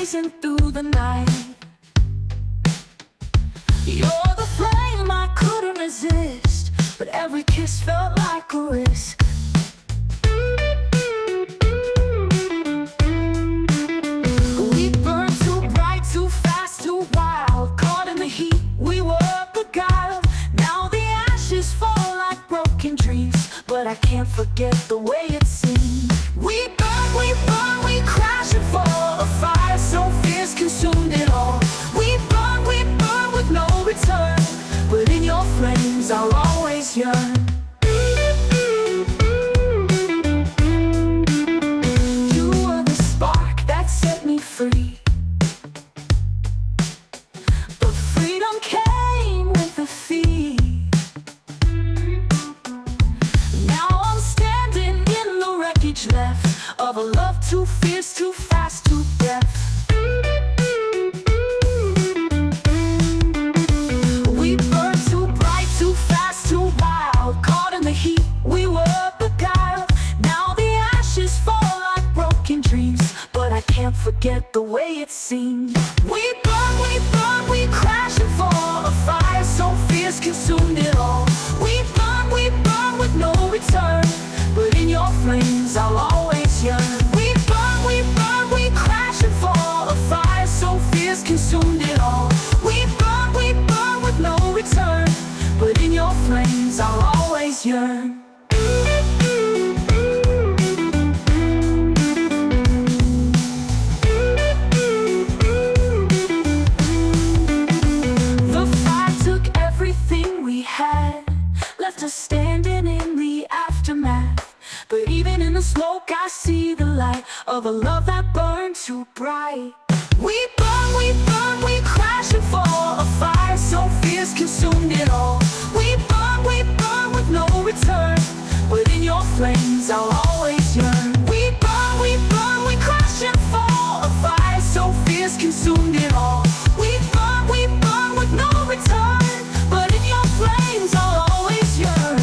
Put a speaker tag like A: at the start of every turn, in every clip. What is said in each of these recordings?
A: blazing through the night. You're the flame I couldn't resist, but every kiss felt like a risk. We burned too bright, too fast, too wild. Caught in the heat, we were beguiled. Now the ashes fall like broken dreams, but I can't forget the way it seemed. We burn, we crash and fall. A fire so fierce consumed it all. We burn with no return, but in your flames I'll always yearn. You were the spark that set me free, but freedom came with a fee. Now I'm standing in the wreckage left of a love too fierce, too fast, too deaf. We burned too bright, too fast, too wild. Caught in the heat, we were beguiled. Now the ashes fall like broken dreams, but I can't forget the way it seemed. We burn, we crash and fall. A fire so fierce consumed it all. We burn with no return, but in your flames I'll always yearn. We burn, we crash and fall. A fire so fierce consumed it all. We burn with no return, but in your flames I'll always yearn. The fire took everything we had, left us standing in the aftermath. But even in the smoke I see the light of a love that burned too bright. We burn, we crash and fall. A fire so fierce consumed it all. We burn with no return, but in your flames I'll always yearn. We burn, we crash and fall. A fire so fierce consumed it all. We burn with no return, but in your flames I'll always yearn.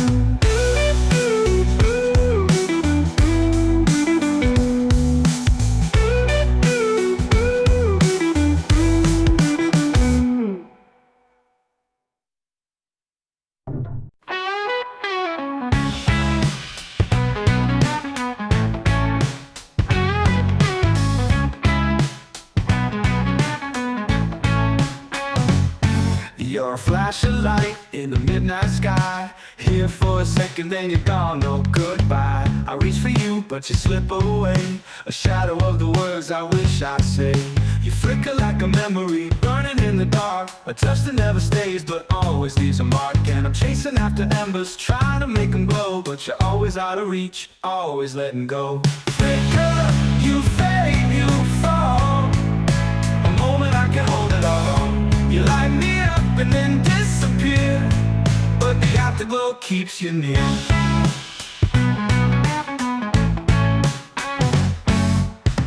B: You're a flash of light in the midnight sky. Here for a second, then you're gone, no goodbye. I reach for you, but you slip away. A shadow of the words I wish I'd say. You flicker like a memory, burning in the dark. A touch that never stays, but always leaves a mark. And I'm chasing after embers, trying to make them glow, but you're always out of reach, always letting go. Flicker, you fade, you fall. A moment I can hold it all. You light me up and then disappear, but the afterglow keeps you near.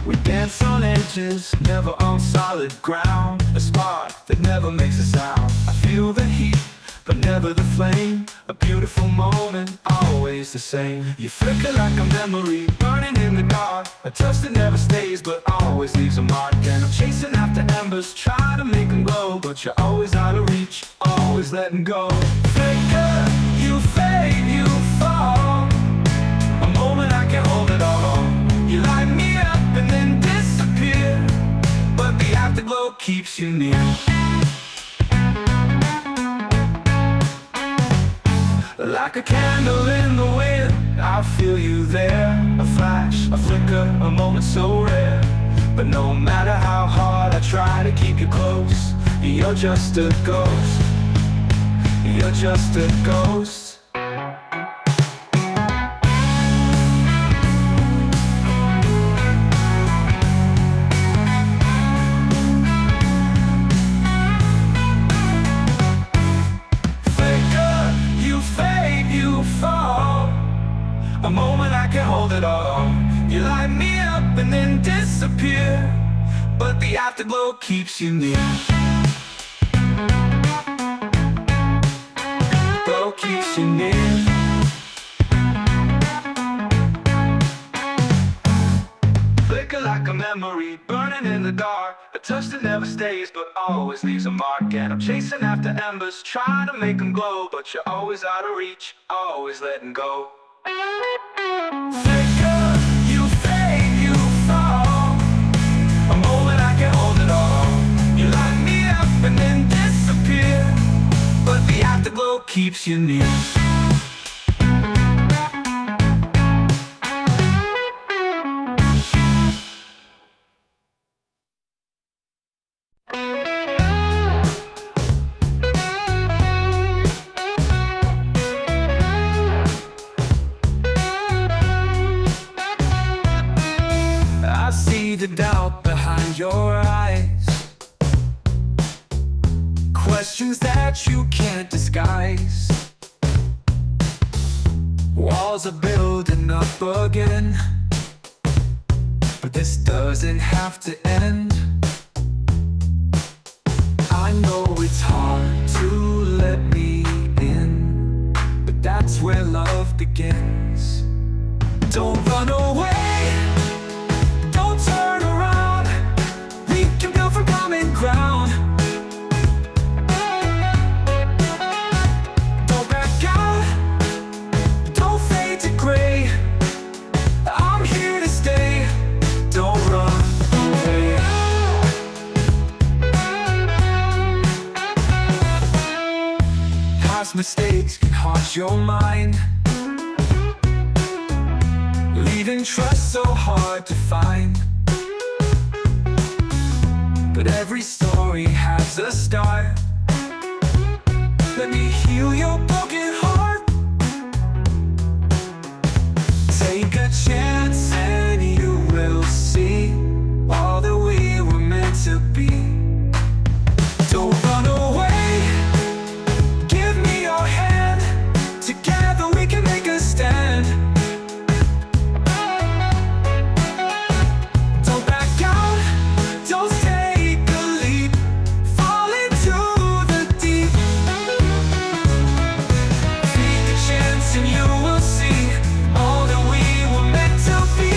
B: We dance on edges, never on solid ground. A spark that never makes a sound. I feel the heat, but never the flame. A beautiful moment, always the same. You flicker like a memory, burning in the dark. A touch that never stays, but always leaves a mark. And I'm chasing after embers, try to make them glow, but you're always out of reach, always letting go. Flicker, you fade, you fall. A moment I can't hold it all. You light me up and then disappear, but the afterglow keeps you near. Like a candle in the wind, I feel you there. A flash, a flicker, a moment so rare. But no matter how hard I try to keep you close, you're just a ghost. You're just a ghost. A moment I can hold it all. You light me up and then disappear, but the afterglow keeps you near. Glow keeps you near. Flicker like like a memory burning in the dark, a touch that never stays but always leaves a mark. And I'm chasing after embers, trying to make them glow, but you're always out of reach, always letting go. Flicker, you fade, you fall, a moment I can hold it all. You light me up and then disappear, but the afterglow keeps you near. I see the doubt behind your eyes, questions that you can't disguise. Walls are building up again, but this doesn't have to end. I know it's hard to let me in, but that's where love begins. Don't run away, don't turn around, we can build from common ground. Don't back out, don't fade to gray, I'm here to stay, don't run away. Past mistakes can haunt your mind, leaving trust so hard to find. But every story has a start, let me heal your broken heart. Take a chance and you will see all that we were meant to be. Don't run away, give me your hand, together we can make a stand. Don't back out, don't take a leap, fall into the deep. Take a chance and you will see all that we were meant to be.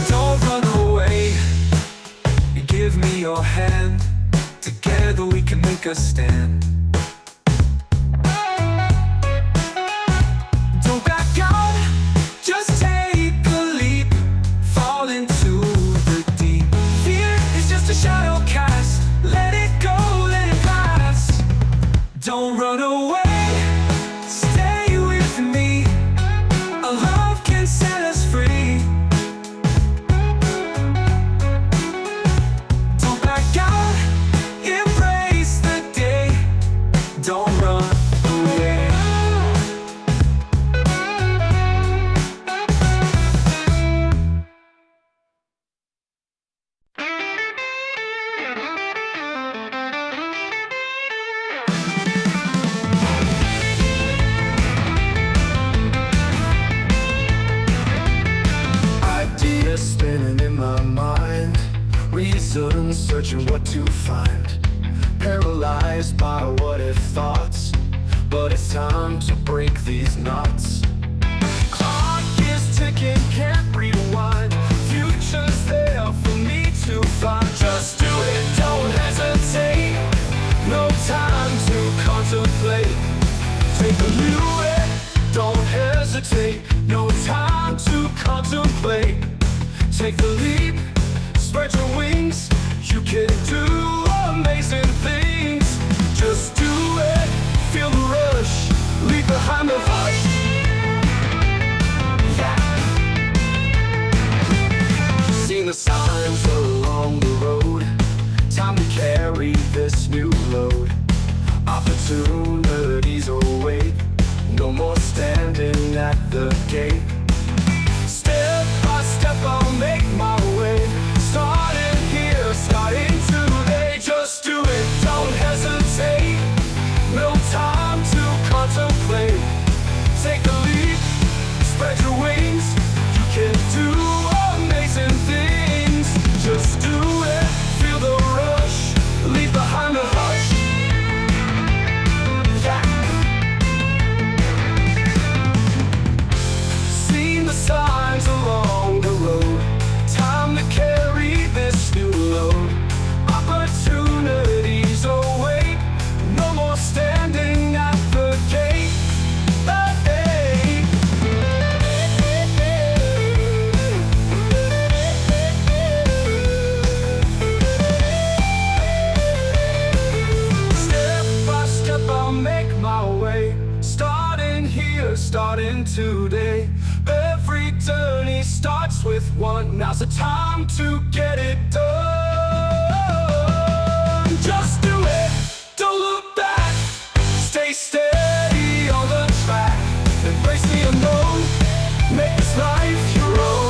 B: Don't run away, give me your hand, together we can make a stand. Don't back out, just take a leap, fall into the deep. Fear is just a shadow cast, let it go, let it pass. Don't run away, stay with me, a love can set us free. Don't back out, embrace the day, don't run away. Ideas spinning in my mind, reasons searching what to find. Paralyzed by what if thoughts, but it's time to break these knots. Clock is ticking, can't rewind, future's there for me to find. Just do it, don't hesitate, no time to contemplate. Take a new way, don't hesitate, no time to contemplate. Take the leap, spread your wings, you can do amazing things. Just do it, feel the rush, leave behind the hush. Seen the signs along the road, time to carry this new load. Opportunities await, no more standing at the gate. Step by step I'll make my way, starting here, starting today. Just do it, don't hesitate, no time to contemplate. Take the leap, spread your wings, you can do amazing things. Just do it, feel the rush, today. Every journey starts with one. Now's the time to get it done. Just do it, don't look back. Stay steady on the track. Embrace the unknown, make this life your own.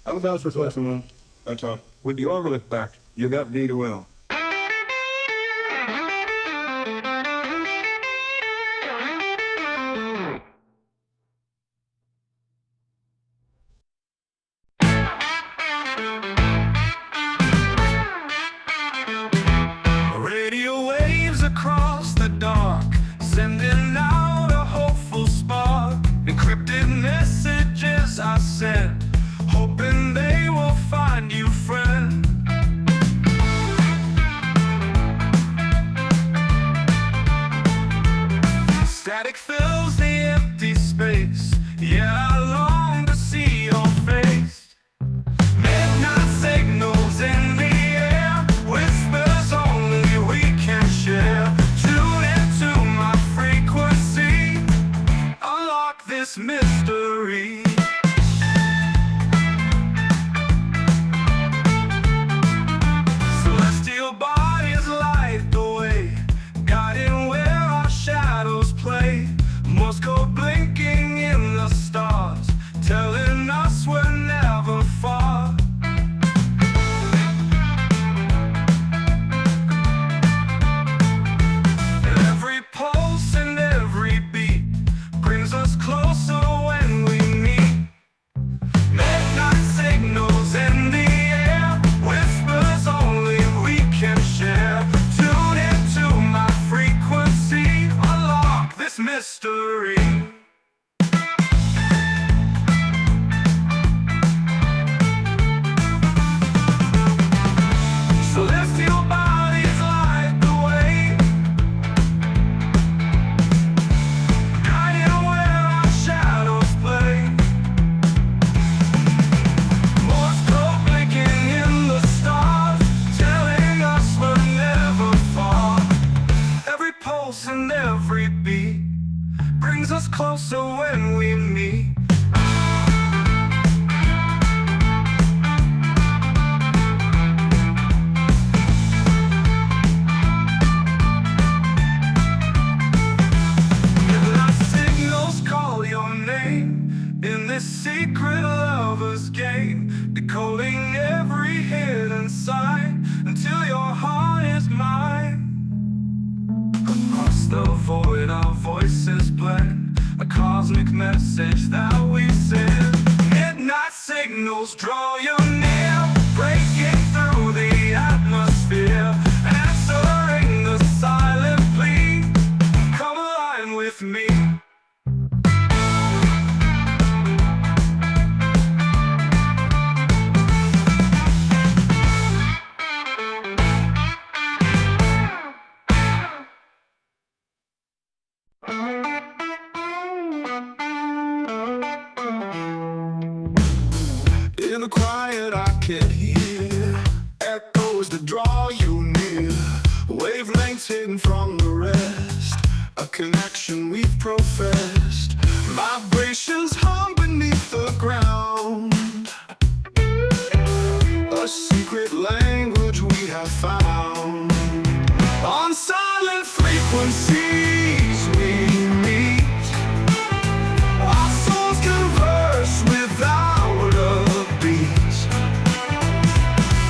C: I'm about to play someone. That's all. With the overlift back, you got me to well.
B: Radio waves across the dark, sending out a hopeful spark. Encrypted messages I send, hoping they will find you, friend. Static fills the empty space. Yeah, I long to see your face. Midnight signals in the air, whispers only we can share. Tune into my frequency, unlock this mystery. Celestial bodies light the way, guiding where our shadows play. Morse code blinking in the stars, telling us we're never far. Every pulse and every beat brings us closer when we meet. Midnight signals in the air, whispers only we can share. Tune into my frequency, unlock this mystery. Celestial bodies light the way, guiding where our shadows play. Morse code blinking in the stars, telling us we're never far. Every pulse and every beat brings us closer when we meet. Midnight signals call your name in this secret lover's game, decoding every hidden sign until your heart is mine. Across the void our voices blend, a cosmic message that we send. Midnight signals draw you near, breaking through the atmosphere, answering the silent plea. Come align with me.
C: In the quiet I can hear echoes that draw you near, wavelengths hidden from the rest, a connection we've professed. Vibrations hum beneath the ground, a secret language we have found. On silent frequencies we meet, our souls converse without a beat.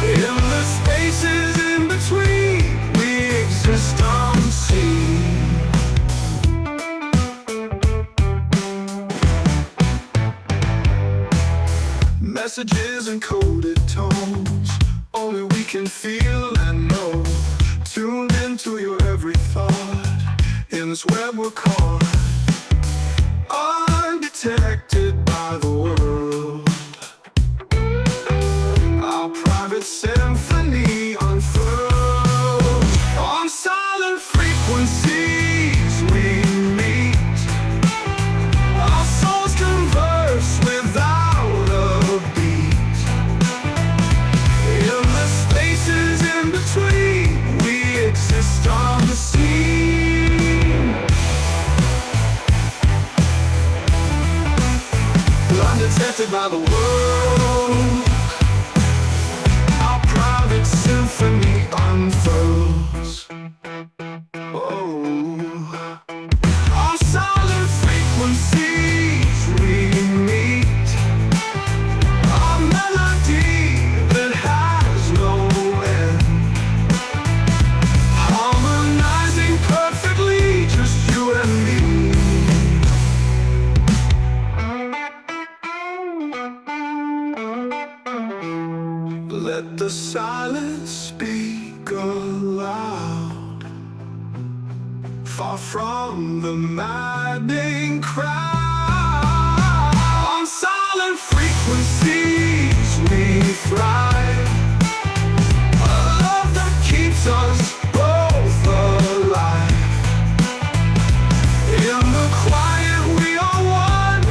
C: In the spaces in between, we exist unseen. Messages and coded tones, only we can feel and know. Tuned into your every thought, in this web we're caught, undetected by the world. Our private symphony unfurls. On silent frequencies we meet, our souls converse without a beat. respected by the world. Our private symphony unfurls. Oh, our silent frequencies we meet. Our melody that has no end, harmonizing perfectly, just you and me. Let the silence speak aloud, far from the maddening crowd. On silent frequencies we thrive, a love that keeps us both alive. In the quiet we are one,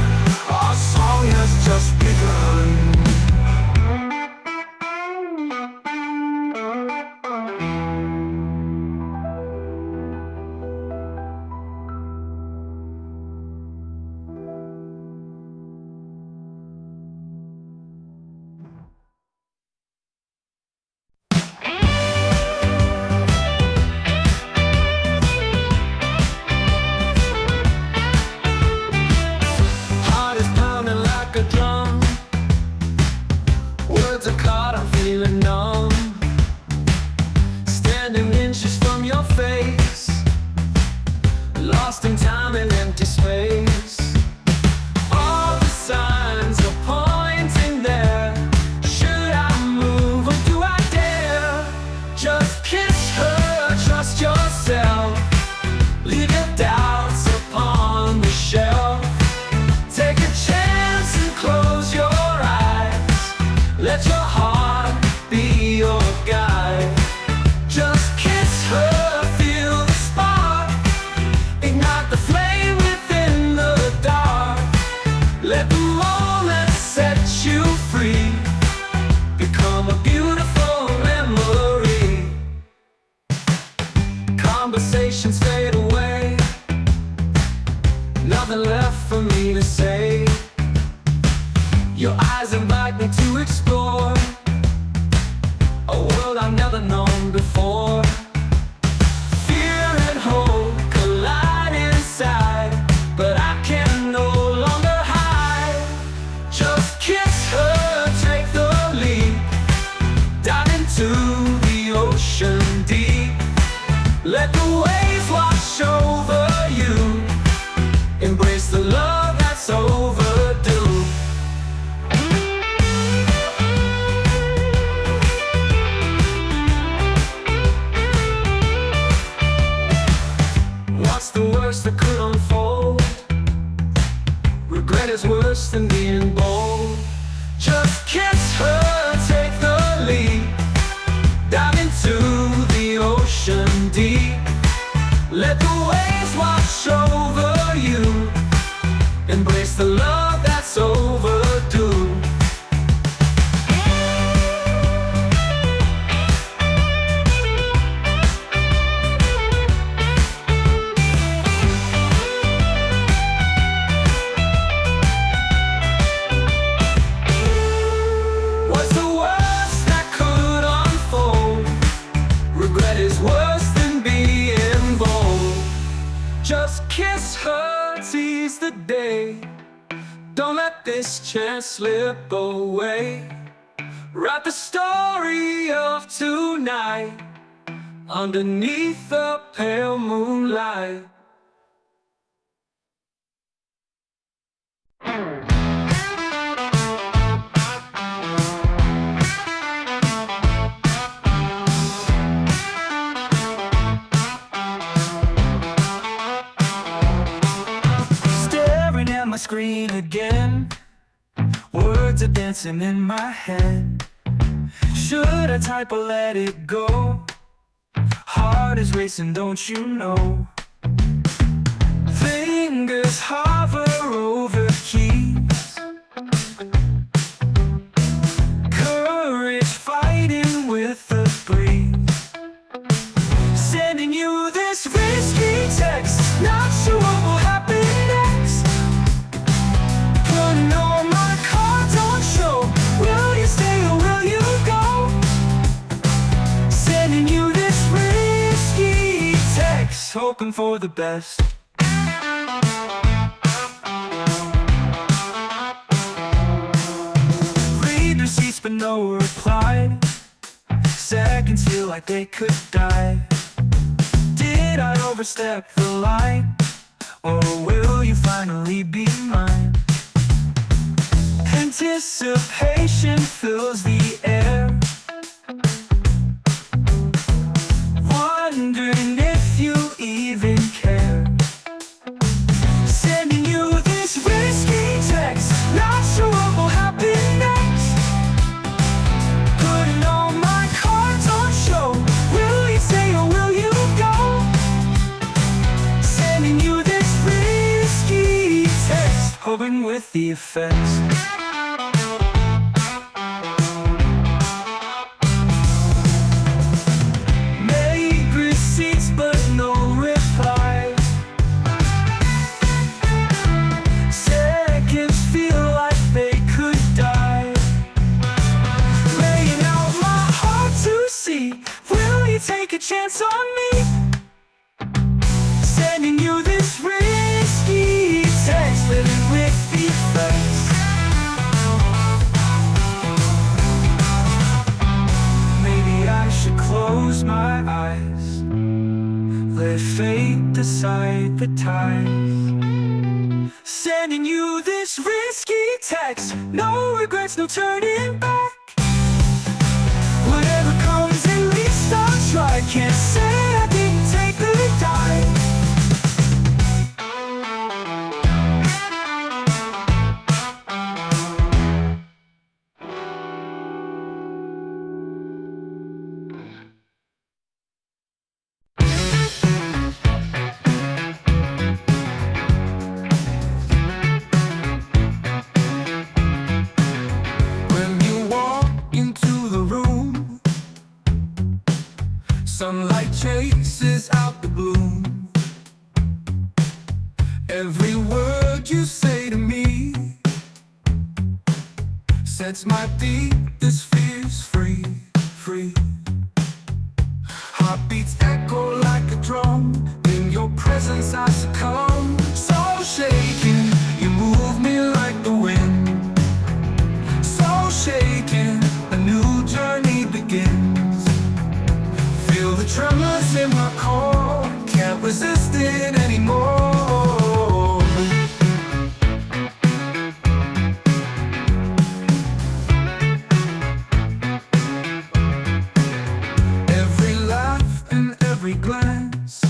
C: our song has just begun.
B: Heart is pounding like a drum. Words are caught, I'm feeling numb. Standing inches from your face, lost in time and empty space. All the signs are pointing there. Should I move or do I dare? Just kiss her, trust yourself. Leave your doubts upon the shelf. Take a chance and close your eyes. Let your heart be your guide. Just kiss her, feel the spark. Ignite the flame within the dark. Let the moment set you free. Become a beautiful memory. Conversations fade away, nothing left for me to say. Your eyes invite me to explore a world I've never known before. Fear and hope collide inside, but I can no longer hide. Just kiss her, take the leap. Dive into the ocean deep. Let the waves wash over you. Embrace the love that's overdue. What's the worst that could unfold? Regret is worse than being bold. Just kiss her, take the leap. Dive into the ocean deep. Let the waves wash over you. Embrace the love that's overdue. What's the worst that could unfold? Regret is worse than being bold. Just kiss her, seize the day. Don't let this chance slip away. Write the story of tonight underneath the pale moonlight. Staring at my screen again, words are dancing in my head. Should I type or let it go? Heart is racing, don't you know? Fingers hover over keys, courage fighting with the breeze. Sending you this risky text, not sure what will happen next. Putting all my cards hoping for the best. Read receipts but no reply. Seconds feel like they could die. Did I overstep the line? Or will you finally be mine? Anticipation fills the air, wondering if you even care. Sending you this risky text, not sure what will happen next. Putting all my cards on show, will you stay or will you go? Sending you this risky text, hoping with the effects. Take a chance on me, sending you this risky text, living with the effects. Maybe I should close my eyes, let fate decide the ties. Sending you this risky text, no regrets, no turning back. Whatever comes, at least I'll try. Can't say I didn't take the dive. When you walk into the room, sunlight chases out the gloom. Every word you say to me sets my deepest fears free, free. Heartbeats echo like a drum. In your presence I succumb. So shaken, you move me like the wind. So shaken, a new journey begins. Feel the tremors in my core, can't resist it anymore. Every laugh and every glance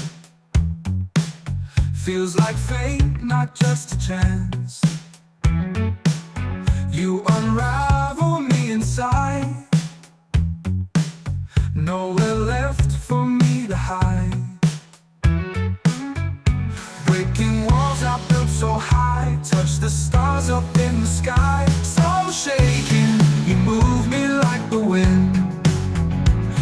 B: feels like fate, not just a chance. You unravel me inside, nowhere left for me to hide. Breaking walls I built so high, touch the stars up in the sky. So shaken, you move me like the wind.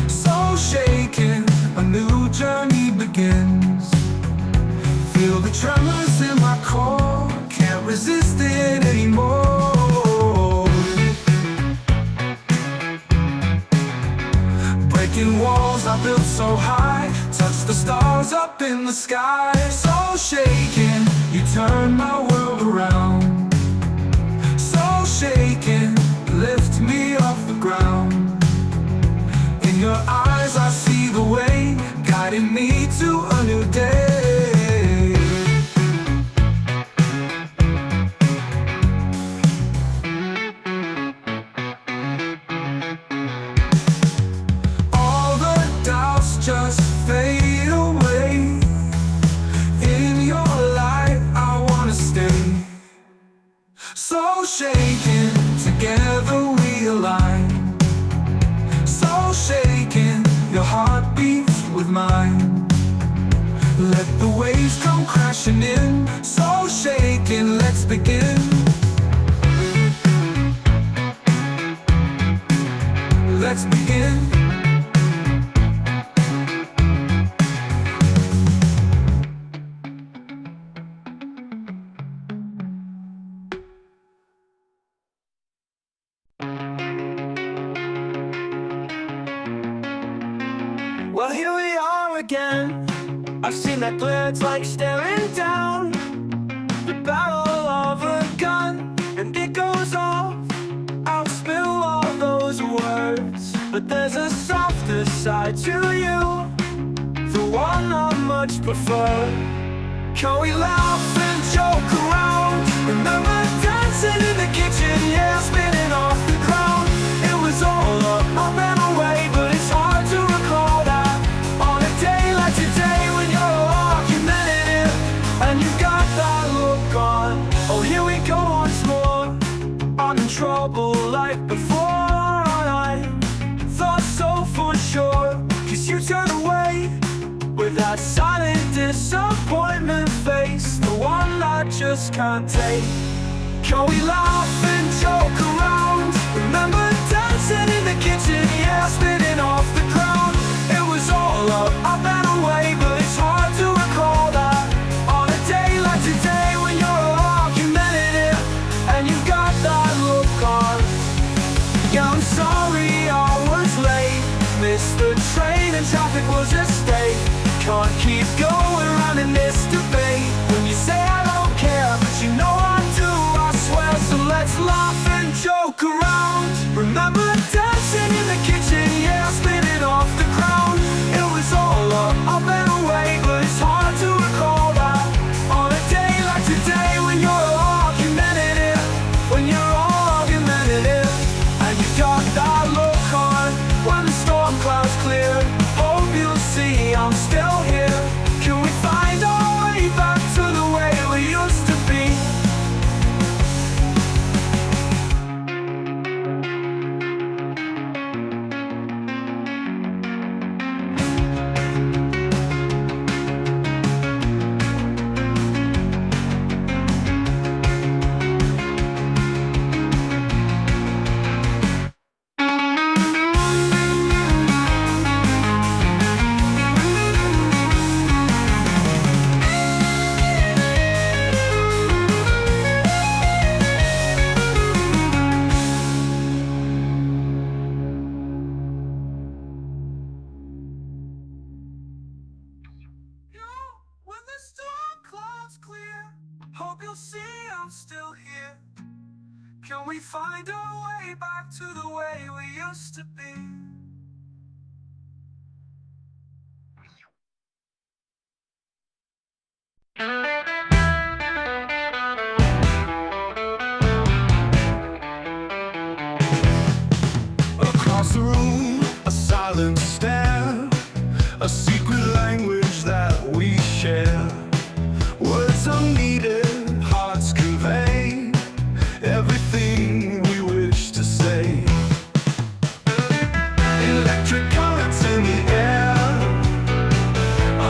B: So shaken, a new journey begins. Feel the tremors in my core, can't resist it anymore. Breaking walls I built so high, touch the stars up in the sky. So shaken, you turn my world around. So shaken, lift me off the ground. In your eyes I see the way, guiding me to a new day. Just fade away. In your light I wanna stay. So shaken, together we align. So shaken, your heart beats with mine. Let the waves come crashing in. So shaken, let's begin. Let's begin. Well, here we are again. I've seen that glare, it's like staring down the barrel of a gun, and it goes off. I'll spill all those words, but there's a softer side to you, the one I much prefer. Can we laugh and joke around? Remember dancing in the kitchen, yeah, spinning off the ground. It was all up and away, but it's hard to recall that on a day like today when you're argumentative and you've got that look on. Oh, here we go once more. I'm in trouble like before. I thought so for sure, 'cause you turned away with that silent disappointment face, the one I just can't take. Can we laugh and joke around? Remember dancing in the kitchen, yeah, spinning off the ground. It was all up and away, but it's hard to recall that on a day like today when you're argumentative and you've got that look on. Yeah, I'm sorry I was late, missed the train and traffic was a state. Can't keep going round in this debate when you say I don't care, but you know I do, I swear. So let's laugh and joke around. Remember dancing in the kitchen, yeah, spinning off the ground. It was all up and away, but it's hard to recall that on a day like today when you're argumentative, when you're argumentative, and you got that look on when the storm clouds clear. Hope you'll see I'm still here. Can we find our way back to the way we used to be? When the storm clouds clear, hope you'll see I'm still here. Can we find our way back to the way we used to be?
C: Across the room, a silent stare, a secret language that we share. Words unneeded, hearts convey everything we wish to say. Electric currents in the air,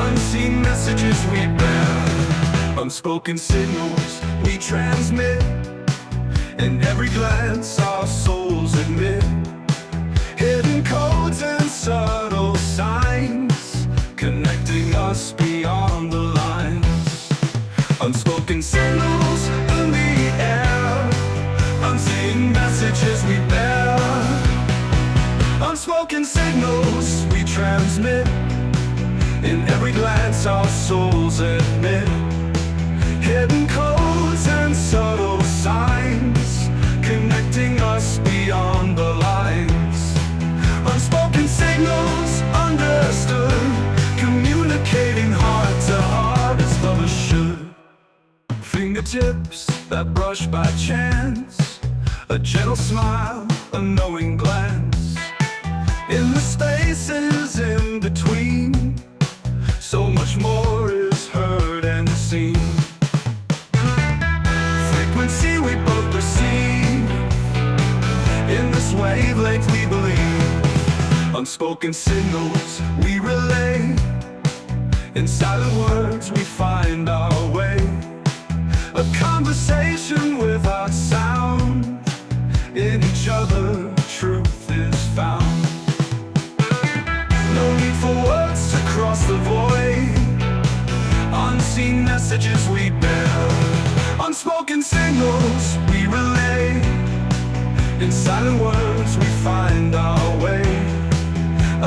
C: unseen messages we bear, unspoken signals we transmit. In every glance our souls admit hidden codes and subtle signs, connecting us beyond the lines. Unspoken signals in the air, unseen messages we bear, unspoken signals we transmit. In every glance our souls admit hidden codes and subtle signs, connecting us beyond the lines. Unspoken signals understood, communicating heart to heart as lovers should. Fingertips that brush by chance, a gentle smile, a knowing glance. In the spaces in between, so much more is heard and seen. Frequency we both perceive, in this wavelength we believe. Unspoken signals we relay, in silent words we find our way. A conversation without sound, in each other truth is found. No need for words to cross the void, unseen messages we bear. Unspoken signals we relay, in silent words we find our way.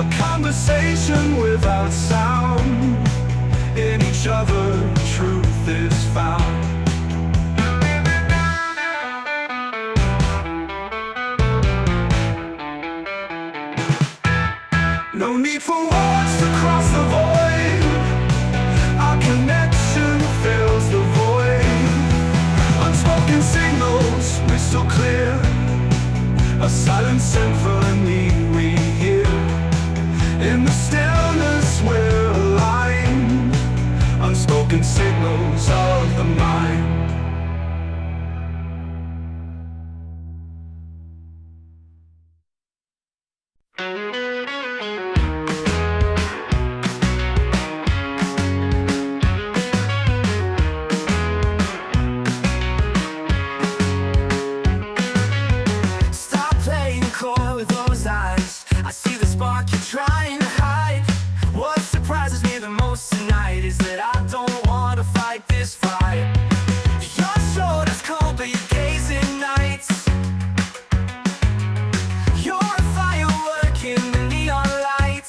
C: A conversation without sound,
B: In each other, truth is found. No need for words to cross the void. Our connection fills the void. Unspoken signals crystal clear. A silent symphony we hear. In the stillness we're aligned. Unspoken signals of the mind.
A: Stop playing coy with those eyes. I see the spark you're trying to hide. What surprises me the most tonight is that I don't want to fight this fight. Your shoulder's cold but your gaze ignites. You're a firework in the neon light.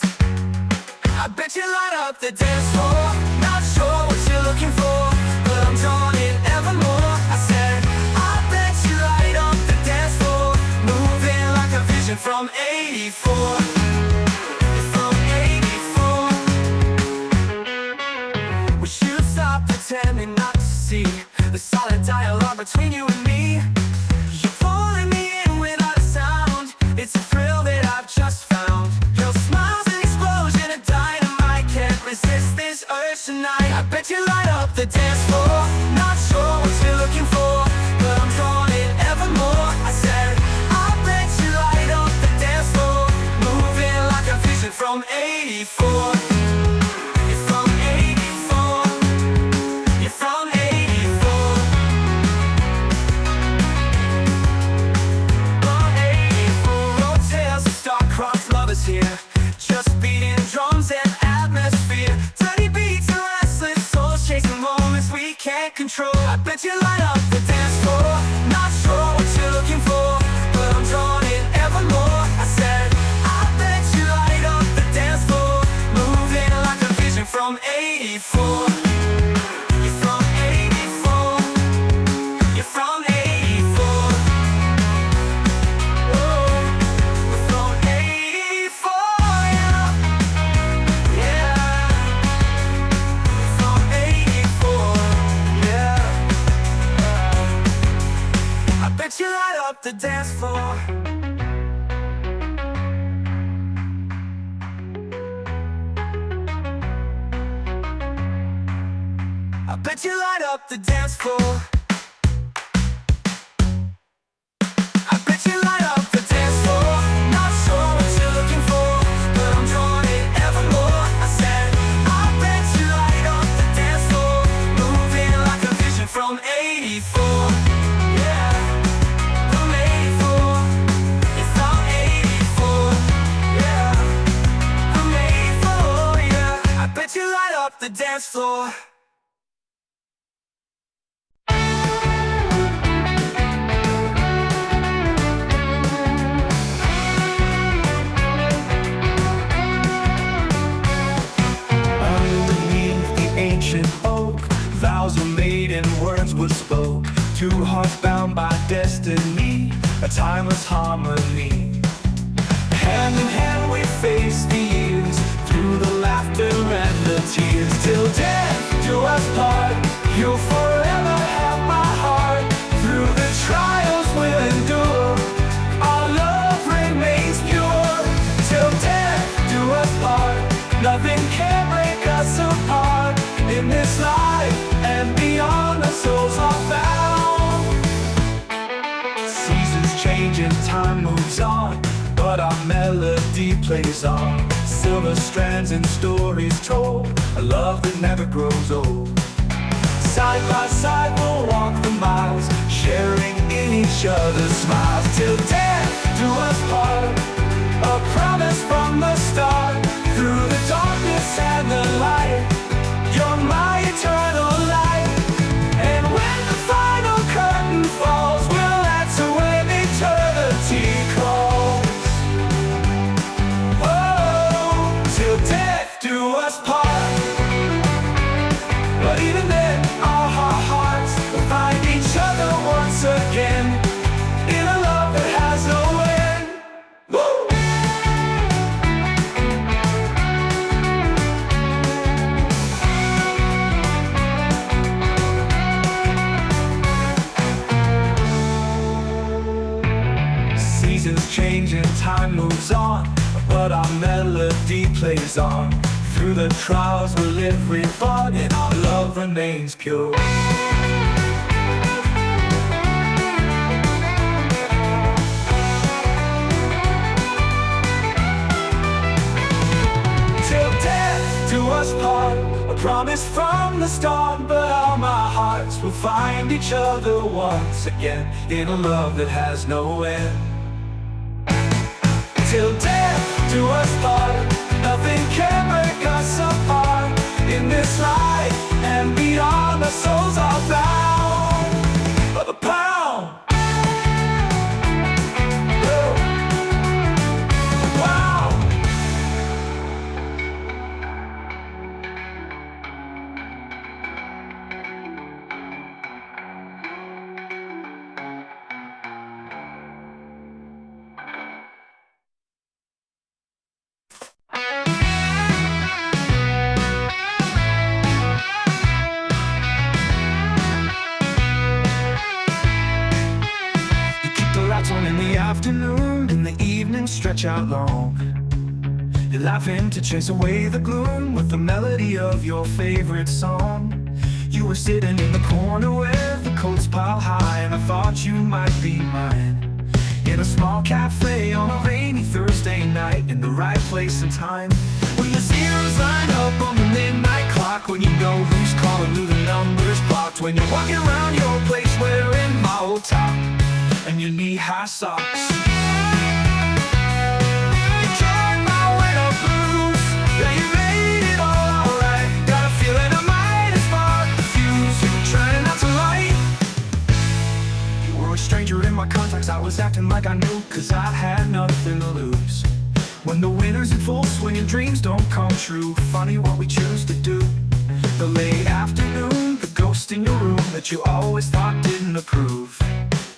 A: I bet you light up the dance floor. Not sure what you're looking for, but I'm drawn in evermore. I said, I bet you light up the dance floor. Moving like a vision from 84. From 84. We should stop pretending not to see the solid dialogue between you and me. You're pulling me in without a sound. It's a thrill that I've just found. Your smile's an explosion of dynamite. Can't resist this urge tonight. I bet you light up the dance floor. Not sure what you're looking for, but I'm drawn in evermore. I said, I bet you light up the dance floor. Moving like a vision from 84. You're from 84. You're from 84. From 84. Road tales of star-crossed lovers here. Just beating drums and atmosphere. Dirty beats and restless souls chasing moments we can't control. I bet you light up the dance floor. Not sure what you're looking for, but I'm drawn in evermore. I said, I bet you light up the dance floor. Moving like a vision from 84. You're from 84. You're from 84. Whoa. We're from 84, yeah. Yeah. From 84, yeah. I bet you light up the dance floor. I bet you light up the dance floor. I bet you light up the dance floor. Not sure what you're looking for, but I'm drawn in evermore. I said, I bet you light up the dance floor. Moving like a vision from 84. Yeah, from 84. It's from 84. Yeah, from 84. Yeah, I bet you light up the dance floor.
B: Underneath the ancient oak, vows were made and words were spoke. Two hearts bound by destiny, a timeless harmony. Hand in hand we face the years, through the laughter and the tears. Till death do us part, you'll forever have my heart. Through the trials we'll endure, our love remains pure. Till death do us part, nothing can break us apart. In this life and beyond, the souls are bound. Seasons change and time moves on, but our melody plays on. Silver strands and stories told, a love that never grows old. Side by side we'll walk the miles, sharing in each other's smiles. Till death do us part, a promise from the start. Through the darkness and the light, you're my eternal light. And when the final curtain falls, we'll answer when eternity calls. Oh, till death do us part. time moves on, but our melody plays on. Through the trials we'll live reborn, and our love remains pure. Till death do us part, a promise from the start. But all my hearts will find each other once again, in a love that has no end. Till death do us part, nothing can break us apart. In this life and beyond, our souls are bound by the pound. Whoa. Wow. In the afternoon, in the evening stretch out long. You're laughing to chase away the gloom with the melody of your favorite song. You were sitting in the corner with the coats piled high, and I thought you might be mine. In a small cafe on a rainy Thursday night, in the right place and time. When the zeros line up on the midnight clock, when you know who's calling, who the number's blocked. When you're walking around your place wearing my old top and your knee-high socks. You tried my winter blues, yeah, you made it all alright. Got a feeling I might have sparked the fuse you were trying not to light. You were a stranger in my contacts, I was acting like I knew, cause I had nothing to lose. When the winter's in full swing and dreams don't come true, funny what we choose to do. The late afternoon, the ghost in your room that you always thought didn't approve.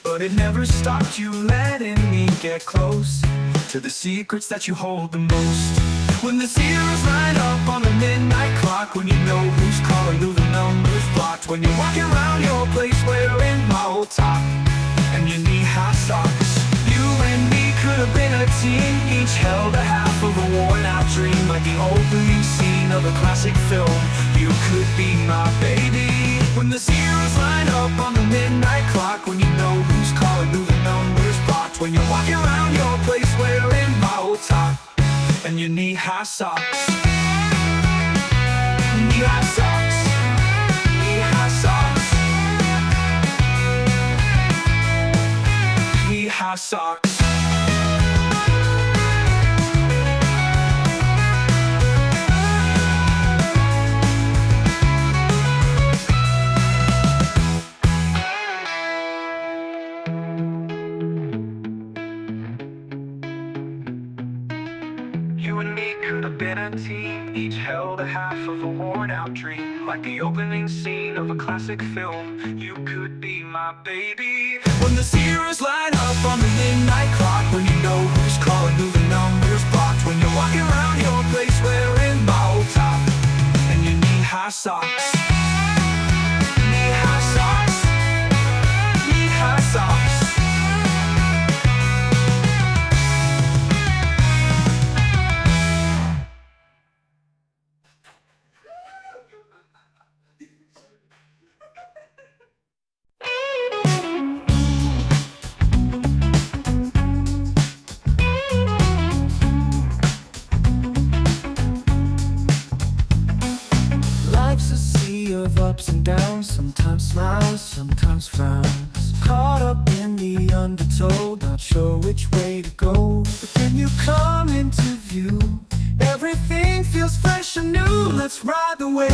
B: But it never stopped you letting me get close to the secrets that you hold the most. When the zeros line up on the midnight clock, when you know who's calling, who the number's blocked. When you're walking around your place wearing my old top and your knee-high socks. You and me could have been a team, each held a half of a worn-out dream. Like the opening scene of a classic film, you could be my baby. When the zeros line up on the midnight clock, when you know who's calling, who the number's blocked. When you're walking around your place wearing my old top and your knee-high socks. Knee-high socks. Knee-high socks. Knee-high socks. You and me could have been a team, each held a half of a worn-out dream. Like the opening scene of a classic film, you could be my baby. When the zeros line up on the midnight clock, when you know who's calling, who the number's blocked. When you're walking around your place wearing my old top and your knee-high socks. Knee-high socks. Knee-high socks. Of ups and downs, sometimes smiles, sometimes frowns. Caught up in the undertow, not sure which way to go. But then you come into view, everything feels fresh and new. Let's ride the wave,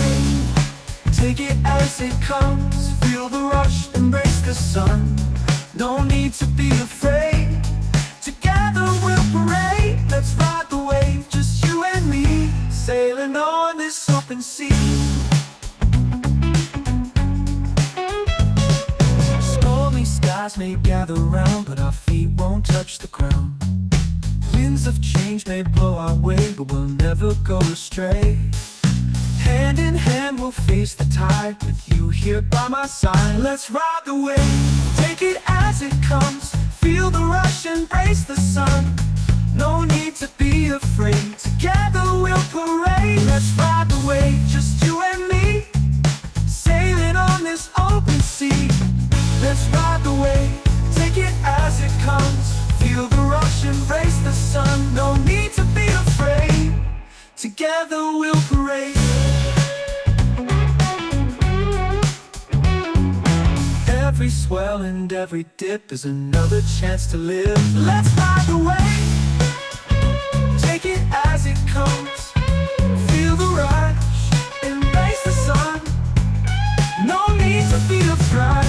B: take it as it comes. Feel the rush, embrace the sun. No need to be afraid, together we'll parade. Let's ride the wave, just you and me, sailing on this open sea. Skies may gather round, but our feet won't touch the ground. Winds of change may blow our way, but we'll never go astray. Hand in hand we'll face the tide, with you here by my side. Let's ride the wave, take it as it comes. Feel the rush, embrace the sun. No need to be afraid, together we'll parade. Let's ride the wave, just you and me, sailing on this open sea. Let's ride the wave, take it as it comes. Feel the rush, embrace the sun. No need to be afraid, together we'll parade. Every swell and every dip is another chance to live. Let's ride the wave, take it as it comes. Feel the rush, embrace the sun. No need to be afraid.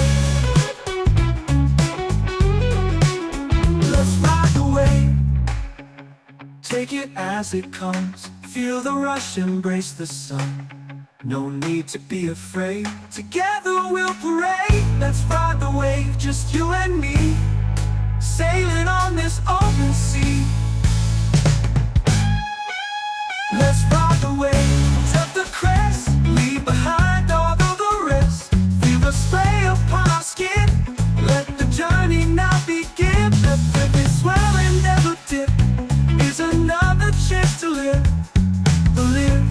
B: Let's ride the wave, take it as it comes. Feel the rush, embrace the sun. No need to be afraid, together we'll parade. Let's ride the wave, just you and me, sailing on this open sea. Let's ride the wave, up the crest, leave behind all of the rest. Feel the spray upon our skin, let the journey now begin. Every swell and every dip is another chance to live, to live.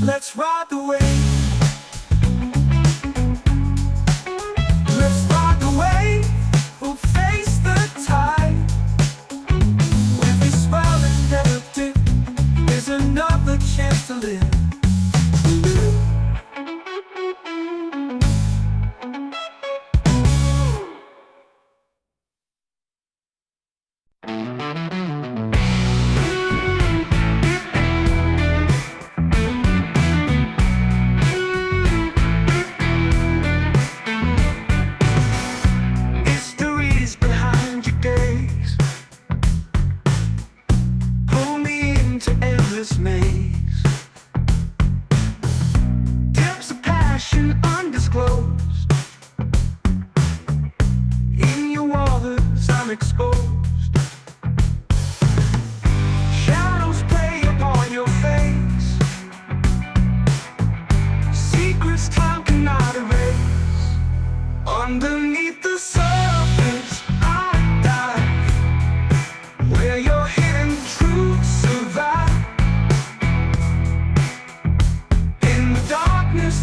B: Let's ride the wave. Let's ride the wave. We'll face the tide. Every swell and never dip is another chance to live. Maze. Depths of passion undisclosed. In your waters I'm exposed. Shadows play upon your face. Secrets time cannot erase. Underneath the surface I dive, where your hidden truths survive.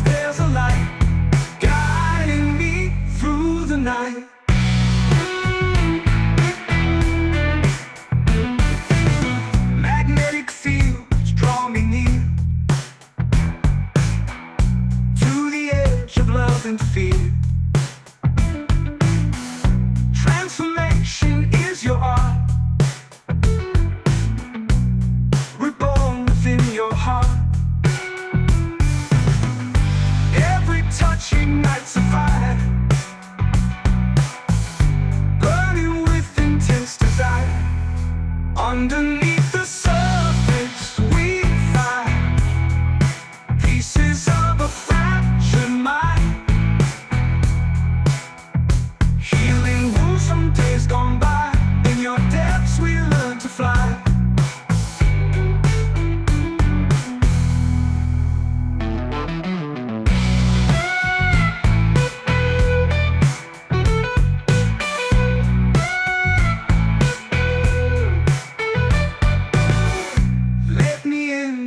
B: There's a light guiding me through the night. Magnetic fields draw me near to the edge of love and fear. Transformation is your art, reborn within your heart. Touch ignites a fire, burning with intense desire. Underneath the surface we find pieces of a fractured mind, healing wounds from days gone by. In your depths we learn to fly.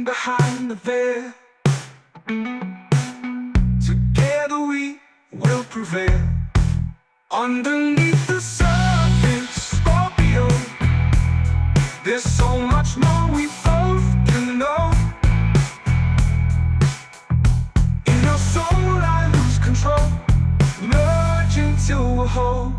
B: Behind the veil, together we will prevail. Underneath the surface, Scorpio, there's so much more we both can know. In your soul I lose control, merge into a whole.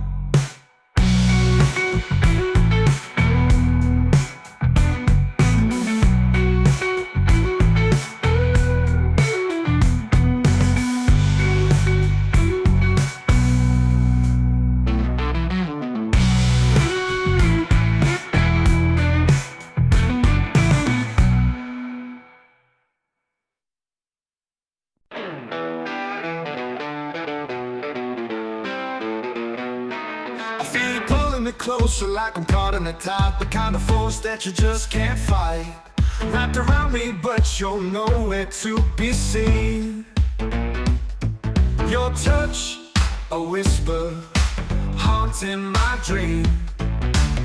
B: Closer like I'm caught in a tie, the kind of force that you just can't fight. Wrapped around me but you're nowhere to be seen. Your touch, a whisper, haunting my dream,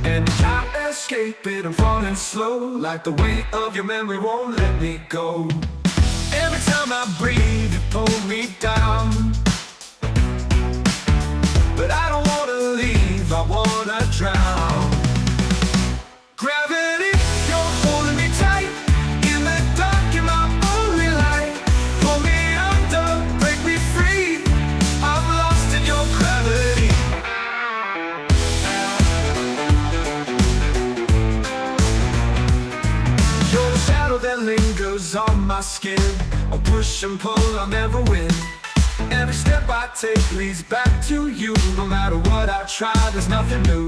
B: and can't escape it. I'm falling slow, like the weight of your memory won't let me go. Every time I breathe, you pull me down, but I don't wanna leave, I wanna drown. Gravity, you're holding me tight. In the dark, you're my only light. Pull me under, break me free. I'm lost in your gravity. You're the shadow that lingers on my skin. I'll push and pull, I'll never win. Every step I take leads back to you. No matter what I try, there's nothing new.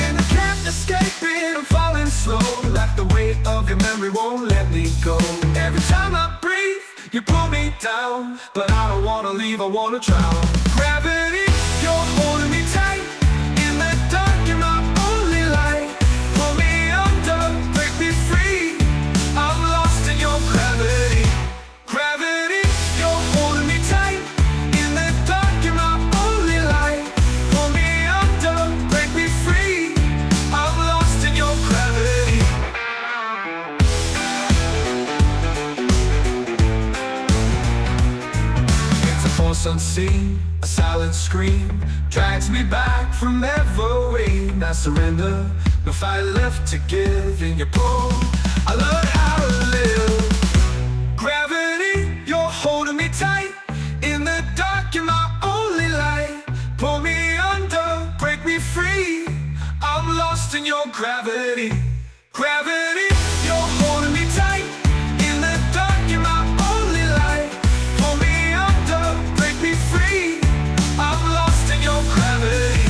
B: And I can't escape it, I'm falling slow, like the weight of your memory won't let me go. Every time I breathe, you pull me down, but I don't wanna leave, I wanna drown. Gravity, you're holding me tight. In the dark, you're my only light. Pull me under, break me free. I'm lost in your gravity. Gravity, you're holding me tight. In the dark, you're my only light. Pull me under, break me free. I'm lost in your gravity. It's a force unseen, a silent scream, drags me back from ever waiting. I surrender, no fight left to give. In your pull, I learn how to live. Gravity, you're holding me tight. In the dark, you're my only light. Pull me under, break me free. I'm lost in your gravity. Gravity, you're holding me tight. In the dark, you're my only light. Pull me under, break me free. I'm lost in your gravity.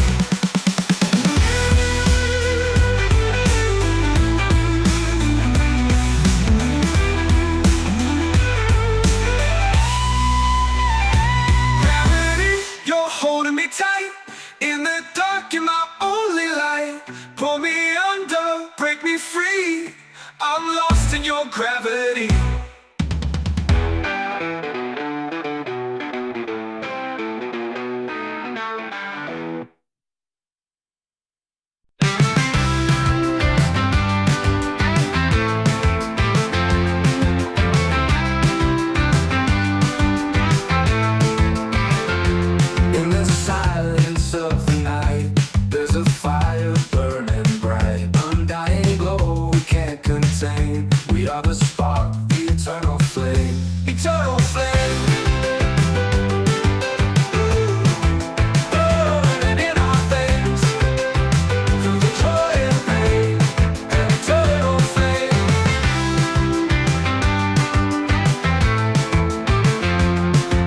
B: Holding me tight. In the dark, you're my only light. Pull me under, break me free. I'm lost in your gravity. We are the spark, the eternal flame. Eternal flame. Burning in our veins, through the joy and pain. An eternal flame.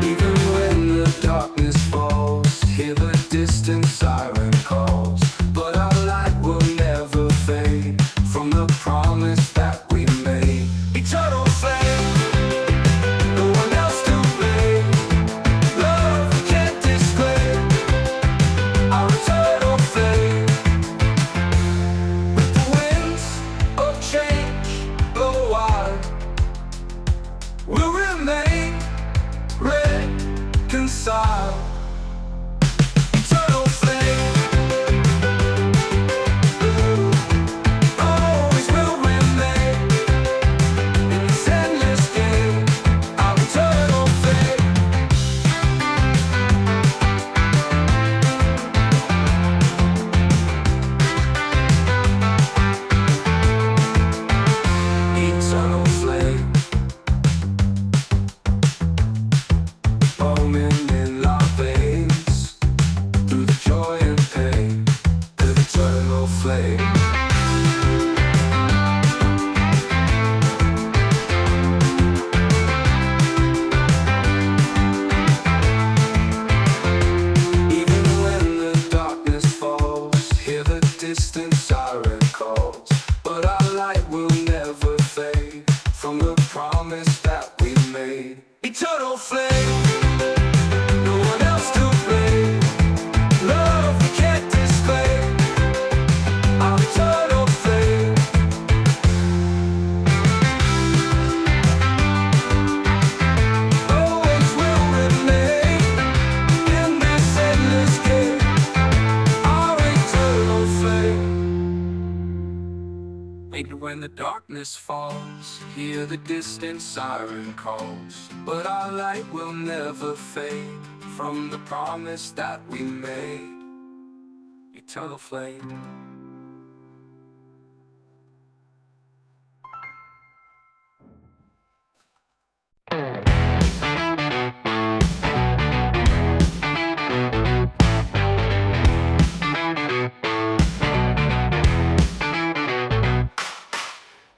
B: Even when the darkness falls, hear the distant siren calls, but our light will never fade from the promise that we made. Eternal flame, no one else to blame. Love we can't display, our eternal flame. With the winds of change blow wild, we'll remain reconciled. Eternal flame. Eternal flame, no one else to blame. Love we can't display, our eternal flame. Always will remain in this endless game. when the darkness falls, hear the distant siren calls. But our light will never fade from the promise that we made. Eternal flame.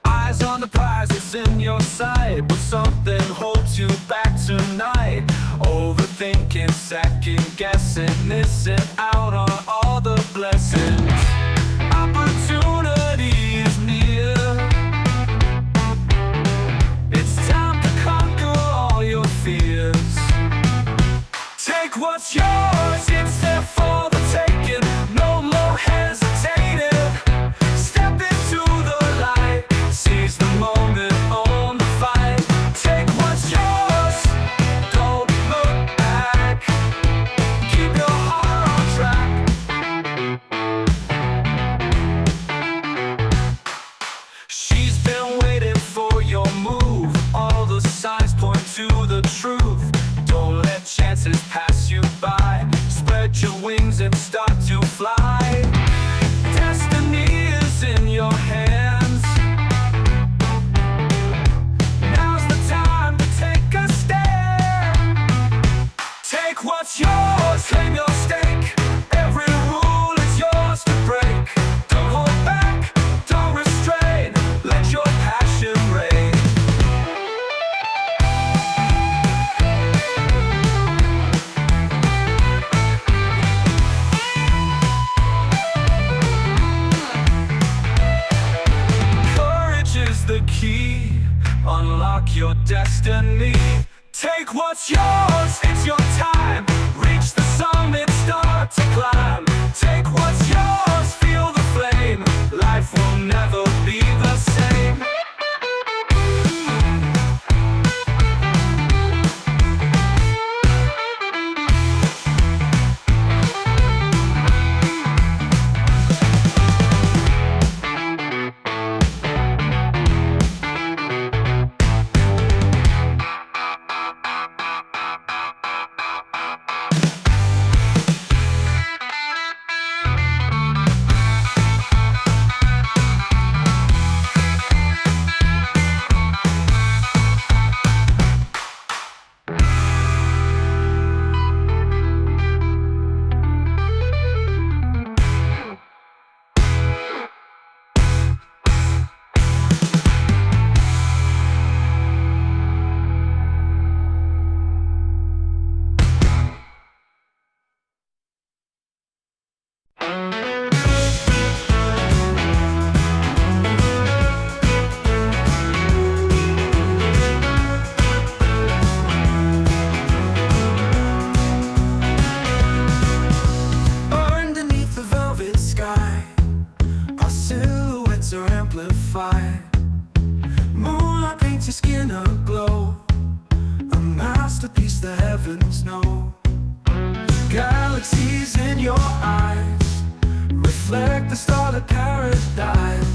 B: Eyes on the prize, it's in your sight, but something holds you back tonight. Overthinking, second guessing, missing out on all the blessings. Opportunity is near. It's time to conquer all your fears. Take what's yours, it's there for the taking. No more hesitating. Step into the light, seize the moment, own the fight. Take what's yours, don't look back. Keep your heart on track. She's been waiting for your move. All the signs point to the truth. Don't let chances pass you by. Spread your wings and start to fly. Destiny is in your hands. Now's the time to take a stand. Take what's yours, claim your stake. Every rule is yours to break. Don't hold back, don't restrain. Let your passion reign. Courage is the key. Unlock your destiny. Take what's yours, it's your time. Reach the summit, start to climb. Take what's yours, feel the flame. Life will never be the same. Underneath the velvet sky, our silhouettes are amplified. Moonlight paints your skin aglow, a masterpiece the heavens know. Galaxies in your eyes reflect the starlit paradise.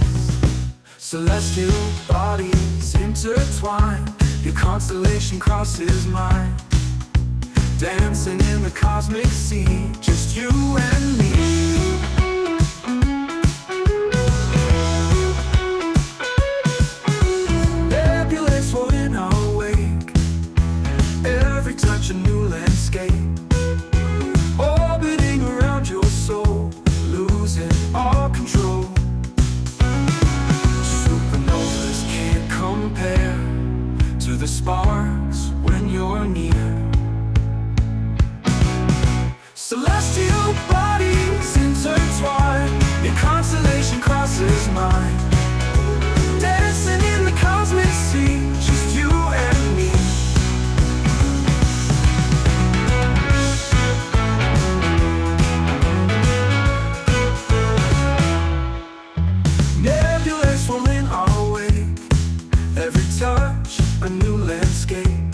B: Celestial bodies intertwine, your constellation crosses mine. Dancing in the cosmic sea, just you and me. Nebulae flow in our wake, every touch a new landscape. Orbiting around your soul, losing all control. Supernovas can't compare to the sparks when you're near. Celestial bodies intertwine, your constellation crosses mine. Dancing in the cosmic sea, just you and me. Nebulae swirl in our wake, every touch a new landscape.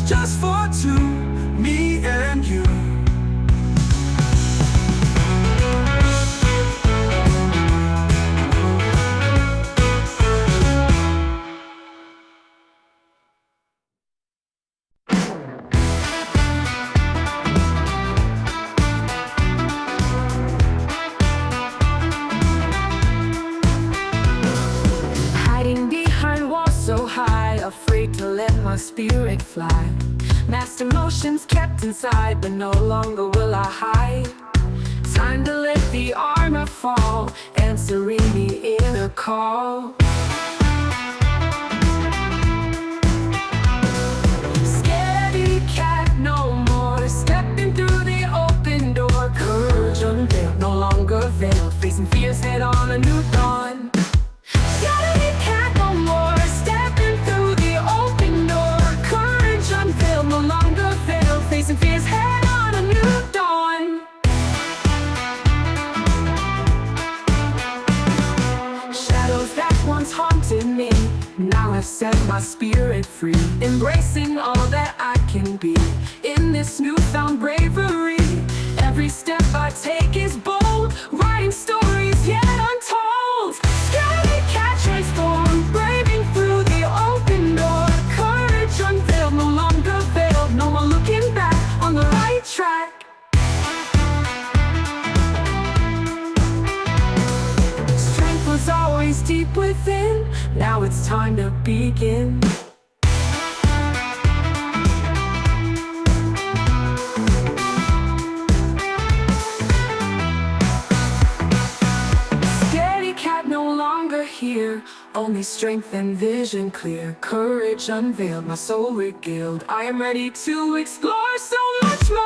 B: just for two, me and you.
A: Hiding behind walls so high, afraid to let my spirit fly. Masked emotions kept inside, but no longer will I hide. Time to let the armor fall, answering the inner call. Scaredy cat, no more stepping through the open door. Courage unveiled, no longer veiled, facing fears head on a new dawn. Scaredy cat, no more stepping through the open door. Courage unveiled, no longer veiled, facing fears head on a new dawn. Shadows that once haunted me now have set my spirit free, embracing all that I can be in this newfound bravery. Every step I take is bold, writing stories yet untold. Scaredy cat transformed, braving through the open door. Courage unveiled, no longer veiled, no more looking back, on the right track. Strength was always deep within, now it's time to begin. Scaredy cat no longer here, only strength and vision clear. Courage unveiled, my soul regaled, I am ready to explore so much more.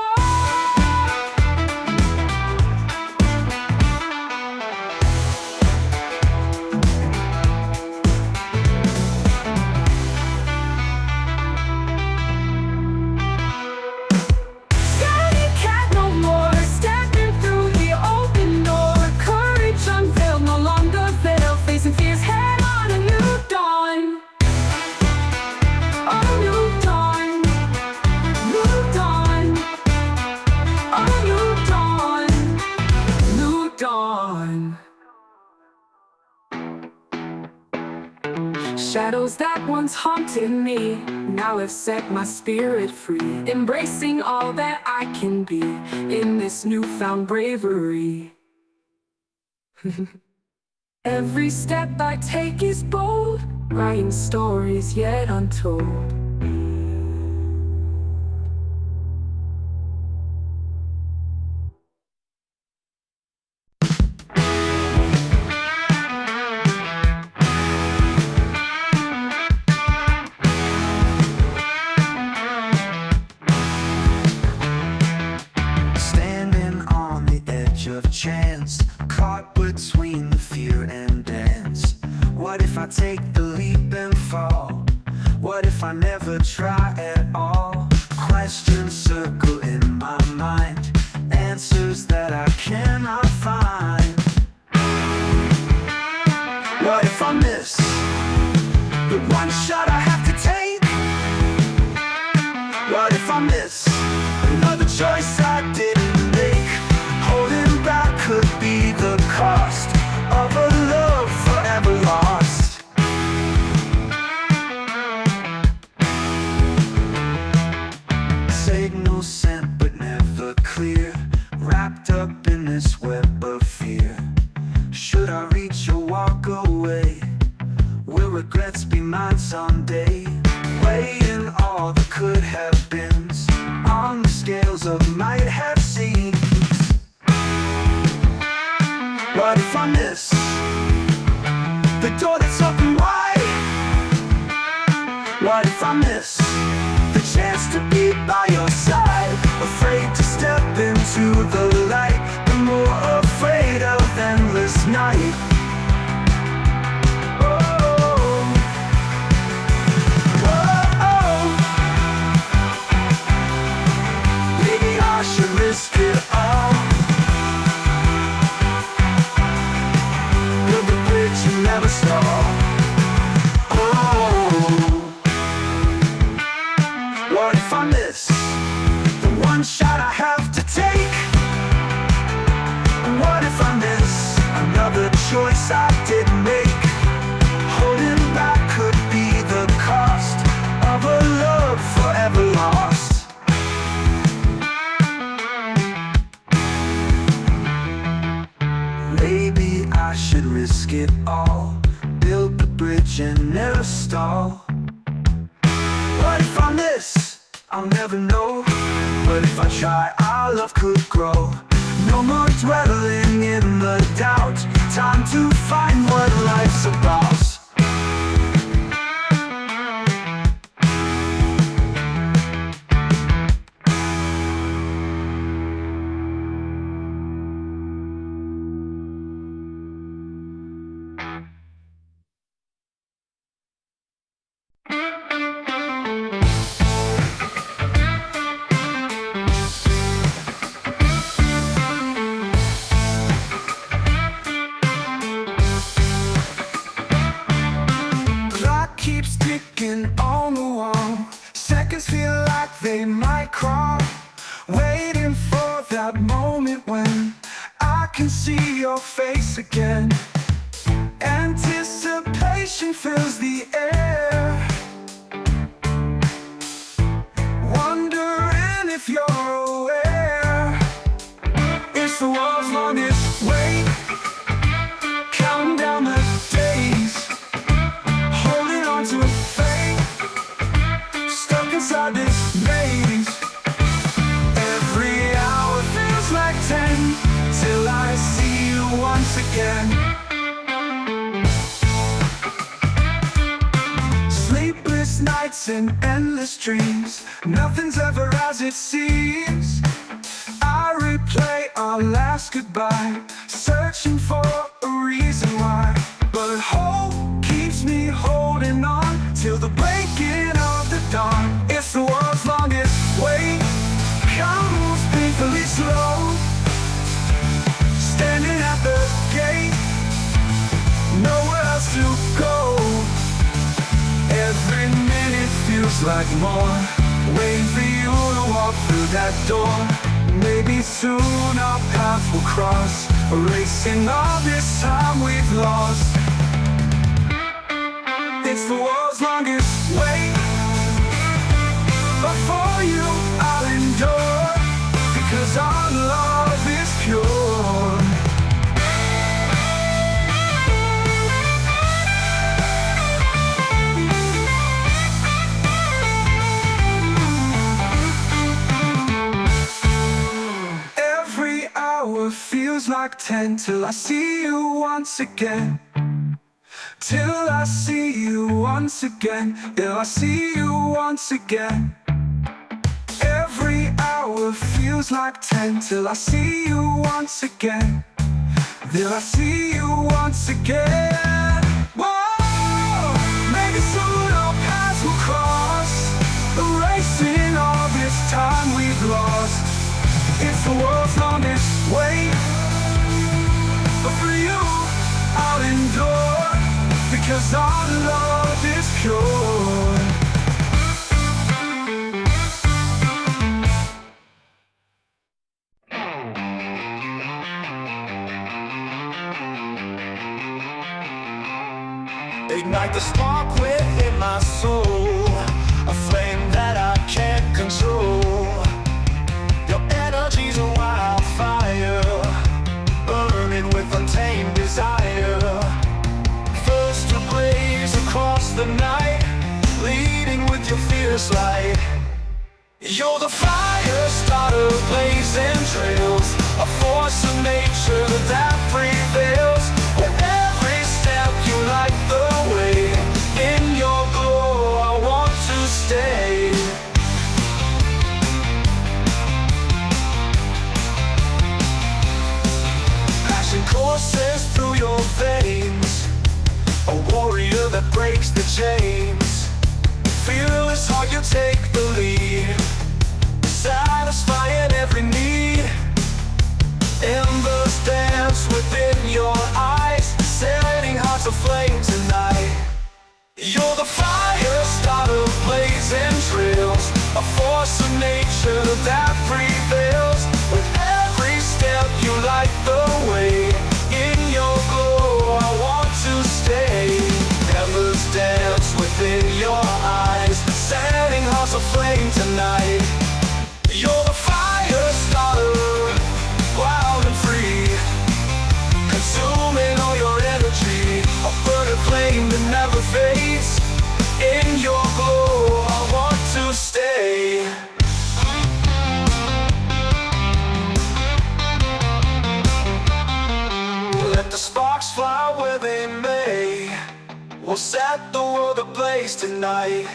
A: Scaredy cat no more stepping through the open door. Courage unveiled, no longer veiled, facing fears head on a new dawn. A new dawn, new dawn, a new dawn, new dawn. Shadows that once haunted me now have set my spirit free, embracing all that I can be in this newfound bravery. Every step I take is bold, writing stories yet untold.
B: Standing on the edge of chance, caught between the fear and dance. What if I take the leap and fall? What if I never try at all? Questions circle in my mind, answers that I cannot find. What if I miss the one shot I have to take? What if I miss another choice I didn't make? Holding back could be the cost of a love forever lost. Signal sent but never clear, wrapped up in this web of fear. Should I reach or walk away? Will regrets be mine someday? Weighing all the could have beens on the scales of might have seems. What if I miss the door that's open wide? What if I miss the chance to be by your side? Afraid to step into the light, but more afraid of endless night. Risk it all. Build the bridge and never stall. Oh, what if I should risk it all, build the bridge and never stall. What if I miss? I'll never know. But if I try, our love could grow. No more dwelling in the doubt. Time to find what life's about. Keeps ticking on the wall. Seconds feel like they might crawl. Waiting for that moment when I can see your face again. Anticipation fills the air, wondering if you're aware. It's the world's longest wait, counting down the days, to a fate, stuck inside this maze. Every hour feels like 10, till I see you once again. Sleepless nights and endless dreams, nothing's ever as it seems. I replay our last goodbye, searching for a reason why. But hope keeps me holding on till the breaking of the dawn. It's the world's longest wait, comes painfully slow. Standing at the gate, nowhere else to go. Every minute feels like more, waiting for you to walk through that door. Maybe soon our paths will cross, erasing all this time we've lost. It's the world's longest wait, but for you I'll endure, because our love is pure. Every hour feels like 10, till I see you once again. Till I see you once again, till I see you once again. Every hour feels like 10, till I see you once again, till I see you once again. Whoa, maybe soon our paths will cross, erasing all this time we've lost. It's the world's longest wait, but for you I'll endure, because our love is pure. Ignite the spark within my soul, a flame that I can't control. Your energy's a wildfire, burning with untamed desire. First to blaze across the night, leading with your fierce light. You're the fire starter, blazing trails, a force of nature that prevails. With every step you light the way, in your glow I want to stay. Passion courses through your veins, a warrior that breaks the chains. Fearless heart, you take the lead, satisfying every need. Embers dance within your eyes, setting hearts aflame tonight. You're the fire starter, blazing trails, a force of nature that prevails. With every step you light the way, in your glow I want to stay. Embers dance within your eyes, setting hearts aflame tonight. You're the fire starter, fly where they may. We'll set the world ablaze tonight.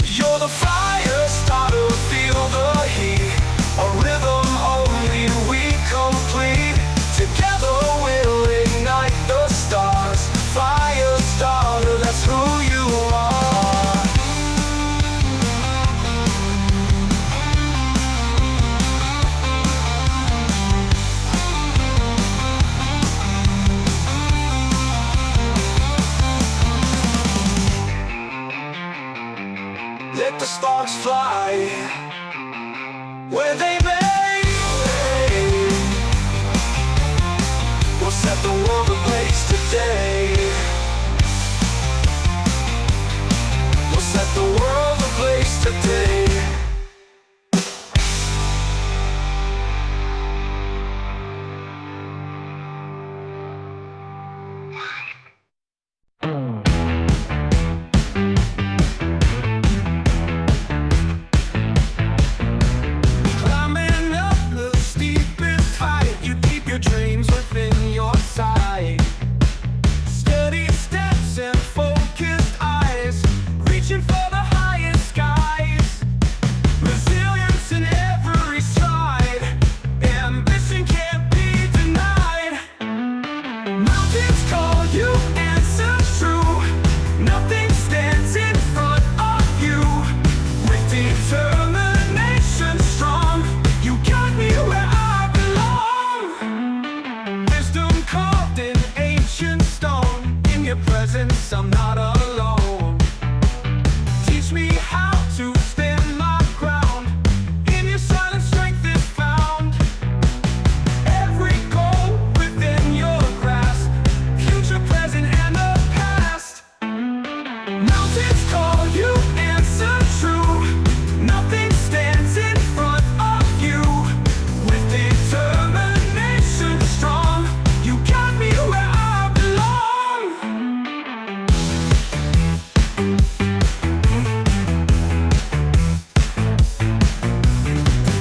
B: You're the fire starter, feel the heat. A rhythm only we complete. Together we'll ignite the stars. Fire starter, that's who you are. Let the sparks fly where they may. We'll set the world ablaze today. We'll set the world ablaze today. Climbing up the steepest height, you keep your dreams within your sight. Steady steps and focused eyes, reaching for the highest skies. Resilience in every stride, ambition can't be denied. Mountains call you, answers true. Nothing stands in front of you. With determination strong, you got me where I belong. Wisdom carved in ancient stone. In your presence, I'm not alone. Teach me how to stand my ground. In your silent strength is found. Every goal within your grasp. Future, present, and the past. Mountains call you, answer true. Nothing stands in front of you. With determination strong, you got me where I belong.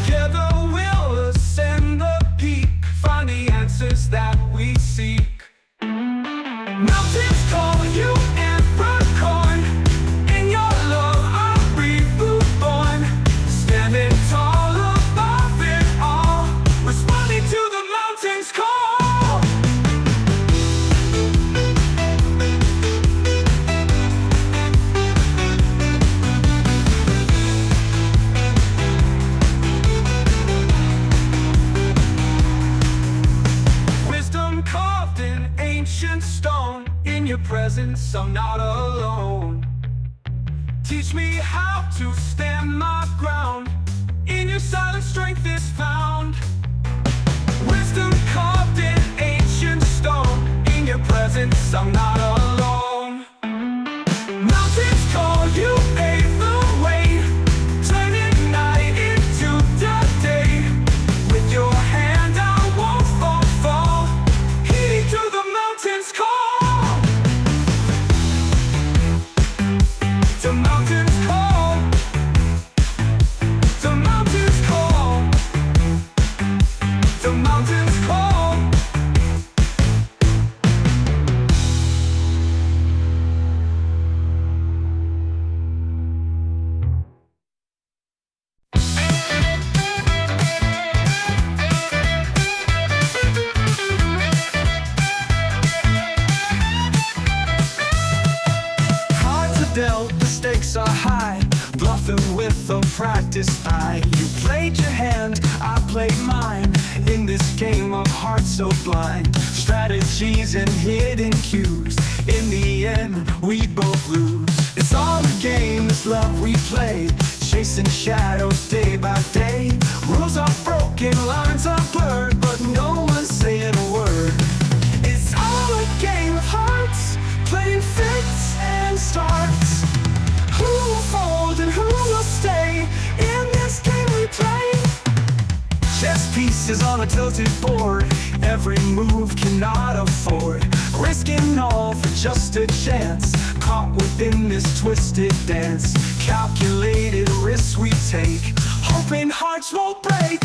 B: Together we'll ascend the peak, find the answers that we seek. Mountains call you, Capricorn. In your love I'm reborn. Standing tall above it all, responding to the mountains' call. Wisdom carved in ancient stone. In your presence, I'm not alone. Teach me how to stand my ground. In your silent strength is found. Wisdom carved in ancient stone. In your presence, I'm not alone. Mountains call you, pave the way. Turning night into the day. With your hand I won't fall. Heeding to the mountains' call. The mountains call. The mountains call. The mountains call. Cards are dealt, the stakes are high. Bluffing with a practiced eye. You played your hand, I played mine. In this game of hearts so blind. Strategies and hidden cues. In the end, we both lose. It's all a game, this love we played. Chasing shadows day by day. Rules are broken, lines are blurred, but no one's saying a word. It's all a game of hearts, playing fits and starts. Who will fold and who will stay in this game we play? Chess pieces on a tilted board. Every move cannot afford. Risking all for just a chance. Caught within this twisted dance. Calculated risks we take, hoping hearts won't break.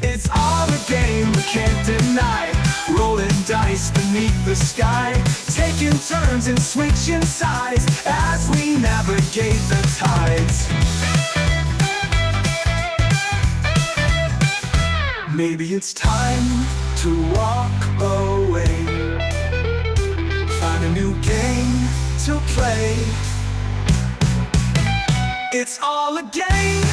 B: It's all a game we can't deny. Rolling dice race beneath the sky, taking turns and switching sides as we navigate the tides. Maybe it's time to walk away, find a new game to play. It's all a game,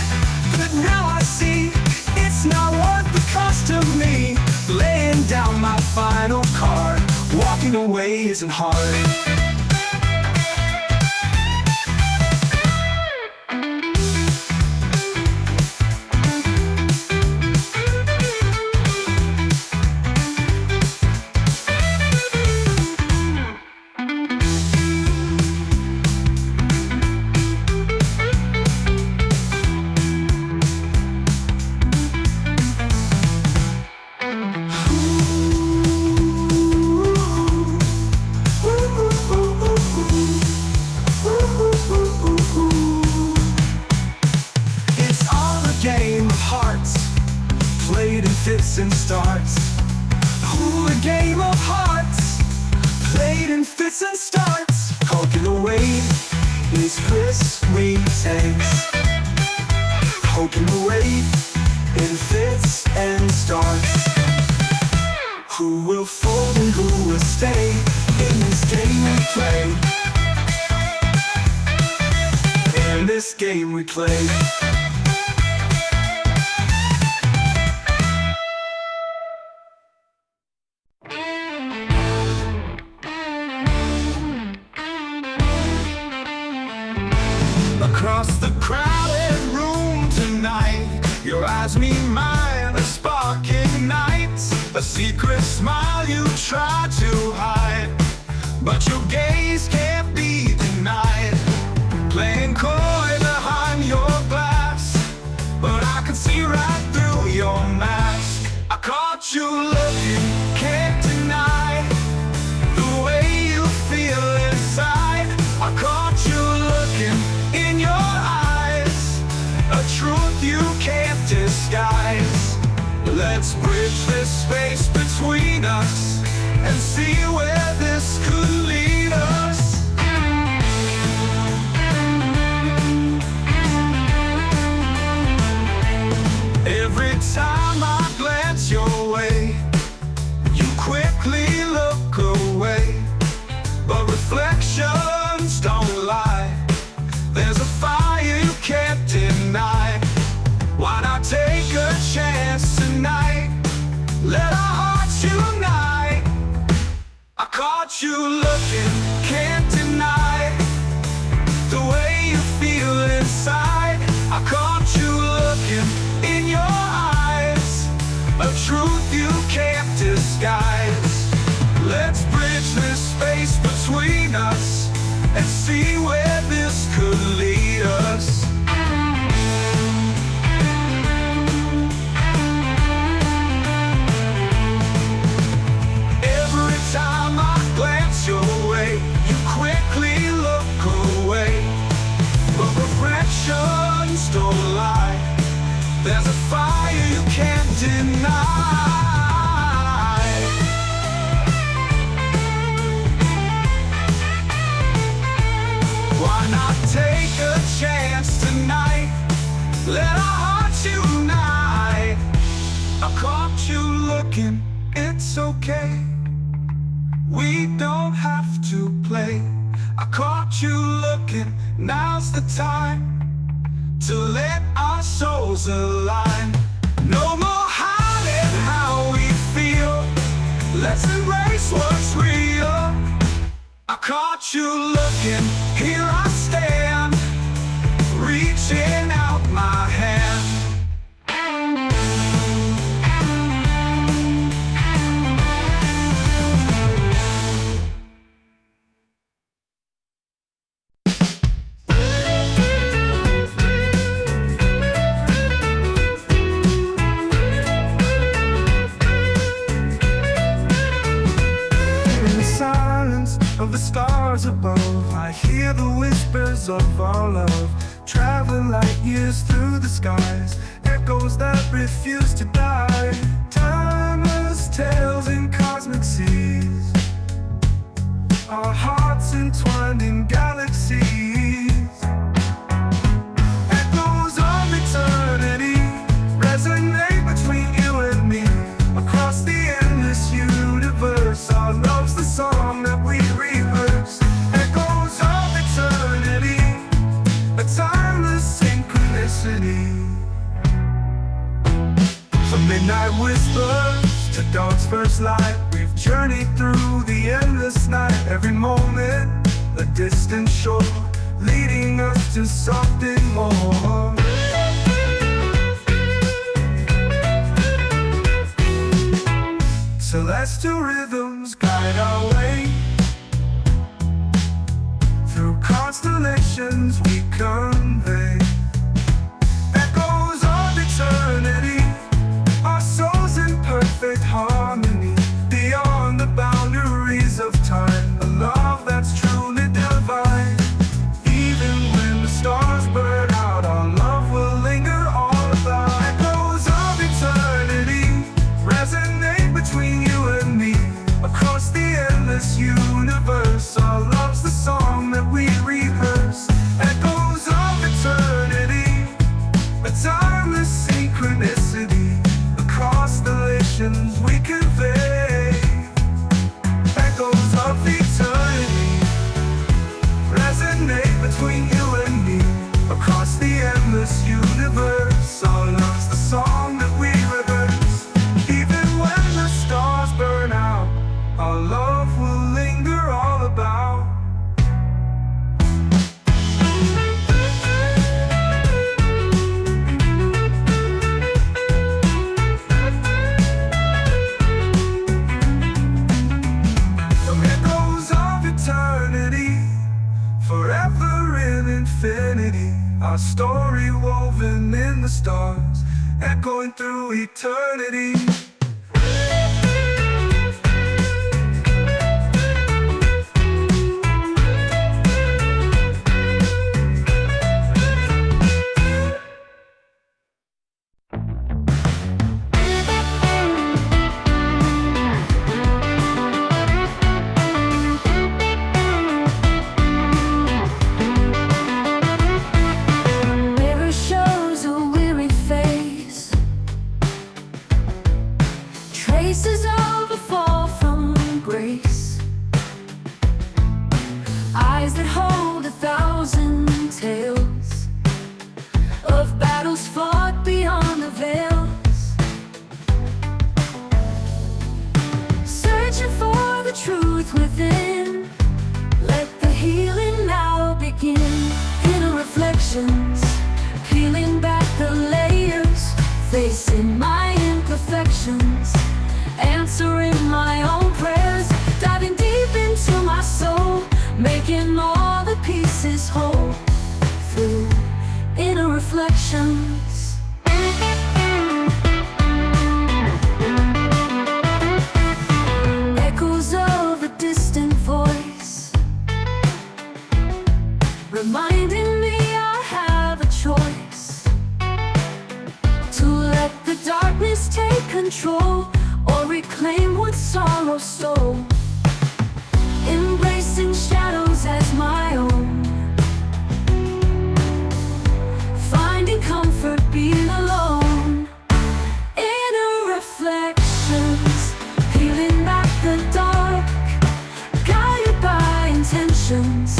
B: but now I see it's not worth the cost of me. Laying down my final card, walking away isn't hard. Played in fits and starts. Ooh, a game of hearts, played in fits and starts. Hulking away is Chris retakes. Hulking away in fits and starts. Who will fold and who will stay in this game we play? In this game we play. Across the crowded room tonight, your eyes meet mine, a spark ignites. A secret smile you try to hide, but your gaze can't be denied. Playing coy behind your glass, but I can see right through your mask. I caught you looking, can't deny the way you feel inside. I caught you looking in your eyes, a truth you can't disguise. Let's bridge this space between us and see where this could lead us. Every time I glance your way, you quickly look away, but reflections don't lie. There's a fire you can't deny. Why not take a chance tonight? Let our hearts unite. I caught you looking, can't deny the way you feel inside. I caught you looking in your eyes, a truth you can't disguise. Let's bridge this space between us and see where this could lead us. Every time I glance your way, you quickly look away, but reflections don't lie. There's a fire you can't deny. Why not take a chance tonight? Let our hearts unite. I caught you looking, it's okay. We don't have to play. I caught you looking, now's the time to let our souls align. No more hiding how we feel, let's embrace what's real. I caught you looking, here I stand, reaching out my hand. Of the stars above, I hear the whispers of our love, traveling light years through the skies, echoes that refuse to die, timeless tales in cosmic seas. to dawn's first light. We've journeyed through the endless night. Every moment, a distant shore, leading us to something more. Celestial rhythms guide our way. Through constellations we convey echoes of eternity, our souls in perfect harmony. Beyond the boundaries of time, a love that's truly divine. Even when the stars burn out, our love will linger all about. Echoes of eternity resonate between you and me. Across the endless universe, our love's the song that we rehearse. Echoes of eternity, a timeless synchronicity. The constellations we convey, echoes of eternity resonate between you and me. Across the endless universe, our love's the song that we rehearse. Even when the stars burn out, our love will linger all about. From echoes of eternity, forever in infinity, our story woven in the stars, echoing through eternity.
A: Mirror shows a weary face, traces of a fall from grace, eyes that hold 1,000 tales of battles fought beyond the veils, searching for the truth within. Let the healing now begin. Inner reflections, peeling back the layers, facing my imperfections, answering my own prayers, diving deep into my soul, making all the pieces whole through inner reflections. Echoes of a distant voice, reminding me I have a choice to let the darkness take control or reclaim what sorrow stole. Embracing shadows as my own, finding comfort being alone. Inner reflections, peeling back the dark, guided by intentions,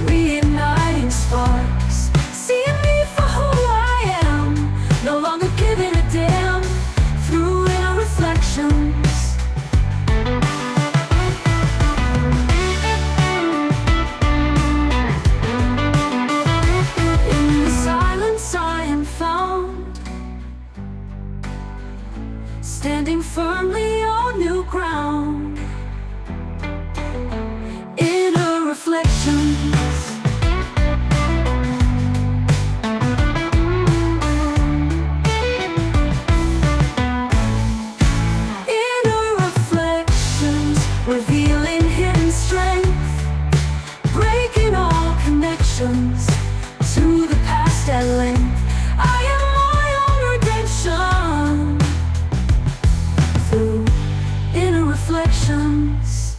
A: reigniting sparks, seeing me for who I am, no longer giving a damn. Through inner reflections, in the silence I am found, standing firmly on new ground. Inner reflections. Inner reflections, revealing hidden strength, breaking all connections to the past at length. I am my own redemption through inner reflections.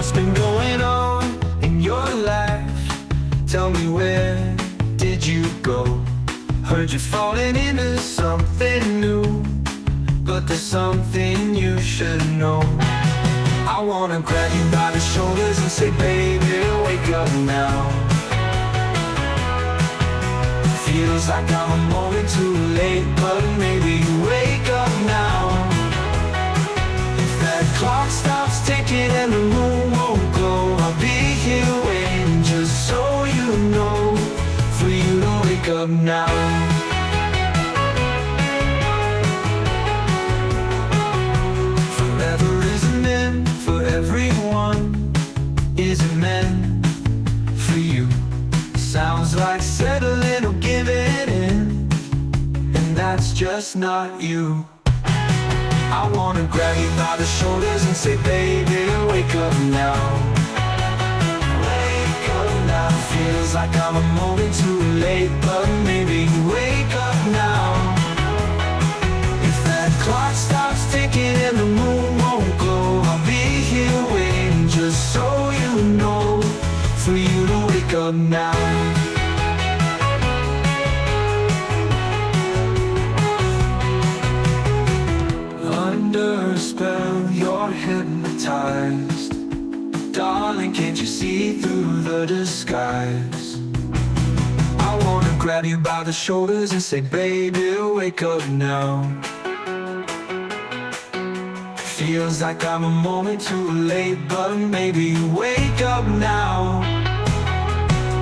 B: What's been going on in your life? Tell me, where did you go? Heard you're falling into something new, but there's something you should know. I wanna grab you by the shoulders and say, baby, wake up now. Feels like I'm a moment too late, but maybe wake up now. If that clock stops ticking and the moon won't glow, I'll be here waiting, just so you know, for you to wake up now. Forever isn't meant for everyone, isn't meant for you. Sounds like settling or giving in, and that's just not you. I wanna grab you by the shoulders and say, baby, wake up now. Wake up now. Feels like I'm a moment too late, but maybe wake up now. If that clock stops ticking and the moon won't glow, I'll be here waiting, just so you know, for you to wake up now. Under a spell, you're hypnotized. Darling, can't you see through the disguise? I wanna grab you by the shoulders and say, baby, wake up now. Feels like I'm a moment too late, but maybe wake up now.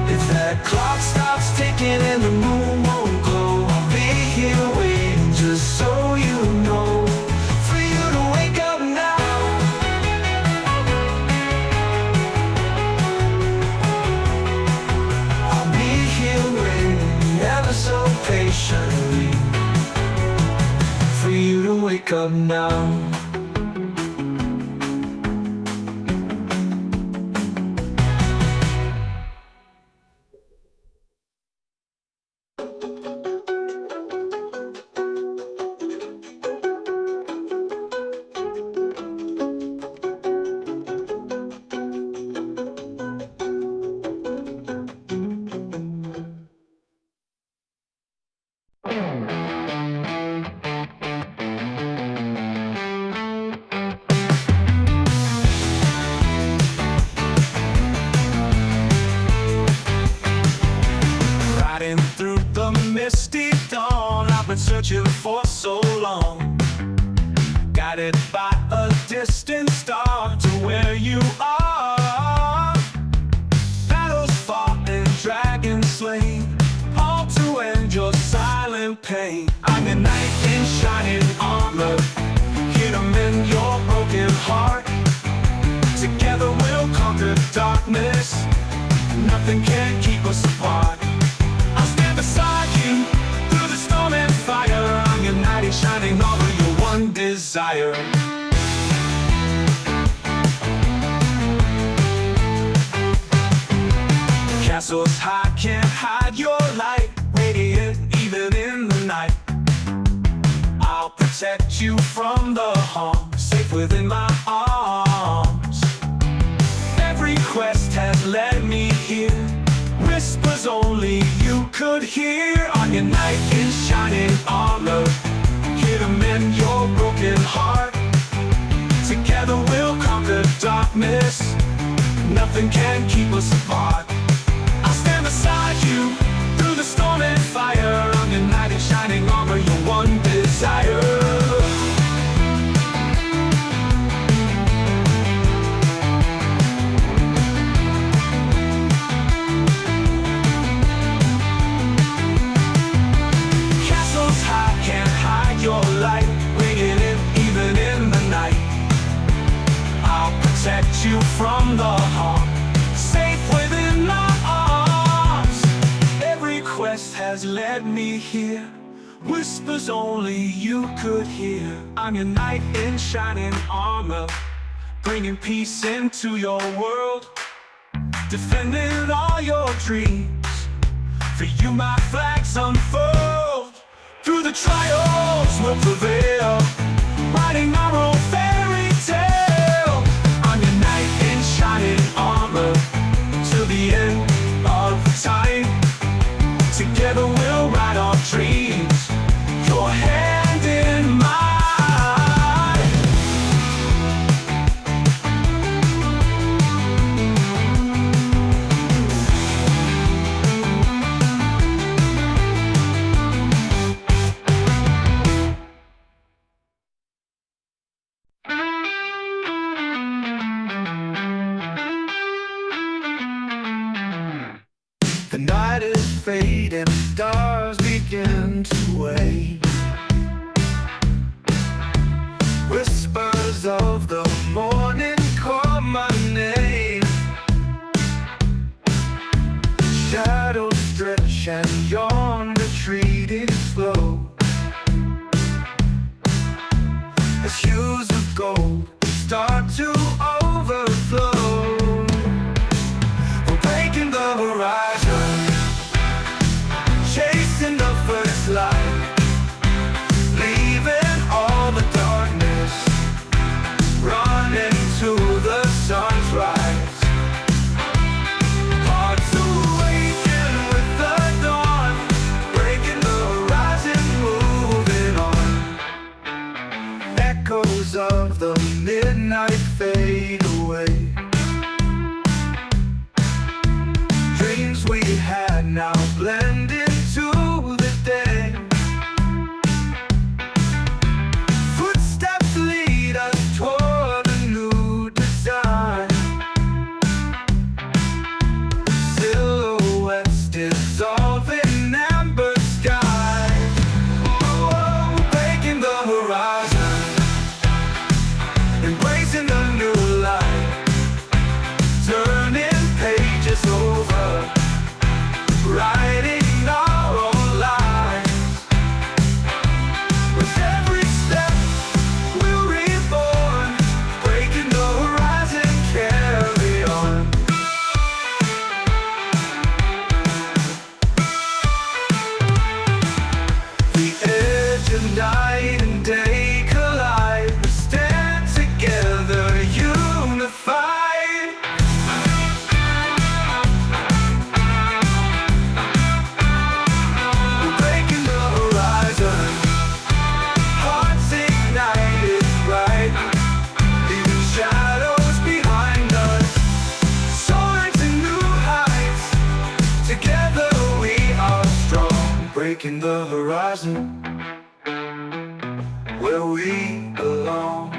B: If that clock stops ticking and the moon won't glow, I'll be here waiting, just so you know, for you to wake up now. I'll be here waiting, ever so patiently, for you to wake up now. Riding through the misty dawn, I've been searching for so long. Guided by a distant star to where you are. Battles fought and dragons slain, all to end your silent pain. I'm your knight in shining armor, here to mend your broken heart. Together we'll conquer darkness, nothing can keep us apart. I'll stand beside you through the storm and fire. I'm your knight in shining armor, your one desire. Castles high can't hide your light, radiant even in the night. I'll protect you from the harm, safe within my arms. Every quest has led me here, whispers only you could hear. On your knight in shining armor, here to mend your broken heart. Together we'll conquer darkness, nothing can keep us apart. I'll stand beside you through the storm and fire. I'm your knight in shining armor, your one desire. Your light, radiant even in the night. I'll protect you from the harm, safe within my arms. Every quest has led me here, whispers only you could hear. I'm your knight in shining armor, bringing peace into your world, defending all your dreams. For you my flags unfurled, through the trials we'll prevail, writing our own fairy tale. I'm your knight in shining
C: fade and stars begin to wane. Whispers of the morning call my name. Shadows stretch and yawn, retreating slow, as hues of gold start to overflow. We're breaking the horizon, chasing the first light, leaving all the darkness, running to the sun's rise. Hearts awaken with the dawn, breaking the horizon, moving on. Echoes of the midnight fade away. Dreams we had now blend into the day. Footsteps lead us toward a new design. Silhouettes dissolve in amber sky. Oh, breaking the horizon, embracing the new light, turning pages over, writing our own lives. With every step we're reborn, breaking the horizon, carry on. The edge of night and day collide. We stand together, unified. We're breaking the horizon, hearts ignited bright, leaving shadows behind us, soaring to new heights. Together we are strong, breaking the horizon, where we belong.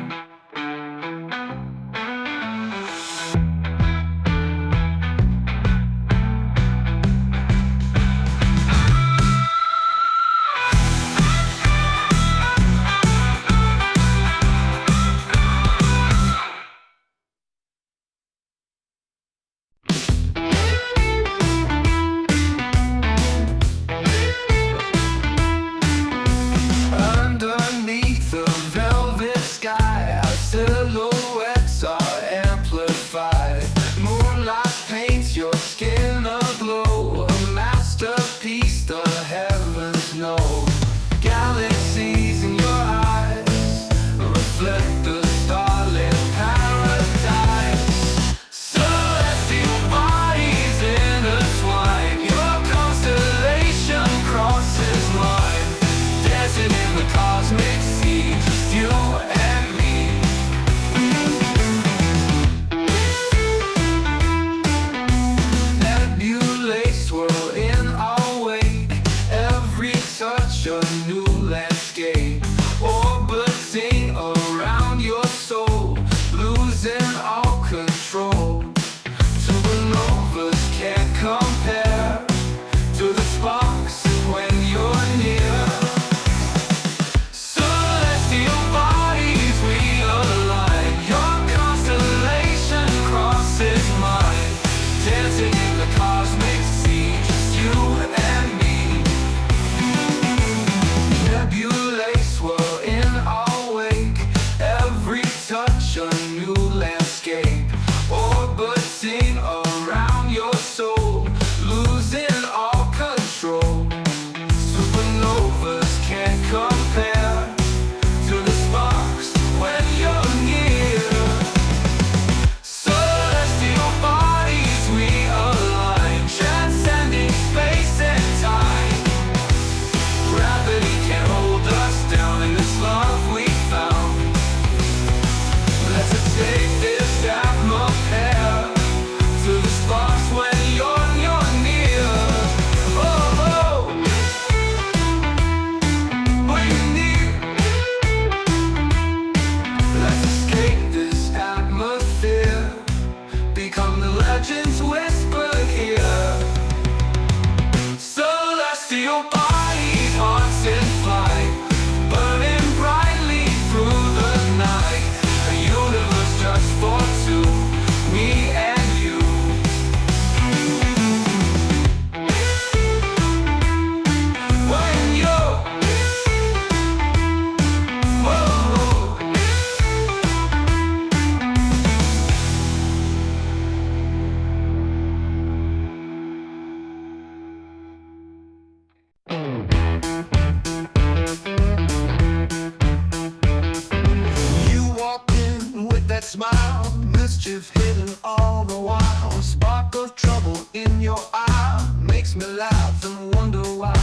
C: of trouble in your eye makes me laugh and wonder why.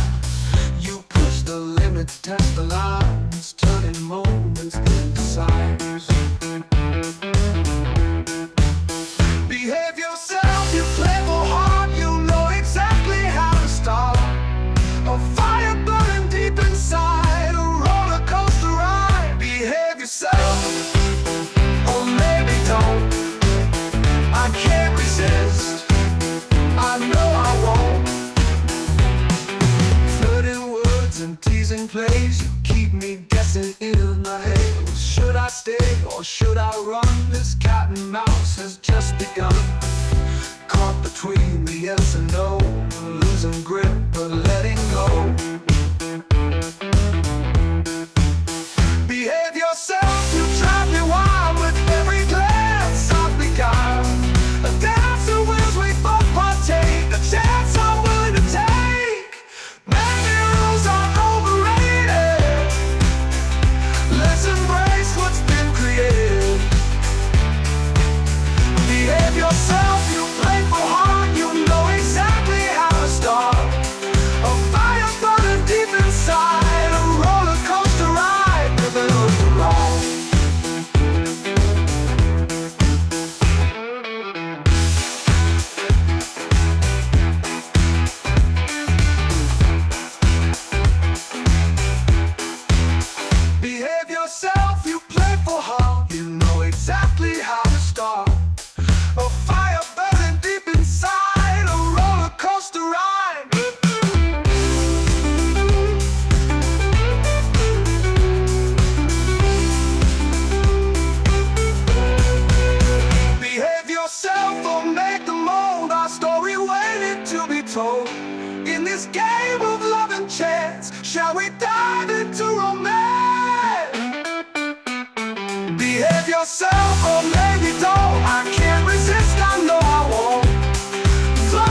C: You push the limits, test the lines, turning moments into signs. Behave yourself, you playful heart, you know exactly how to start. A fire burning deep inside, a roller coaster ride. Behave yourself, or maybe don't. I can't resist, I know I won't. Flirting words and teasing plays, you keep me guessing in my head. Should I stay or should I run? This cat and mouse has just begun. Caught between the yes and no, losing grip but letting go. Behave yourself, you drive me wild with every glance of beguile. A dance of wills we both partake, a chance I'm willing to take. Maybe rules are overrated, let's embrace what's been created. Behave yourself, you playful heart, you know exactly how to start. A fire burning deep inside, a roller coaster ride, never look wrong. Behave yourself, you playful heart, you know exactly how to start. A fire burning deep inside, a roller coaster ride. Behave yourself or make the mold, our story waiting to be told. In this game of love and chance, shall we dive into romance? Behave yourself or maybe don't. I can't resist, I know I won't. Flow.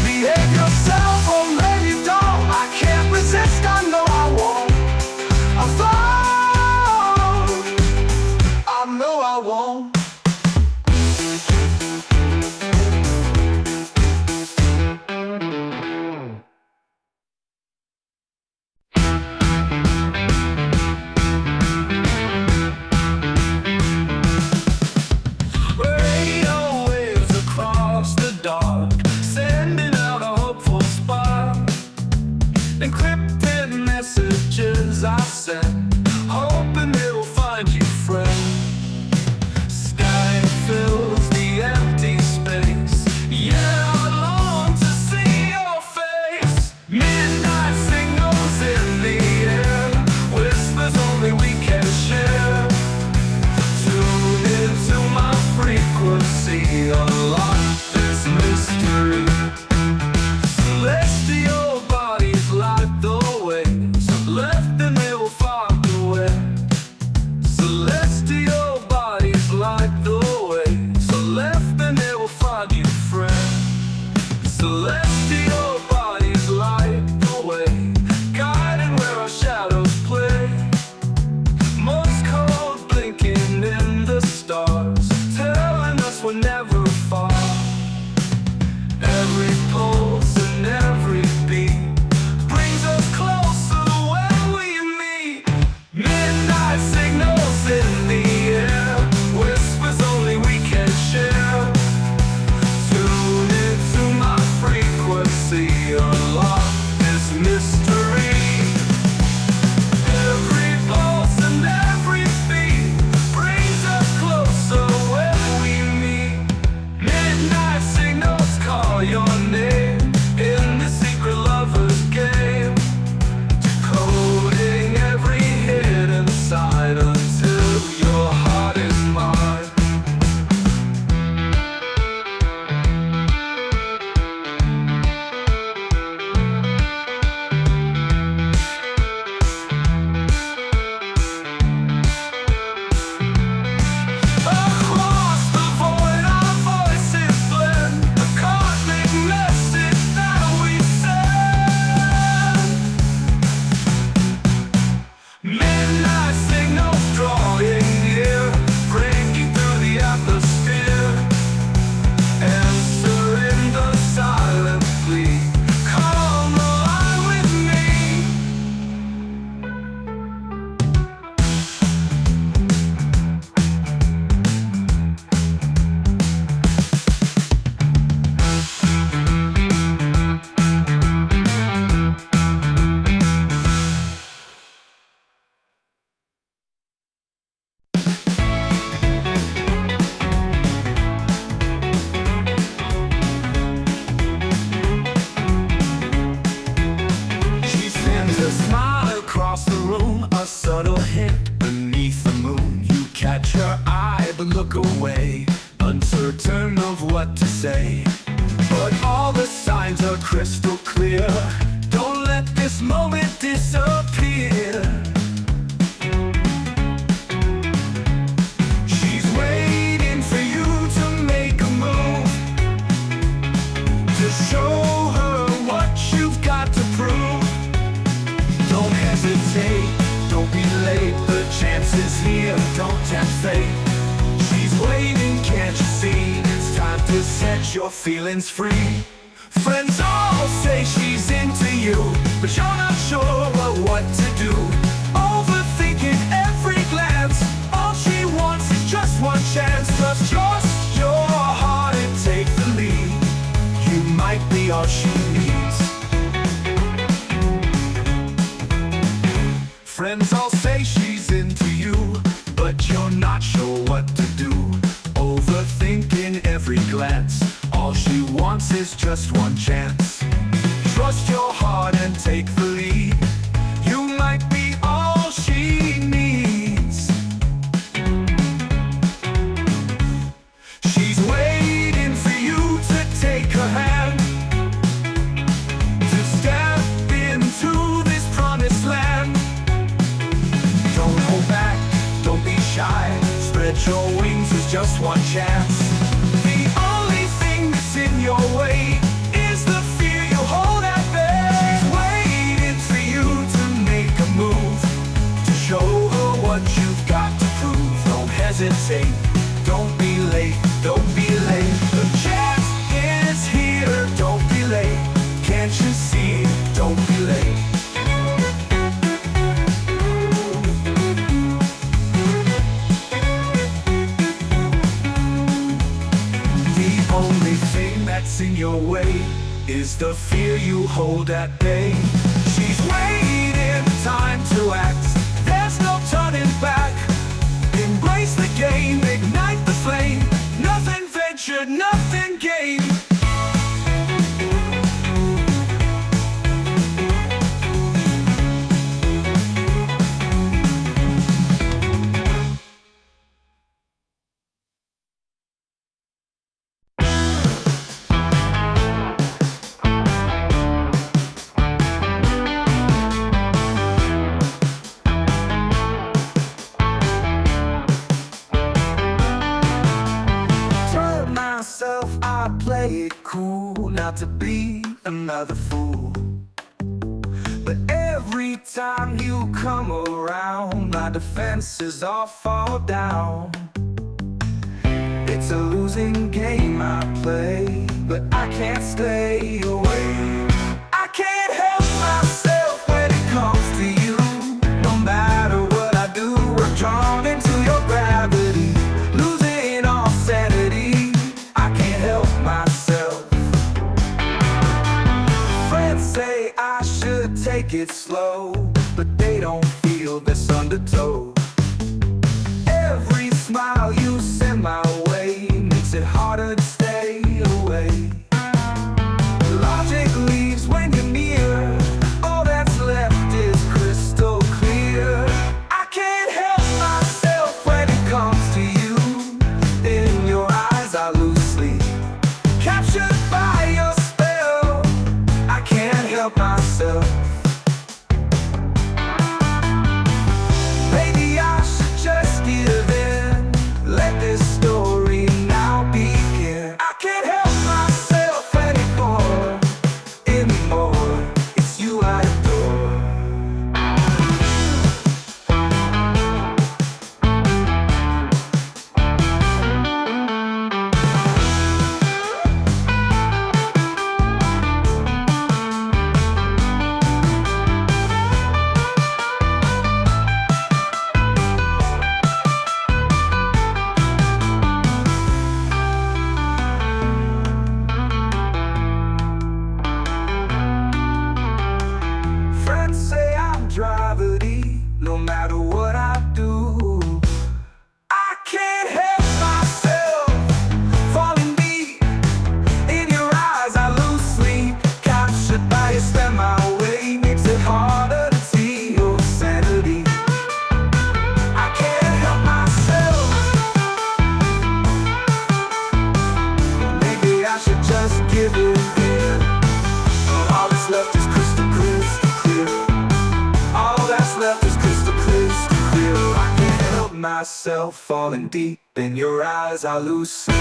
C: Behave yourself or maybe don't. I can't resist, I know I won't. I flow. I know I won't. Radio waves across the dark, sending out a hopeful spark. Encrypted messages I send, hoping they will find you, friend.
B: look away, uncertain of what to say. But all the signs are crystal clear. Don't let this moment disappear. She's waiting for you to make a move, to show her what you've got to prove. Don't hesitate, don't be late, the chance is here, don't tempt fate. She's waiting, can't you see? It's time to set your feelings free. Friends all say she's into you, but you're not sure what to do. Overthinking every glance, all she wants is just one chance. Trust your heart and take the lead. You might be all she needs. Friends all say she's into you, but you're not sure what to do. Overthinking every glance, all she wants is just one chance. Trust your heart and take the lead. You might be all she needs. She's waiting for you to take her hand, to step into this promised land. Don't hold back, don't be shy, spread your wings, there's just one chance. The only thing that's in your way is the fear you hold at bay. She's waiting for you to make a move, to show her what you've got to prove. Don't hesitate, don't be late, don't be late. The chance is here, don't be late. Can't you see, don't be late. That's in your way is the fear you hold at bay. She's waiting, time to act, there's no turning back. Embrace the game, ignite the flame. Nothing ventured, nothing gained. I play it cool, not to be another fool. But every time you come around, my defenses all fall down. It's a losing game I play, but I can't stay away. I can't help myself when it comes to you. No matter what I do, we're drawn into your gravity, losing all sanity. I can't help myself. Friends say I should take it slow, but they don't feel this undertow. Every smile you send my way makes it harder to stay away. Logic leaves when you're near, all that's left is crystal clear. I can't help myself when it comes to you. In your eyes I lose sleep, captured by your spell. I can't help myself. Maybe I should just give in, let this story now begin. myself falling deep in your eyes, I lose sleep.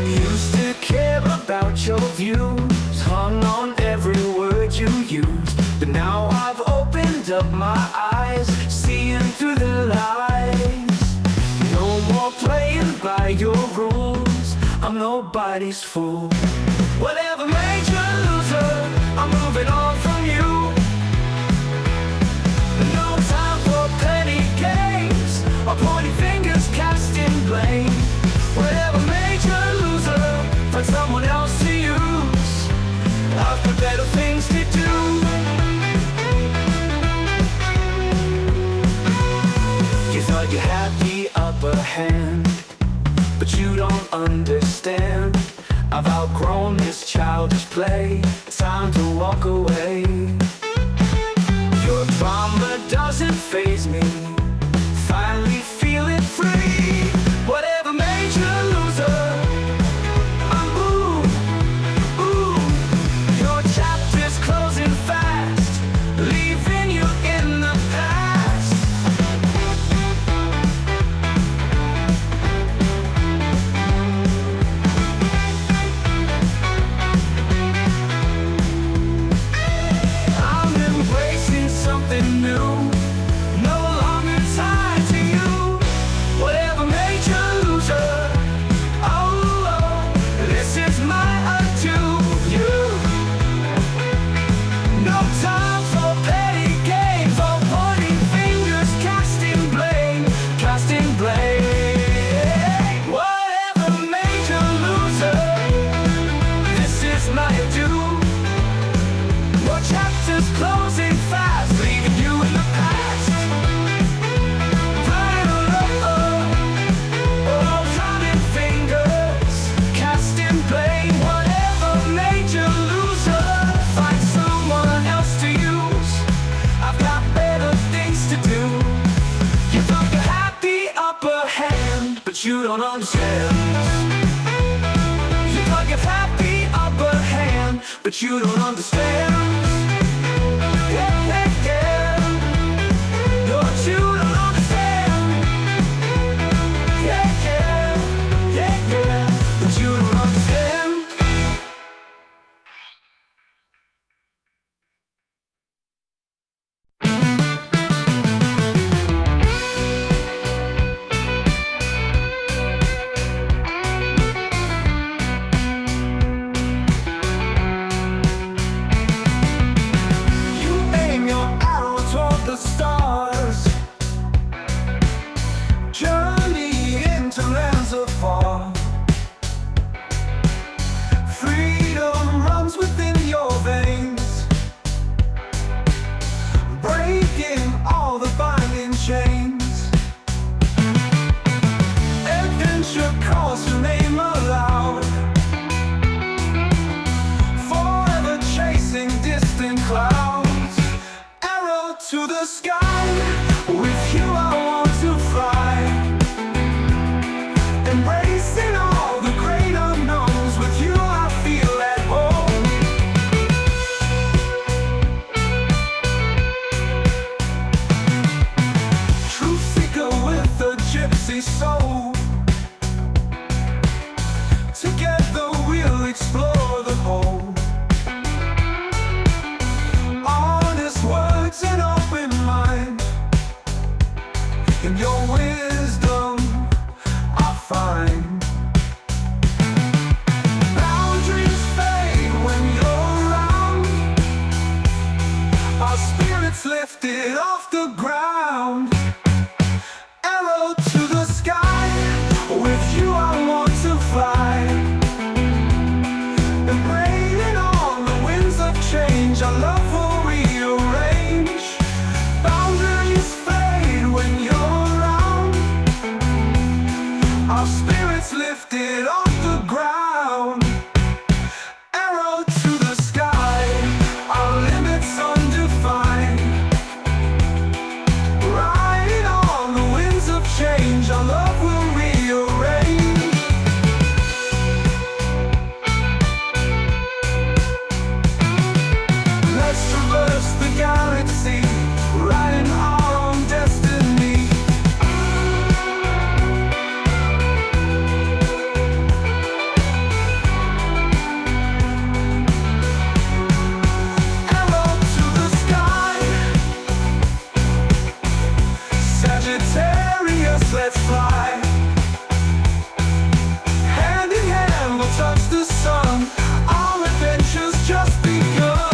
C: Used to care about your views, hung on every word you used. But now I've opened up my eyes, seeing through the lies. No more playing by your rules, I'm nobody's fool. Whatever made you a loser, I'm moving on from you. No time for petty games, or pointing fingers, casting blame. Whatever made you a loser, find someone else to use. I've got better things to do. You thought you had the upper hand, but you don't understand. I've outgrown this childish play, it's time to walk away. Your drama doesn't faze me, finally feeling free. Whatever made you a loser, I'm boom, boom. Your chapter's closing fast, leaving you in the past. I'm embracing something new, no longer tied to you. Whatever made you a loser, oh, oh, this is my adieu. You, no time for petty games, or pointing fingers, casting blame, casting blame. Whatever made you a loser, this is my adieu. Your chapter's closing fast, leaving you in the past. Counting fingers, casting blame. Whatever made you a loser, find someone else to use. I've got better things to do. You thought you had the upper hand, but you don't understand. You thought you had the upper hand, but you don't understand. Yeah, yeah, yeah. No, but you don't understand. Yeah, yeah, yeah, yeah. But you don't understand. You aim your arrow toward the stars, journey into lands afar. Freedom runs within your veins, breaking all the binding chains. Adventure calls your name aloud, forever chasing distant clouds. Arrow to the sky, with you I want to fly. Embracing all the great unknowns, with you I feel at home. Truth seeker with a gypsy soul, together we'll explore the whole. Honest words and open mind, in your wisdom I find. Boundaries fade when you're around, our spirits lifted off the ground. Arrow to the sky,
B: let's fly. Hand in hand, we'll touch the sun. Our adventure's just begun.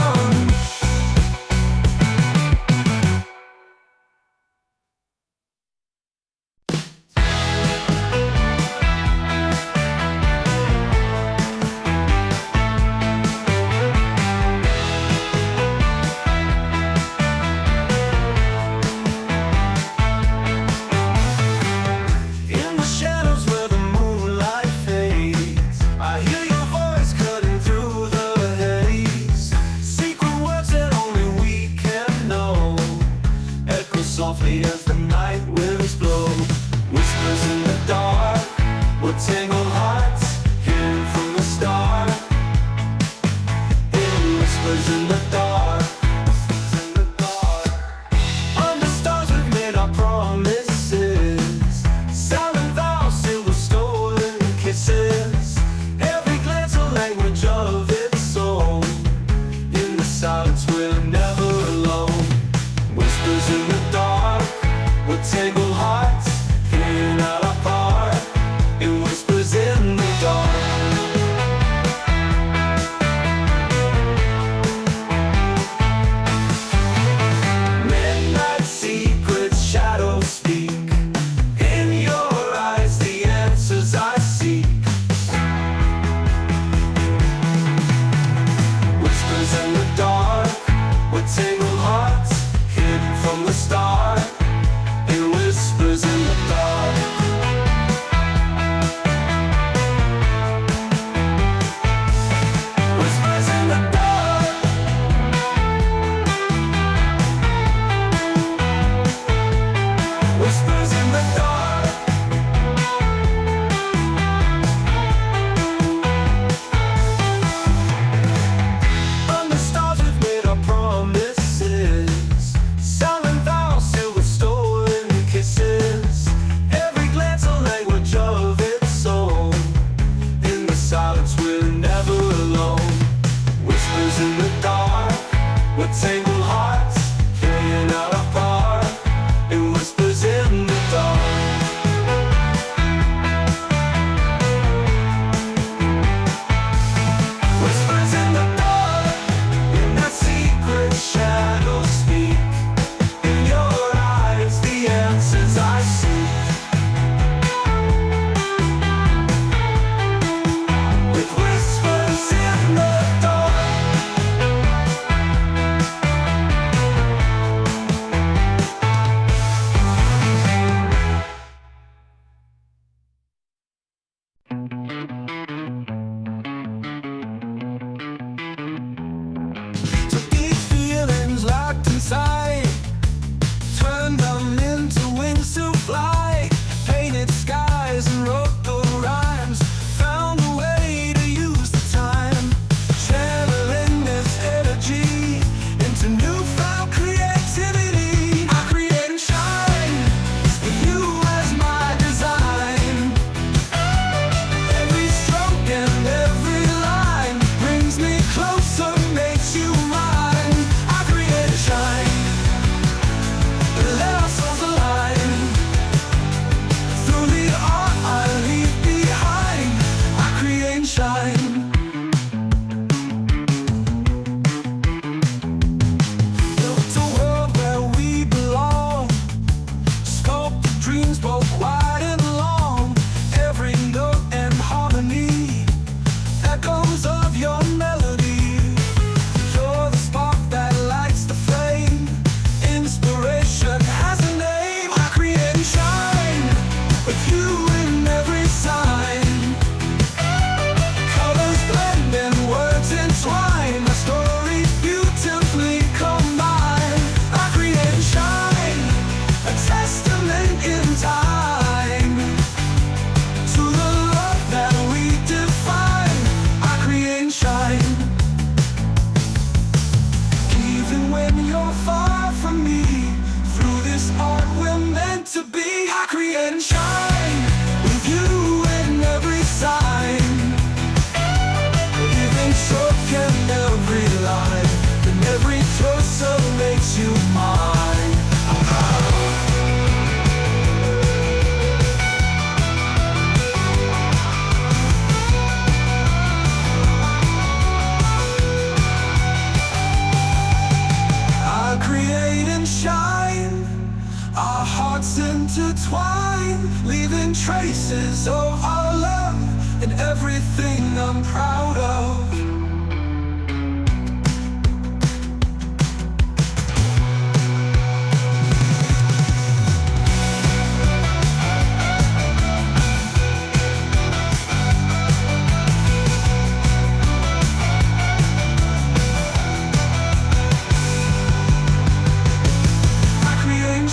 B: leaving traces of our love and everything I'm proud of.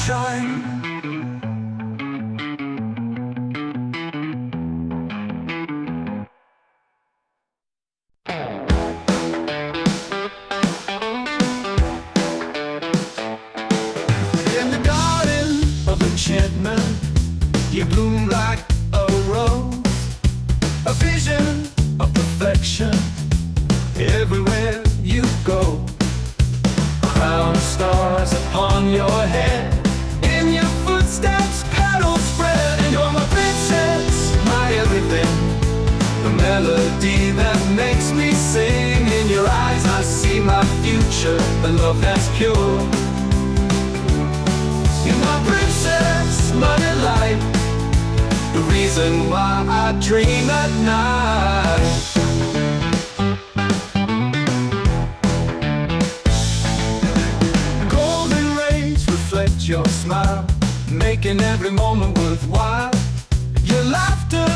B: Shine. In the garden of enchantment, you bloom like a rose, a vision of perfection everywhere you go. Crown of stars upon your head, in your footsteps petals spread, and you're my princess, my everything, the melody that makes me sing. In your eyes I see my future, a love that's pure. You're my princess, my delight, the reason why I dream at night. Your smile, making every moment worthwhile. Your laughter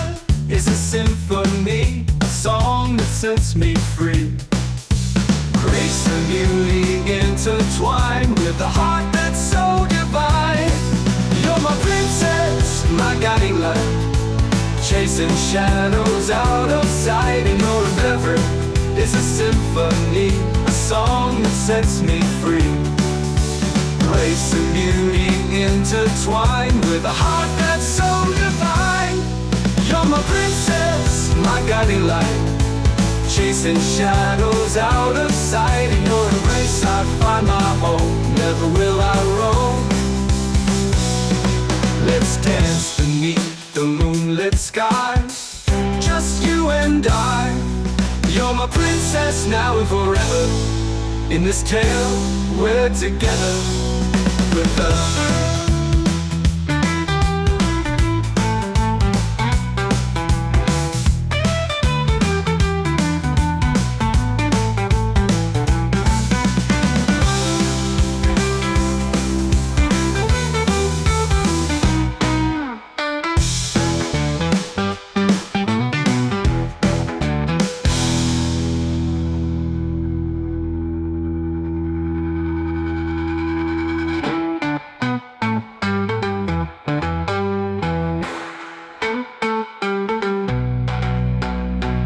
B: is a symphony, a song that sets me free. Grace and beauty intertwine with a heart that's so divine. You're my princess, my guiding light, chasing shadows out of sight. And your endeavor is a symphony, a song that sets me free. Grace and beauty intertwine with a heart that's so divine. You're my princess, my guiding light, chasing shadows out of sight. In your embrace I find my home, never will I roam. Let's dance beneath the moonlit sky, just you and I. You're my princess now and forever. In this tale we're together with love.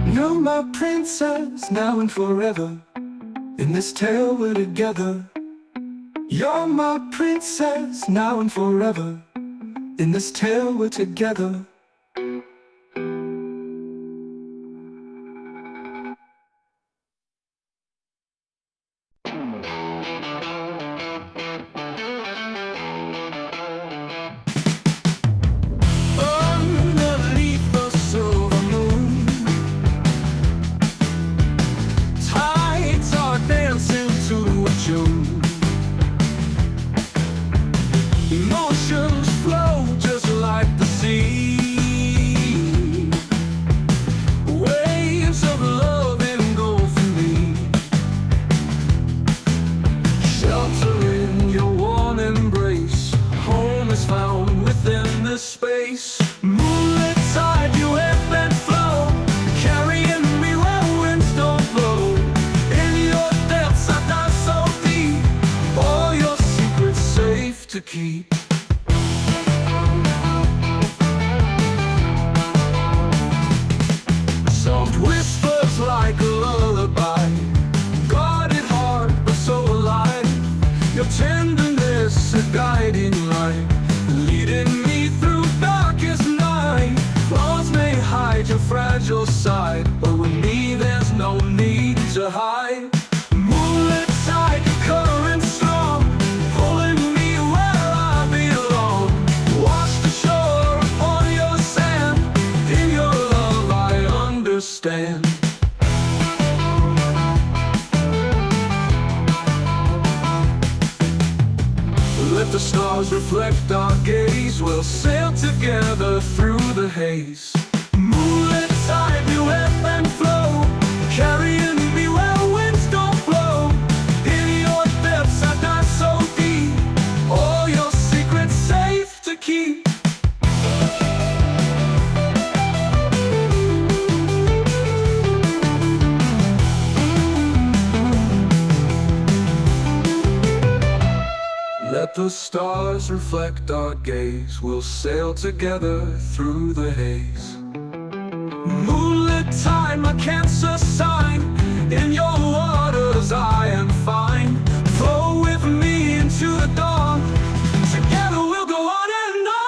B: You're my princess now and forever. In this tale we're together. You're my princess now and forever. In this tale we're together. Emotions flow just like the sea. Waves of love engulf me, shelter in your warm embrace. Home is found within this space. Moonlit tide, you ebb and flow, carrying me where winds don't blow. In your depths I dive so deep, all your secrets safe to keep. Soft whispers like a lullaby, guarded heart but so alive. Your tenderness a guiding light, leading me through darkest night. Flaws may hide your fragile side, but with me there's no need to hide. Moonlit tide, your current strong, pulling me where I belong. Wash the shore upon your sand, in your love I understand. Let the stars reflect our gaze, we'll sail together through haze. Moonlit tide, you ebb and flow, carrying me where winds don't blow. In your depths I dive so deep, all your secrets safe to keep. Let the stars reflect our gaze, we'll sail together through the haze. Moonlit tide, my cancer sign, in your waters I am fine. Flow with me into the dawn, together we'll go on and on.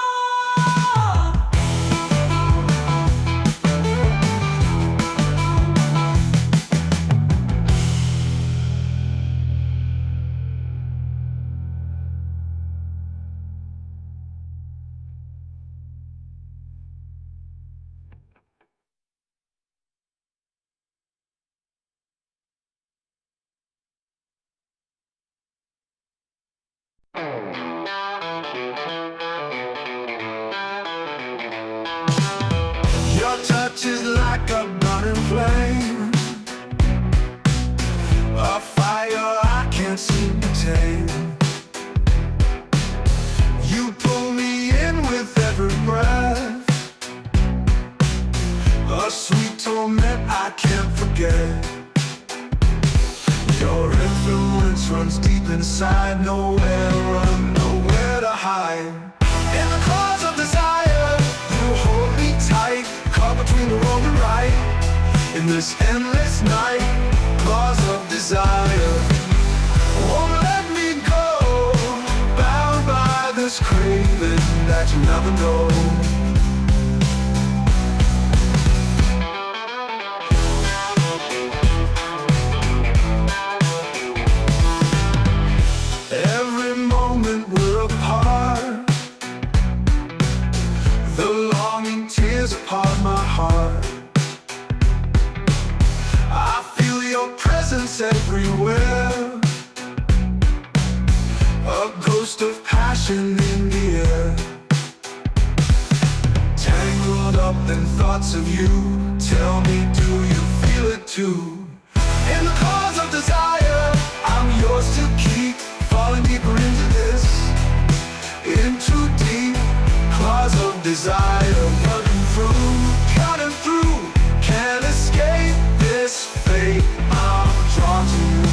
C: Your touch is like a burning flame, a fire I can't seem to tame. You pull me in with every breath, a sweet torment I can't forget. Your influence runs deep inside, nowhere to run, nowhere to hide. In the claws of desire, you hold me tight, caught between the wrong and right. In this endless night, claws of desire won't let me go, bound by this craving that you never know. Every moment we're apart, the longing tears upon my heart. I feel your presence everywhere, a ghost of passion in the air. Tangled up in thoughts of you, tell me, do you feel it too? In the claws of desire, I'm yours to keep, falling deeper into this, in too deep. Claws of desire, running through, cutting through, can't escape this fate. I'm drawn to you.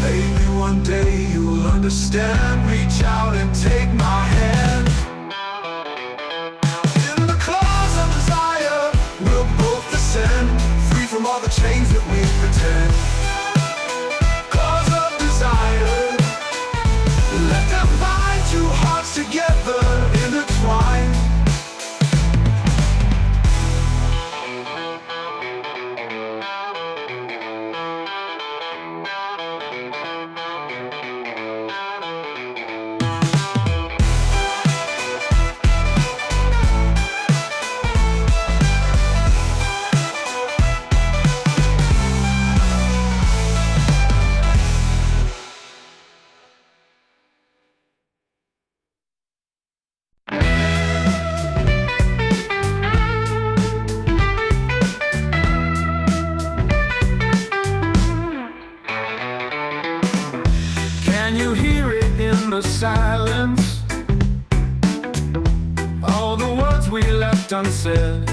C: Maybe one day you'll understand, reach out and take my hand. In the claws of desire, we'll both descend, free from all the chains that we pretend. Claws of desire, let them bind two hearts together, intertwined.
B: Can you hear it in the silence? All the words we left unsaid,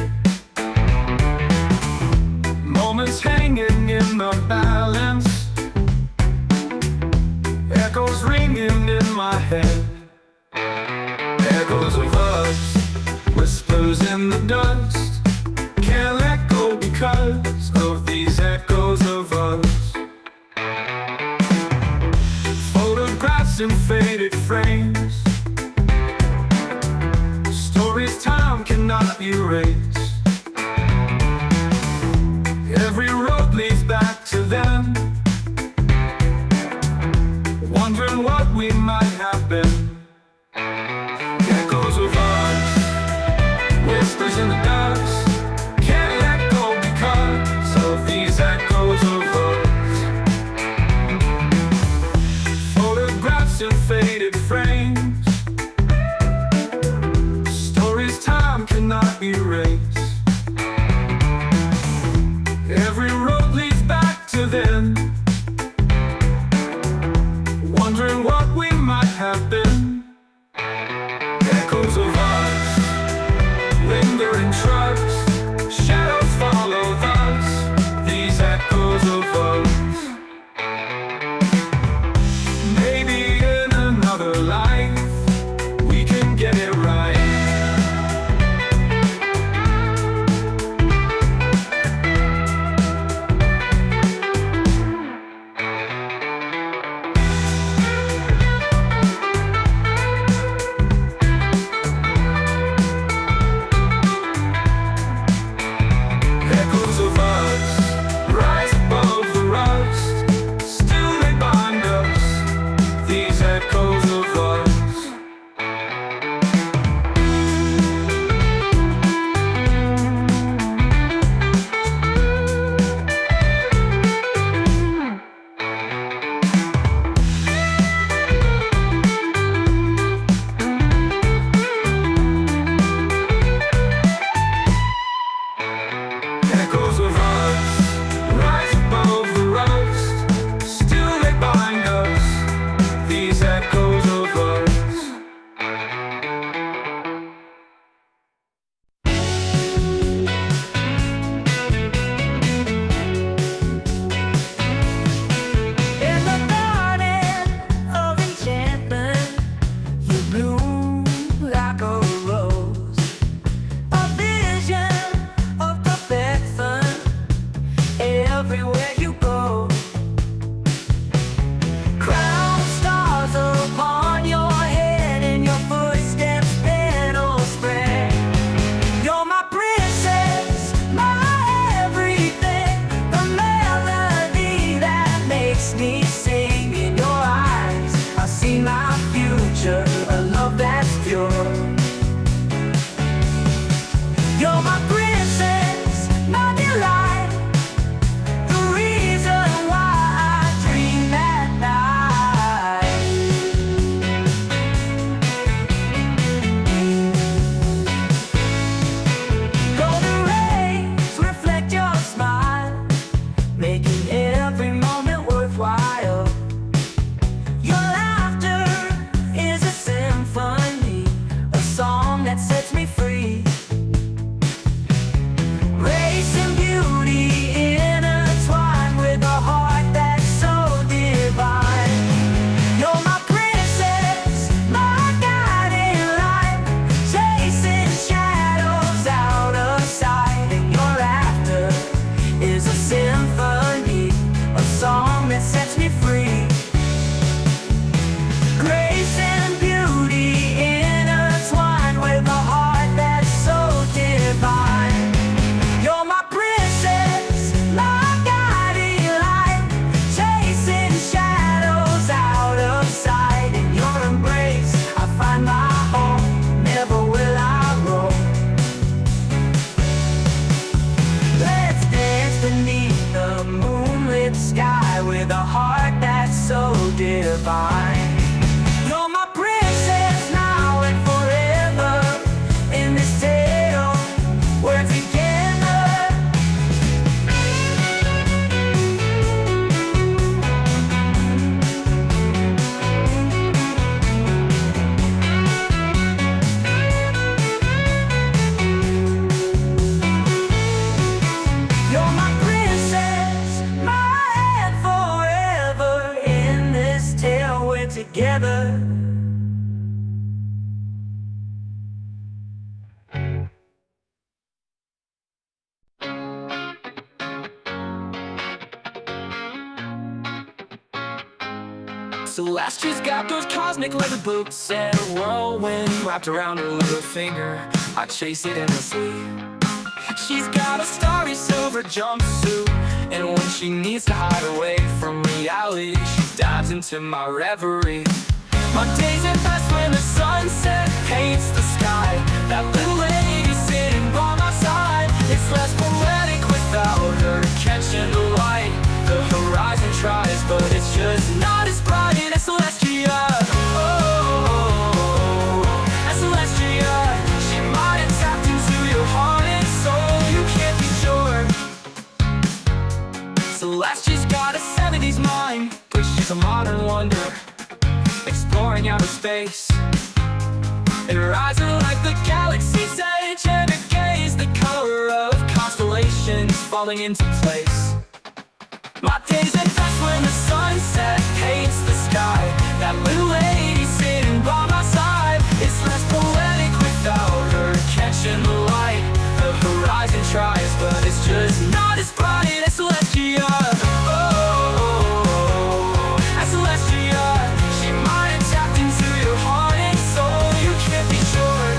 B: moments hanging in the balance, echoes ringing in my head. Echoes of us, whispers in the dust, can't let go because of these echoes of us. Photographs in faded frames, stories time cannot erase. Every road leads back to them, wondering what we might have been. Echoes of us, whispers in the dark, Celestia's got those cosmic leather boots and a whirlwind wrapped around her little finger. I chase it endlessly. She's got a starry silver jumpsuit, and when she needs to hide away from reality, she dives into my reverie. My days are best when the sunset paints the sky. That little lady sitting by my side, it's less poetic without her catching the light. The horizon tries, but it's just not as bright as Celestia. Oh, as Celestia, she might have tapped into your heart and soul. You can't be sure. Celestia's got a 70s mind, but she's a modern wonder, exploring outer space. And her eyes are like the galaxy's edge, and her gaze the color of constellations falling into place. My days are best when the sunset paints the sky. That little lady sitting by my side, it's less poetic without her catching the light. The horizon tries, but it's just not as bright as Celestia. Oh, as Celestia, she might have tapped into your heart and soul. You can't be sure.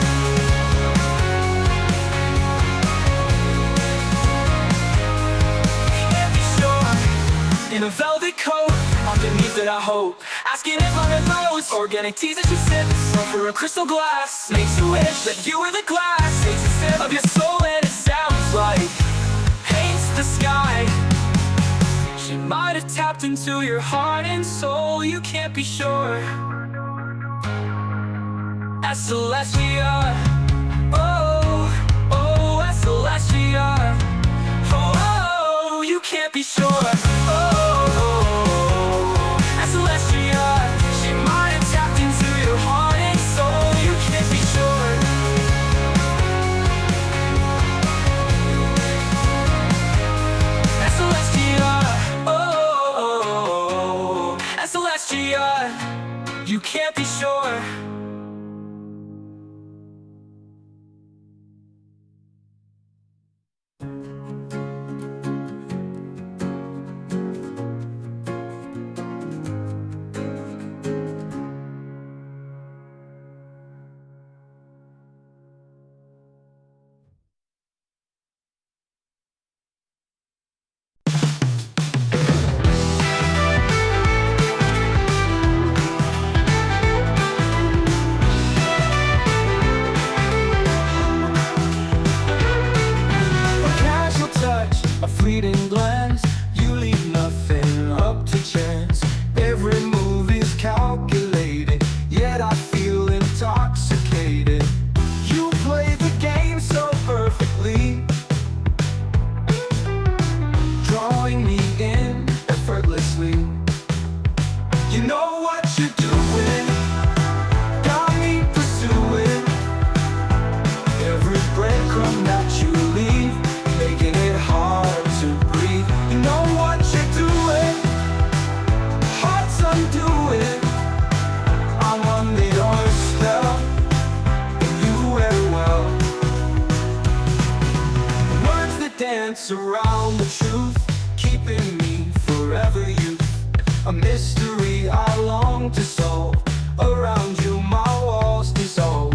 B: Can't be sure. In a velvet coat, underneath it I hope, asking if I'm in those organic teas that she sips through a crystal glass. Makes you wish that you were the glass. Takes a sip of your soul and it sounds like paints the sky. She might have tapped into your heart and soul. You can't be sure. As Celestia, oh, oh, as Celestia, oh, oh, you can't be sure. Oh, as Celestia, she might have tapped into your heart and soul. You can't be sure. As Celestia, oh, as Celestia, you can't be sure. A fleeting glance, you leave nothing up to chance. Every move is calculated, yet I feel intoxicated. You play the game so perfectly, drawing me in effortlessly. You know what you're doing, got me pursuing every breadcrumb that you leave, making it hard to breathe. You know what you're doing, heart's undoing. I'm under your spell, and you very well. Words that dance around the truth, keeping me forever youth. A mystery I long to solve, around you my walls dissolve.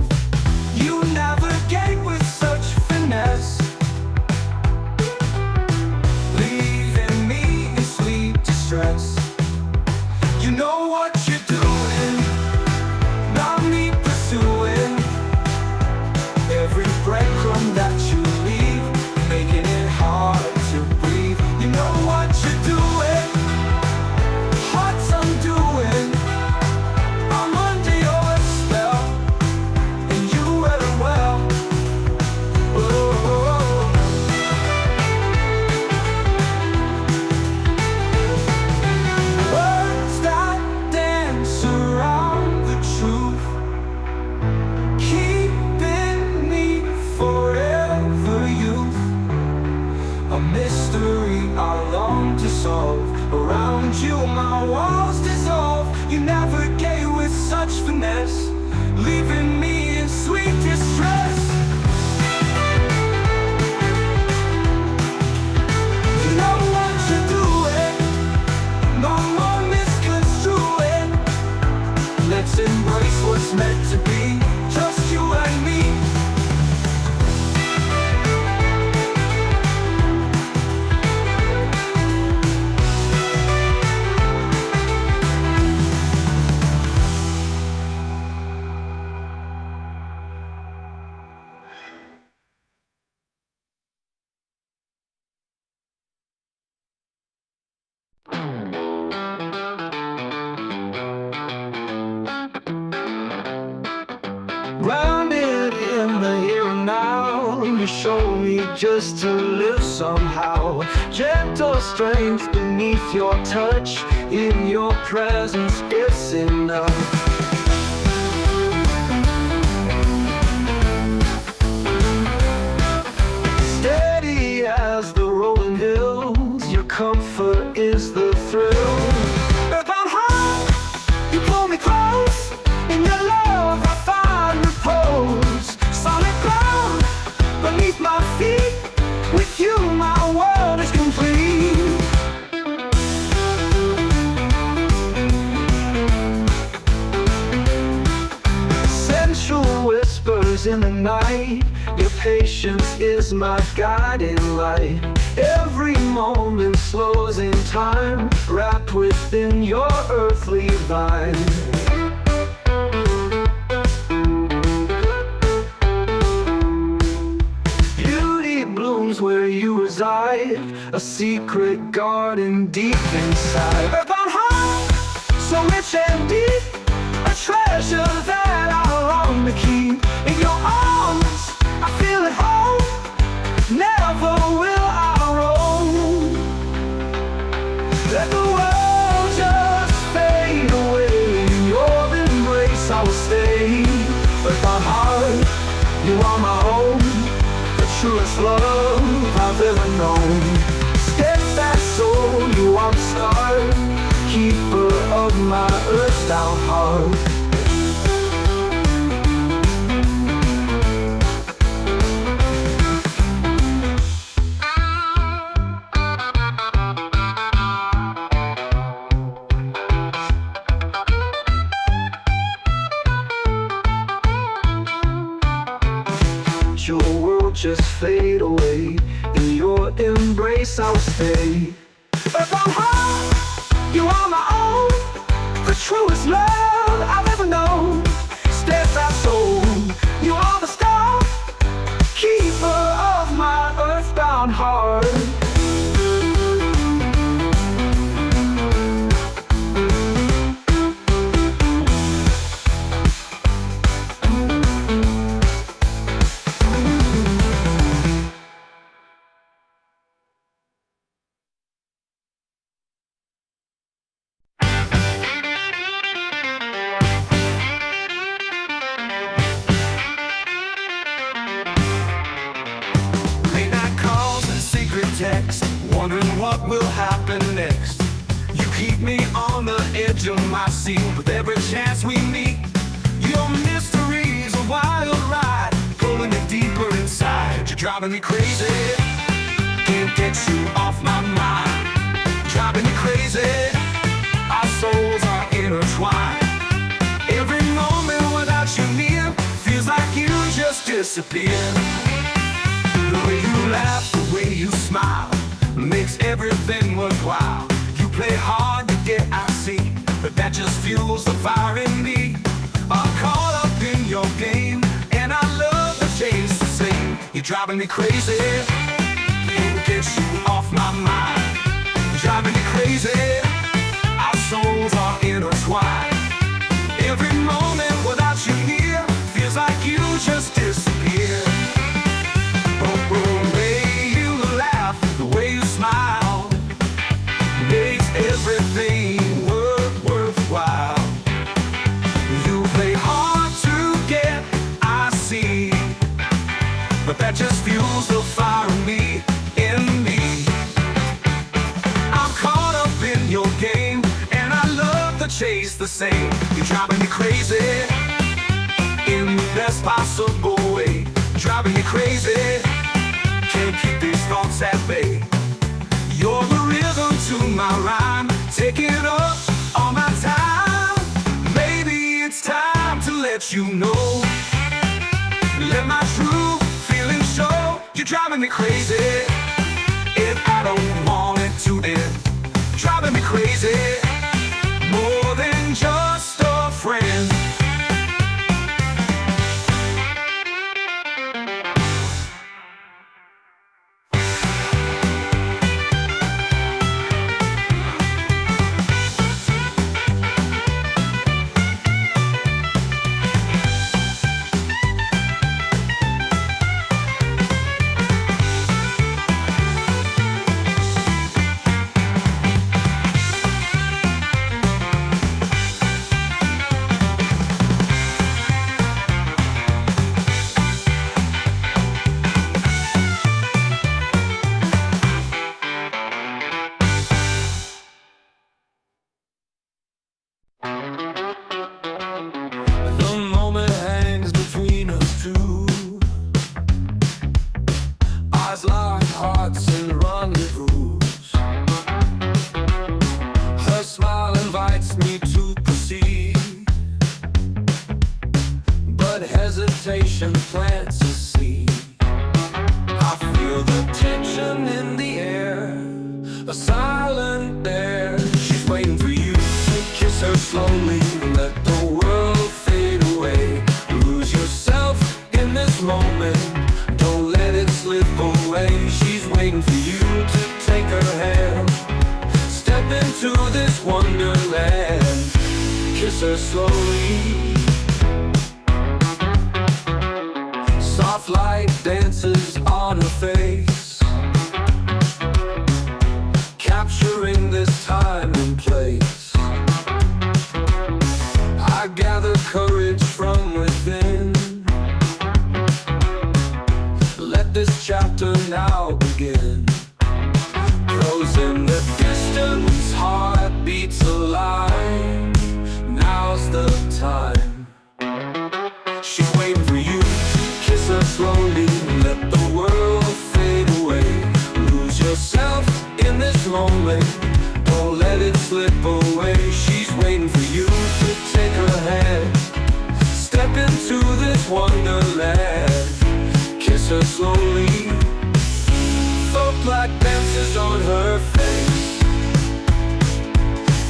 B: You navigate with such finesse, leaving me in sweet distress. You know what you're doing, not me pursuing every breadcrumb that you leave, making it hard to breathe. You know what you're doing, heart's undoing. I'm under your spell, and you very well. Oh. Words that dance around the truth, keeping me forever youth. A mystery I long to solve, around you my walls dissolve. You navigate with such finesse, leaving me in sweet distress. You know what you're doing, no more misconstruing Grounded in the here and now, you show me just to live somehow. Gentle strength beneath your touch, in your presence it's enough. Steady as the rolling hills, your comfort is the thrill. Earthbound heart, you pull me close, in your love I find repose. Solid ground beneath my feet, with you my world is complete. Sensual whispers in the night, your patience is my guiding light. Every moment slows in time, wrapped within your earthly vine. Beauty blooms where you reside, a secret garden deep inside. Earthbound heart, so rich and deep, a treasure that I long to keep. In your arms, I feel at home, never will I roam. Let the world just fade away, in your embrace I will stay. But my heart, you are my home, the truest love I've ever known. Steadfast soul, you are the star, keeper of my earthbound heart. Your world just fade away, in your embrace I'll stay. Earthbound heart, you are my own, the truest love I've ever known. Steadfast soul, you are the star, keeper of my earthbound heart. Text, wondering what will happen next. You keep me on the edge of my seat with every chance we meet. Your mystery's a wild ride, pulling me deeper inside. You're driving me crazy, can't get you off my mind. Driving me crazy, our souls are intertwined. Every moment without you near feels like you just disappeared. The way you laugh, the way you smile, makes everything worthwhile. You play hard to get, I see, but that just fuels the fire in me. I'm caught up in your game, and I love the chase the same. You're driving me crazy, can't get you off my mind. Driving me crazy, our souls are intertwined. Every moment without you near feels like you just disappeared. The way you laugh, the way you smile, makes everything worthwhile. You play hard to get, I see, but that just fuels the fire in me. I'm caught up in your game, and I love the chase the same. You're driving me crazy, in the best possible way. Driving me crazy, can't keep these thoughts at bay. You're the rhythm to my rhyme, taking up all my time. Maybe it's time to let you know, let my true feelings show. You're driving me crazy, if I don't want it to end. Driving me crazy, more than just a friend. Eyes lock hearts in rendezvous. Her smile invites me to proceed, but hesitation plants a seed. I feel the tension in the air, a silent dare. She's waiting for you to kiss her slowly. Let the world fade away. Lose yourself in this moment, don't let it slip away. She's waiting for you to take her hand, step into this wonderland. Kiss her slowly. Soft light dances on her face, capturing this time and place. I gather courage from within. Let this chapter now begin. Rose in the distance, heart beats alive. Now's the time. She's waiting for you to kiss her slowly. Let the world fade away. Lose yourself in this moment, don't let it slip away. She's waiting for you to take her hand, step into this wonderland. Kiss her slowly. Soft like dances on her face,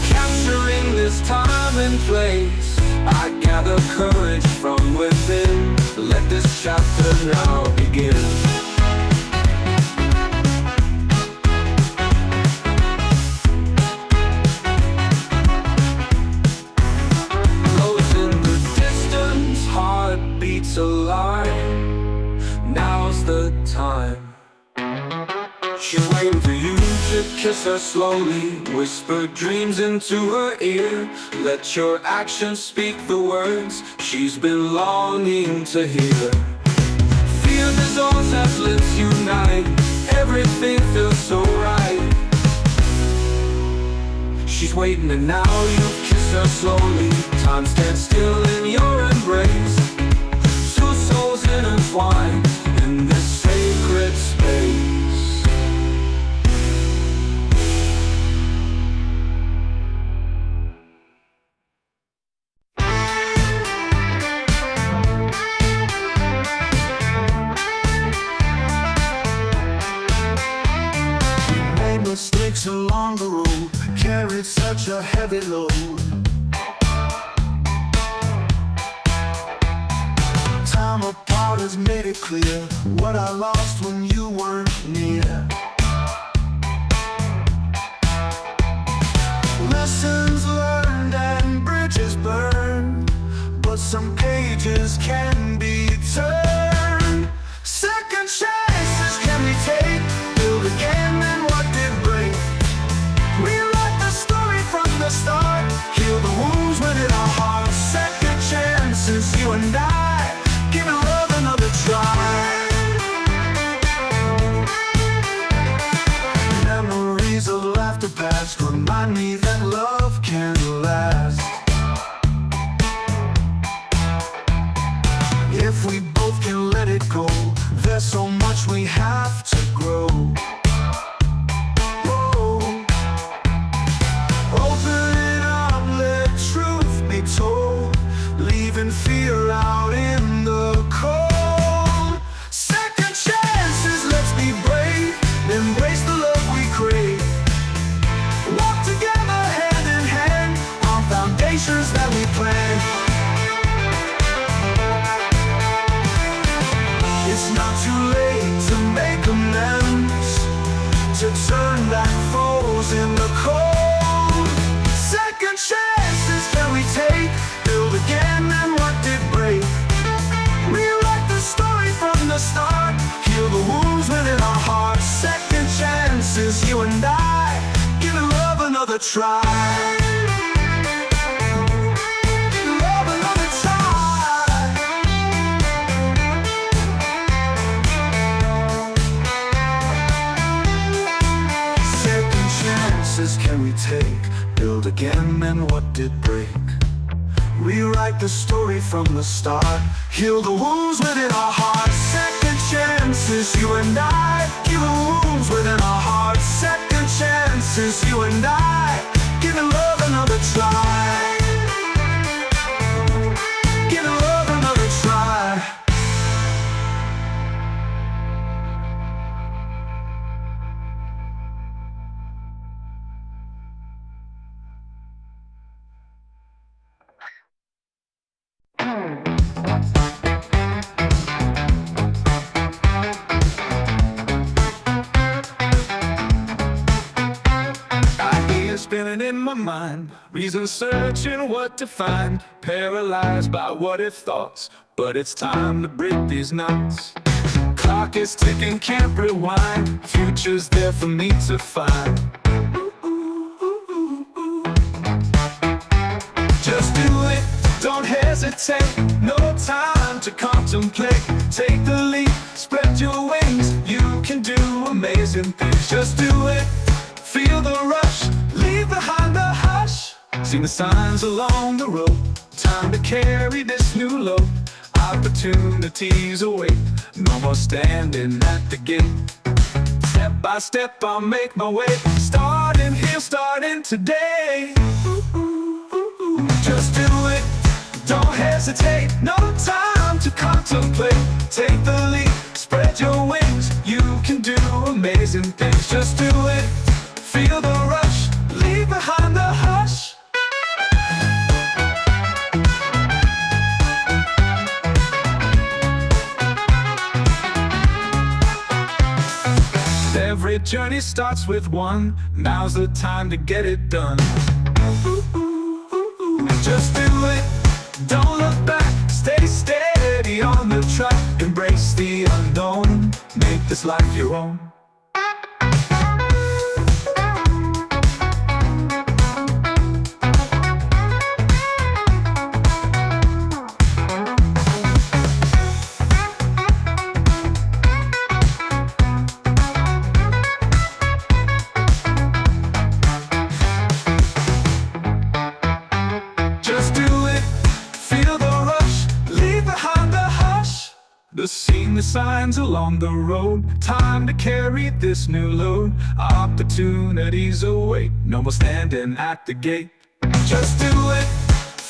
B: capturing this time and place. I gather courage from within. Let this chapter now begin. Close in the distance, heart beats alive. Now's the time. She's waiting for you to kiss her slowly. Whisper dreams into her ear. Let your actions speak the words she's been longing to hear. Feel the zones as lips unite. Everything feels so right. She's waiting and now you kiss her slowly. Time stands still in your embrace. Two souls intertwined in this sacred space.
C: Mistakes along the road, carried such a heavy load. Time apart has made it clear what I lost when you weren't near. Lessons learned and bridges burned, but some pages can be turned. Second chances can we take? Build again and what did break? Rewrite the story from the start. Heal the wounds within our hearts. Second chances, you and I, giving love another try. Memories of laughter past remind me that love can last. If we both can let it go, there's so much we have to grow. Whoa. Open it up, let truth be told, leaving fear out in the cold. Second chances, let's be brave, embrace the love we crave. Walk together hand in hand on foundations that we plan. It's not too late to make amends, to turn back foes in the cold. Second chances can we take? Build again and what did break? Rewrite the story from the start. Heal the wounds within our hearts. Second chances, you and I, giving love another try. Can we take? Build again and what did break? Rewrite the story from the start. Heal the wounds within our hearts. Second
B: chances, you and I. Healing wounds within our hearts. Second chances, you and I. Giving love another try. Giving love another try. Ideas spinning in my mind, reasons searching what to find. Paralyzed by what if thoughts, but it's time to break these knots. Clock is ticking, can't rewind. Future's there for me to find. Just do it, don't hesitate. No time to contemplate. Take the leap, spread your wings. You can do amazing things. Just do it, feel the rush. Leave behind the hush. Seen the signs along the road. Time to carry this new load. Opportunities await. No more standing at the gate. Step by step I'll make my way. Starting here, starting today. Just do it, don't hesitate. No time to contemplate. Take the leap, spread your wings. You can do amazing things. Just do it, feel the rush. Leave behind the hush. Every journey starts with one. Now's the time to get it done. Just do it, don't look back. Stay steady on the track. Embrace the unknown. Make this life your own. Seeing the signs along the road. Time to carry this new load. Opportunities await. No more standing at the gate. Just do it,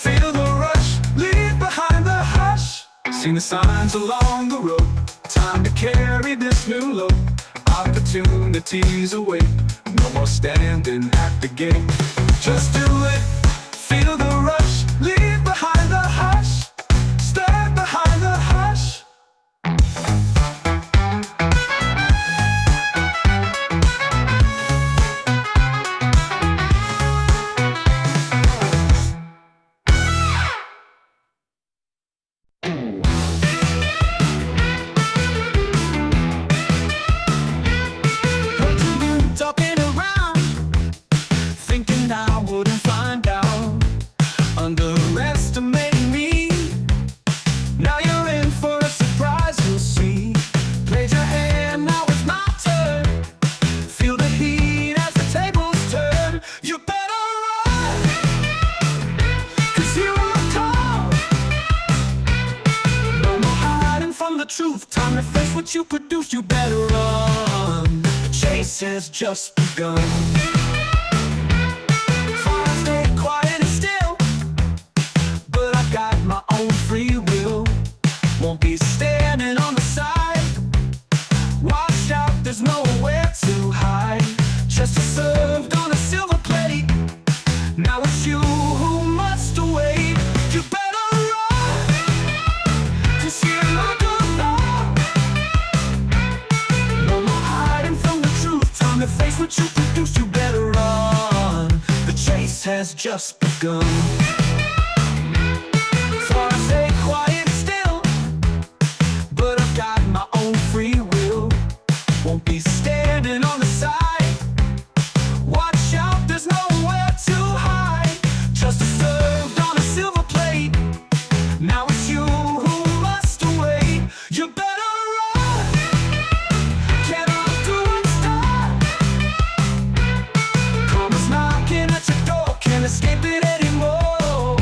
B: feel the rush. Leave behind the hush. Seeing the signs along the road. Time to carry this new load. Opportunities await. No more standing at the gate. Just do it, feel the rush. Leave behind the hush. Stand behind the hush. Underestimating me. Now you're in for a surprise, you'll see. Played your hand, now it's my turn. Feel the heat as the tables turn. You better run, 'cause you are called. No more hiding from the truth. Time to face what you produce. You better run. The chase has just begun. Free will, won't be standing on the side. Watch out, there's nowhere to hide. Just served on a silver plate. Now it's you who must await. You better run, 'cause you're like a dog. No more hiding from the truth. Time to face what you produce. You better run. The chase has just begun. Stay quiet still, but I've got my own free will. Won't be standing on the side. Watch out, there's nowhere to hide. Just served on a silver plate. Now it's you who must await. You better run. Can't undo what's done. Karma's knocking at your door. Can't escape it anymore.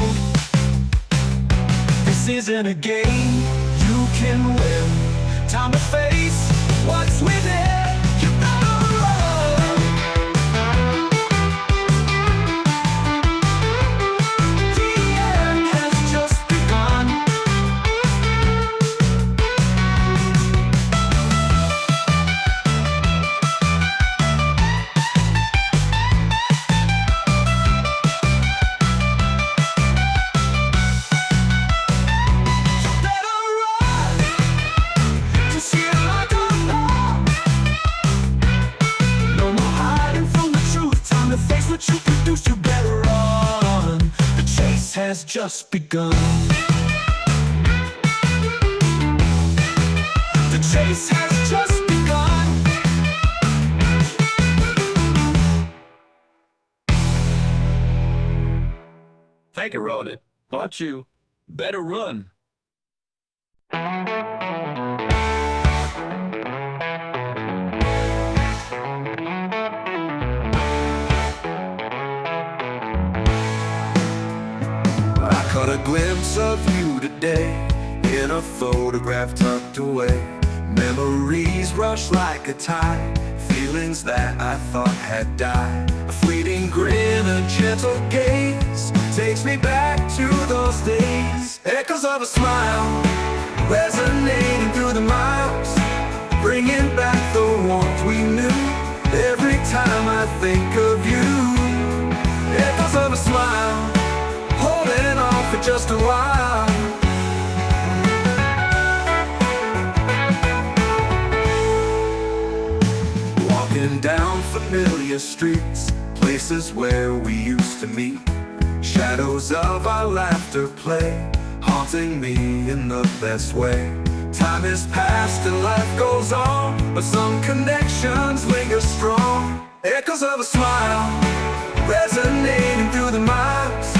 B: just begun. The chase has just begun. Think I wrote it, but you better run. I caught a glimpse of you today in a photograph tucked away. Memories rush like a tide, feelings that I thought had died. A fleeting grin, a gentle gaze takes me back to those days. Echoes of a smile resonating through the miles, bringing back the warmth we knew. Every time I think of you, echoes of a smile holding on for just a while. Walking down familiar streets, places where we used to meet. Shadows of our laughter play, haunting me in the best way. Time has passed and life goes on, but some connections linger strong. Echoes of a smile resonating through the miles,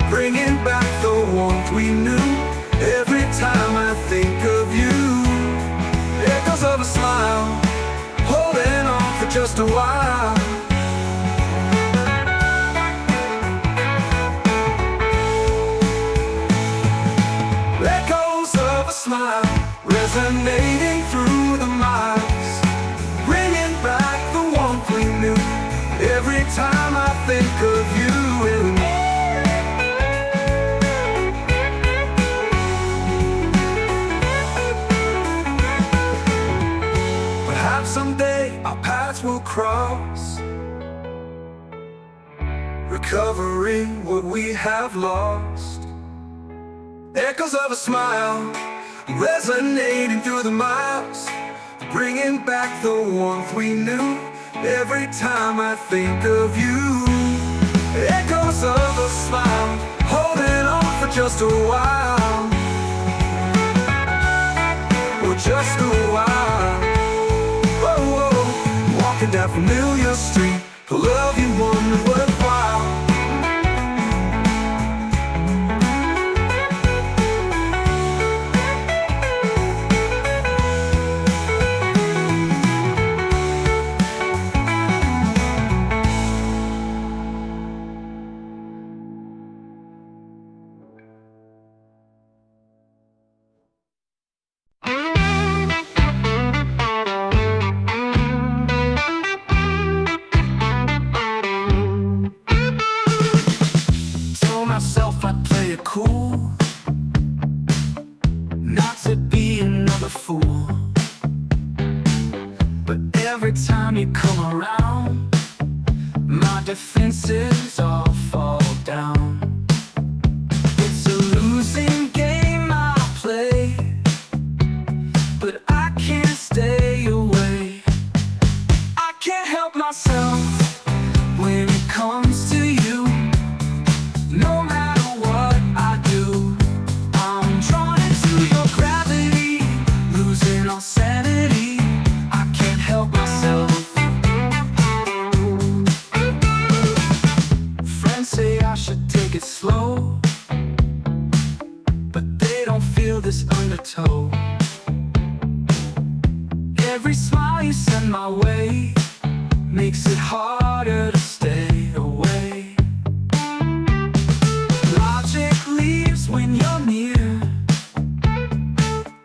B: bringing back the warmth we knew. Every time I think of you, echoes of a smile holding on for just a while. Echoes of a smile resonating through the miles, bringing back the warmth we knew. Every time I think of you and me. Perhaps someday our paths will cross, recovering what we have lost. Echoes of a smile resonating through the miles, bringing back the warmth we knew. Every time I think of you, echoes of a smile holding on for just a while. For just a while. Whoa, whoa. Walking down familiar street, the love you wonder worthwhile. I'd play it cool, not to be another fool. But every time you come around, my defenses all fall down. It's a losing game I play, but I can't stay away. I can't help myself when it comes to you. No matter what I do, I'm drawn into your gravity, losing all sanity. I can't help myself. Friends say I should take it slow, but they don't feel this undertow. Every smile you send my way makes it harder to stay away. When you're near,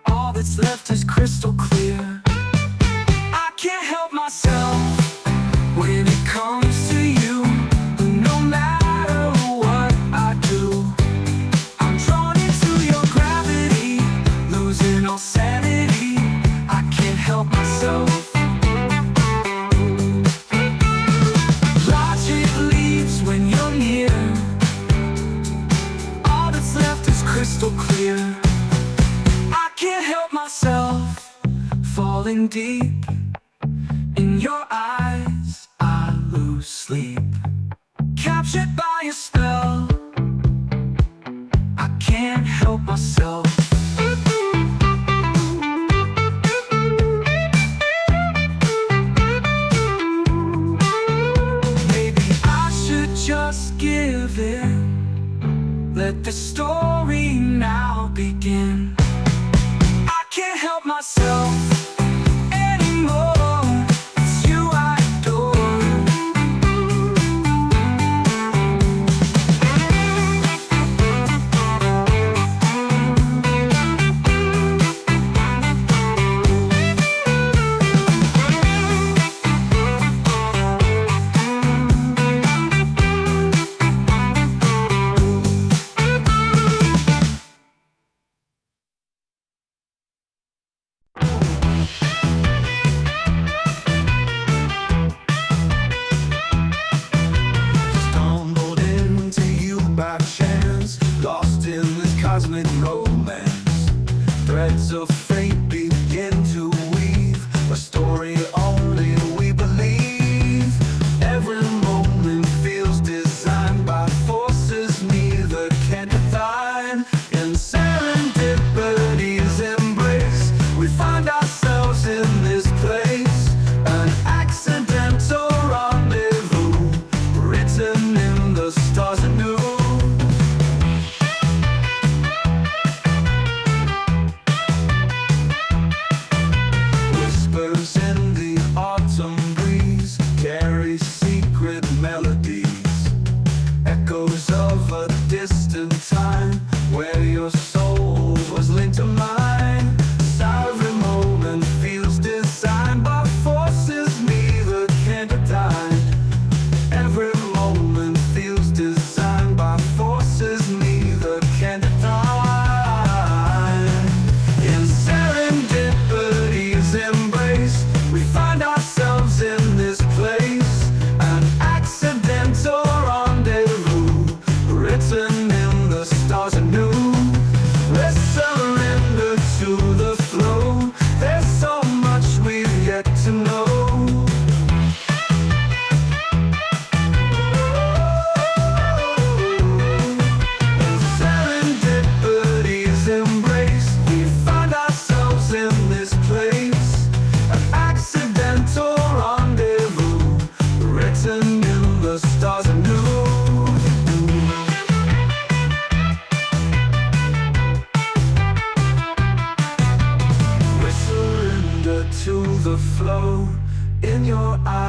B: all that's left is crystal clear. I can't help myself when it comes to you. No matter what I do, I'm drawn into your gravity, losing all sanity. I can't help myself. Logic leaves when you're near, crystal clear. I can't help myself, falling deep in your eyes. I lose sleep, captured by your spell.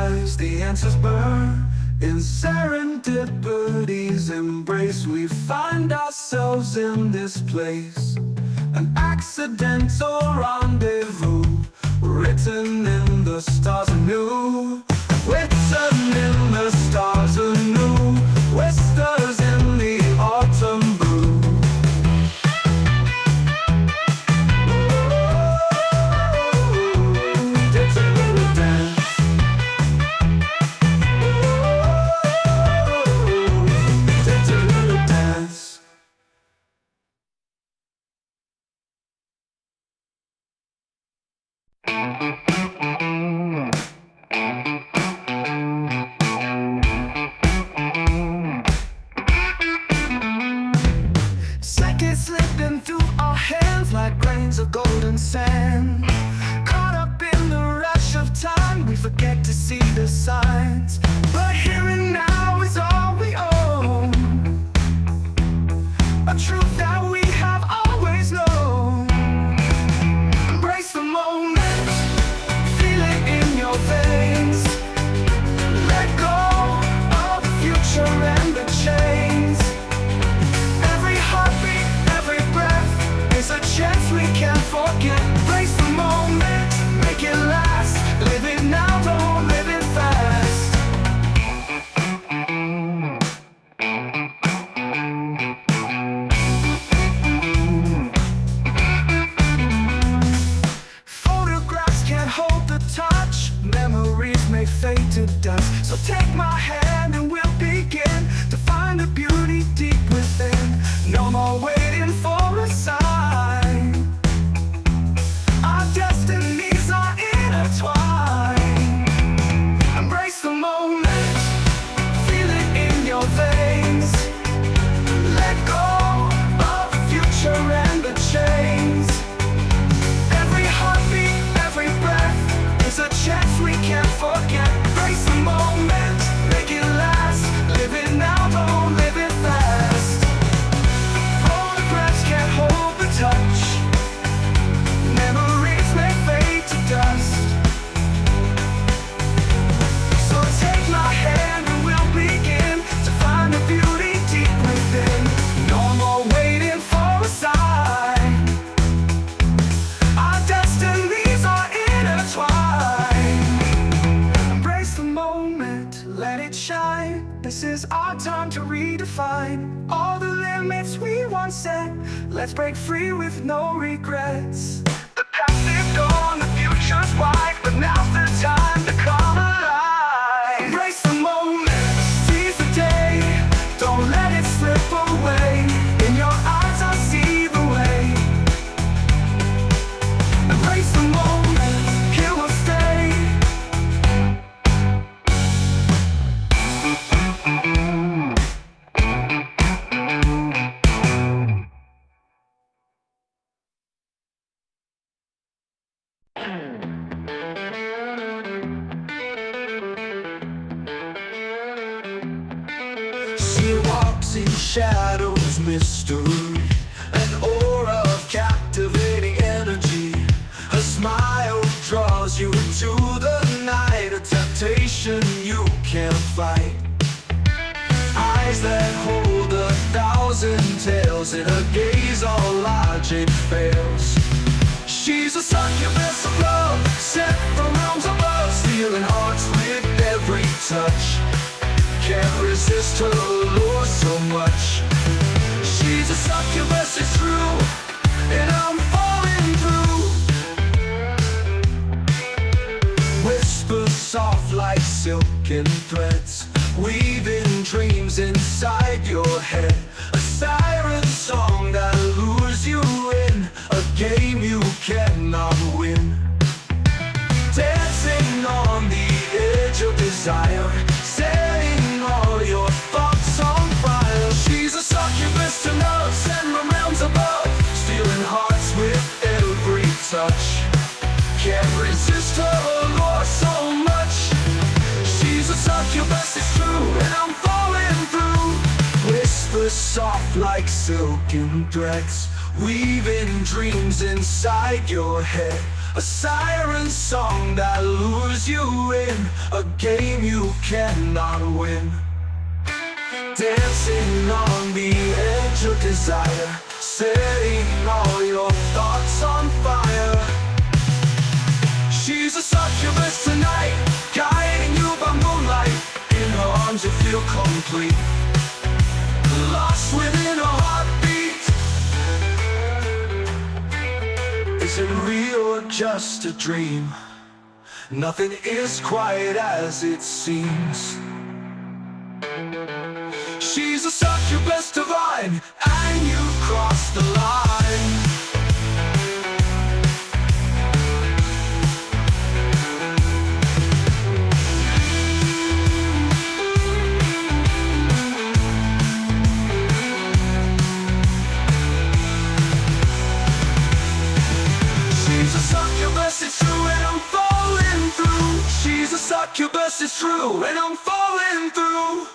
B: eyes, the answers burn. In serendipity's embrace, we find ourselves in this place. An accidental rendezvous, written in the stars anew. Written in the stars anew. Whispers in the autumn blue. Did a little dance. Did a little dance.
C: Seconds slipping through our hands like grains of golden sand. Caught up in the rush of time, we forget to see the signs. But here and now is all we own, a truth that we have always known. Embrace the moment, feel it in your veins. Let go of the future and the chains. Every heartbeat, every breath is a chance we can't forget. Embrace the moment, make it last. Live it now, don't live it fast. Photographs can't hold the touch, memories may fade to dust. So take my hand and we'll begin to find the beauty deep within. No more waiting for a sign. Our destinies are intertwined. Embrace the moment, feel it in your veins. Let go of the future and the chains. Every heartbeat, every breath is a chance we can't forget. Embrace the moment, make it last. Live it now, don't live it fast. Photographs can't hold the touch, memories may fade to dust. So take my hand and we'll begin to find the beauty deep within. No more waiting for a sign. Our destinies are intertwined. Embrace the moment, let it shine. This is our time to redefine all the limits we once set. Let's break free with no regrets. The past lived on, the future's white, but now's the time to come alive. Embrace the moment, seize the day, don't let it slip away. In your eyes I see the way. Embrace the moment, here we'll stay.
B: She walks in shadows, mystery, an aura of captivating energy. Her smile draws you into the night, a temptation you can't fight. Eyes that hold 1,000 tales, in her gaze all logic fails. She's a succubus of love, sent from realms above, stealing hearts with every touch. Can't resist her allure so much. She's a succubus, it's true, and I'm falling through. Whispers soft like silken threads, weaving dreams inside your head. A siren song that lures you in, a game you cannot win. Dancing on the edge of desire, setting all your thoughts on fire. She's a succubus to love, sent from realms above, stealing hearts with every touch. Can't resist her allure so much. She's a succubus, it's true, and I'm falling through. Whispers soft like silken threads, weaving dreams inside your head. A siren song that lures you in, a game you cannot win. Dancing on the edge of desire, setting all your thoughts on fire. She's a succubus tonight, guiding you by moonlight. In her arms you feel complete, lost within a heartbeat. Is it real or just a dream? Nothing is quite as it seems. She's a succubus divine, and you cross the line. She's a succubus, it's true, and I'm falling through. She's a succubus, it's true, and I'm falling through.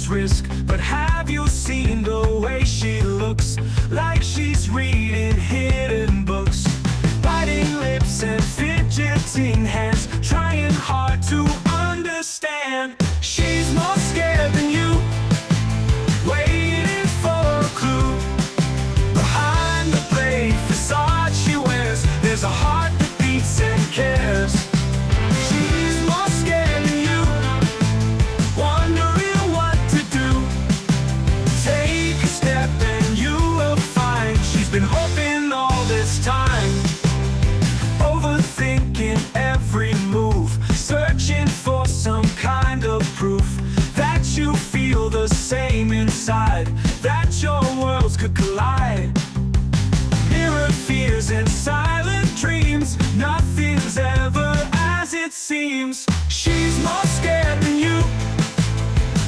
B: Risk, but have you seen the way she looks? Like she's reading hidden books, biting lips and fidgeting hands, trying hard to understand. She's more scared than you, waiting for a clue. Behind the brave facade she wears, there's a heart that beats and cares. She's more scared than you, wondering what to do. Take a step and you will find she's been hoping all this time, overthinking every move, searching for some kind of proof that you feel the same inside, that your worlds could collide. Mirrored fears and silent dreams, nothing's ever as it seems. She's more scared than you,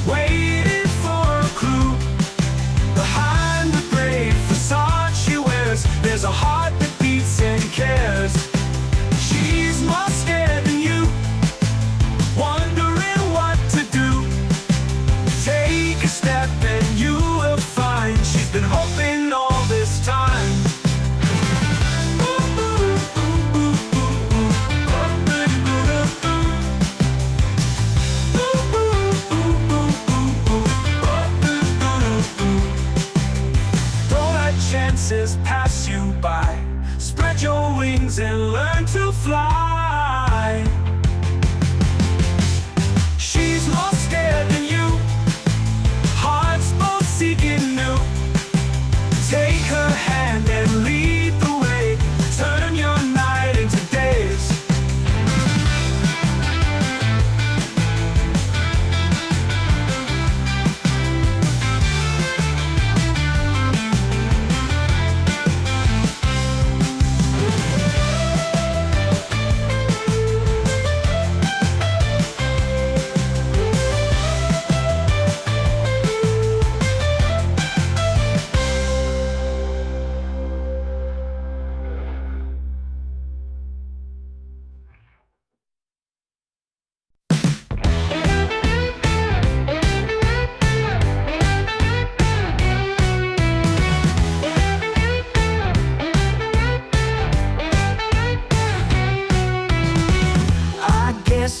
B: waiting for a clue. Behind the brave facade she wears, there's a heart that beats and cares. She's more scared than you, wondering what to do. Take a step and you will find she's been hoping all this time. Chances pass you by, spread your wings and learn to fly. She's more scared than you, hearts both seeking new. Take her hand and lead the way, turn your night into days.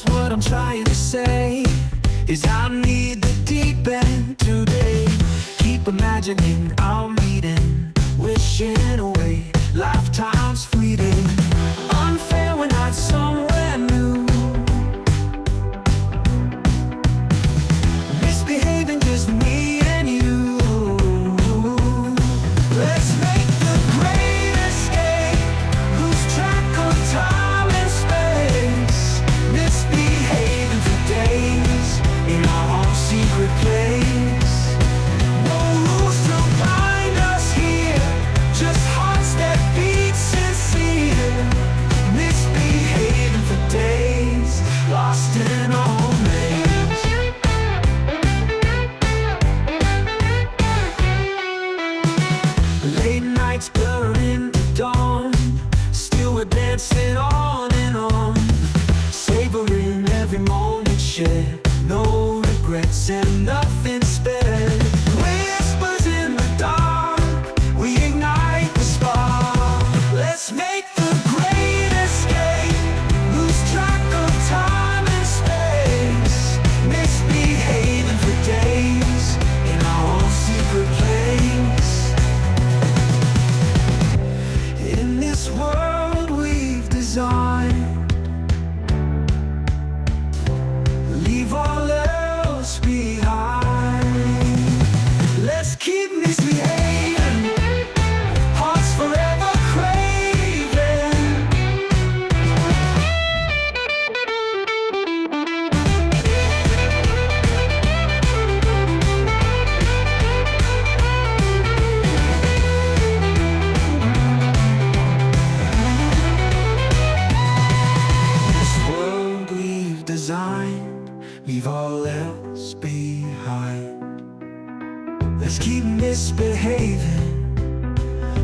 B: What I'm trying to say is I need the deep end today. Keep imagining our meeting, wishing away lifetimes fleeting. Unfair we're not somewhere new, misbehaving just me and you. Let's make the great escape, lose track of time and space. Misbehaving for days in our own secret place. No rules to bind us here, just hearts that beat sincere. Let's keep misbehaving,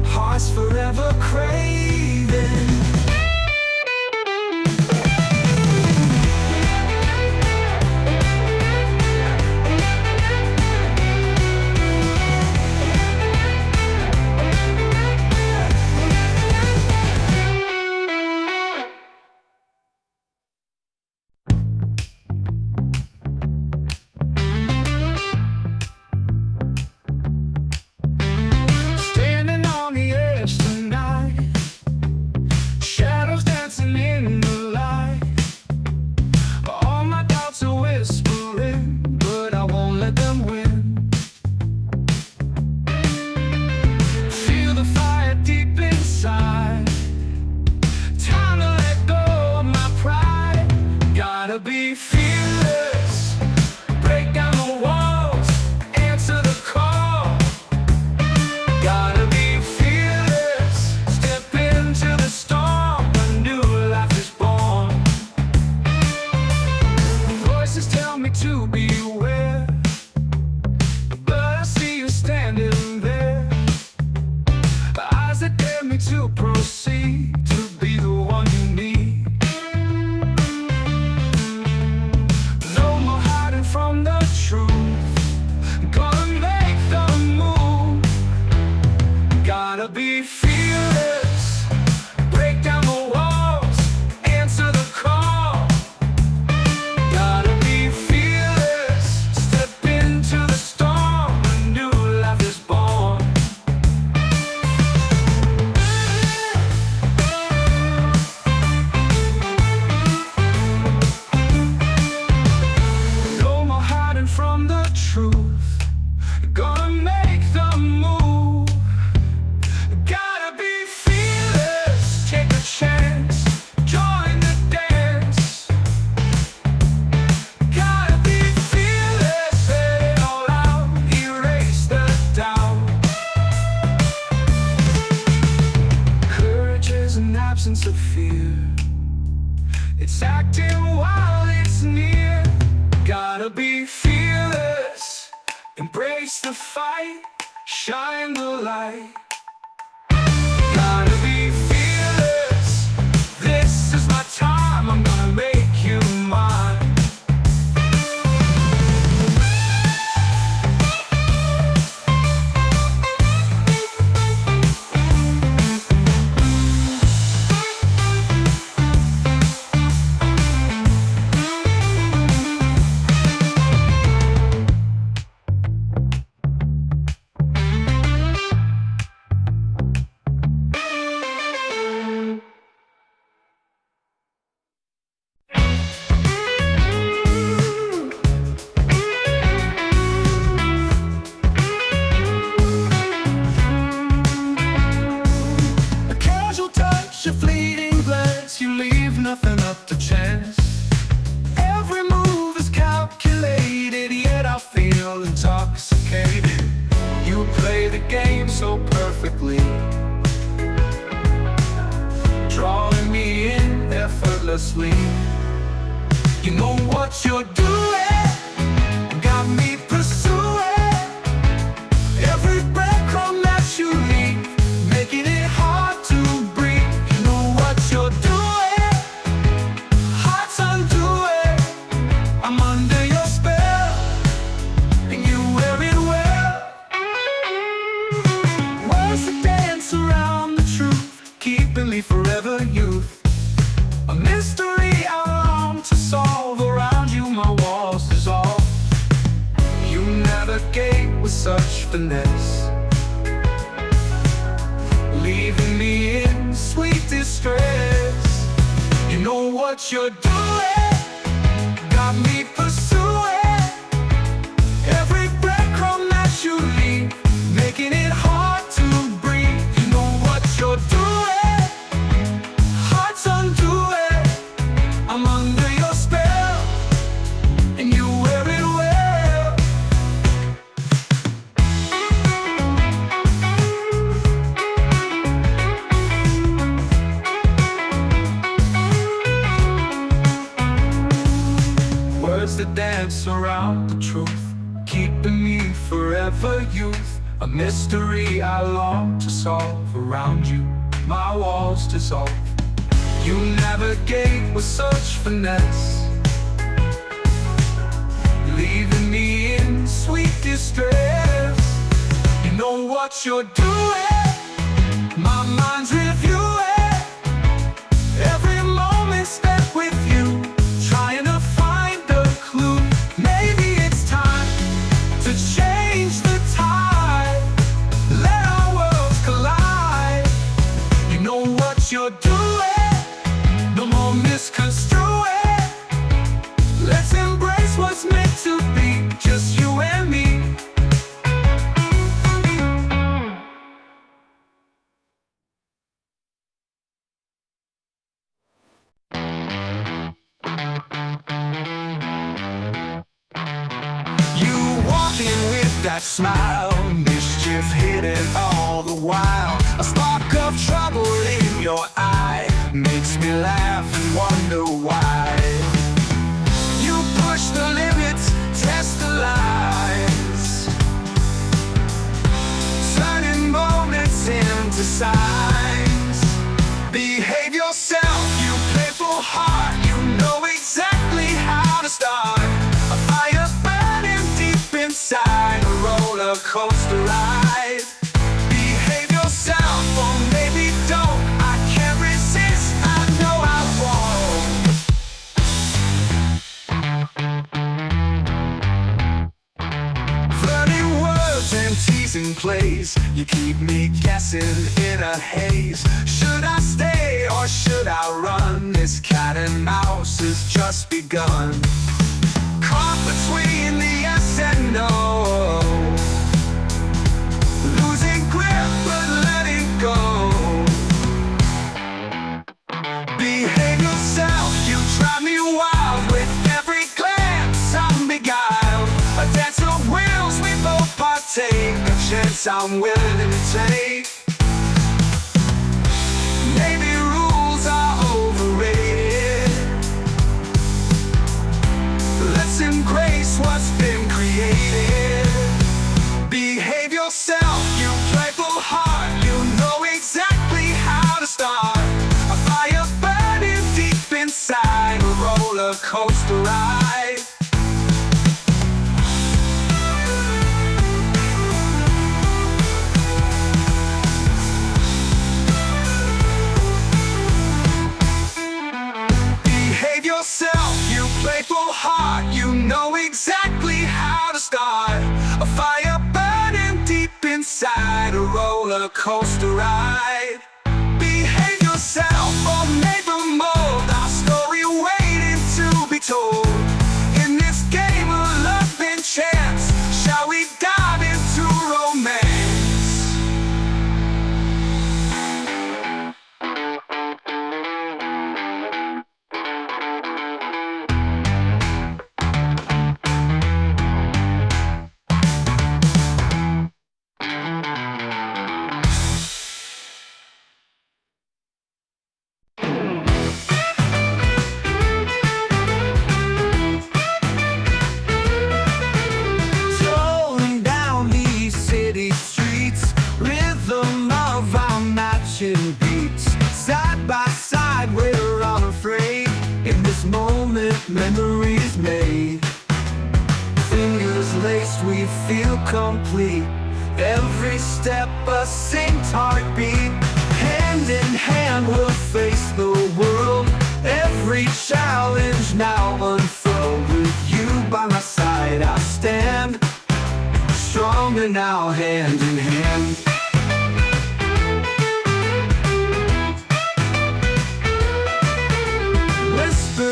B: hearts forever craving.
C: Standing on the edge tonight, shadows dancing in the light. All my doubts are whispering, but I won't let them win. Feel the fire deep inside. Time to let go of my pride. Gotta be fearless, break down the walls, answer the call. Gotta be fearless, step into the storm. A new life is born. Voices tell me to beware, but I see you standing there. Eyes that dare me to proceed, to be the one you need. No more hiding from the truth, gonna make the move. Gotta be fearless, break down the walls, answer the call. Gotta be fearless, step into the storm. A new life is born. No more hiding from the truth, gonna make the move. Gotta be fearless, take a chance, join the dance. Gotta be fearless, say it all out, erase the doubt. Courage is an absence of fear, it's acting while it's near. Gotta be fearless, embrace the fight, shine the light. Gotta be fearless, this is my time, I'm gonna make you mine. A casual touch, a fleeting glance, you leave nothing up to chance. Every move is calculated, yet I feel intoxicated. You play the game so perfectly, drawing me in effortlessly. You know what you're doing, got me pursuing. Every breadcrumb that you leave, making it hard to breathe. You know what you're doing, heart's undoing. I'm under your spell, and you wear it well. Words that dance around the truth, keeping me forever youth. A mystery I long to solve, around you my walls dissolve. You navigate with such finesse, leaving me in sweet distress. You know what you're doing, got me pursuing. Every breadcrumb that you leave, making it hard to breathe. You know what you're doing, heart's undoing. I'm under your spell, and you wear it well.
B: a mystery I long to solve. Around you, my walls dissolve. You navigate with such finesse, leaving me in sweet distress. You know what you're doing, my mind's reviewing every moment spent with you, trying to find a clue. Maybe it's time to change the tide, let our worlds collide. You know what you're doing, no more misconstruing. Let's embrace what's meant to be, just you and me. That smile, mischief hidden all the while. A spark of trouble in your eye makes me laugh and wonder why. You push the limits, test the lines, turning moments into signs. Behave yourself, you playful heart, you know exactly how to start. A fire burning deep inside, a coaster ride. Behave yourself, or maybe don't. I can't resist, I know I won't. Flirting words and teasing plays, you keep me guessing in a haze. Should I stay or should I run? This cat and mouse has just begun. Caught between the yes and no, losing grip but letting go. Behave yourself, you drive me wild. With every glance I'm beguiled. A dance of wheels we both partake, a chance I'm willing to take. Maybe rules are overrated, let's embrace what's been created. Behave yourself, you playful heart, you know exactly how to start. A fire burning deep inside, a roller coaster ride. Behave yourself, you playful heart, you know exactly how to start. A fire burning deep inside, a roller coaster ride. Behave yourself, or maybe mold our story waiting to be told. In this game of love and chance, shall we dive into romance? Beats, side by side we're unafraid. In this moment memories made, fingers laced we feel complete. Every step a synced heartbeat. Hand in hand we'll face the world. Every challenge now unfurled. With you by my side I stand, stronger now hand in hand.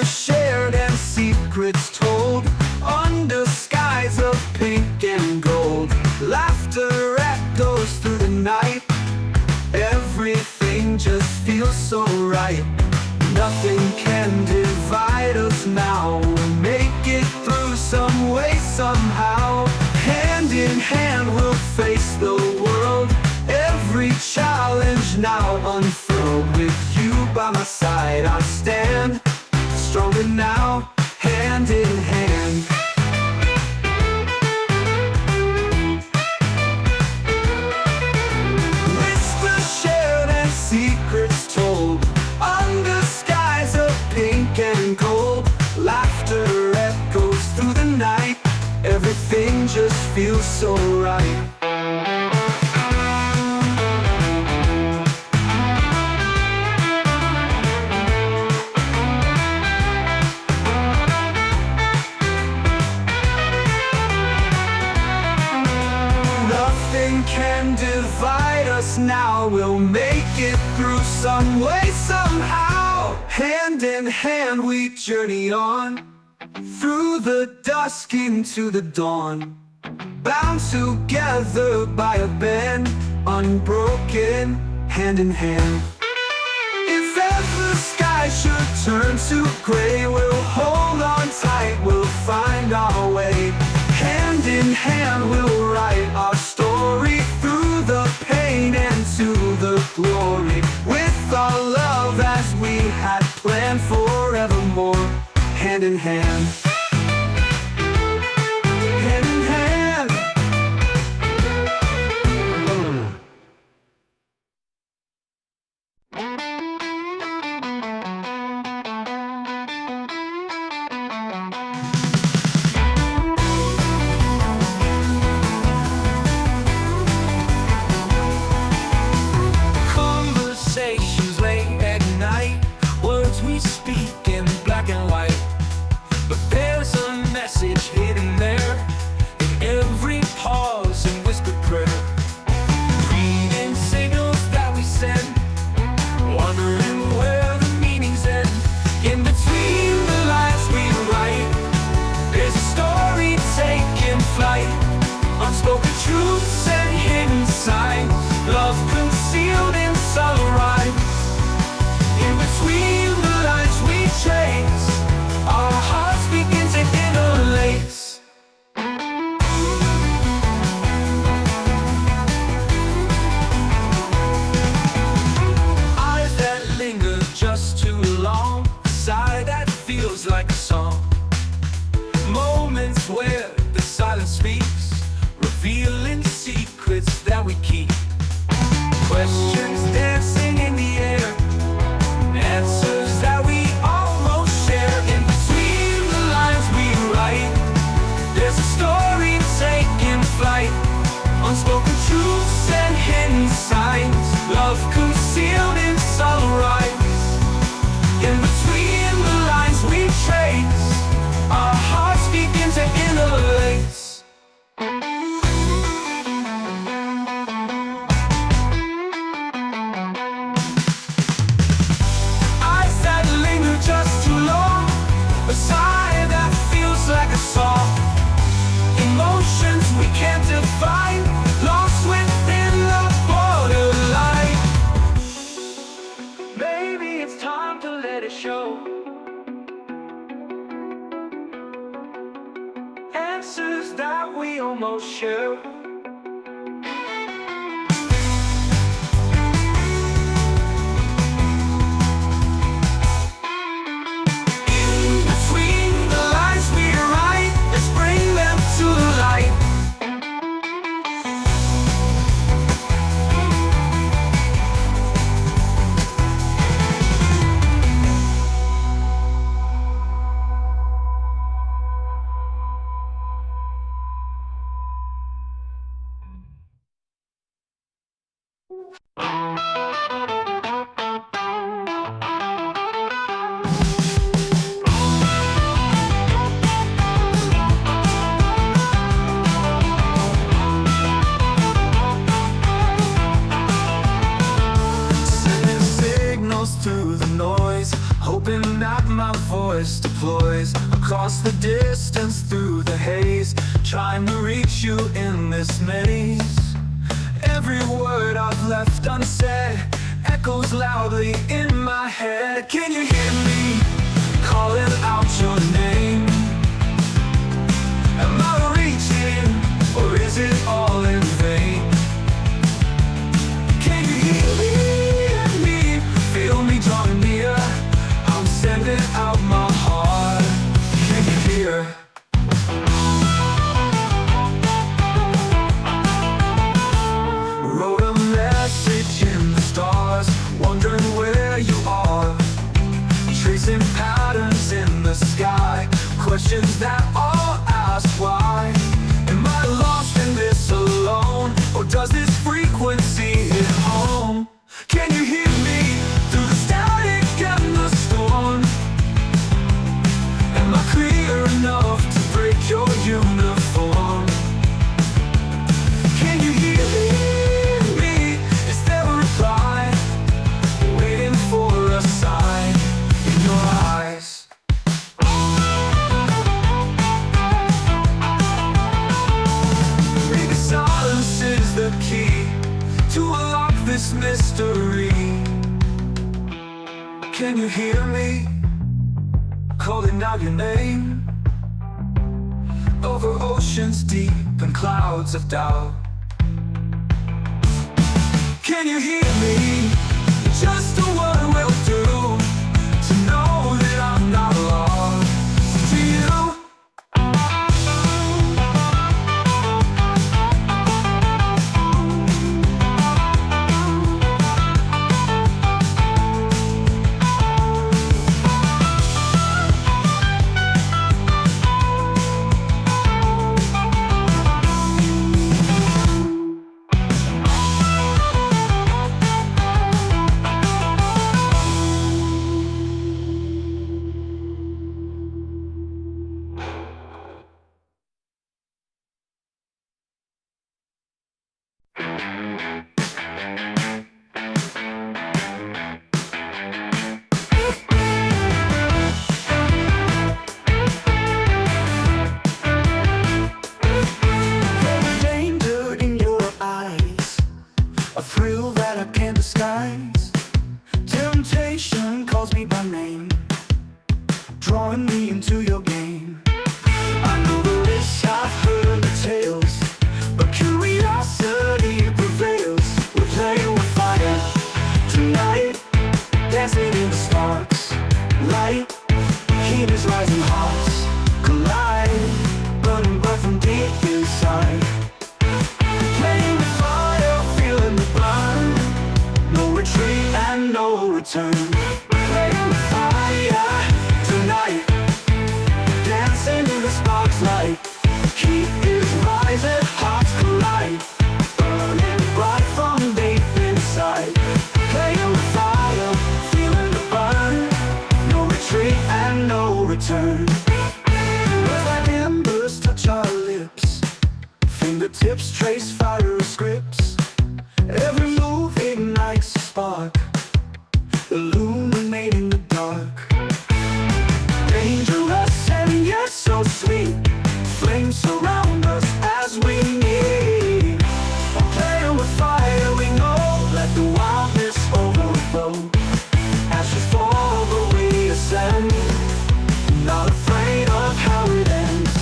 B: Shared and secrets told under skies of pink and gold. Laughter echoes through the night. Everything just feels so right. Nothing can divide us now. We'll make it through some way, somehow. Hand in hand we'll face the world. Every challenge now unfurled. With you by my side I stand, stronger now, hand in hand. feels so right. Nothing can divide us now. We'll make it through some way, somehow. Hand in hand we journey on, through the dusk into the dawn, bound together by a band, unbroken, hand in hand. If ever the sky should turn to gray, we'll hold on tight, we'll find our way. Hand in hand we'll write our story, through the pain and to the glory, with our love as we had planned forevermore. Hand in hand. Hand in hand. Conversations late at night, words we speak in black and white, but there's a message hidden there in every pause and whispered prayer. Reading signals that we send, wondering where the meanings end. In between the lines we write, there's a story taking flight, unspoken truths and hidden signs, love concealed in subtle rhymes. In between the lines we chase, our hearts begin to interlace. Eyes that linger just too long, a sigh that feels like a song. Moments where the silence speaks, revealing secrets that we keep. Questions dancing in the air, answers that we almost share. In between the lines we write, there's a story taking flight, unspoken truths and hidden signs, love concealed in subtle rhymes. In between the lines we trace, our hearts begin to interlace. Eyes that linger just too long, a sigh that feels like a song. Emotions we can't define, lost within the borderline. Maybe it's time to let it show. Answers that we almost share. In between the lines we write, let's bring them to the light. Sending signals through the noise, hoping that my voice deploys across the distance through the haze, trying to reach you in this maze. Every word I've left unsaid echoes loudly in my head. Can you hear me calling out your name? Am I reaching, or is it all in vain? Can you hear me? Feel me drawing near. I'm sending out my heart. Can you hear? Wrote a message in the stars, wondering where you are, tracing patterns in the sky, questions that all ask why. Am I lost the key to unlock this mystery. Can you hear me calling out your name over oceans deep and clouds of doubt? Can you hear me? Just a word will do to know that I'm not lost to you. Danger in your eyes, a thrill that I can't disguise. Temptation calls me by name, drawing me into your game. I know the risks, I've heard the tales, but curiosity prevails. We're playing with fire tonight, dancing in the sparks. Light, heat is rising, hearts collide, burning bright from deep inside. Playing with fire, feeling the burn, no retreat and no return. Playing with fire tonight, dancing in the sparks. Light, heat is rising, hearts collide, burning bright from deep inside. Playing with fire, feeling the burn, no retreat and no return. Words like embers touch our lips, fingertips trace fire scripts. Every move ignites a spark, illuminating the dark. Dangerous and yet so sweet, flames surround us as we need. Playing with fire, we know, let the wildness overflow. Ashes fall, but we ascend, not afraid of how it ends.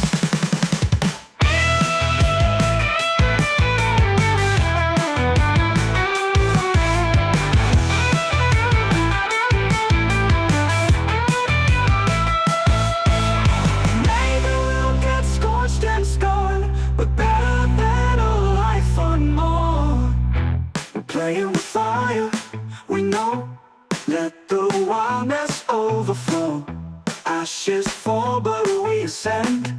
B: Maybe we'll get scorched and scarred, but better than a life unmoored. We're playing with fire, we know, let the wildness overflow. Ashes fall, but we ascend,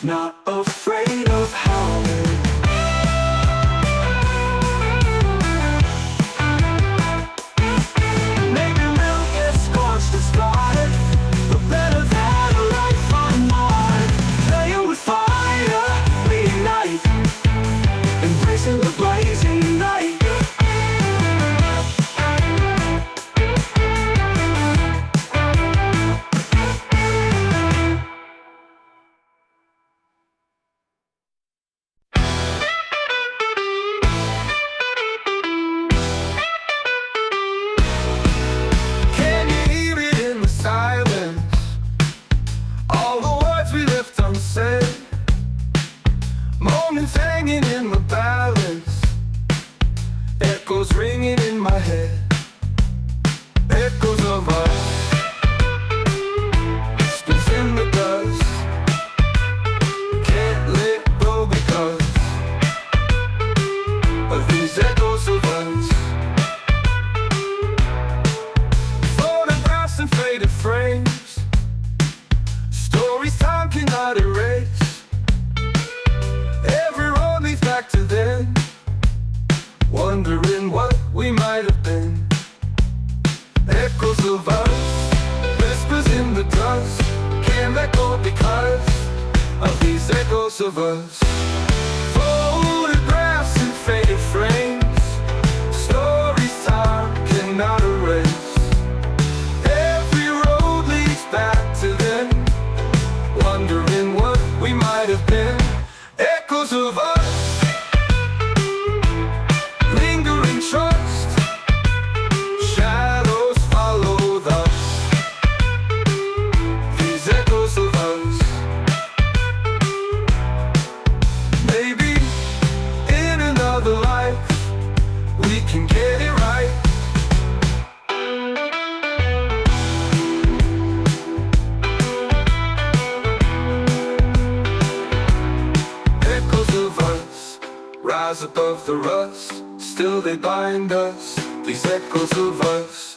B: not afraid of how it ends. Maybe we'll get scorched and scarred, but better than a life unmarred. Playing with fire, we ignite, embracing the blazing night. Can you hear it in the silence? All the words we left unsaid, moments hanging in the balance, echoes ringing in my head, echoes of us, spins in the dust, can't let go because of these echoes of us. Photographs and faded frames, stories time cannot erase. Every road leads back to then, wondering what we might have been. Echoes of us, whispers in the dust, can't let go because of these echoes of us. Photographs and faded frames, stories time cannot erase. Every road leads back to then, wondering what we might have been. Echoes of us, can get it right. Echoes of us rise above the rust, still they bind us, these echoes of us.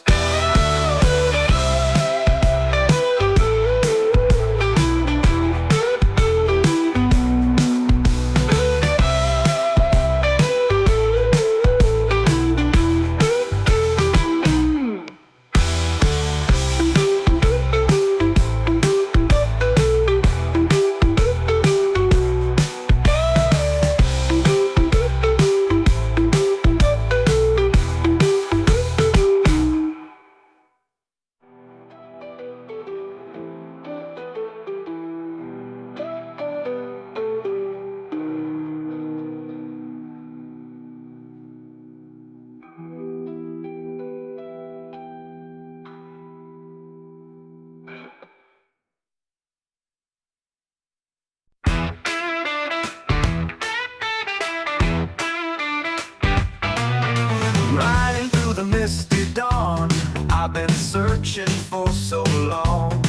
B: Riding through the misty dawn, I've been searching for so long,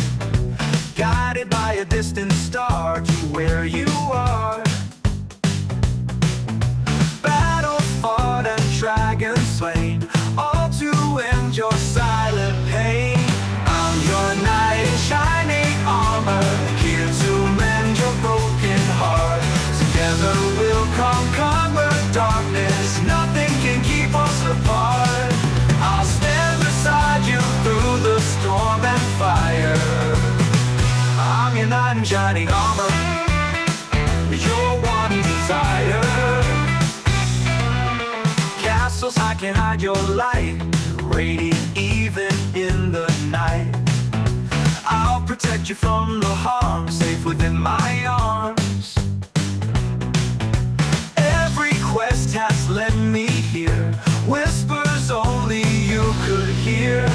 B: guided by a distant star to where you are. Battle fought and dragon slain, all to end your silent pain. I'm your knight in shining armor, here to mend your broken heart. Together we'll conquer darkness, nothing can keep us apart. I'll stand beside you through the storm and fire. I'm your knight in shining armor, your one desire. Castles high can hide your light, radiant even in the night. I'll protect you from the harm, safe within my arms. Every quest has led me here, whispers only you could hear.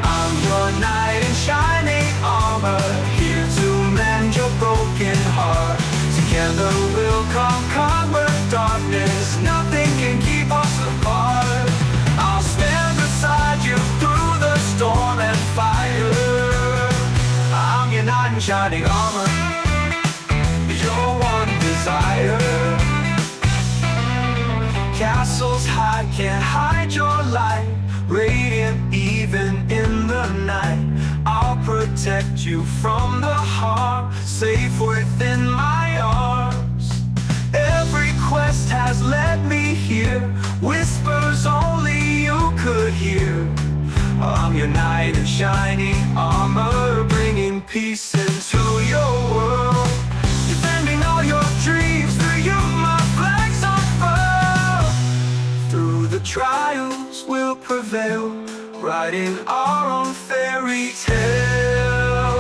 B: I'm your knight in shining armor, here to mend your broken heart. Together we'll conquer darkness, nothing can keep us apart. I'll stand beside you through the storm and fire. I'm your knight in shining armor, your one desire. Castles high can't hide your light, radiant even in the night. I'll protect you from the harm, safe within my arms. Every quest has led me here, whispers only you could hear. I'm your knight in shining armor, bringing peace into your world. Defending all your dreams, through you my flag's unfurled. Through the trials we'll prevail, writing our own fairy tale.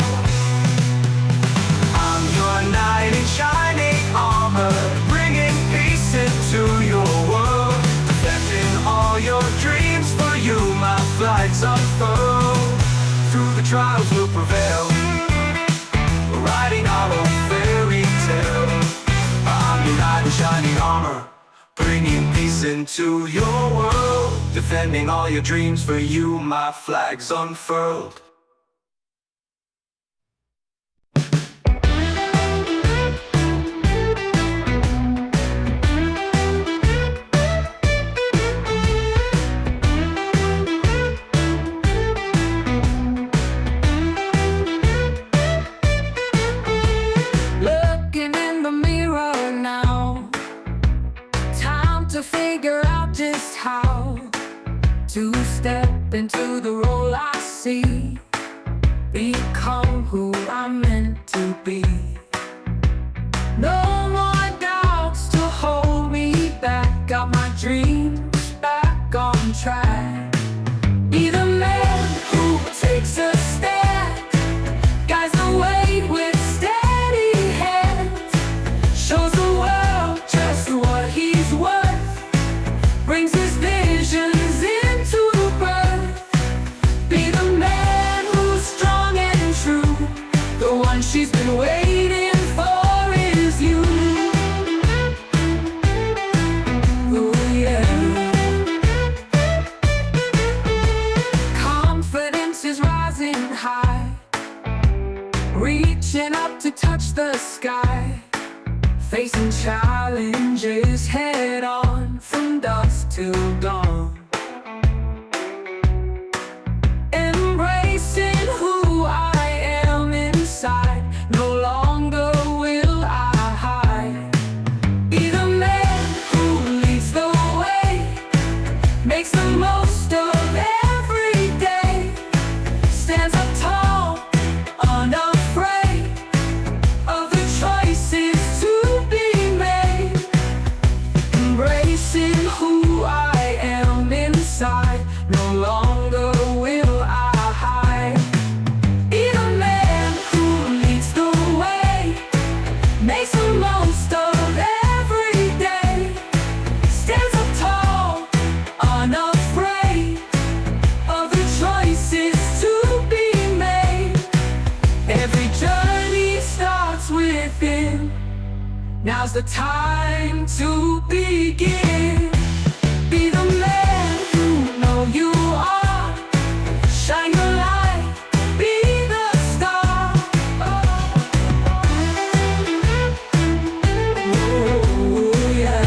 B: I'm your knight in shining armor, bringing peace into your world. Defending all your dreams, for you my flags unfurled. Through the trials we'll prevail, writing our own fairy tale. I'm your knight in shining armor, bringing peace into your world. Defending all your dreams, for you my flag's unfurled.
A: Looking in the mirror now, time to figure out just how to step into the role I see, become who I'm meant to be. No more doubts to hold me back, got my dreams back on track. Be the man who takes a stand, guides the way with steady hands, shows the world just what he's worth, brings his visions into birth. Be the man who's strong and true, the one she's been waiting for is you. Ooh, yeah. makes the most of every day, stands up tall, unafraid of the choices to be made, embracing who I am inside, no longer will I hide. Be the man who leads the way, makes the most of every day, stands up tall, unafraid of the choices to be made. Every journey starts within. Now's the time to begin. Be the man you know you are. Shine your light, be the star. Ooh, yeah.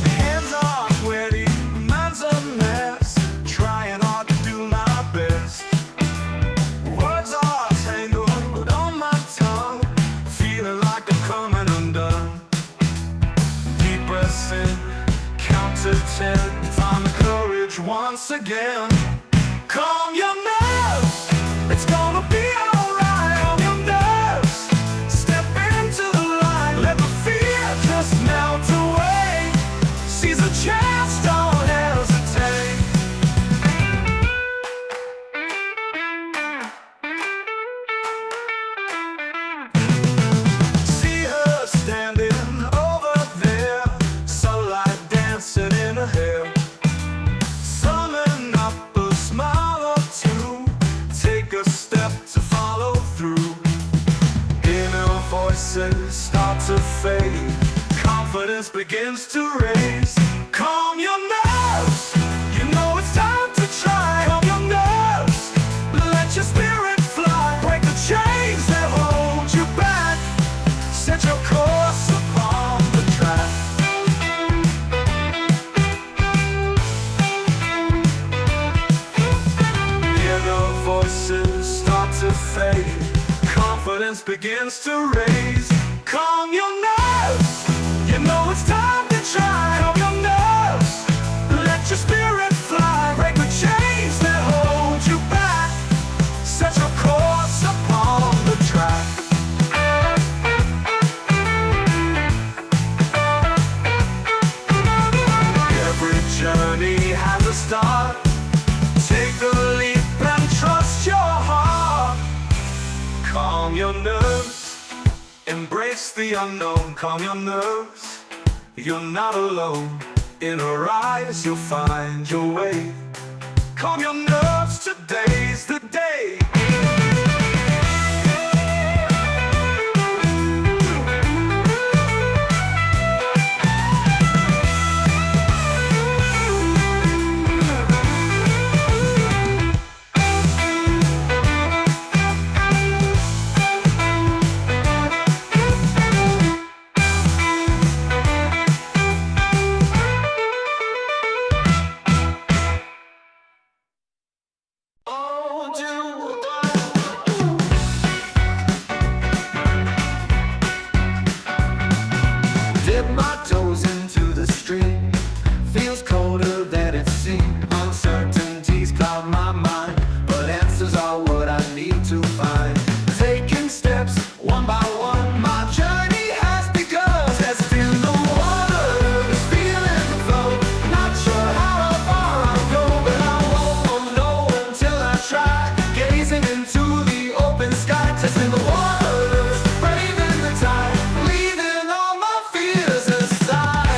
C: Hands are sweaty, mind's a mess, trying hard to do my best. Words are tangled on my tongue, feeling like I'm coming undone. Deep breaths in, count to 10, find the courage once again. Calm your nerves, it's gonna be alright. Calm your nerves, step into the light, let the fear just melt away. Seize a chance, don't hesitate. See her standing over there, sunlight dancing in her hair. Summon up a smile or two, take a step to follow through. Inner voices start to fade, confidence begins to raise. Calm your nerves, you know it's time to try. Calm your nerves, let your spirit fly. Break the chains that hold you back, set your course upon the track. Inner voices start to fade, confidence begins to raise. Calm your nerves, you know it's time to try. Calm your nerves, let your spirit fly. Break the chains that hold you back, set your course upon the track. Every journey has a start. Take the leap and trust your heart. Calm your nerves, embrace the unknown. Calm your nerves, you're not alone. In her eyes you'll find your way. Calm your nerves, today's the day. Dip my toes into the stream, feels colder than it seemed. Uncertainties cloud my mind, but answers are what I need to find. Taking steps one by one, my journey has begun. Testing the waters, feeling the flow. Not sure how far I'll go, but I won't know until I try. Gazing into the open sky, testing the waters, braving the tide, leaving all my fears aside.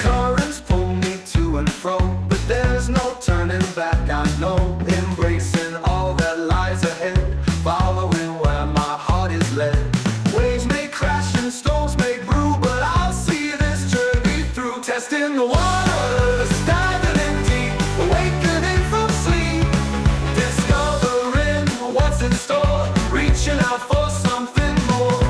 C: Currents pull me to and fro, but there's no turning back, I know. Embracing all that lies ahead, following where my heart is led. Waves may crash and storms may brew, but I'll see this journey through. Testing the waters, diving in deep, awakening from sleep, discovering what's in store, reaching out for something more.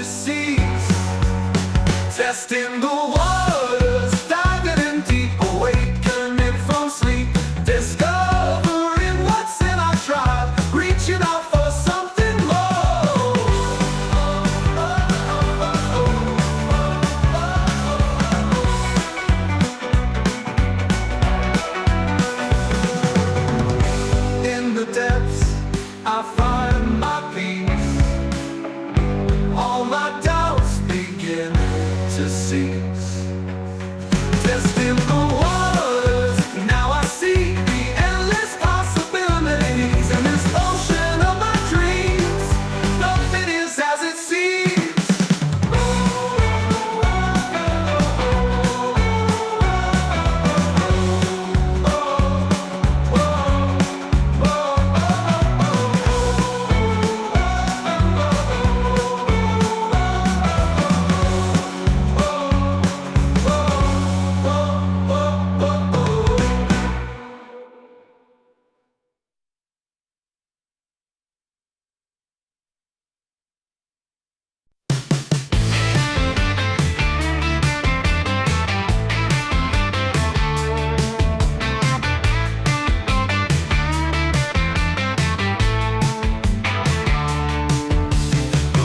B: to seas, testing the waters, diving in deep, awakening from sleep, discovering what's in our tribe, reaching out for something more. In the depths, I find my peace. All my doubts begin to cease. Testing the waters, now I see the endless possibilities. In this ocean of my dreams, nothing is as it seems.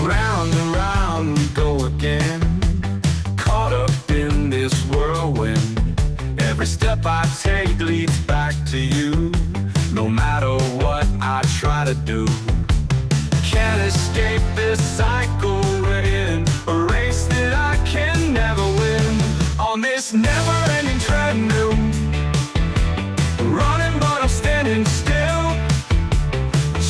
B: Round and round we go again, caught up in this whirlwind. Every step I take leads back to you. No matter what I try to do, can't escape this cycle we're in, a race that I can never win. On this never-ending treadmill, running but I'm standing still,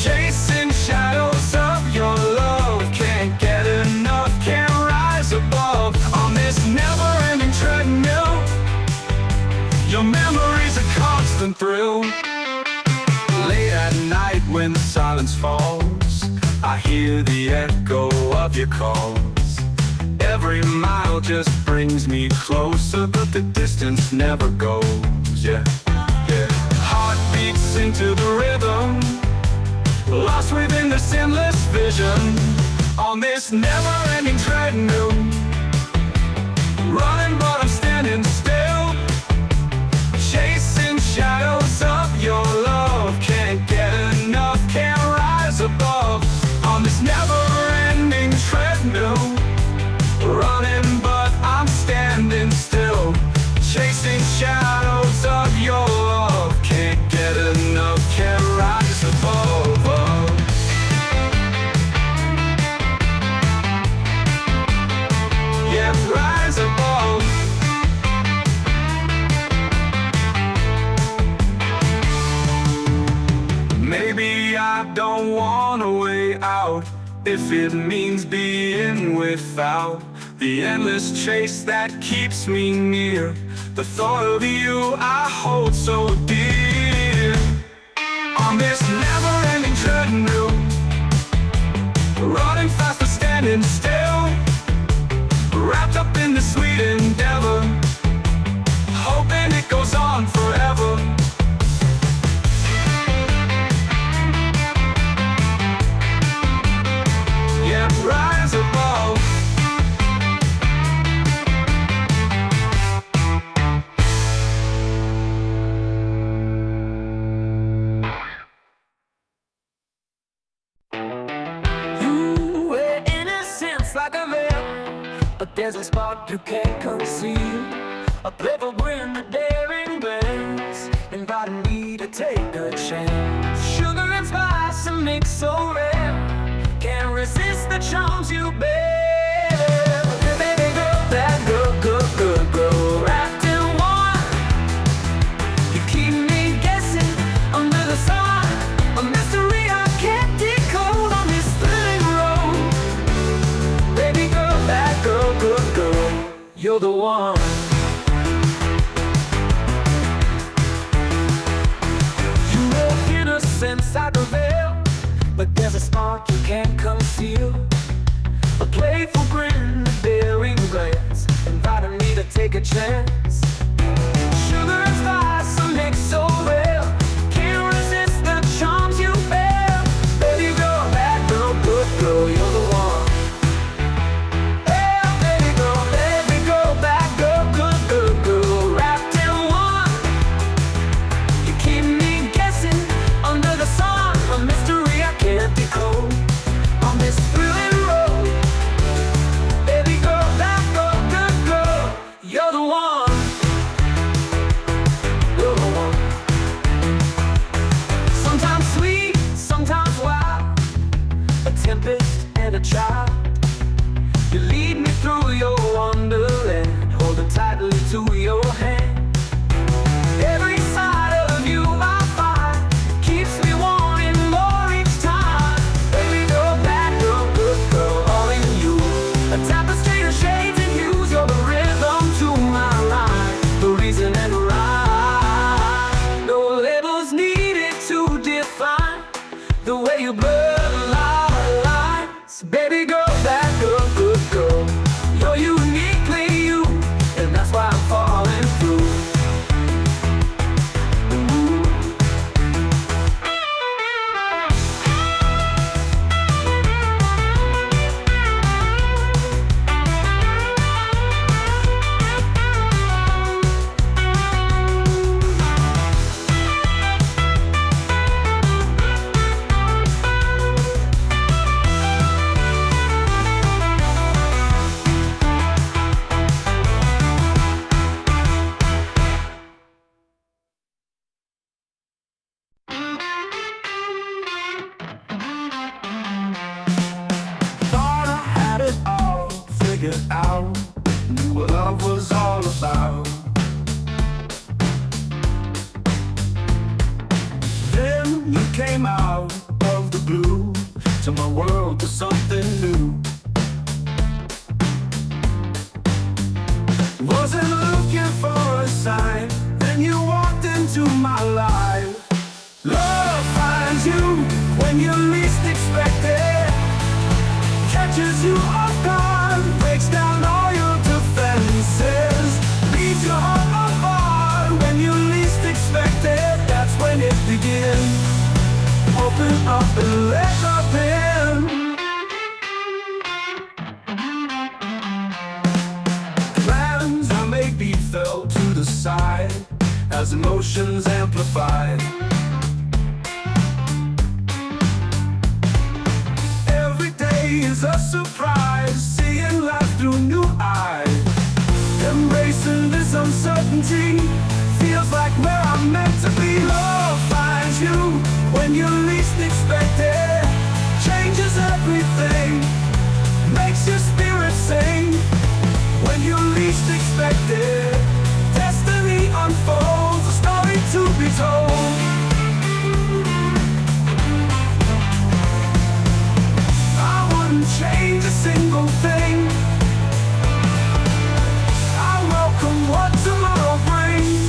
B: chasing shadows of your love. Can't get enough, can't rise above. On this never-ending treadmill, your memory's a constant thrill. Late at night when the silence falls, I hear the echo of your calls. Every mile just brings me closer, but the distance never goes. Yeah, yeah. Heart beats into the rhythm, lost within this endless vision. On this never-ending treadmill, running but I'm standing still, chasing shadows of your love. Can't get enough, can't rise above. On this never-ending treadmill, running but I'm standing still, chasing shadows of your love. Can't get enough, can't rise above. Yeah, rise above. Maybe I don't want a way out, if it means being without the endless chase that keeps me near. The thought of you I hold so dear. On this never-ending treadmill, running fast but standing still, wrapped up in the sweet endeavor, hoping it goes on forever. Yeah, rise above. You wear innocence like a veil, but there's a spark you can't conceal. A playful grin, a daring glance, inviting me to take a chance. Sugar and spice, a mix so rare, can't resist the charms you bear. Baby girl, that good girl, wrapped in one. You keep me guessing under the sun, a mystery I can't decode on this thrilling road. Baby girl, that good girl, you're the one. You wear innocence like a veil, but there's a spark you can't conceal. A playful grin, a daring glance, inviting me to take a chance. Sugar and spice, a mix so well, can't resist the charms you bear. Baby girl, that girl, good girl, you're the one. into your hand. Every side of you I find keeps me wanting more each time. Baby girl, bad girl, good girl, all in you. A tapestry of shades and hues, you're the rhythm to my rhyme, the reason and rhyme. No labels needed to define the way you blur the lines. Baby girl, bad girl, good girl, you're uniquely you, and that's why I'm falling through. Thought I had it all figured out, knew what love was all about. Then you came out of the blue to my world to something new. Wasn't looking for a sign, then you walked into my life. Love finds you when you least expect it, catches you off guard, breaks down all your defenses, leaves your heart apart when you least expect it. That's when it begins. Open up and let love in. Plans I maybe fell to the side as emotions amplified. Every day is a surprise, seeing life through new eyes. Embracing this uncertainty feels like where I'm meant to be. Love finds you when you least expect it, changes everything, makes your spirit sing. When you least expect it, destiny unfolds, a story to be told. I wouldn't change a single thing. I welcome what tomorrow brings.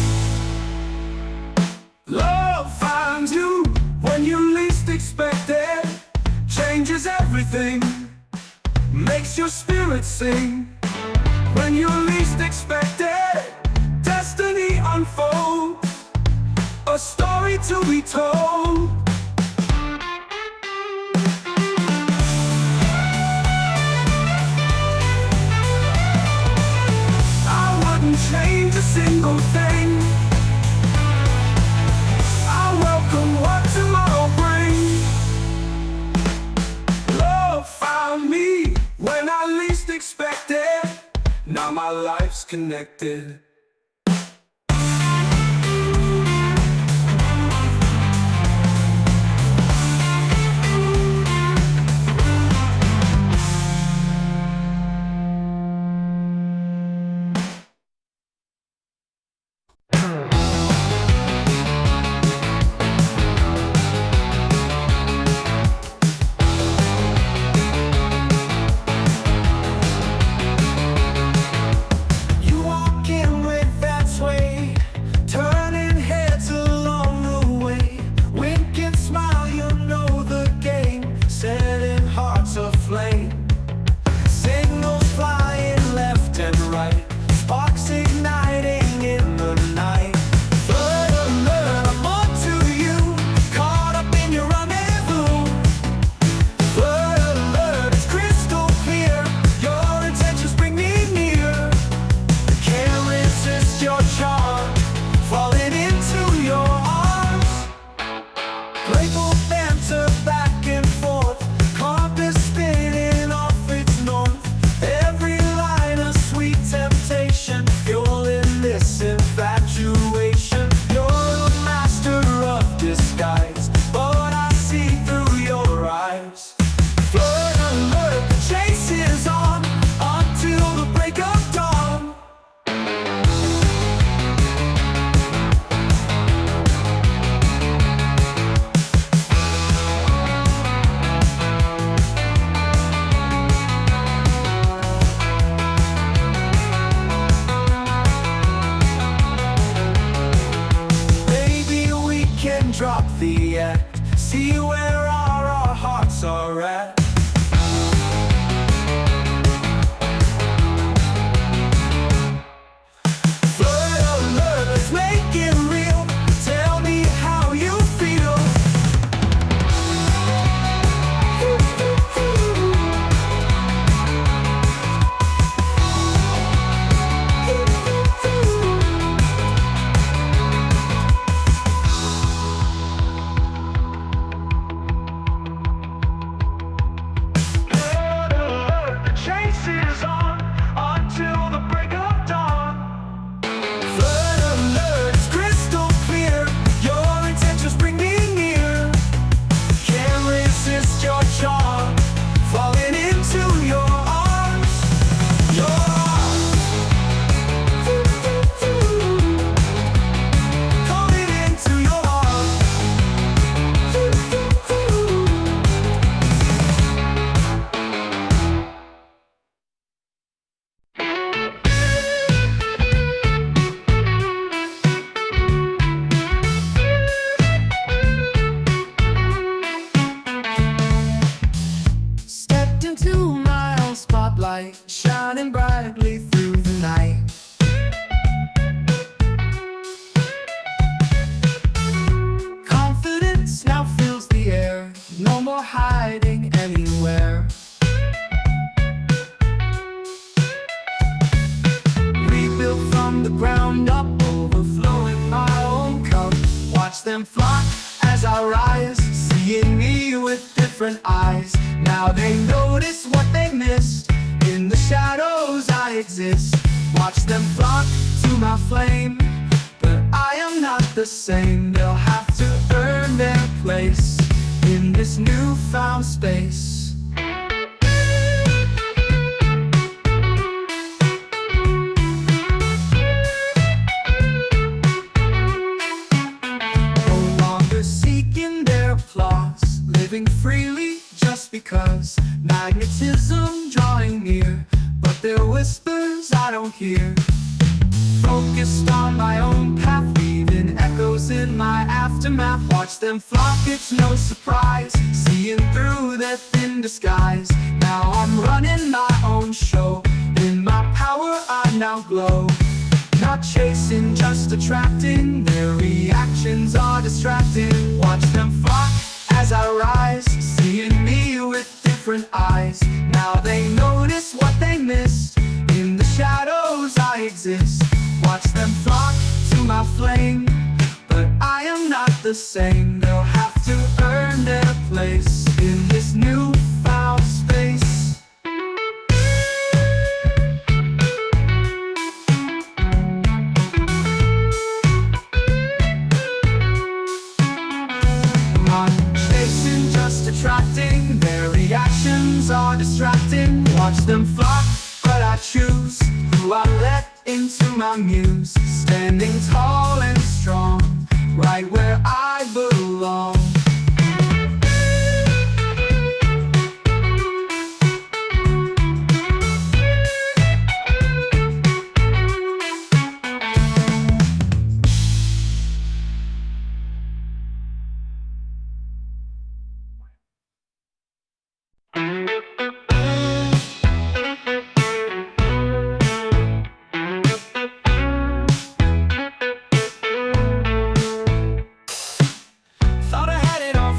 B: Love finds you when you least expect it, changes everything, makes your spirit sing. When you least expect it, destiny unfolds, a story to be told. I wouldn't change a single thing. I welcome what tomorrow brings. Love found me when I least expected. Now my life's connected. You walk in See where our hearts are at. Flood alert, let's make it real. Tell me how you feel. The chase is on until the break of dawn. Flood alert, it's crystal clear. Your intentions bring me near. Can't resist your charm, falling into your arms. Your arms. Calling into your arms. Stepped into my own spotlight, shining brightly through the night. Confidence now fills the air, no more hiding anywhere. Rebuilt from the ground up, overflowing my own cup. Watch them flock as I rise, seeing me with different eyes. Now they notice what they missed. In the shadows I exist. Watch them flock to my flame, but I am not the same. They'll have to earn their place in this newfound space. No longer seeking their applause, living freely just because. Magnetism drawing near, but their whispers I don't hear. Focused on my own path, leaving echoes in my aftermath. Watch them flock, it's no surprise, seeing through their thin disguise. Now I'm running my own show, in my power I now glow. Not chasing, just attracting, their reactions are distracting. Watch them flock as I rise, seeing me with different eyes. Now they notice what they missed. In the shadows I exist. Watch them flock to my flame, but I am not the same. They'll have to earn their place in this newfound space. Not chasing, just attracting, their reactions are distracting. Watch them flock, but I choose who I let into my muse. Standing tall and strong, right where I belong.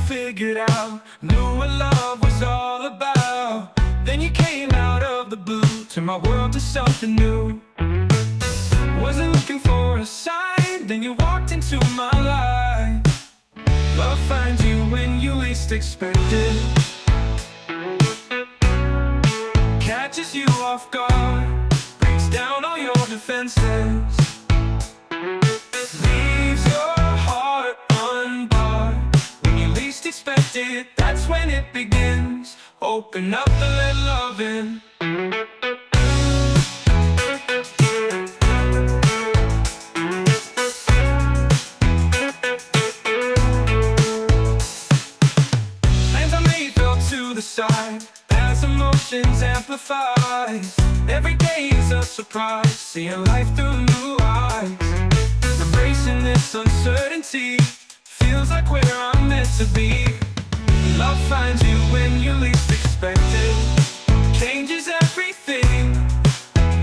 B: Figured out, knew what love was all about. Then you came out of the blue, turned my world to something new. Wasn't looking for a sign, then you walked into my life. Love finds you when you least expect it. Catches you off guard, breaks down all your defenses. Leaves your heart unbarred. When you least expect it, that's when it begins. Open up and let love in. Plans I made fell to the side as emotions amplify. Every day is a surprise, seeing life through new eyes. Embracing this uncertainty, feels like where I'm meant to be. Love finds you when you least expect it, changes everything,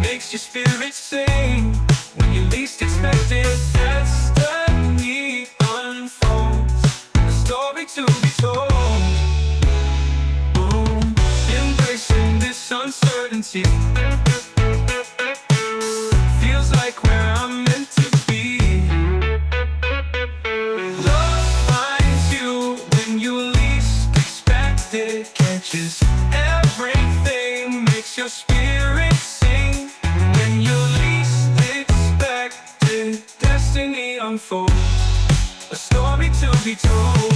B: makes your spirit sing when you least expect it. Destiny unfolds, a story to be told. Boom, embracing this uncertainty, feels like where I'm meant to be. Love finds you when you least expect it, catches everything, makes your spirit sing when you least expect it. Destiny unfolds, a story to be told.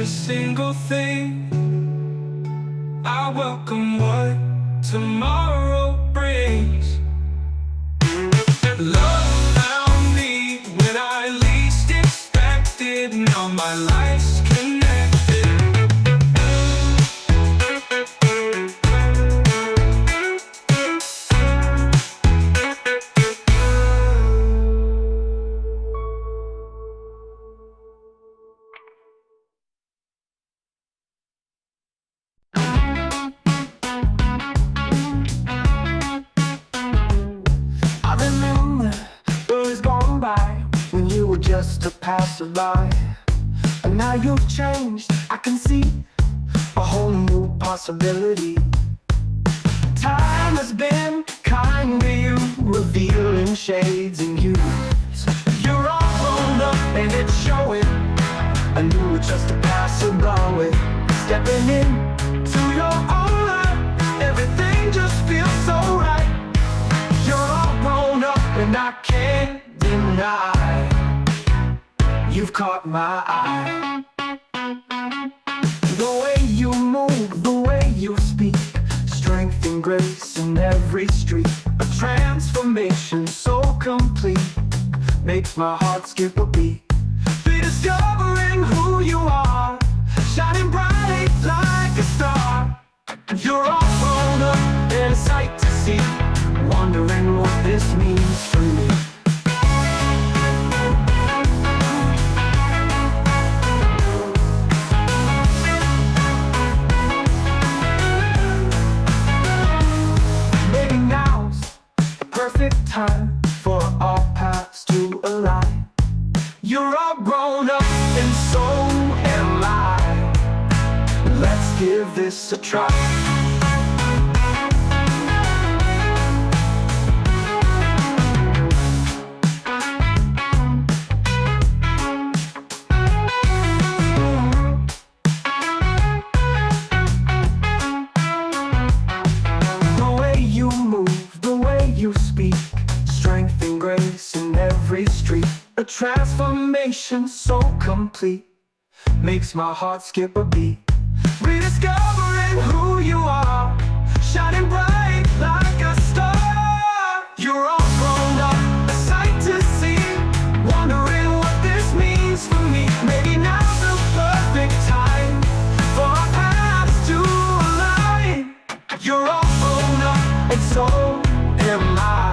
B: Single thing, I welcome what tomorrow brings. Love found me when I least expected, now my life's connected.
C: When you were just a passerby, and now you've changed. I can see a whole new possibility. Time has been kind to you, revealing shades in you. You're all grown up and it's showing. I knew you were just a passerby, stepping in to your own life. Everything just feels so right. You're all grown up and I can't deny, you've caught my eye. The way you move, the way you speak, strength and grace in every street. A transformation so complete, makes my heart skip a beat. Rediscovering who you are, shining bright like a star. You're all grown up and a sight to see, wondering what this means for me. Maybe now's the perfect time for our paths to align. You're all grown up and so am I. Let's give this a try. A transformation so complete, makes my heart skip a beat. Rediscovering who you are, shining bright like a star. You're all grown up, a sight to see, wondering what this means for me. Maybe now's the perfect time for our paths to align. You're all grown up and so am I.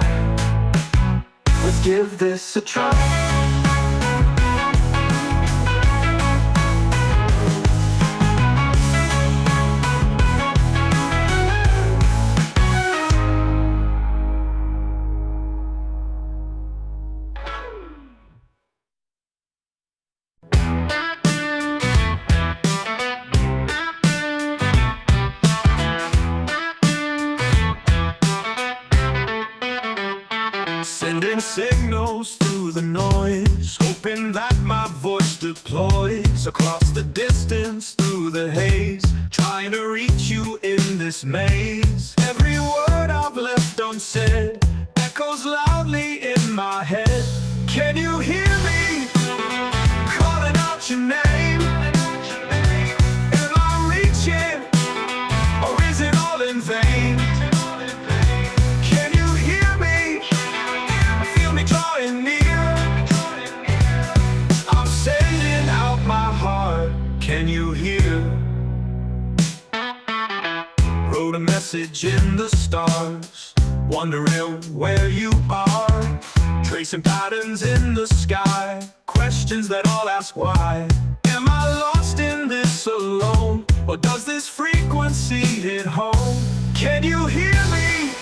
C: Let's give this a try. Sending signals through the noise, hoping that my voice deploys across the distance, through the haze, trying to reach you in this maze. Every word I've left unsaid echoes loudly in my head. Can you hear me calling out your name? Am I reaching, or is it all in vain? Can you hear?
B: message in the stars, wondering where you are, tracing patterns in the sky, questions that all ask why. Am I lost in this alone, or does this frequency hit home? Can you hear me?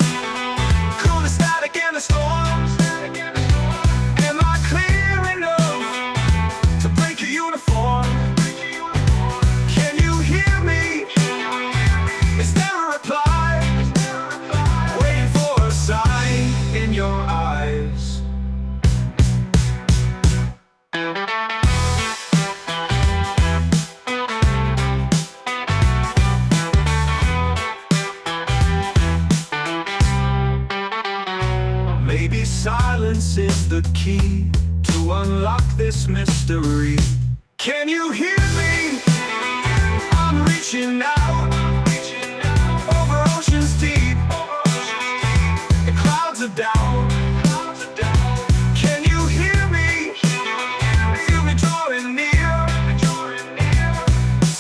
B: Cool the static and the storms. Am I clear enough to break your uniform? Can you hear me? Is there a reply? Waiting for a sign in your eyes. Maybe silence is the key to unlock this mystery. Can you hear me? I'm reaching out over oceans deep and clouds of doubt. Can you hear me? Feel me drawing near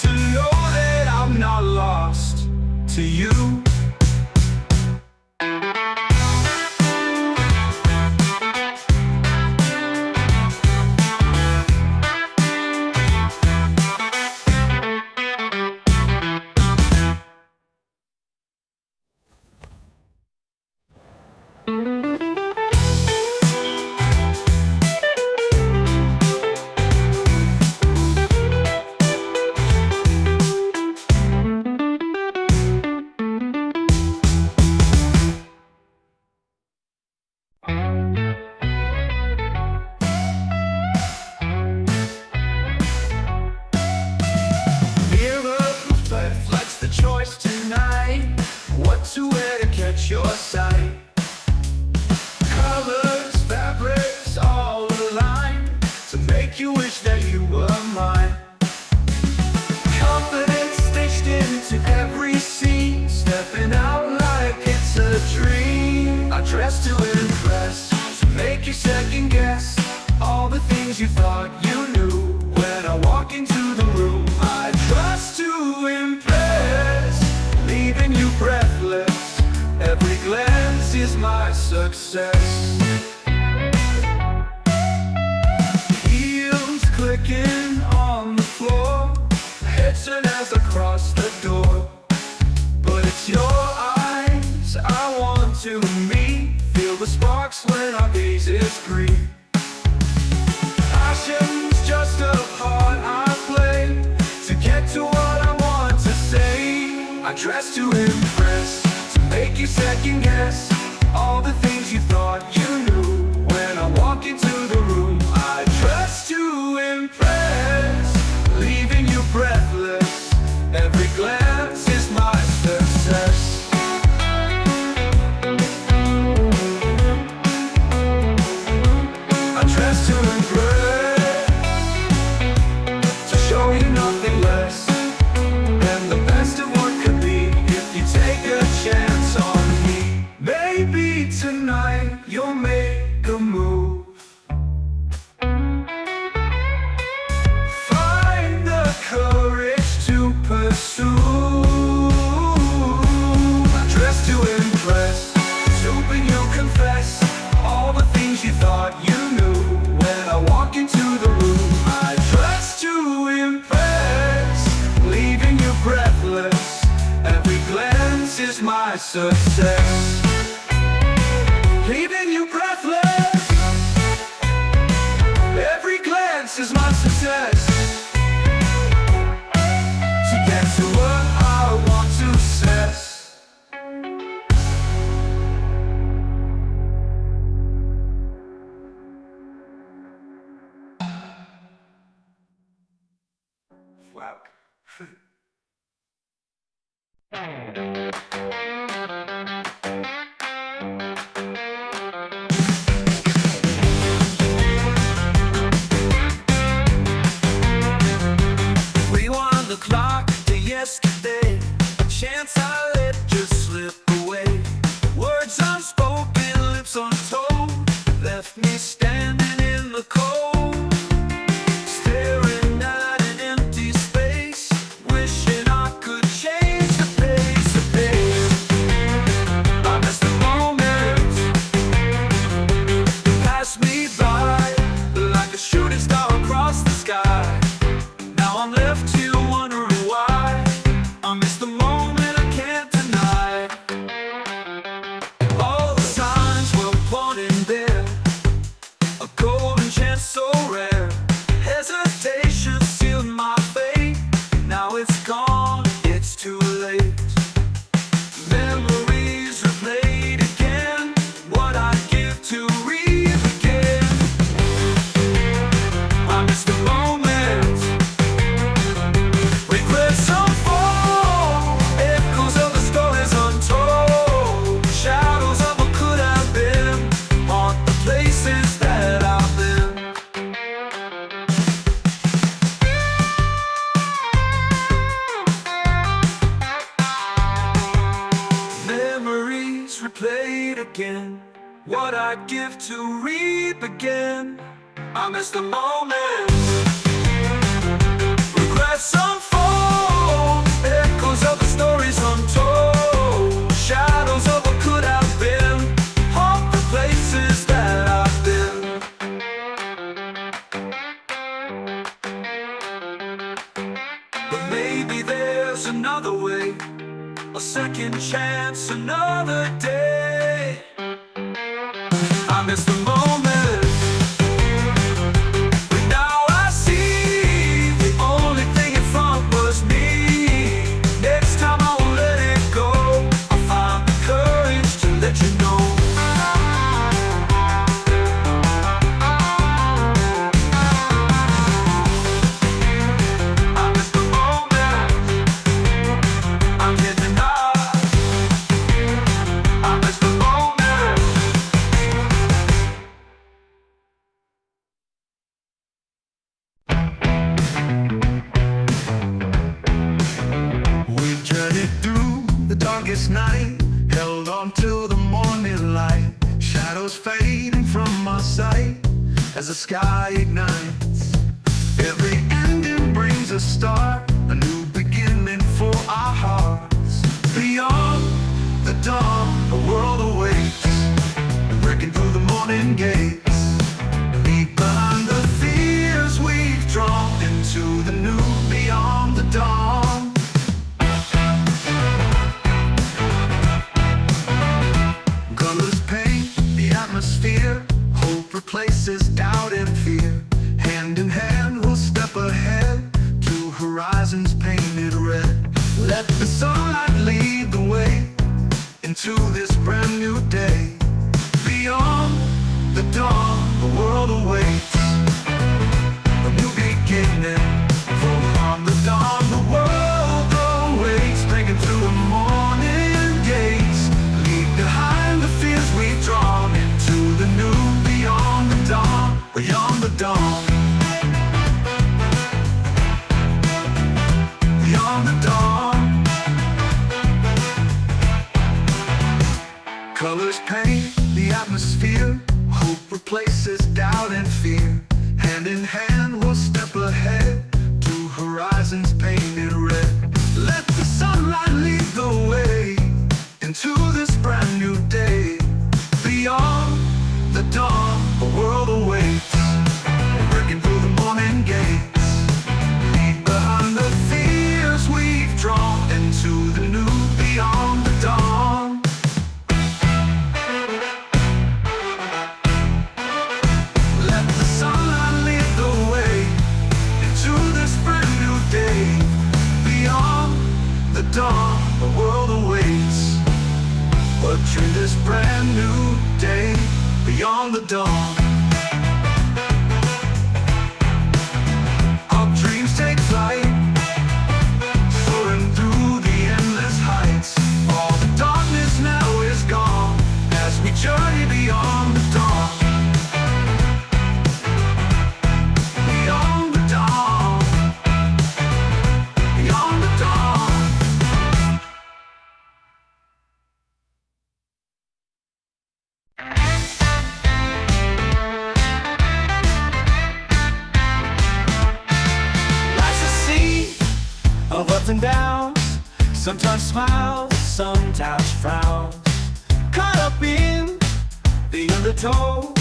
B: to know that I'm not lost to you. Reflects the choice tonight, what to wear to catch your sight. Colors, fabrics, all aligned to make you wish that you were mine. Confidence stitched into every scene, stepping out like it's a dream. I dress to impress, to make you second guess all the things you thought you knew. When I walk into the room, I trust to impress, leaving you breathless. Every glance is my success. Heels clicking on the floor, head turn as I cross the door. But it's your eyes I want to meet, feel the sparks when our gazes greet. Passion's just a part I play to get to what I want to say. I dress to impress, to make you second guess all the things you thought you knew. When I walk into the room, I dress to impress, leaving you breathless. Every glance is my success. I dress to impress, to show you nothing less than the best of what could be if you take a chance on me. Maybe tonight you'll make a move, find the courage to pursue. I dress to impress, hoping you'll confess all the things you thought you knew. When I walk into the room, I dress to impress, leaving you breathless. Every glance is my success. Leaving you breathless. Every glance is my success. To get to what I want to say. Wow. Rewind the clock to yesterday, a chance I let just slip away. Words unspoken, lips untold, left me standing in the cold, staring at an empty space, wishing I could change the pace. second chance so rare. Hesitation sealed my fate. Now it's gone, it's too late. Memories replayed again. What I'd give to read again. I miss the moment. Regrets unfold. Echoes of the stories untold. Shadows of what could have been. Haunt the places that I've been. Memories replayed again. What I'd give to read again. I miss the moment. Regrets unfold. Echoes of the stories untold. Shadows of what could have been. Haunt the places that I've been. But maybe there's another way. A second chance, another day. I miss the moment. But now I see the only thing in front was me. Next time I won't let it go. I'll find the courage to let you know. I miss the moment. I'm here tonight. I miss the moment.
C: We journeyed through the darkest night, held on to the morning light. Shadows fading from our sight as the sky ignites. Every ending brings a start, a new beginning for our hearts. Beyond the dawn, a world awaits, breaking through the morning gates. Leave behind the fears we've drawn into the new beyond the dawn. Colors paint the atmosphere. Hope replaces doubt and fear. Hand in hand we'll step ahead to horizons painted red. Let the sunlight lead the way into this brand new day. Beyond the dawn, the world awaits, a new beginning. From the dawn, the world awaits, breaking through the morning gates. Leave behind the fears we've drawn into the new beyond the dawn, beyond the dawn. Beyond the dawn. Colors paint the atmosphere. Hope replaces doubt and fear. Hand in hand we'll step ahead to horizons painted red. Let the sunlight lead the way into this brand new day. Beyond the dawn, the world awaits, breaking through the morning gates. Leave behind the fears we've drawn into the new beyond the dawn. Let the sunlight lead the way into this brand new day. Beyond the dawn, the world awaits, but through this brand new day, beyond the dawn. Our dreams take flight, soaring through the endless heights. All the darkness now is gone as we journey beyond the dawn. Beyond the dawn. Beyond the dawn.
B: Life's a sea of ups and downs. Sometimes smiles, sometimes frowns. Caught up in the undertow,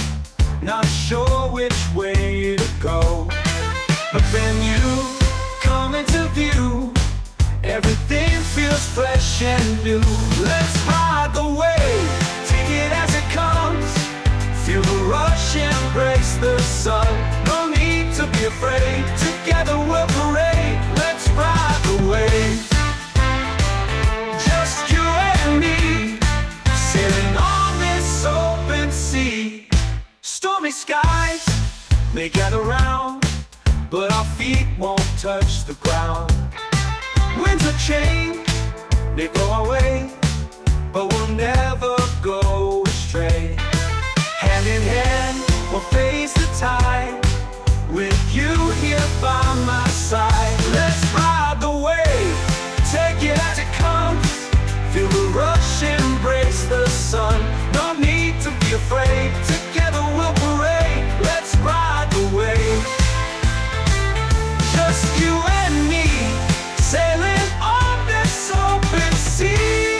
B: not sure which way to go. But when you come into view, everything feels fresh and new. Let's ride the wave, take it as it comes. Feel the rush, embrace the sun. afraid. Together we'll parade. Let's ride the wave. Just you and me, sailing on this open sea. Stormy skies may gather round, but our feet won't touch the ground. Winds of change, they blow our way, but we'll never go astray. Hand in hand, we'll face the tide, with you here by my side. Let's ride the wave, take it as it comes. Feel the rush, embrace the sun. No need to be afraid, together we'll parade. Let's ride the wave. Just you and me, sailing on this open sea.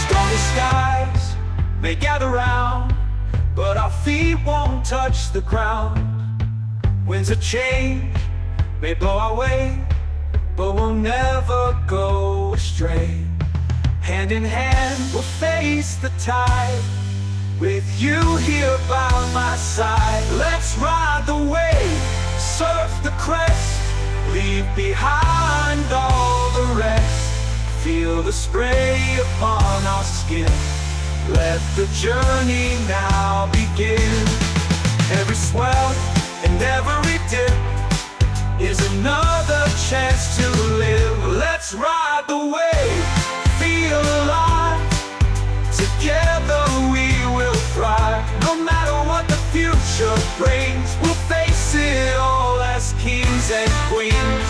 B: Stormy skies may gather round, but our feet won't touch the ground. Winds of change may blow our way, but we'll never go astray. Hand in hand, we'll face the tide, with you here by my side. Let's ride the wave, surf the crest, leave behind all the rest. Feel the spray upon our skin, let the journey now begin. Every swell and every dip is another chance to live. Let's ride the wave, feel alive. Together we will thrive. No matter what the future brings, we'll face it all as kings and queens.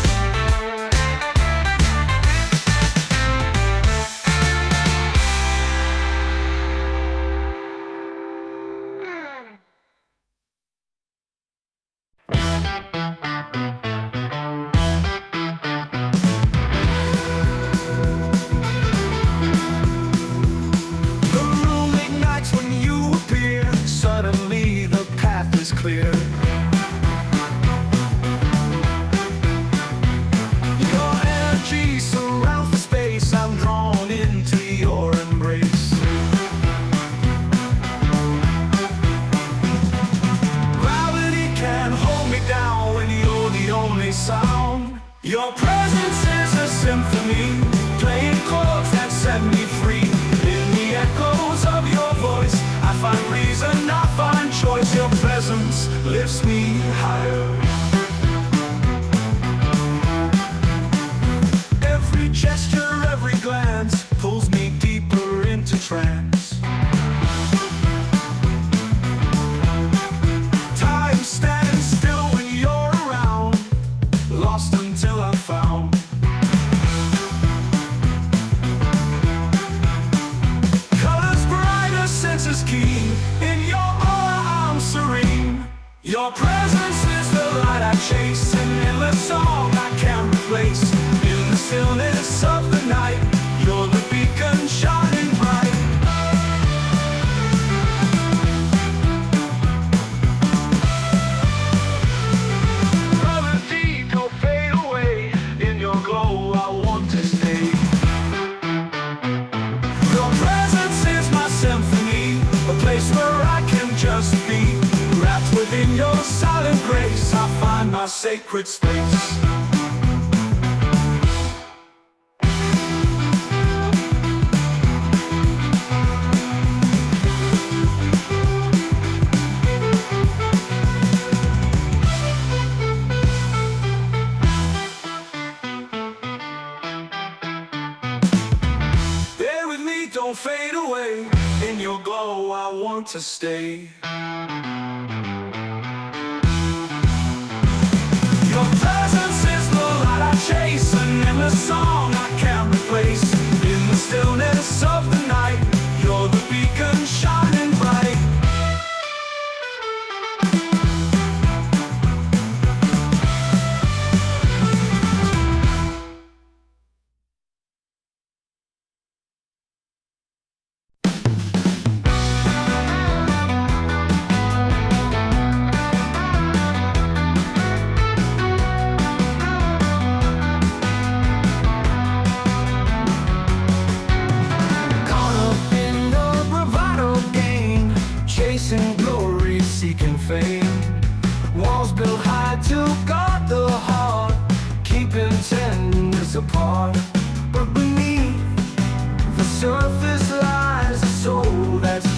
B: Suddenly the path is clear. Your energy surrounds the space. I'm drawn into your embrace. Gravity can't hold me down when you're the only sound. Your presence is a symphony, playing chords that set me free. In the echoes of your voice, I find reason, I find choice. Your presence lifts me higher. Every gesture, every glance pulls me deeper into trance. Time stands still when you're around, lost until I'm found. Colors brighter, senses keen. In your aura I'm serene. Your presence is the light I chase, an endless song I can't replace. In the stillness of the night, you're the beacon shining bright. Gravity, don't fade away. In your glow I want to stay. Your presence is my symphony, a place where I can just be. Wrapped within your silent grace, I find my sacred space. Bear with me, don't fade away. In your glow I want to stay. Your presence is the light I chase, an endless song I can't replace. In the stillness of the night, you're the beacon shining bright.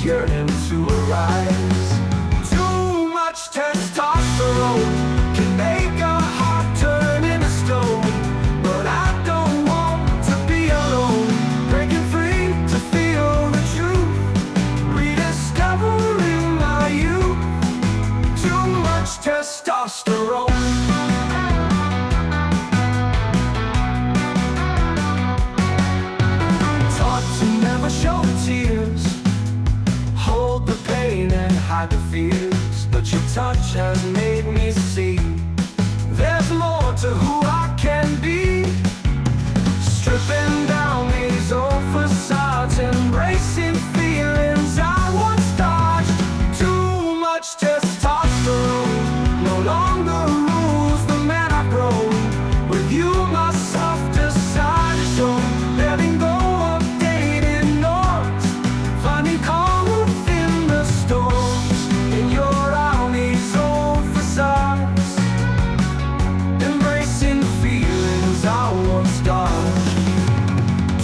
B: yearning to arise. Too much testosterone can make a heart turn into stone. But I don't want to be alone, breaking free to feel the truth, rediscovering my youth. Too much testosterone. Taught to never show the tears, hold the pain and hide the fears. But your touch has made me see there's more to who I can be. Stripping down these old facades, embracing feelings I once dodged. Too much testosterone no longer rules the man I've grown. With you my softer side is shown, letting go of dated norms, finding calm within the storms. In your eye these old facades, embracing feelings I once dodged.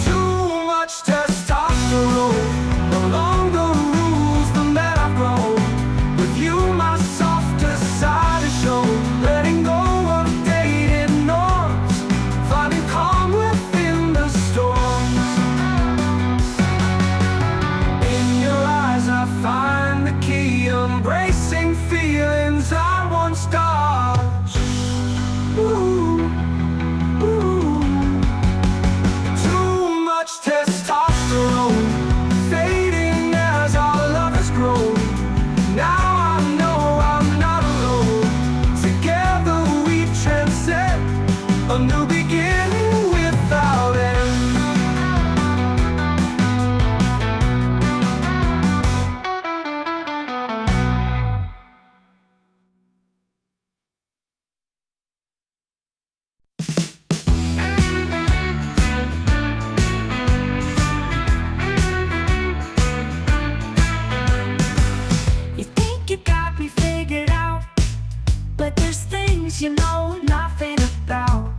B: Too much testosterone no longer rules the man I've grown. With you my softer side is shown, letting go of dated norms, finding calm within the storms. In your eyes I find the key, embracing feelings I once dodged. Ooh, ooh. Too much testosterone fading as our love has grown. Now I know I'm not alone. Together we transcend a new beginning without end.
A: You think you got me figured out, but there's things you know nothing about.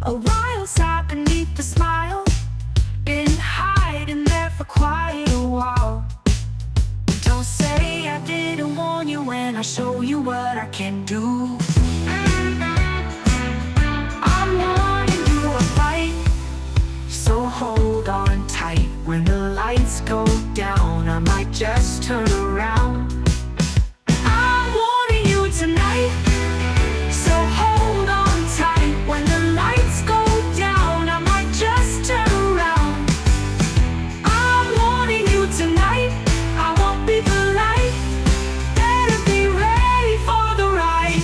A: A wild side beneath the smile, been hiding there for quite a while. Don't say I didn't warn you when I show you what I can do. I'm warning you a fight, so hold on tight. When the lights go down, I might just turn around. I'm warning you tonight, so hold on tight. When the lights go down, I might just turn around. I'm warning you tonight, I won't be polite. Better be ready for the ride.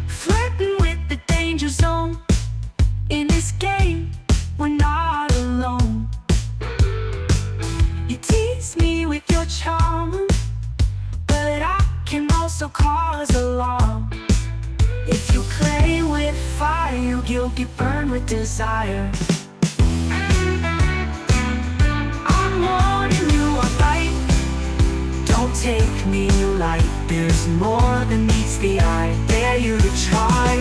A: Flirting with the danger zone. In this game, we're not alone. You tease me with your charm, but I can also cause alarm. If you play with fire, you'll get burned with desire. I'm warning you a bite, don't take me light. There's more than meets the eye, dare you to try.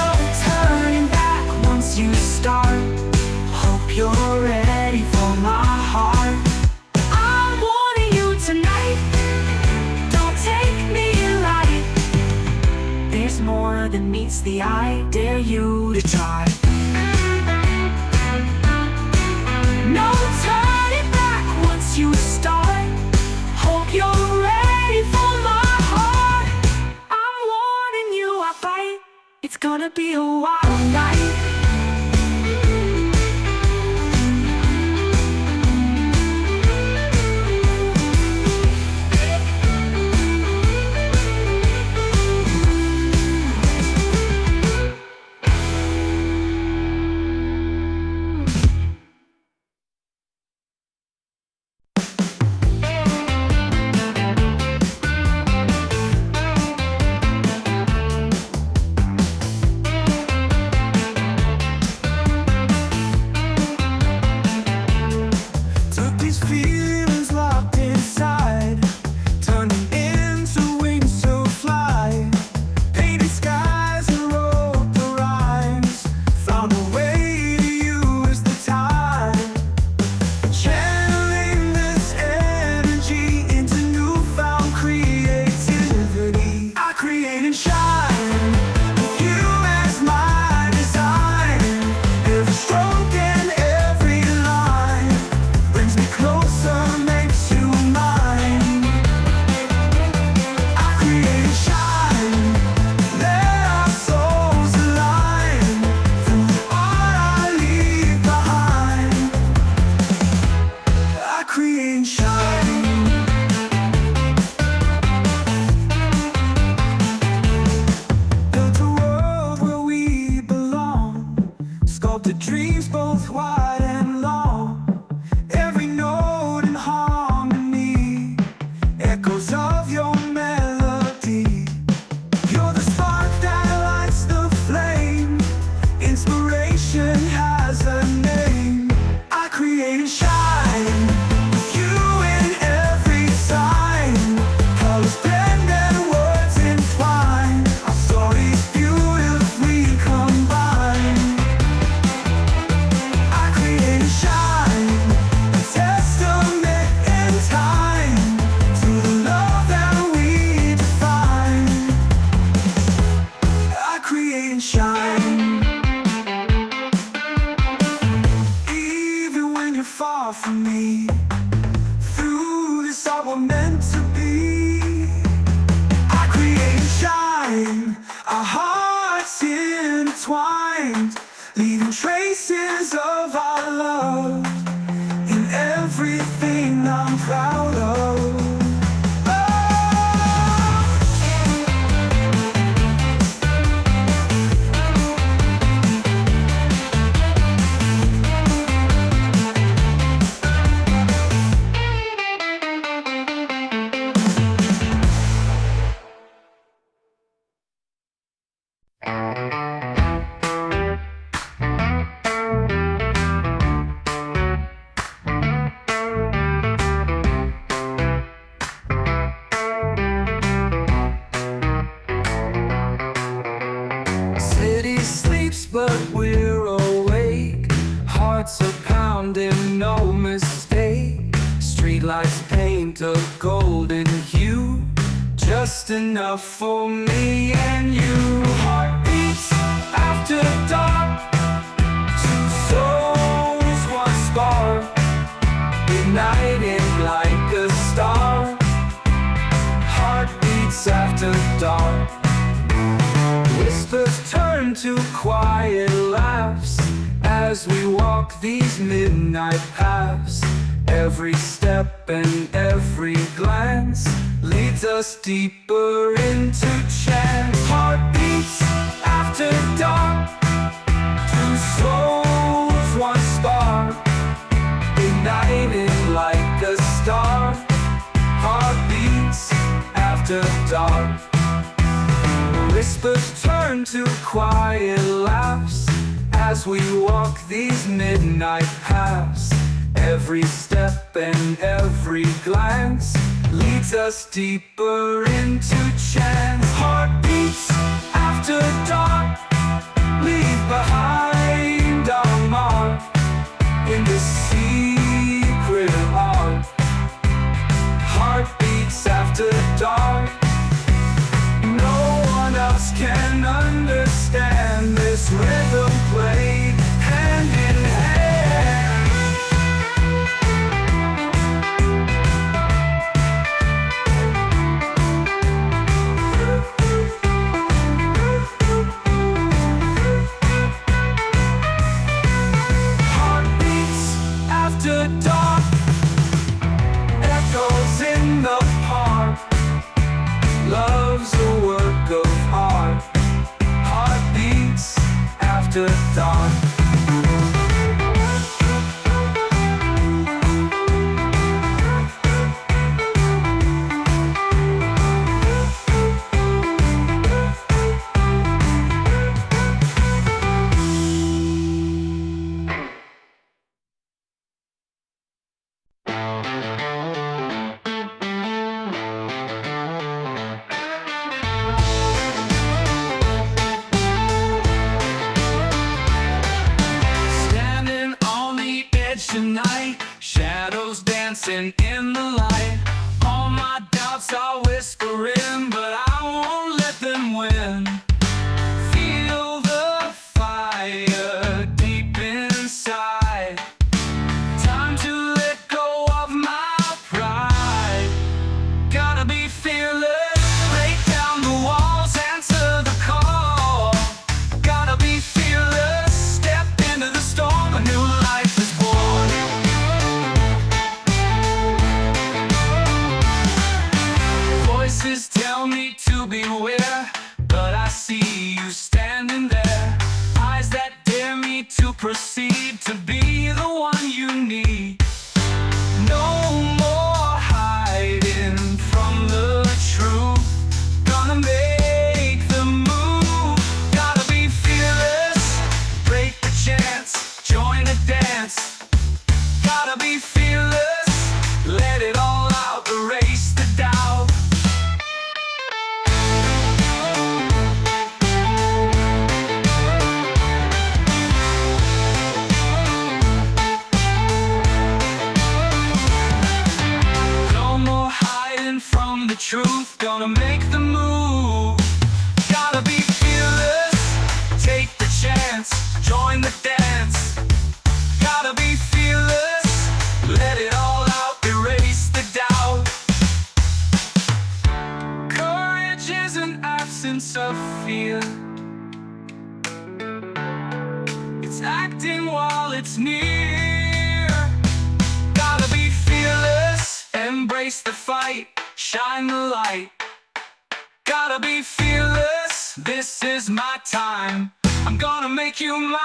A: No turning back once you start. Hope you're ready for my heart. I'm warning you tonight, don't take me light. There's more than meets the eye, dare you to try. No turning back once you start. Hope you're ready for my heart. I'm warning you, I bite. It's gonna be a wild night.
B: Through this all we're meant to be. I create and shine, our hearts intertwined, leaving traces of our love in everything I'm proud of. City sleeps, but we're awake. Hearts are pounding, no mistake. Streetlights paint a golden hue, just enough for me and you. Heartbeats after dark, two souls, one spark, igniting like a star. Heartbeats after dark. Whispers turn to quiet laughs as we walk these midnight paths. Every step and every glance leads us deeper into chance. Heartbeats after dark, two souls, one spark, igniting like a star. Heartbeats after dark. Whispers turn to quiet laughs as we walk these midnight paths. Every step and every glance leads us deeper into chance. Heartbeats after dark, leave behind our mark in the secret of art. Heartbeats after dark. No one else can understand this rhythm played hand in hand. Heartbeats after dark, echoes in the park. Love's a work of art. Heartbeats after dark. Tonight, shadows dancing in the light. All my doubts are whispering, but I won't let them win. Feel the fire deep inside. Time to let go of my pride. Gotta be fearless, break down the walls, answer the call. Gotta be fearless, step into the storm, a new life is born. Voices tell me to beware, but I see you standing there. Eyes that dare me to proceed, to be the one you need. No more hiding from the truth. Gonna make the move. Gotta be fearless, break the chance, join the dance. Gotta be fearless, let it all out, erase the doubt. No more hiding from the truth, gonna make the move. Gotta be fearless, take the chance, join the dance. Gotta be fearless, let it all voice of fear. It's acting while it's near. Gotta be fearless, embrace the fight, shine the light. Gotta be fearless, this is my time. I'm gonna make you mine.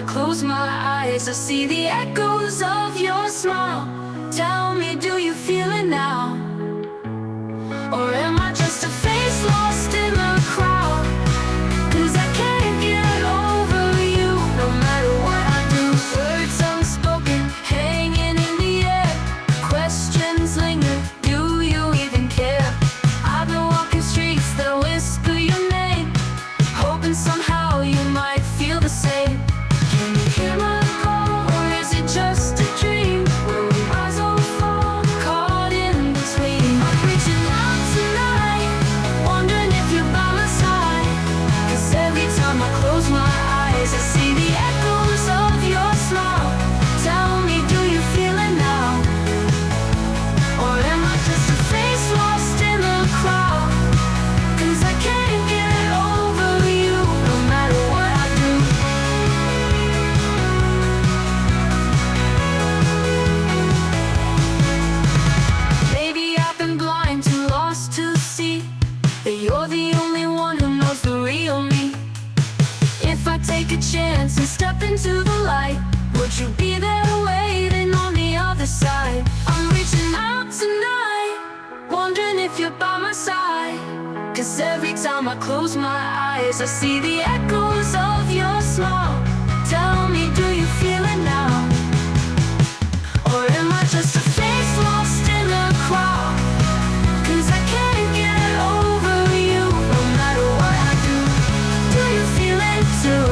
A: Close my eyes, I see the echoes of your smile. Tell me, do you feel it now? Or am I just a face lost in the crowd? 'Cause I can't get over you, no matter what I do. Words unspoken, hanging in the air. Questions linger, do you even care? I've been walking streets that whisper your name, hoping somehow you might feel the same. Hear my call, or is it just a dream? Will we rise or fall, caught in between? I'm reaching out tonight, wondering if you're by my side. 'Cause every time I close my eyes, I see the echoes of your smile. Tell me, do you feel it now? Or am I just a face lost in the crowd? 'Cause I can't get over you, no matter what I do. you'll be there waiting on the other side. I'm reaching out tonight, wondering if you're by my side. 'Cause every time I close my eyes, I see the echoes of your smile. Tell me, do you feel it now? Or am I just a face lost in a crowd? 'Cause I can't get over you, no matter what I do. Do you feel it too?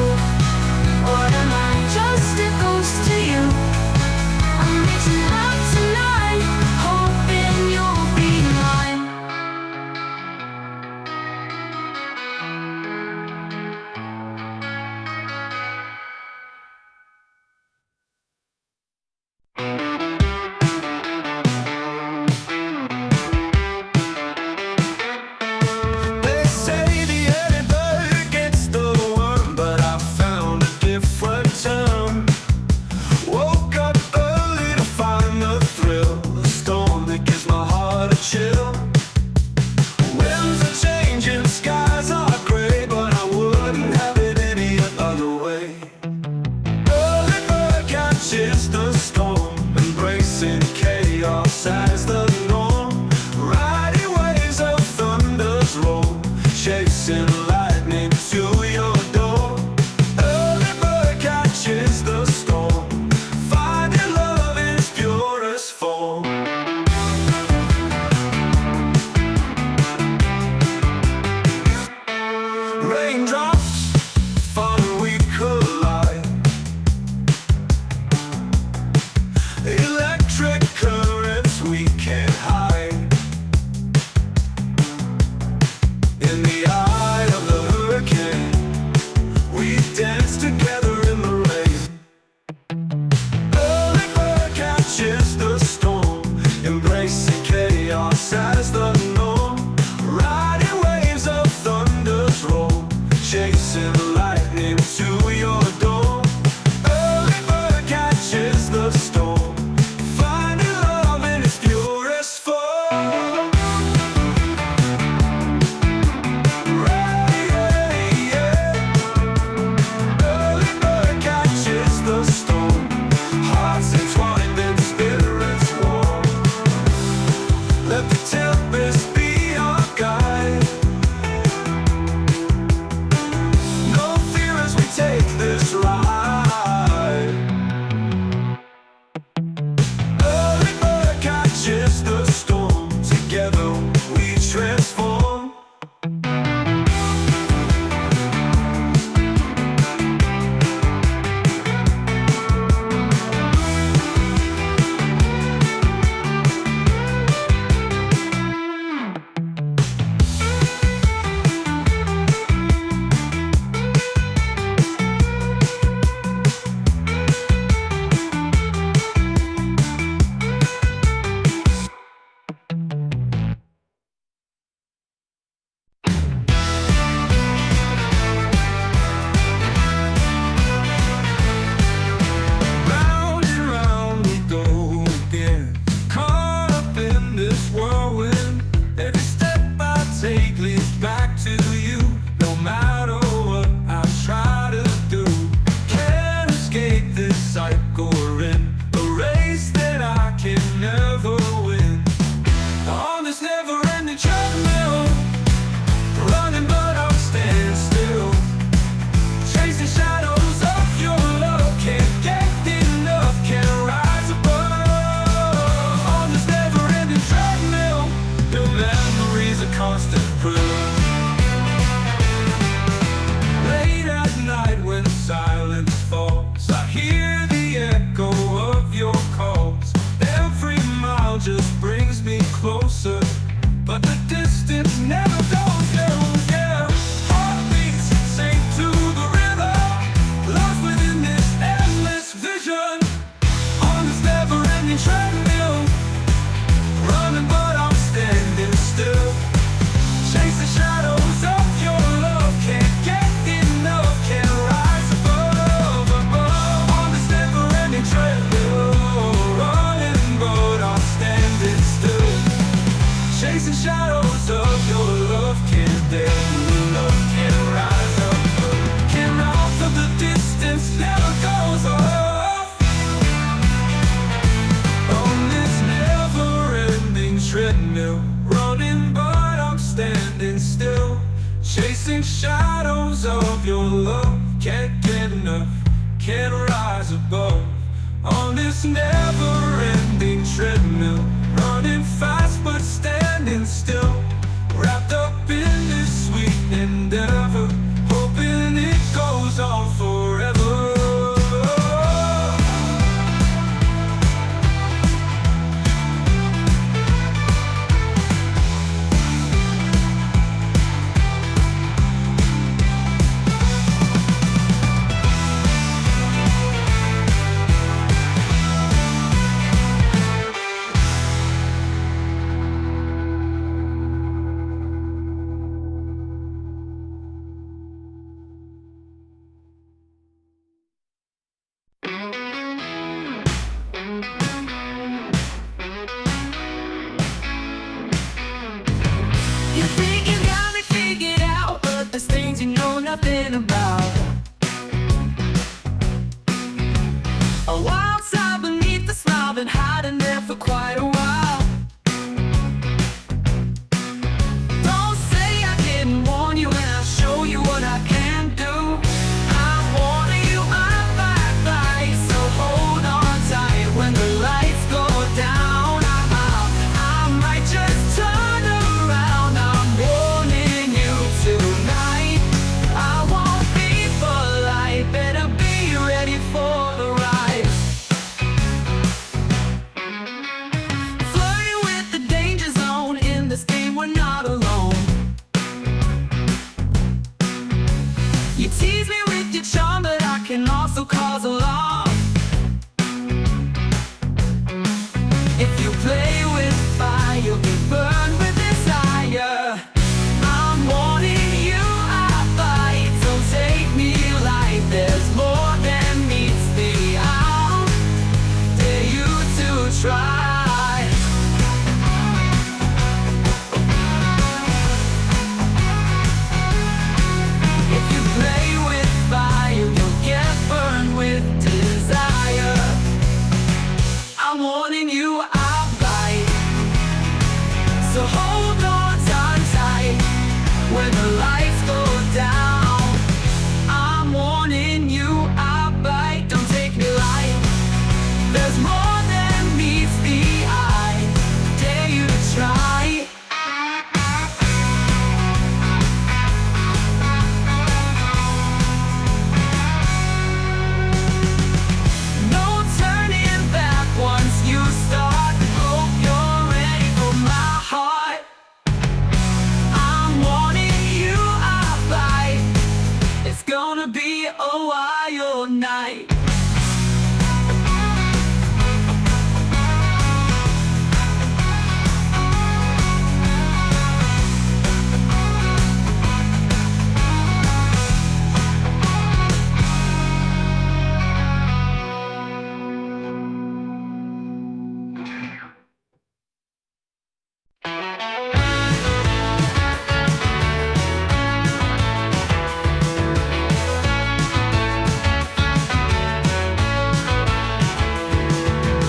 A: Or am I just a ghost to you? I'm reaching out tonight, hoping you'll be mine.
B: They say the editor gets the worm, but I found a different term. Woke up early to find the thrill, a storm that gives my heart a chill. Winds are changing, skies are gray, but I wouldn't have it any other way. Early bird catches the storm, embracing chaos as the norm. Riding waves of thunder's roll, chasing lightning to your door. Early bird catches the storm, finding love in its purest form. Raindrops fall and we collide. Electric currents we can't hide. In the eye of the hurricane, we dance together in the rain. Early bird catches the storm, embracing chaos as the norm. Riding waves of thunder's roll, chasing lightning to your door. Early bird catches the storm, finding love in its purest form. Early bird catches the storm, hearts entwined and spirits warm. Let the tempest be our guide. No fear as we take this love, can't get enough, can't rise above. On this never-ending treadmill, running fast but standing still, wrapped up in this sweet endeavor, hoping it goes on forever.
A: You think you got me figured out, but there's things you know nothing about. A wild side beneath the smile, been hiding there for quite a while. Don't say I didn't warn you, and I'll show you what I can do. I'm warning you, I'm back, so hold on tight when the lights go down. I might just turn around. I'm warning you tonight. I won't be polite, better be ready for the ride. Flirting with the danger zone, in this game we're not alone. You tease me with your charm, but I can also cause alarm. If you play with fire, you'll be burned with desire. I'm warning you, I bite, so take me light. There's more than meets the eye. Dare you to try. If you play with fire, you'll get burned with desire. I'm warning you, I'll bite, so hold on tight when the lights go down. I'm warning you, I'll bite, don't take me light. There's more than meets the eye. Dare you to try. No turning back once you start. Hope you're ready for my heart. I'm warning you, I'll bite. It's gonna be a wild night.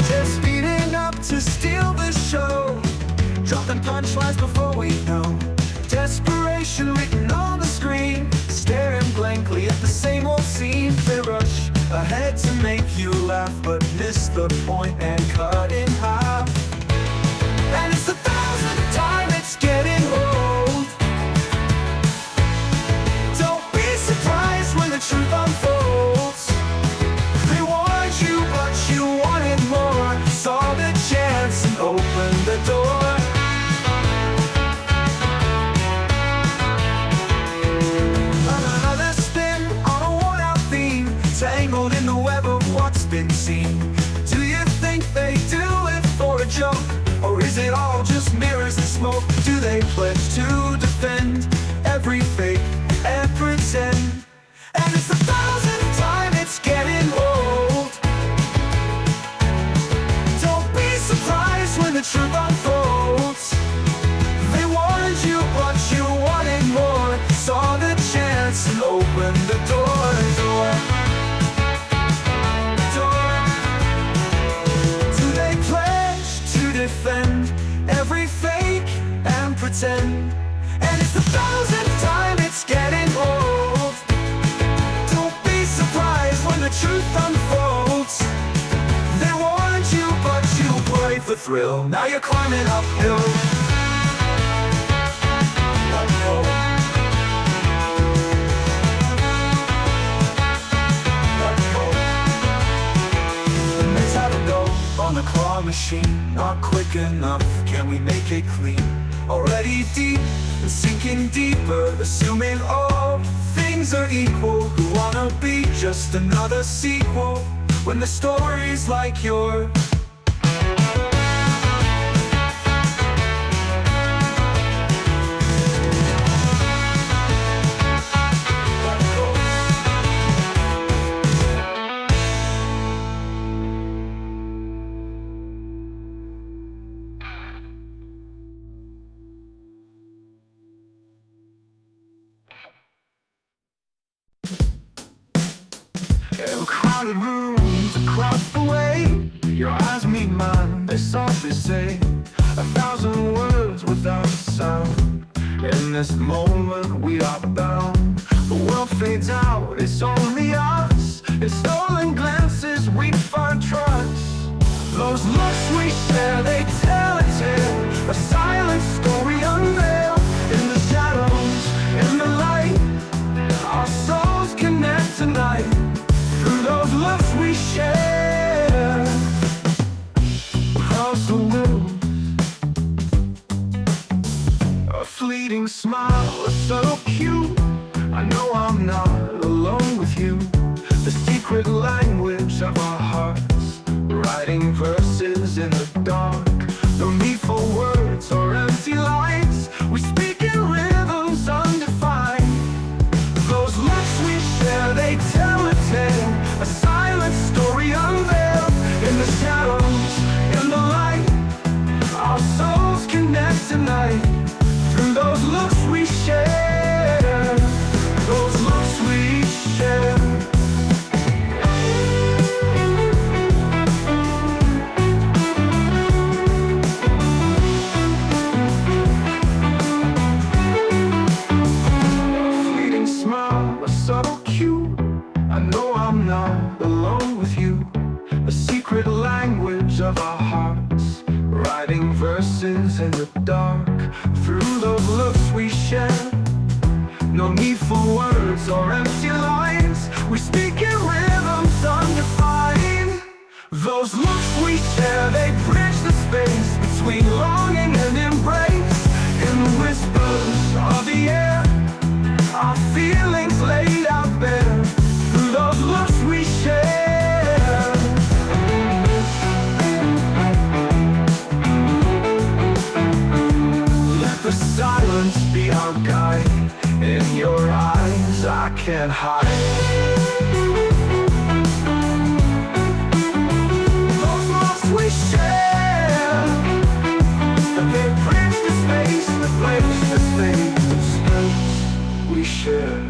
B: Just speeding up to steal the show, dropping punchlines before we know. Desperation written on the screen, staring blankly at the same old scene. They rush ahead to make you laugh, but miss the point and cut in half. And it's the 1,000th time it's getting old. Don't be surprised when the truth unfolds. They warned you, but you wanted more. Saw the chance and opened the door. Another spin on a worn-out theme, tangled in the web of what's been seen. Do you think they do it for a joke, or is it all just mirrors and smoke? Do they pledge to defend every fake and pretend? And it's the 1,000th time it's getting old. Don't be surprised when the truth unfolds. They warned you, but you wanted more. Saw the chance and opened the door. Do they pledge to defend every fake and pretend? And it's the 1,000th time it's getting old. thrill. Now you're climbing uphill. Let's have a go on the claw machine. Not quick enough, can we make it clean? Already deep and sinking deeper, assuming all things are equal. Who wanna be just another sequel when the story's like yours? In crowded rooms across the way, your eyes meet mine, they softly say 1,000 words without a sound. In this moment we are bound. The world fades out, it's only us. In stolen glances we find trust. Those looks we share, they tell a tale, a silent story unveiled. In the shadows, in the light, our souls connect tonight. Through those looks we share, across the world. A fleeting smile, so cute. I know I'm not alone with you. The secret language of our hearts, writing verses in the dark. No need for words or empty lines, we speak in rhythms undefined. Those looks we share, they tell a tale, a silent story unveiled. In the shadows, in the light, our souls connect tonight. Through those looks we share, those looks we share. A fleeting smile, a subtle cue. I know I'm not alone with you. A secret language of our hearts, writing verses in the dark. Through those looks we share, no need for words or empty lines, we speak in rhythms undefined. Those looks we share, they bridge the space between longing and embrace. In the whispers of the air, our feelings laid out bare. Through those looks we share. Let the silence be our guide. In your eyes I can't hide. Those looks we share, they bridge the space, the place, the space we share.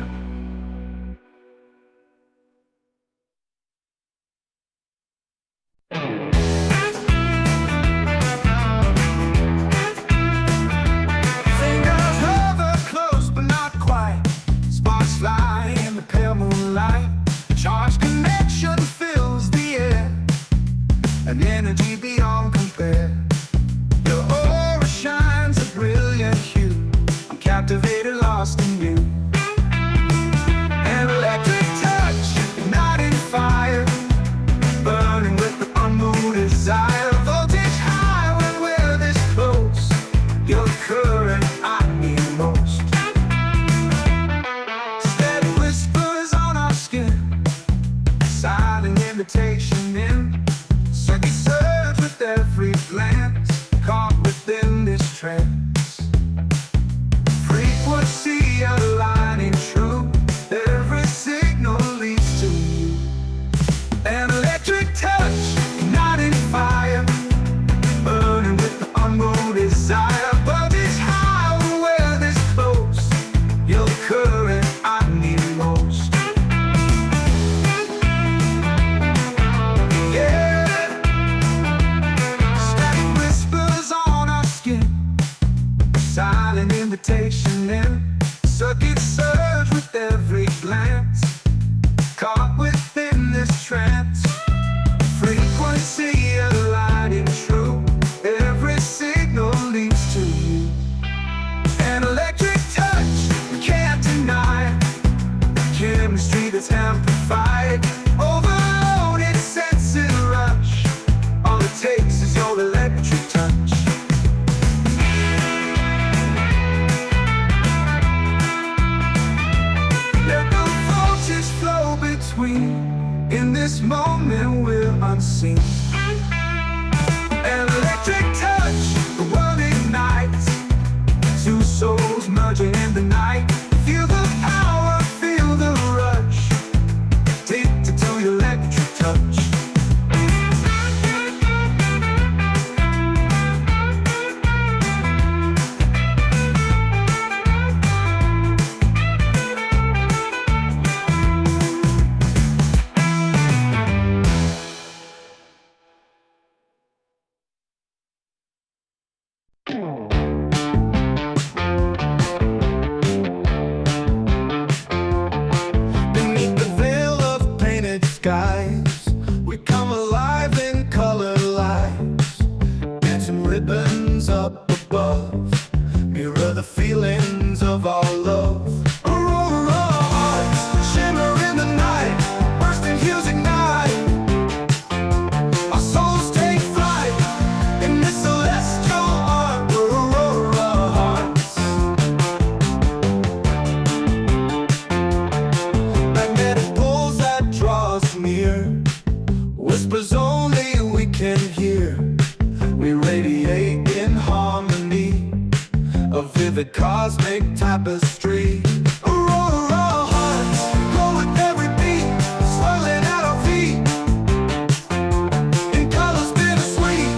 B: Fingers hover close but not quite. Sparks fly in the pale moonlight. A charged connection fills the air, an energy beyond compare. Your aura shines a brilliant hue. I'm captivated, lost in you. An electric touch, igniting fire, burning with the unknown desire. Voltage high when we're this close. You're the current I need most. Steady whispers on our skin, silent invitation in. Circuit surge with every glance, caught within this trance. Frequency aligning true, every signal leads to you. An electric touch, igniting fire, burning with the unknown desire. But it's high when we're this close. You're the current I need most. Yeah. Static whispers on our skin, silent invitation in. Circuit surge with every glance, caught within this trance. Frequency aligning true, between. In this moment we're unseen. An electric touch, the world ignites. Two souls merging in the night. Feel the power, feel the rush. Addicted to your electric touch. Beneath the veil of painted skies, we come alive in colored lights. Dancing ribbons up above mirror the feelings of our love. Aurora hearts shimmer in the night, bursting hues ignite. Our souls take flight in this celestial art. Aurora hearts, magnetic poles that draw us near, whispers only we can hear. We radiate in harmony, a vivid cosmic tapestry. Aurora hearts glow with every beat, swirling at our feet. In colors bittersweet,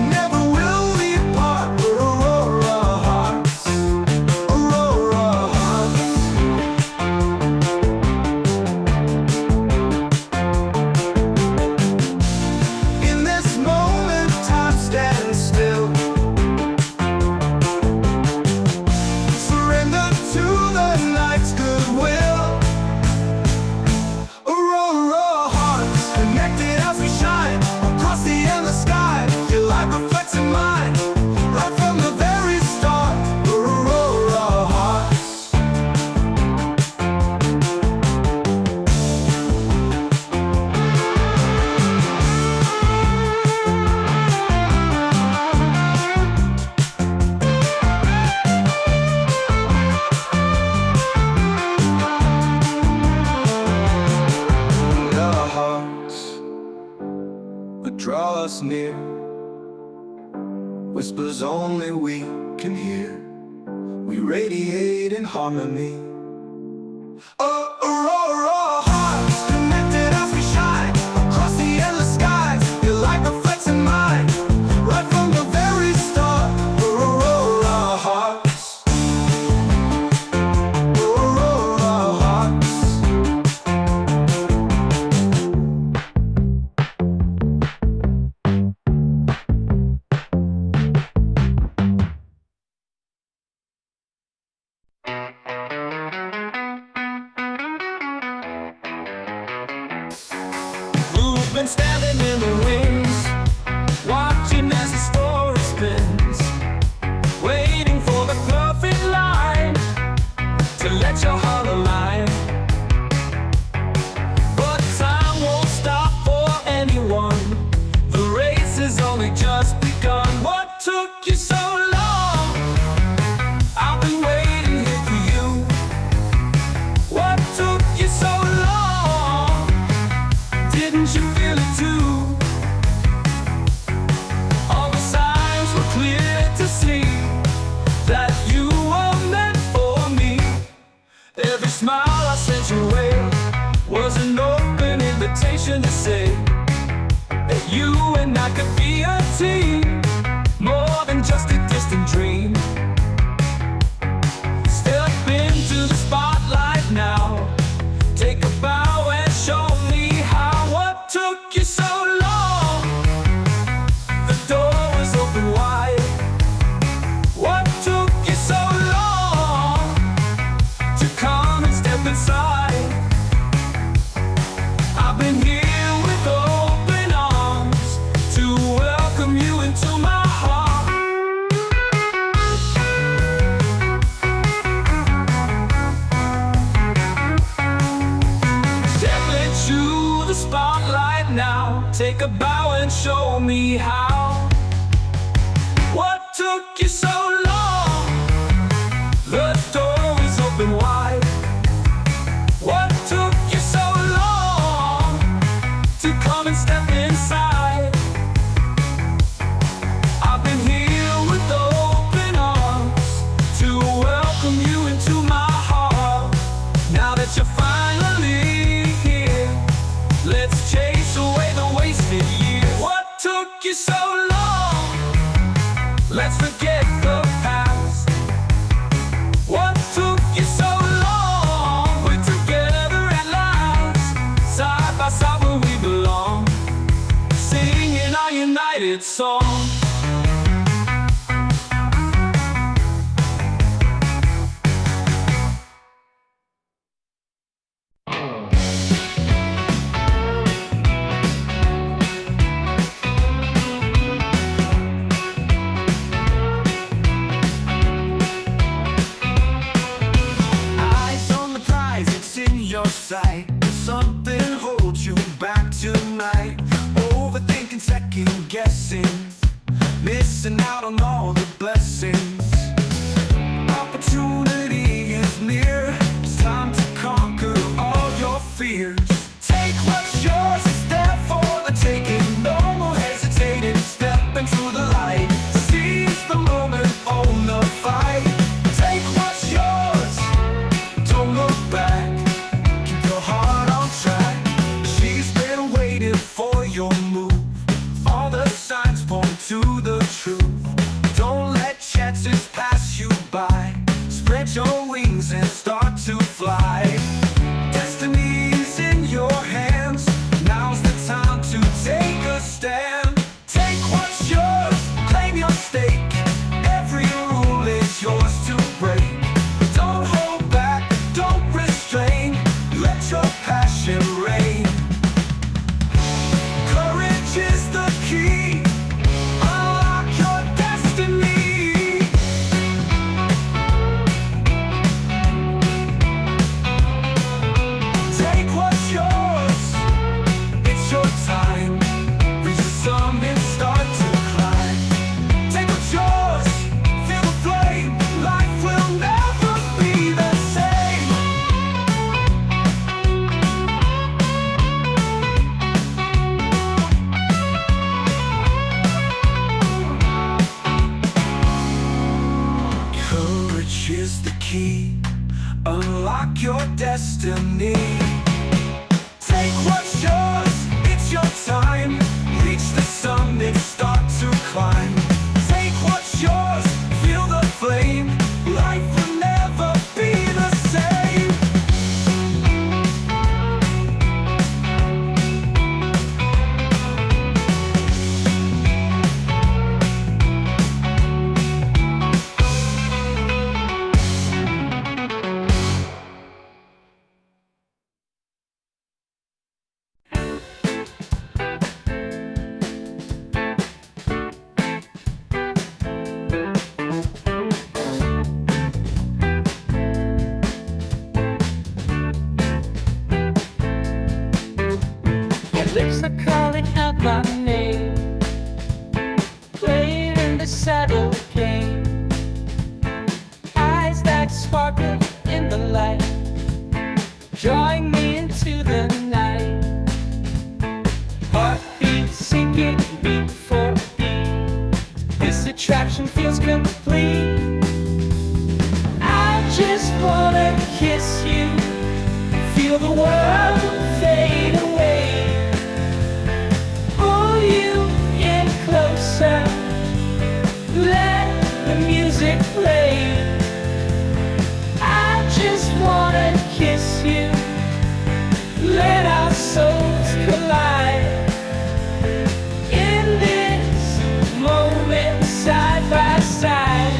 B: never will we part. Aurora hearts, Aurora hearts. In this moment, time stands still. Surrender to the night's goodwill. Aurora hearts, connected as we shine across the endless sky. Your light reflects in mine, right from the very start. Aurora hearts. The hearts that draw us near, whispers only we can hear. We radiate in harmony. Aurora hearts, connected as we shine across the endless skies. Your light reflects in mine, right from the very start. Aurora hearts, Aurora hearts. We've been standing in the wings, watching as the story spins, waiting for the perfect line to let your heart align. But time won't stop for anyone. The race has only just begun. What took you so long? I've been waiting here for you. What took you so long? Didn't you feel it too? All the signs were clear to see that you were meant for me. Every smile I sent your way was an open invitation to say that you and I could be a team, more than just a distant dream. Step into the spotlight now, take a bow and show me how. What took you so long? The door was open wide. What took you so long to come and step inside? I've been here with open arms to welcome you into my heart. Step into the spotlight now, take a bow and show me how. What took you so long? The door is open wide. What took you so long excited song.
C: Eyes on the prize, it's in your sight. Something holds you back tonight. Overthinking, second guessing, missing out on all the blessings. Opportunity is near. It's time to conquer all your fears. Take what's yours, it's there for the taking. No more hesitating, step into the light. Seize the moment, own the fight. Take what's yours, don't look back. Keep your heart on track. She's been waiting for your move. All the signs point to the truth. Don't let chances pass you by. Spread your wings and start to fly. Destiny's in your hands. Now's the time to take a stand. Take what's yours, claim your stake. Every rule is yours to break. Don't hold back, don't restrain. Let your passion reign. Courage is the key. Unlock your destiny. Take what's yours, it's your time. Reach the summit, start to climb. Take what's yours, feel the flame. Life will never be the same. Courage is the key. Unlock your destiny. Take what's yours, it's your time. Reach the summit, start to climb. Take what's yours, feel the flame. Life will never be the same.
D: Your lips are calling out my name, playing in the saddle game. Eyes that sparkle in the light, drawing me into the night. Heartbeat sinking beat for beat. This attraction feels complete. I just wanna kiss you, feel the world fade away. Pull you in closer, let the music play. I just wanna kiss you, let our souls collide. In this moment, side by side.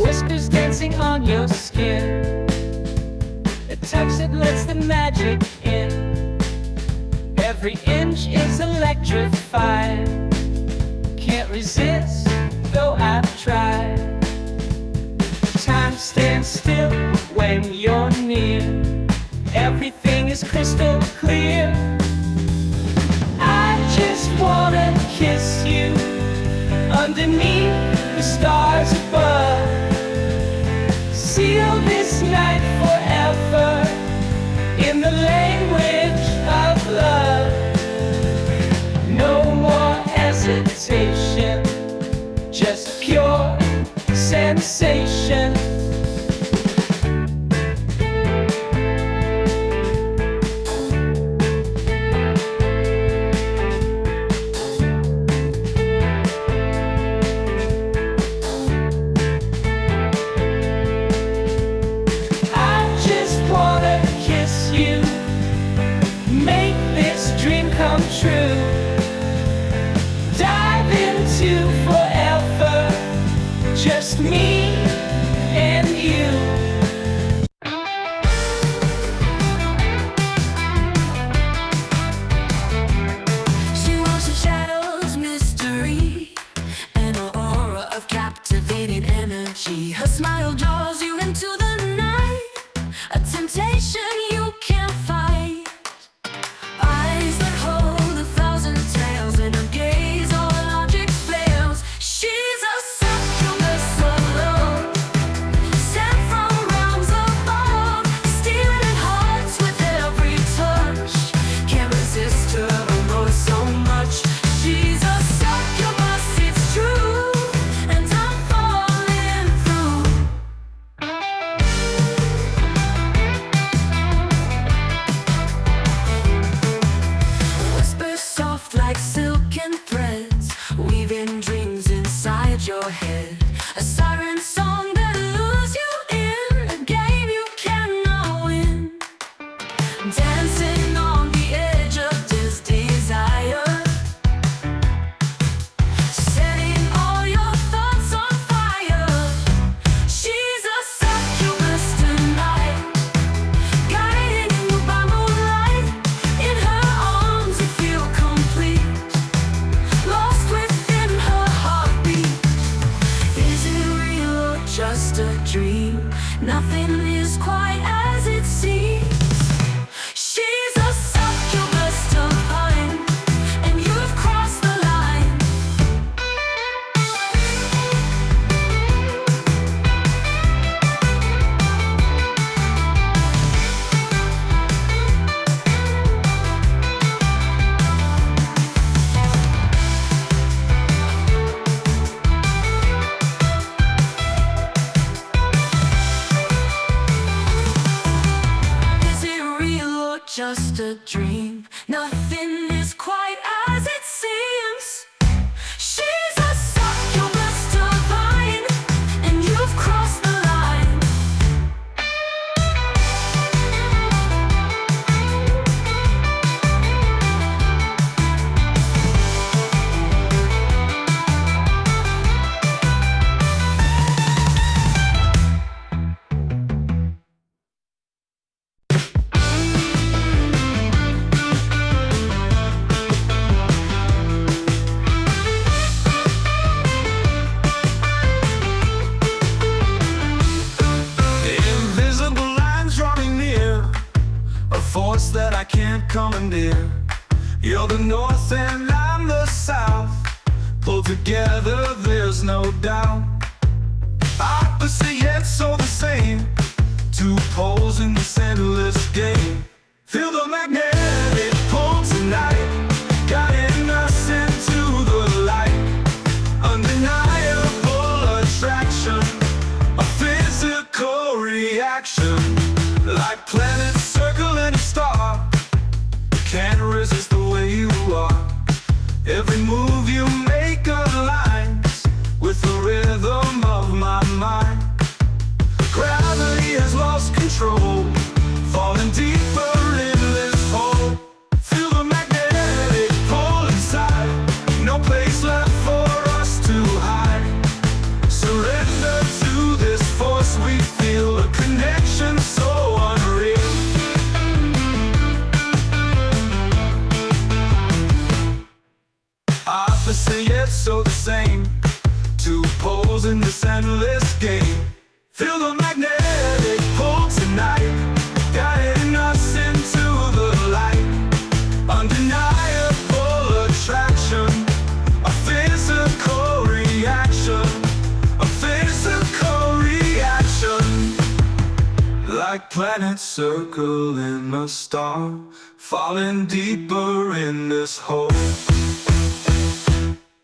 D: Whispers dancing on your skin, a touch that lets the magic in. Every inch is electrified, can't resist, though I've tried. Time stands still when you're near, everything is crystal clear. I just wanna kiss you underneath the stars above. Seal this night forever in the language of love. No more hesitation, just pure sensation. me and you.
A: She was a shadow's mystery, an aura of captivating energy. Her smile draws you into the night, a temptation you can't fight. Eyes that hold 1,000 tales, in her gaze all logic fails. She's a succubus of love, sent from realms above, stealing hearts with every touch. Can't resist her allure so much. She's a succubus, it's true, and I'm falling through. Whisper soft like silken threads, weaving dreams inside your head. A siren song that lures you in, a game you cannot win. Dancing on the edge of this desire, setting all your thoughts on fire. She's a succubus tonight, guiding you by moonlight. In her arms you feel complete, lost within her heartbeat. Is it real or just a dream? Nothing is quite as it seems. She's a succubus divine, and you've crossed the line. Is it real or just a dream? Nothing is quite as it seems. She's a succubus divine, and you've crossed the line.
B: Invisible lines drawing near, a force that I can't commandeer. You're the north and I'm the south, pulled together there's no doubt. Opposite yet so the same, two poles in this endless game. Feel the magnetic pull tonight, guiding us into the light. Undeniable attraction, a physical reaction, like planets circling a star. Can't resist the way you are. Every move you make aligns with the rhythm of my mind. Gravity has lost control, falling deeper in this hole. Feel the magnetic pull inside, no place left for us to hide. Surrender to this force we feel, a connection so unreal. Opposite yet so the same, two poles in this endless game. Feel the magnetic pull tonight, guiding us into the light. Undeniable attraction, a physical reaction, a physical reaction, like planets circling a star, falling deeper in this hole.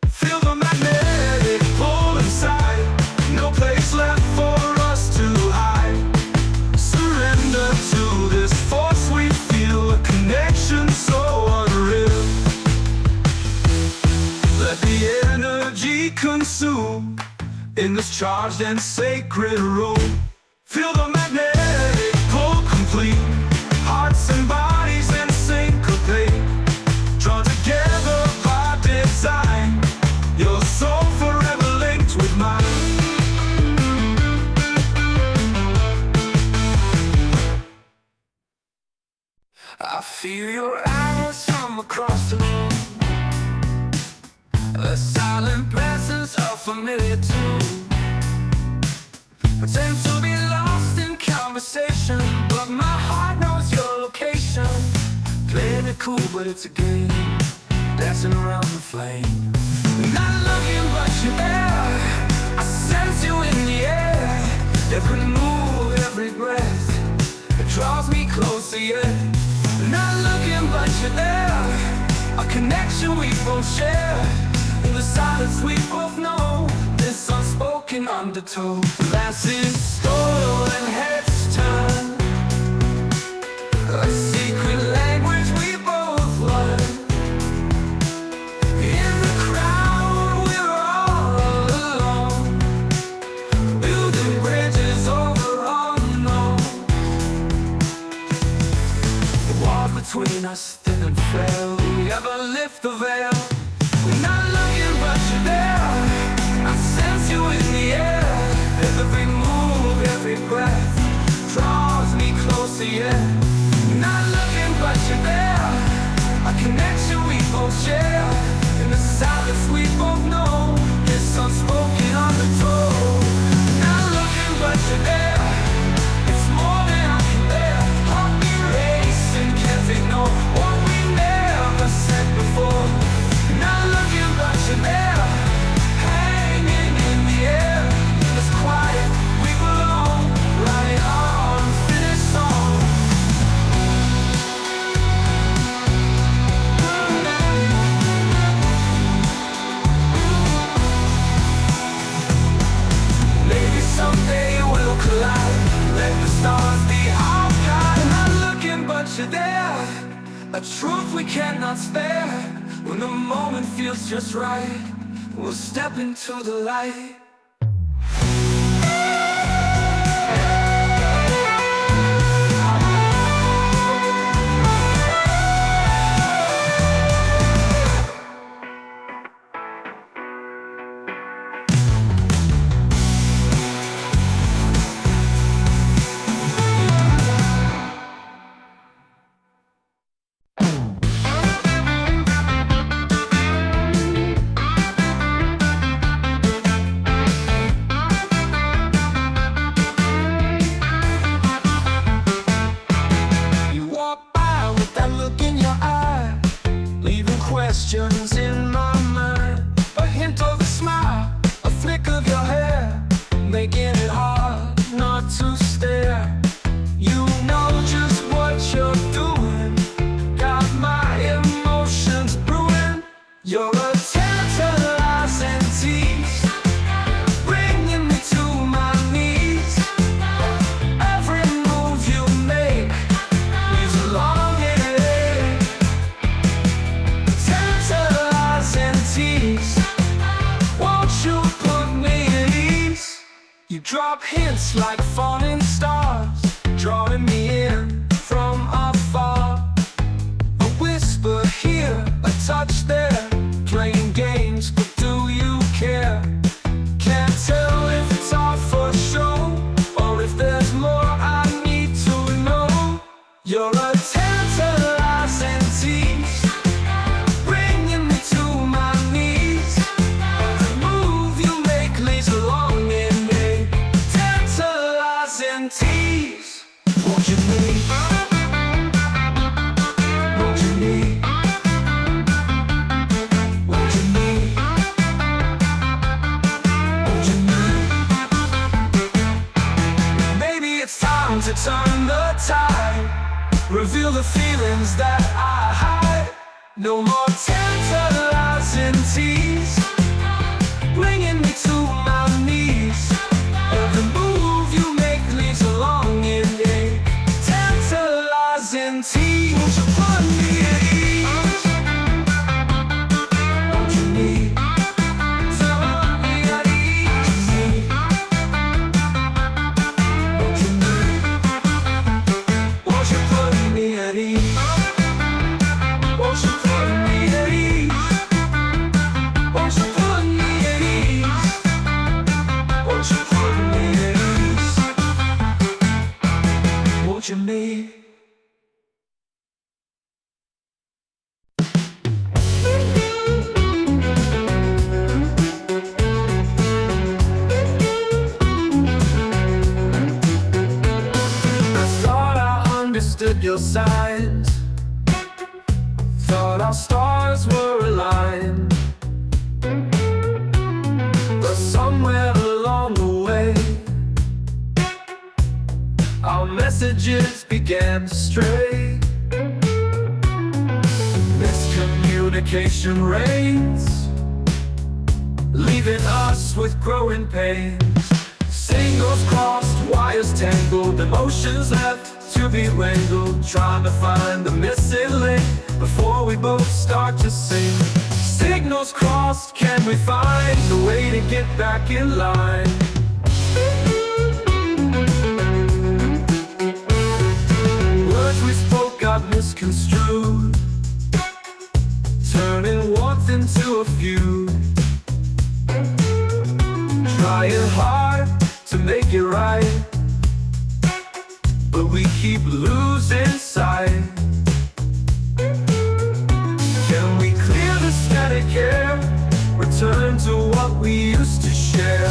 B: Feel the magnetic pull inside, no place left for us to hide. Surrender to this force we feel, a connection so unreal. Let the energy consume in this charged and sacred room. Feel the magnetic pull complete, hearts and bodies in syncopate, drawn together by design. Your soul forever linked with mine. feel your eyes from across the room, the silent presence of familiar tune. Pretend to be lost in conversation, but my heart knows your location. Playing it cool, but it's a game, dancing around the flame. Not looking, but you're there. I sense you in the air. Every move, every breath, it draws me closer, yeah. Not looking, but you're there. A connection we both share. In the silence we both know, this unspoken undertow. Glasses stolen, heads turn, a secret language we both learn. In the crowd we're all alone, building bridges over unknown. The wall between us thin and frail, we ever lift the veil. We're not looking, but you're there. I sense you in the air. Every move, every breath draws me closer, yeah. Not looking, but you're there. A connection we both share. In the silence we both know, this unspoken undertow. Not looking, but you're there. It's more than I can bear. Heartbeat racing, can't ignore what we never said before. Not looking, but you're there, hanging in the air. It's quiet, we belong, right on, finished song. Maybe someday we'll collide. Let the stars be our guide. Not looking, but you're there. A truth we cannot spare. When the moment feels just right, we'll step into the light. Questions in my mind, a hint of a smile, a flick of your hair, making it hard not to stare. You know just what you're doing, got my emotions brewing. You're a tantalizing tease, bringing me to my knees. Every move you make leaves a longing. Won't you put me at ease? You drop hints like falling stars, drawing me in from afar. A whisper here, a touch there, playing games, but do you care? Can't tell if it's all for show, or if there's more I need to know. You're a tantalizing tease, bringing me to my knees. The move you make leaves a longing, a tantalizing tease. Won't you need? Won't you need? Won't you need? Won't you need? Maybe it's time to turn the tide, reveal the feelings that I hide. No more tantalizing tease, bringing me to my knees. Every move you make leaves a longing, a tantalizing tease. Won't you put me at ease? Won't you need? Put me at ease. Won't you need? Won't you put me at ease? Won't you put me at ease? Won't you put me at ease? understood your signs. Thought our stars were aligned. But somewhere along the way, our messages began to stray. Miscommunication reigns, leaving us with growing pains. Signals crossed, wires tangled, emotions left to be wrangled, trying to find the missing link before we both start to sing. Signals crossed, can we find a way to get back in line? Words we spoke got misconstrued, turning warmth into a feud. Trying hard to make it right, but we keep losing sight. Can we clear the static air, return to what we used to share?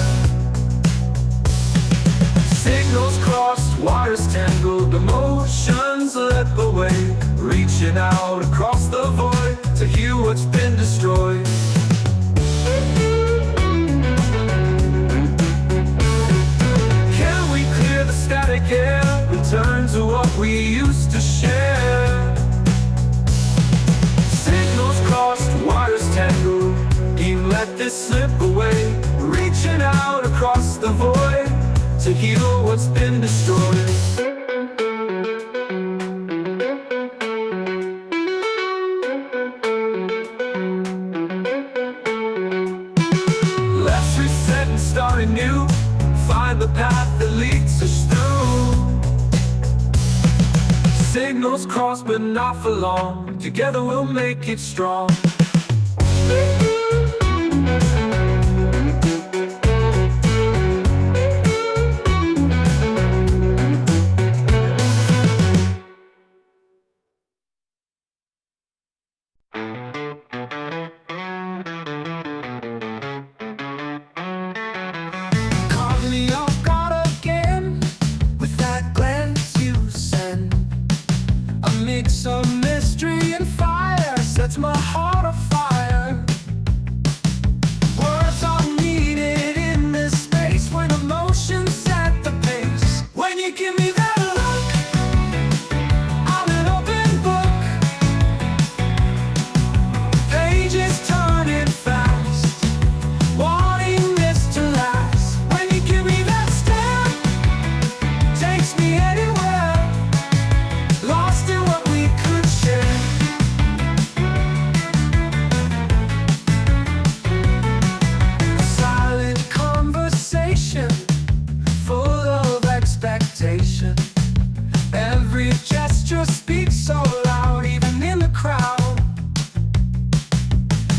B: Signals crossed, wires tangled, emotions led the way, reaching out across the void to heal what's been destroyed. Can we clear the static air, return to what we used to share? Signals crossed, wires tangled, can't let this slip away, reaching out across the void to heal what's been destroyed. Let's reset and start anew, find the path that leads us through. Signals crossed but not for long, together we'll make it strong. Caught me off guard again with that glance you send. A mix of mystery and fire sets my heart afire. Words are needed in this space when emotions set the pace. When you give me that look, I'm an open book. Pages turning fast, wanting this to last. When you give me that stare, takes me anywhere, lost in what we could share. A silent conversation, full of expectation. Every gesture speaks so loud, even in the crowd.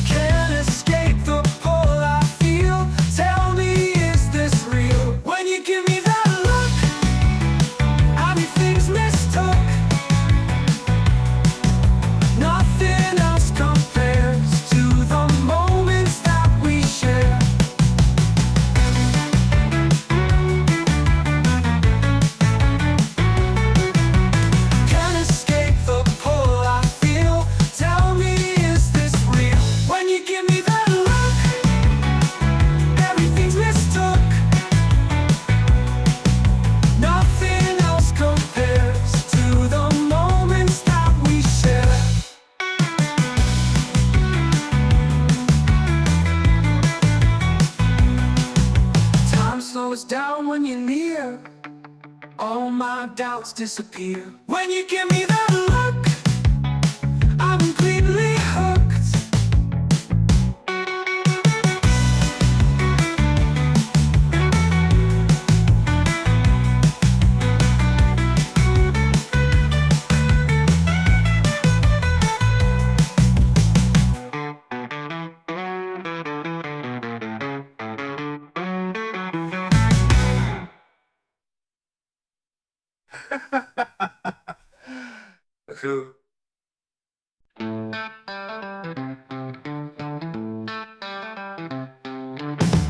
B: Can't escape the pull I feel. Tell me, is this real? When you give me that look, everything's mistook. Nothing else compares to the moments that we share. Can't escape the pull I feel. Tell me, is this real? When you give me that look, everything's mistook. Nothing else compares to the moments that we share. Time slows down when you're near, all my doubts disappear. When you give me that look, I'm completely hooked. Who?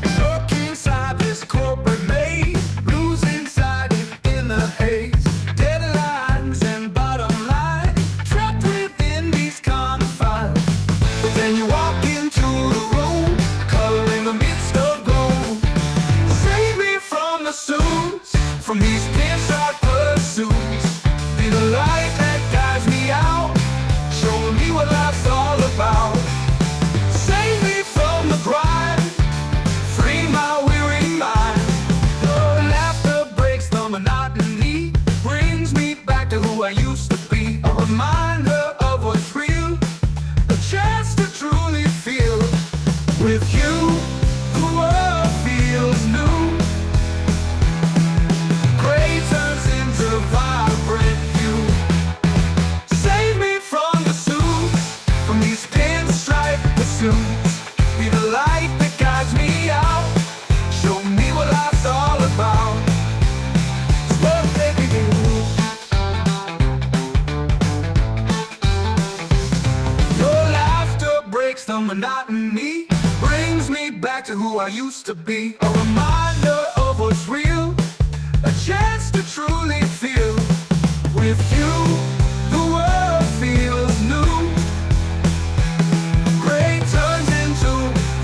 B: Stuck inside this corporate maze, lose inside it in the haze. Deadlines and bottom from these pinstripe pursuits. Be the light that guides me out, showing me what life's all about. Save me from the grind, free my weary mind. Your laughter breaks the monotony, brings me back to who I used to be. A reminder of what's real, a chance to truly feel. With you, the world feels new. Gray turns into vibrant hue. Save me from the suits, from these pinstripe pursuits. Be the light that guides me out, show me what life's all about. It's worth taking you. Your laughter breaks the monotony, brings me back to who I used to be. A reminder of what's real, a chance to truly feel. With you, the world feels new. Gray turns into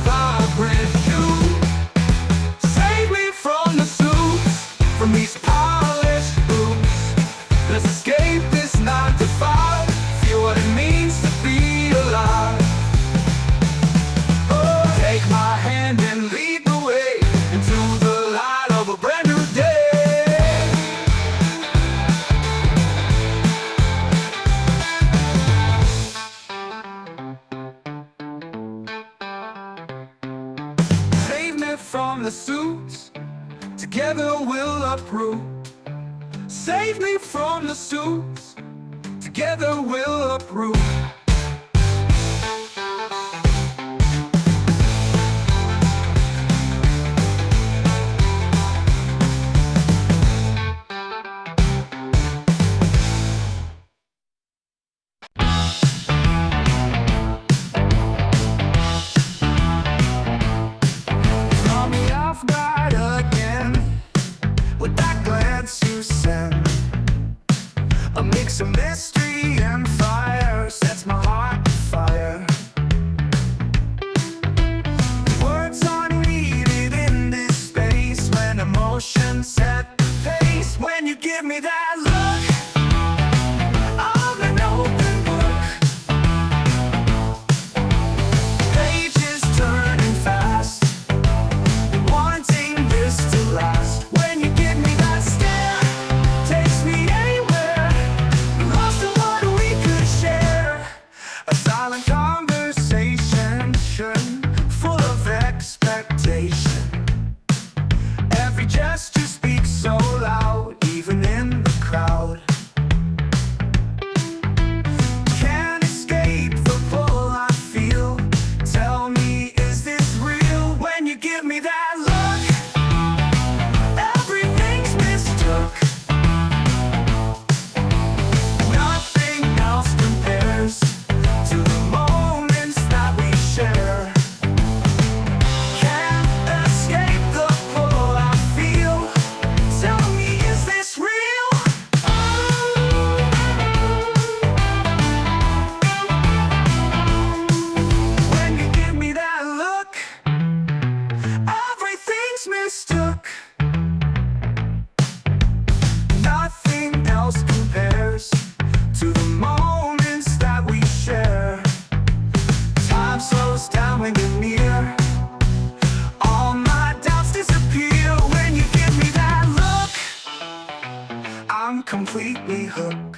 B: vibrant hue. Save me from the suits, from these polished boots. Let's escape this 9 to 5, feel what it means to be alive. Oh, take my hand and lead the way into the light of a brand new day. Save me from the suits, together we'll uproot. Save me from the suits, together we'll uproot. Caught me off guard again with that glance you send. A mix of mystery and fire sets my heart to fire. Words aren't needed in this space when emotions set the pace. When you give me that look, I'm an open book. Pages turning fast, wanting this to last. When you give me that stare, takes me anywhere, lost in what we could share. A silent conversation, full of expectation. Every gesture speaks so loud, even in the crowd. Can't escape the pull I feel. Tell me, is this real? When you give me that look, everything's mistook. Nothing else compares to the moments that we share. Can't escape the pull I feel. Tell me, is this real? When you give me that look, everything's mistook. Nothing else compares to the moments that we share. Time slows down when you're near. All my doubts disappear when you give me that look. I'm completely hooked.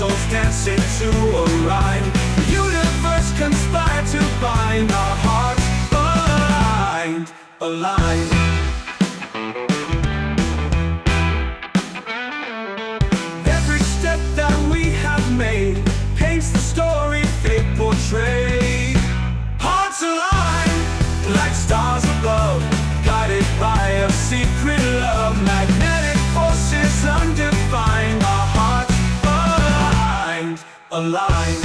B: souls dancing to a rhyme. The universe conspired to bind our hearts aligned, aligned. Every step that we have made paints the story fate portrayed. Hearts aligned like stars above, guided by a secret love. Magnetic forces undefined, our hearts aligned, aligned.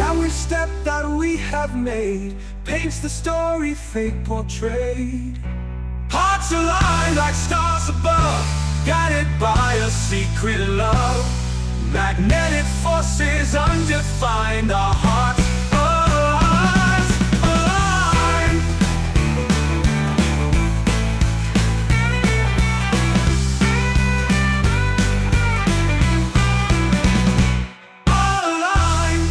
B: Every step that we have made paints the story fate portrayed. Hearts aligned like stars above, guided by a secret love. Magnetic forces undefined, our hearts aligned, aligned. Aligned.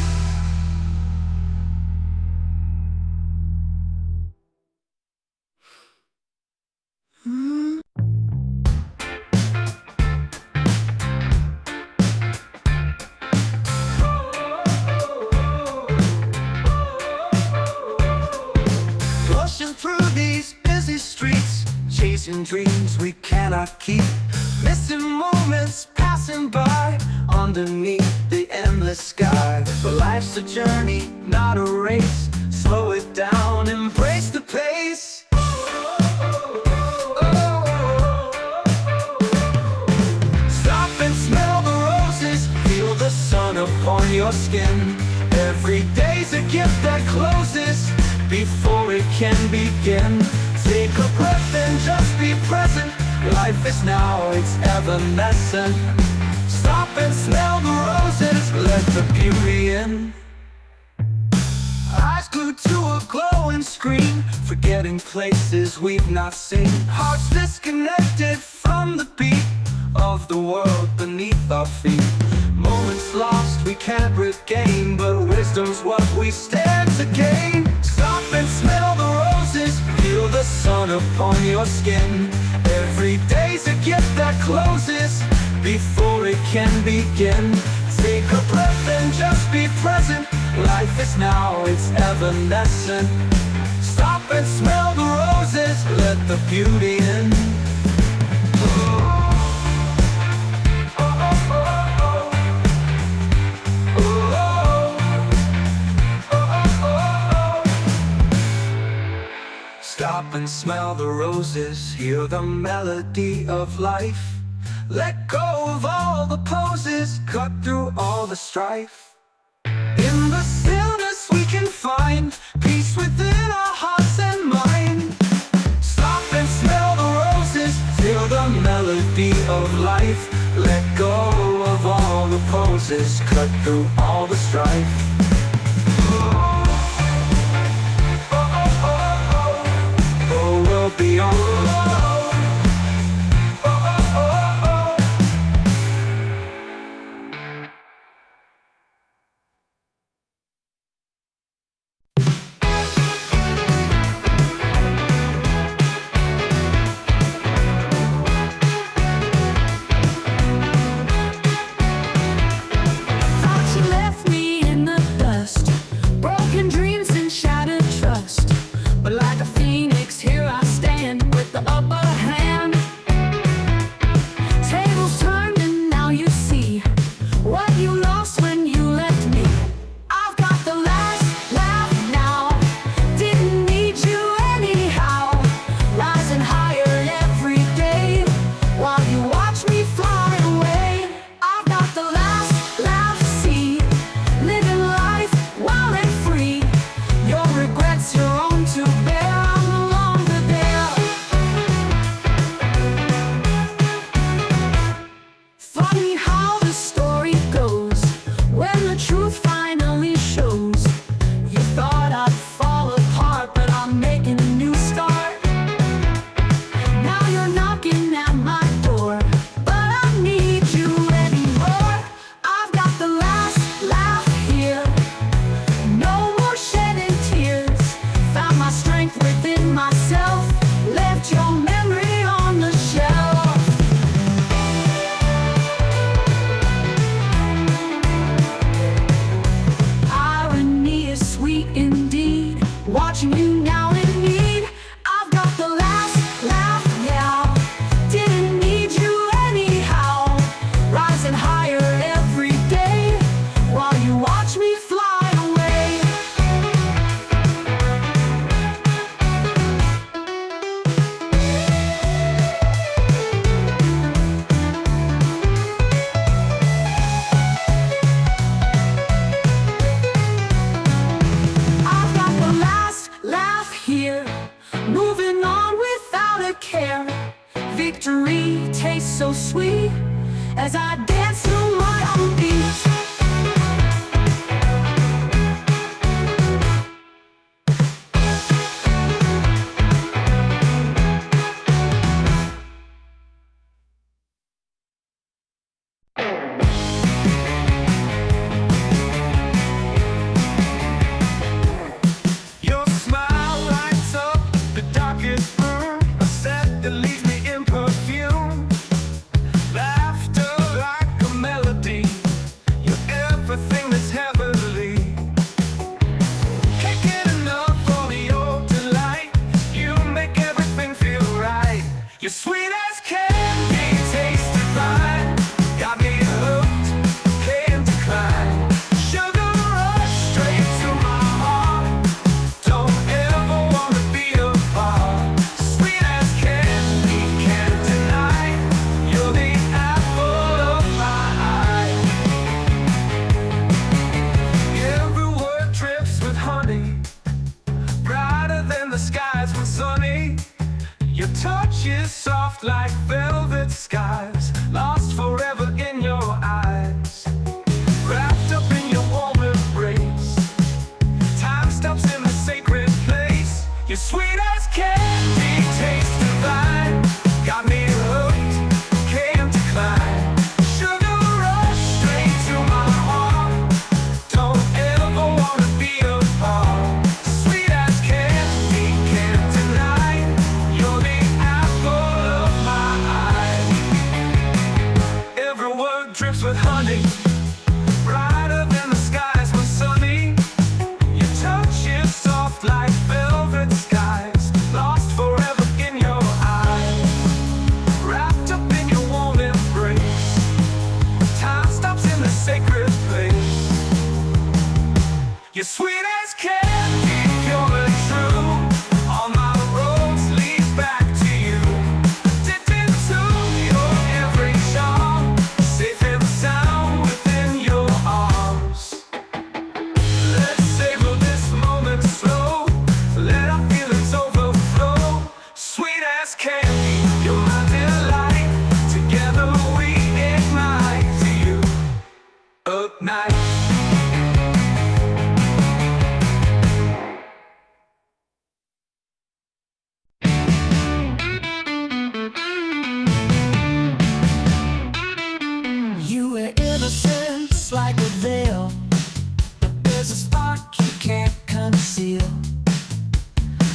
B: Rushing through these busy streets, chasing dreams we cannot keep, missing moments passing by underneath the endless sky. But life's a journey, not a race. Slow it down, embrace the pace. Stop and smell the roses, feel the sun upon your skin. Every day's a gift that closes before it can begin. Take a breath and just be present. Life is now, it's evanescent. Stop and smell the roses, let the beauty in. Eyes glued to a glowing screen, forgetting places we've not seen. Hearts disconnected from the beat of the world beneath our feet. Moments lost we can't regain, but wisdom's what we stand to gain. Stop and smell the roses, feel the sun upon your skin. Every day's a gift that closes before it can begin. Take a breath and just be present. Life is now, it's evanescent. Stop and smell the roses, let the beauty in. Stop and smell the roses, hear the melody of life. Let go of all the poses, cut through all the strife. In the stillness we can find peace within our hearts and mind. Stop and smell the roses, feel the melody of life. Let go of all the poses, cut through all the strife. Beyond.
A: Thought you left me in the here, moving on without a care. Victory tastes so sweet as I dance to my own beat.
B: Your smile lights up the darkest room, a scent that leaves me in perfume. Laughter like a melody, you're everything that's heavenly. Can't get enough of your delight, you make everything feel right. You're sweet as candy, taste divine, got me hooked, can't decline. Sugar rush straight to my heart, don't ever wanna be apart. Sweet as candy, can't deny, you're the apple of my eye. Every word drips with honey, brighter than the skies when sunny. Your touch is soft like velvet skies, lost forever in your eyes. Wrapped up in your warm embrace, time stops in the sacred place. You're sweet as candy, taste divine, got me hooked, can't decline. Sugar rush straight to my heart, don't ever wanna be apart. Sweet as candy, can't deny, you're the apple of my eye. Every word drips with honey, brighter than the skies when sunny. Your touch is soft like velvet skies, lost forever in your eyes. Wrapped up in your warm embrace, time stops in the sacred place. You're sweet as candy, pure and true, all my roads lead back to you. Addicted to your every charm, safe and sound within your arms. Let's savor this moment slow, let our feelings overflow. Sweet as candy, you're my delight, together we ignite to you, ignite.
A: You wear innocence like a veil, but there's a spark you can't conceal.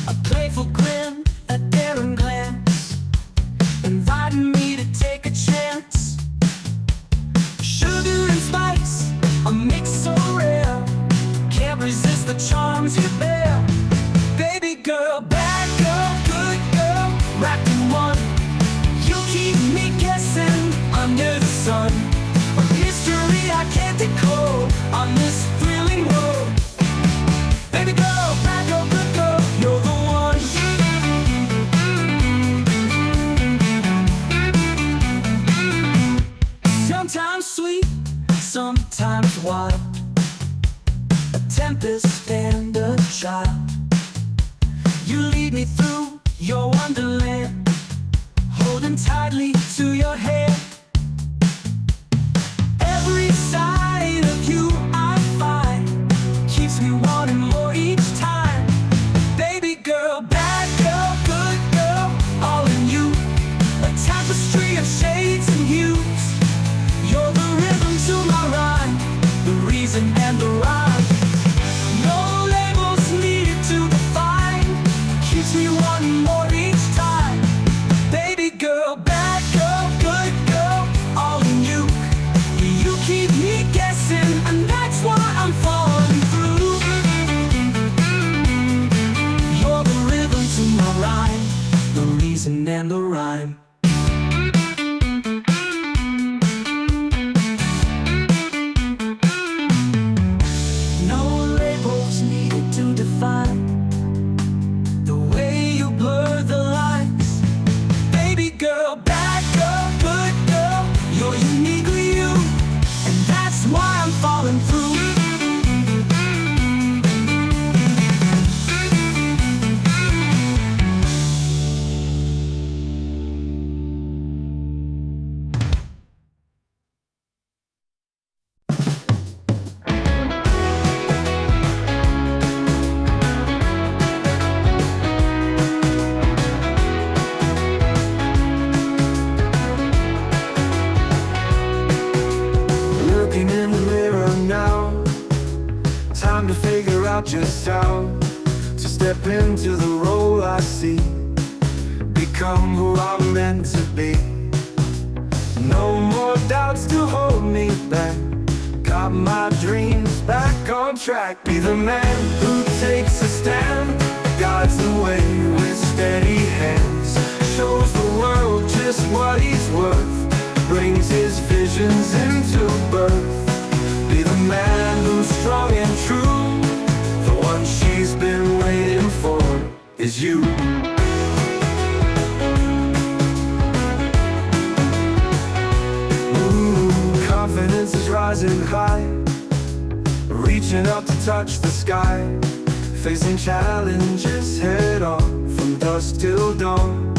A: A playful grin, a daring glance, inviting me to take a chance. Sugar and spice, a mix so rare, can't resist the charms you bear. Baby girl, bad girl, good girl, wrapped in one. You keep me guessing under the sun, a mystery I can't decode on this thrilling road. Baby girl, bad girl, good girl, you're the one. Sometimes sweet, sometimes wild, a tempest and a child. You lead me through your wonderland, holding tightly to your hand. Every side of you I find keeps me wanting more each time. Baby girl, bad girl, good girl, all in you, a tapestry of shades and hues. You're the rhythm to my rhyme, the reason and the rhyme. No labels needed to define, keeps me wanting more each time. Baby girl, bad girl, good girl, all in you. You keep me guessing, and that's why I'm falling through. You're the rhythm to my rhyme, the reason and the rhyme. No labels needed to define the way you blur the lines. Baby girl, bad girl, good girl, you're uniquely you, and that's why I'm falling through.
C: see. Become who I'm meant to be. No more doubts to hold me back. Got my dreams back on track. Be the man who takes a stand, guides the way with steady hands, shows the world just what he's worth, brings his visions into birth. Be the man who's strong and true. The one she's been waiting for is you. Confidence is rising high, reaching up to touch the sky, facing challenges head on from dusk till dawn,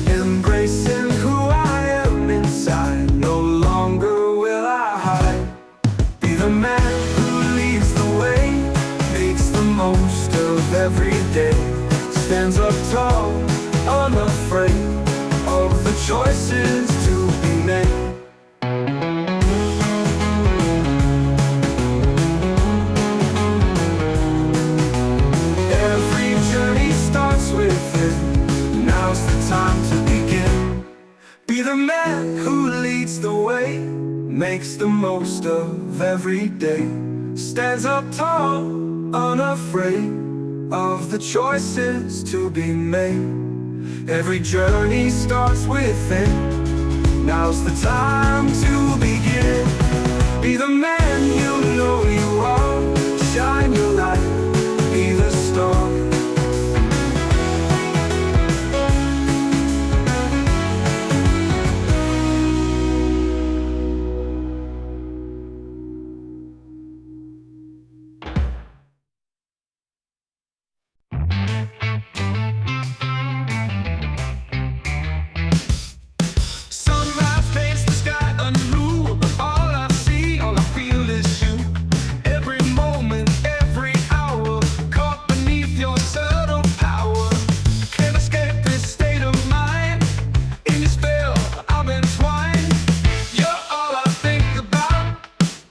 C: embracing who I am inside. No longer will I hide. Be the man who leads the way, makes the most of every day, stands up tall, unafraid of the choices to be made. Every journey starts with it. Now's the time to begin. Be the man who leads the way, makes the most of every day, stands up tall, unafraid of the choices to be made. Every journey starts within. Now's the time to begin. Be the man you know you are. Shine your light, be the star. Sunrise paints the sky anew, but all I see, all I feel is you. Every moment, every hour, caught beneath your subtle power. Can't escape this state of mind. In your spell, I'm entwined. You're all I think about,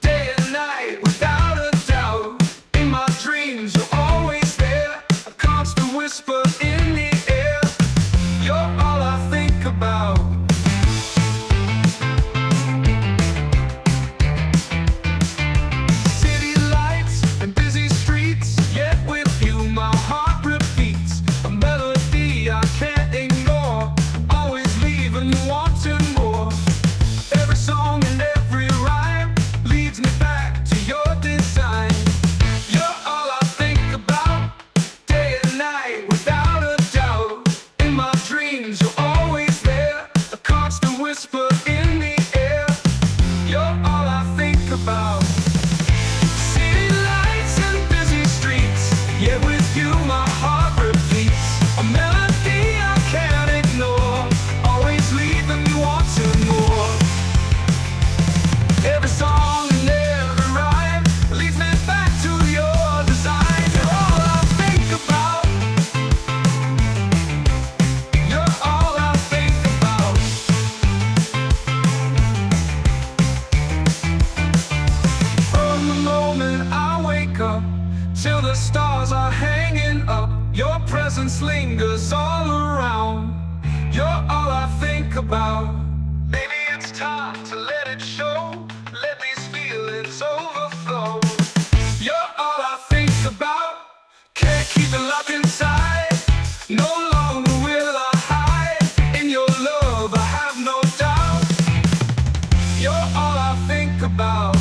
C: day and night, without a doubt. In my dreams, you're always there, a constant whisper in the air. You're all I think about. City lights and busy streets, yet with you my heart repeats. A melody I can't ignore, always leaving wanting more. Every song and every rhyme leads me back to your design. You're all I think about, day and night, without a doubt. In my dreams, you're always there, a constant whisper in the air. You're all I think about. City lights and busy streets, yet with you my heart repeats. A melody I can't ignore, always leaving me wanting more. Every song and every rhyme leads me back to your design. You're all I think about. You're all I think about. From the moment I wake up till the stars are hanging up, your presence lingers all around. You're all I think about. Maybe it's time to let it show, let these feelings overflow. You're all I think about, can't keep it locked inside. No longer will I hide, in your love I have no doubt. You're all I think about.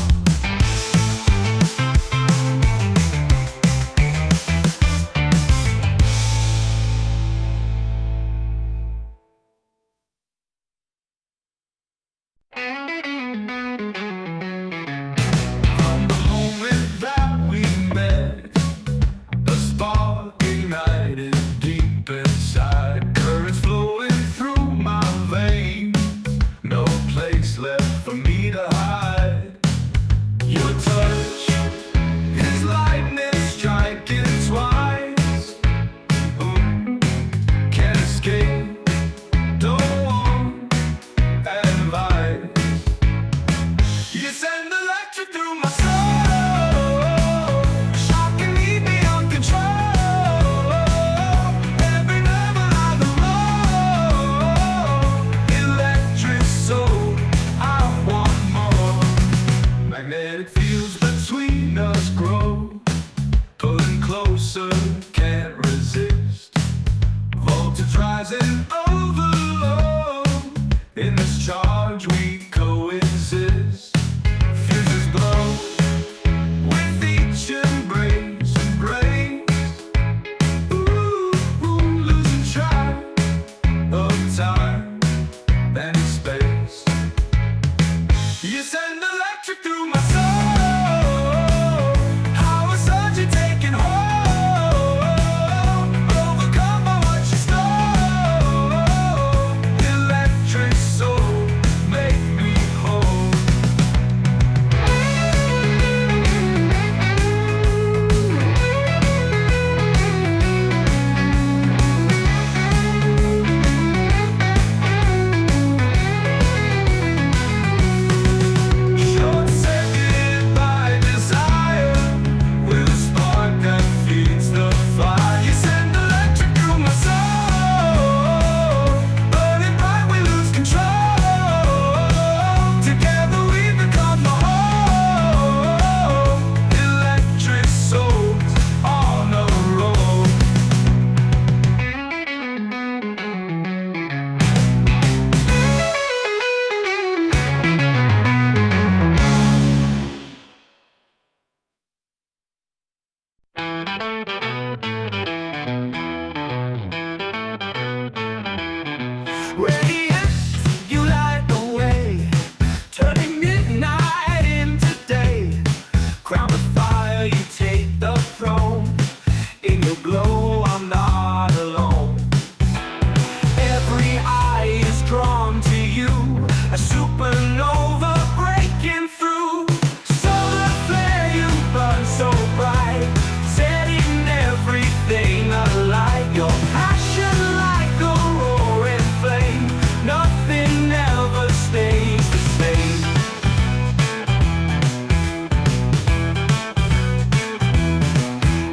B: Your passion like a roaring flame, nothing ever stays the same.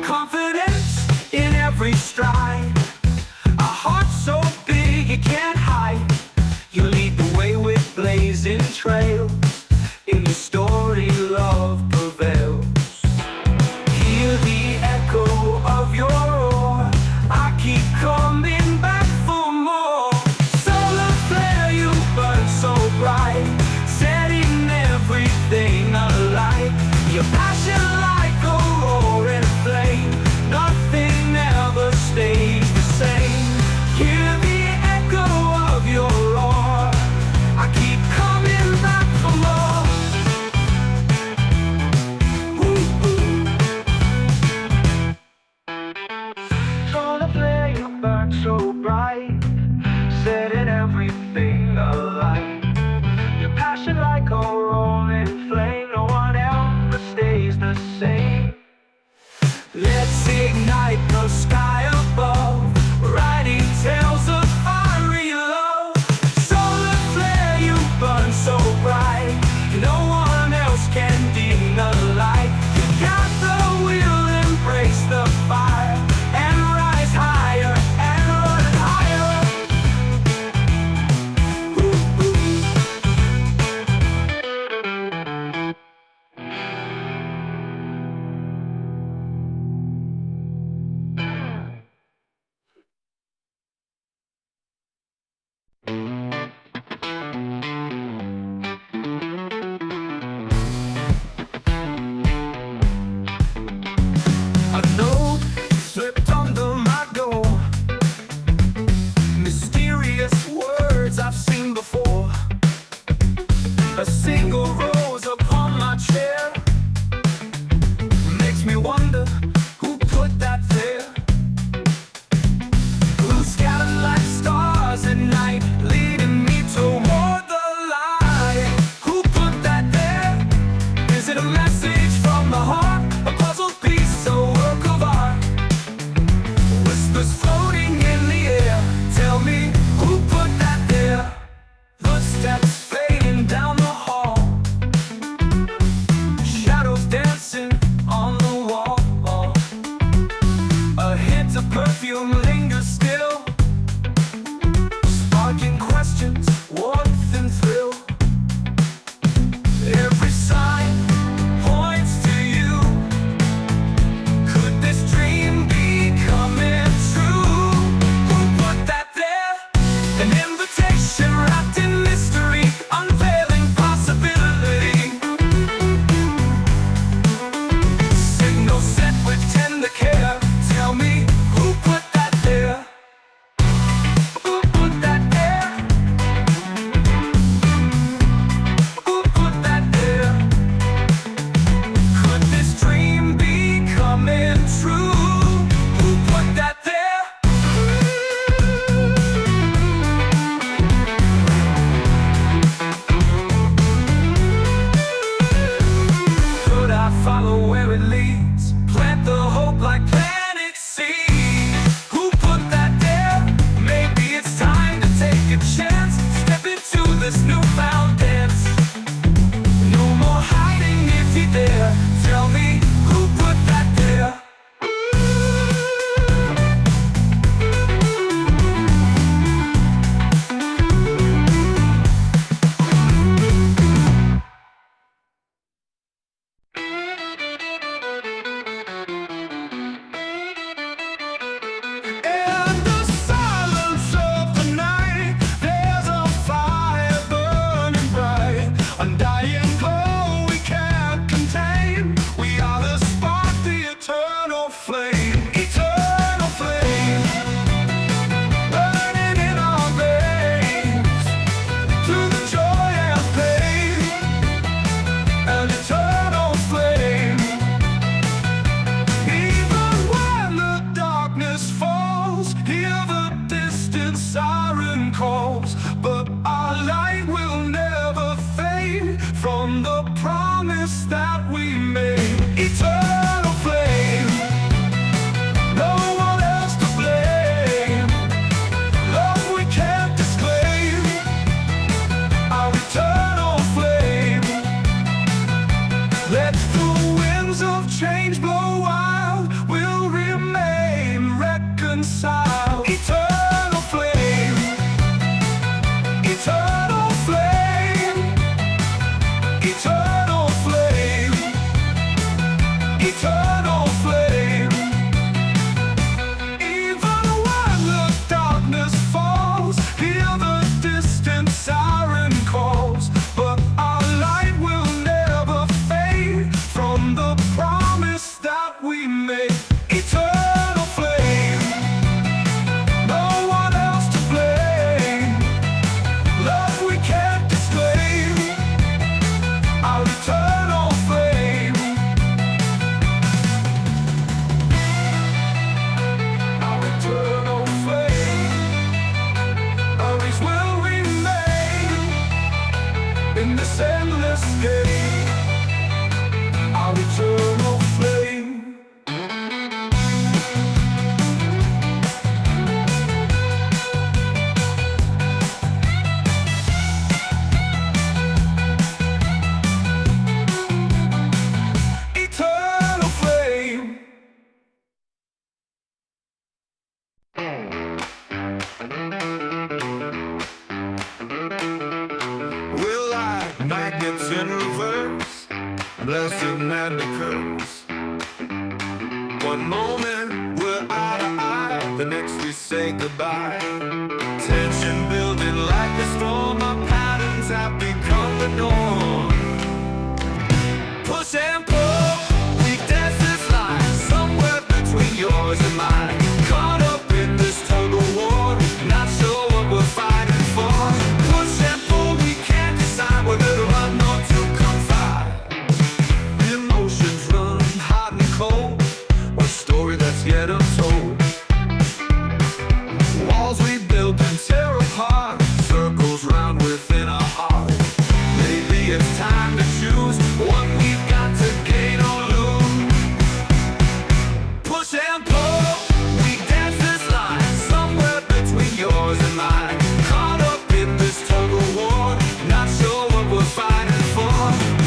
B: Confidence in every stride, a heart so big it can't hide. You lead the way with blazing trails, in your story love prevails. Hear the echo of your roar, I keep coming back for more. Solar flare, you burn so bright, setting everything alight. Your passion like a roaring flame, nothing ever stays the same. Hear the echo of your roar, I keep coming back for more. Ooh, ooh. Solar flare, you burn so bright, setting everything alight. Your passion like a roaring flame, no one ever stays the same. Let's ignite the sky above, writing tales of fiery love. Solar flare, you burn so bright, no one else can dim the light. You got the will, embrace the fire, and rise higher and run higher. Ooh, ooh. A note slipped under my door, mysterious words I've seen before. A single rose upon my chair makes me wonder who put that there. Blue scattered like stars at night, leading me toward the light. Who put that there? Is it a message from the heart? A puzzle piece, a work of art? Whispers floating in the air, tell me who put that there? Footsteps fading down the hall, shadows dancing on the wall. A hint of perfume lingers still, sparking questions, warmth and thrill. Every sign points to you. Could this dream be coming true? Who put that there? An invitation wrapped in mystery, unveiling possibility. Signal set with tender care, tell me who put that there?
C: in reverse, blessed and the curse. One moment we're eye to eye, the next we say goodbye. Tension building like a storm, our patterns have become the norm. Push and pull, we dance this line, somewhere between yours and mine. Caught up in this tug of war, not sure what we're fighting for. Push and pull, we can't decide whether to run or to confide. Emotions run hot and cold, a story that's yet untold. Walls we built and tear apart, circles round within our heart. Maybe it's time to choose what we've got to gain or lose. Push and pull, we dance this line, somewhere between yours and mine. Caught up in this tug of war, not sure what we're fighting for.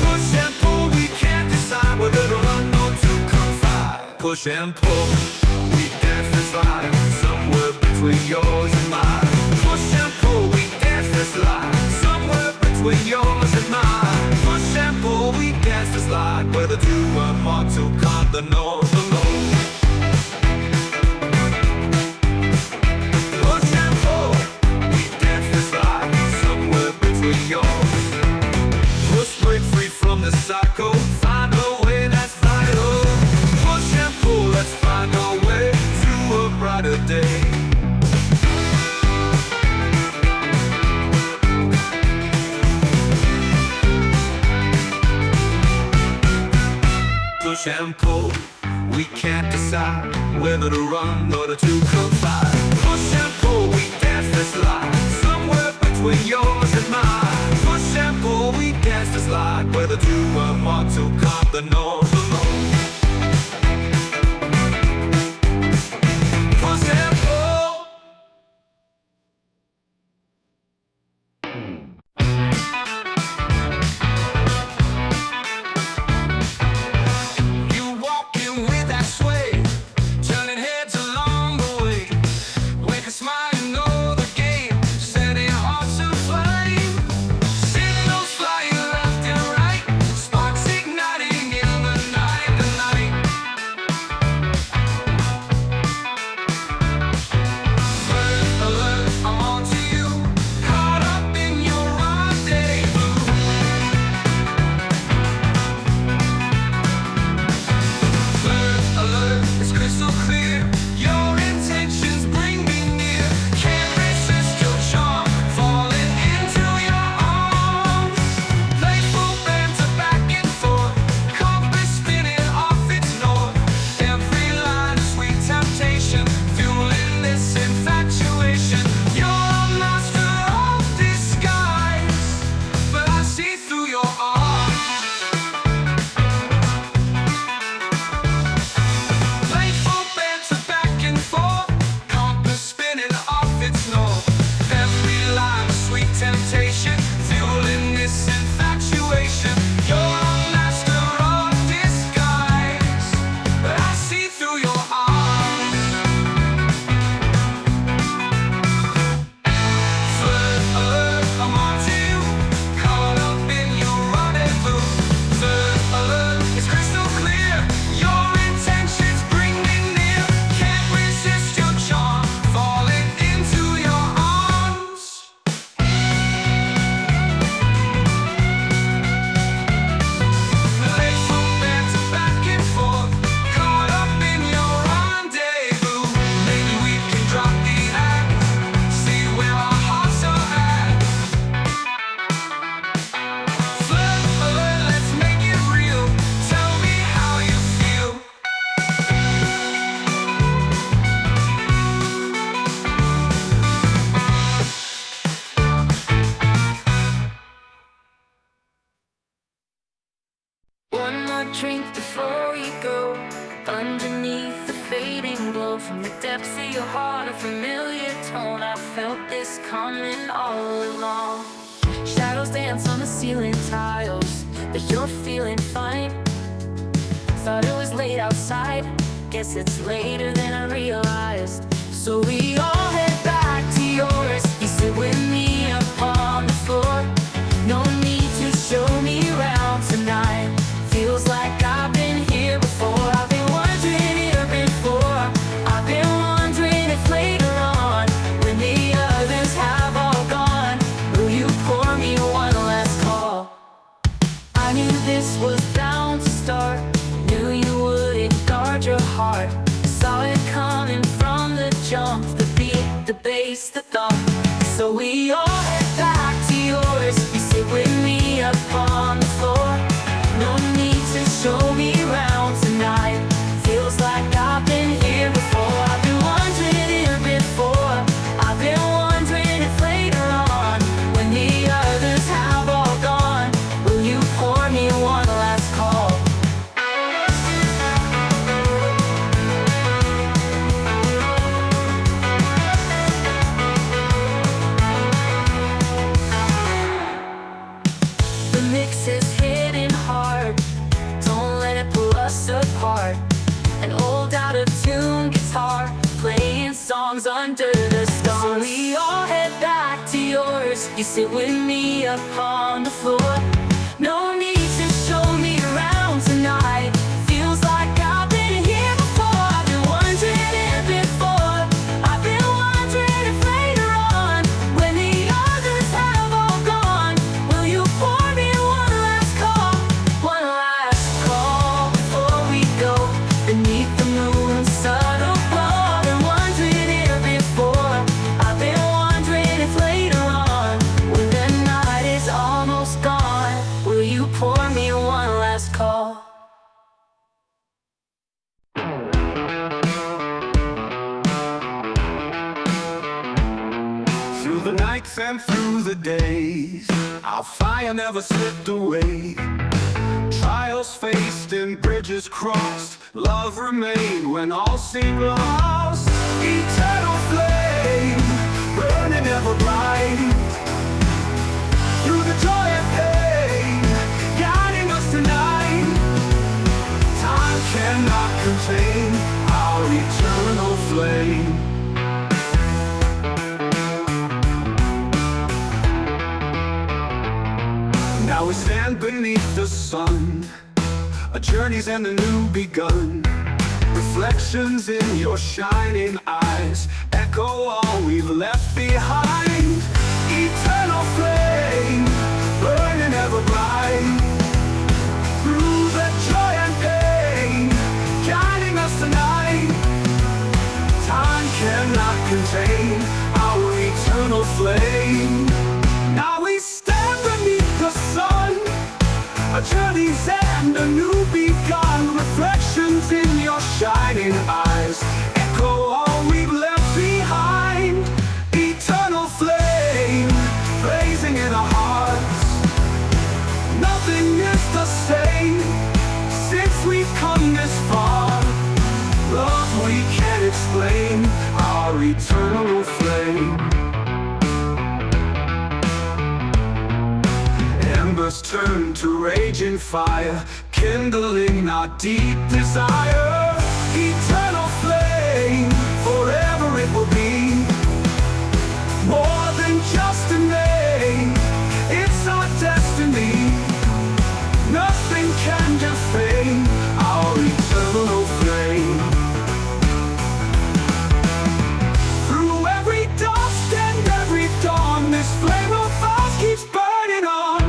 C: Push and pull, we can't decide whether to run or to confide. Push and pull, we dance this line, somewhere between yours and mine. Push and pull, we dance this line, somewhere between yours and mine. Push and pull, we dance this line, whether to run or to conquer the north alone. Push and pull, we dance this line, somewhere between yours. Push, break free from the cycle, find a way that's vital. Push and pull, let's find our way to a brighter day. Push and pull, we can't decide whether to run or to confide. Push and pull, we dance this line, somewhere between yours and mine. Push and pull, we dance this line, whether to run or to conquer the north alone. Push and pull. You walking with that sway, turning heads along the way. Wink a smile, you know the game, setting hearts aflame. Signals flying left and right, sparks igniting in the night, the night. Alert, alert, I'm on to you, caught up in your rendezvous. Alert, alert, it's crystal clear, your intentions bring me near. Can't resist your charm, falling into your arms. Playful banter back and forth, compass spinning off its north. Every line sweet temptation, fueling this infatuation. You're a master of disguise, but I see through your arms. Playful banter back and forth, compass spinning off its north. Every line sweet temptation, fueling this infatuation. You're a master of disguise, but I see through your arms. Third alert, I'm on to you, caught up in your rendezvous. Third alert, it's crystal clear, your intentions bring me near. Can't resist your charm, falling into your arms. Playful banter back and forth, caught up in your rendezvous. Maybe we can drop the act, see where our hearts are at. Flirt alert, let's make it real, tell me how you feel.
A: One more drink before we go. Underneath the fading glow, from the depths of your heart, a familiar tone. I felt this coming all along. Shadows dance on the ceiling tiles, but you're feeling fine. Thought it was late outside, guess it's later than I realized. So we all head back to yours. You sit with me upon the floor, no need to show me around. jump, the beat, the bass, the thump. So we all head back to yours. You sit with me up on the floor. No need to show me around tonight. Feels like I've been here before. I've been wondering here before. I've been wondering if later on, when the others have all gone, will you pour me one last call? The mix is hitting hard. Don't let it pull us apart. An old out-of-tune guitar playing songs under the stars. So we all head back to yours. You sit with me up on the floor. No need to show me around tonight. Feels like I've been here before. I've been wondering here before. I've been wondering if later on, when the others have all gone, will you pour me one last call? One last call before we go. Beneath the moon's subtle glow, I've been wondering here before. I've been wondering if later on, when the night is almost gone, will you pour me one last call?
C: Through the nights and through the days, our fire never slipped away. Trials faced and bridges crossed, love remained when all seemed lost. Eternal flame, burning ever bright. Through the joy and pain, guiding us tonight. Time cannot contain our eternal flame. Now we stand beneath the sun. A journey's and a new begun. Reflections in your shining eyes echo all we've left behind. Eternal flame, burning ever bright. Through the joy and pain, guiding us tonight. Time cannot contain our eternal flame. Now we stand beneath the sun. A journey's end, a new begun. Reflections in your shining eyes echo all we've left behind. Eternal flame, blazing in our hearts. Nothing is the same since we've come this far. Love we can't explain, our eternal flame. Embers turn to raging fire, kindling our deep desire. Eternal flame, forever it will be. More than just a name, it's our destiny. Nothing can defame our eternal flame. Through every dust and every dawn, this flame of ours keeps burning on.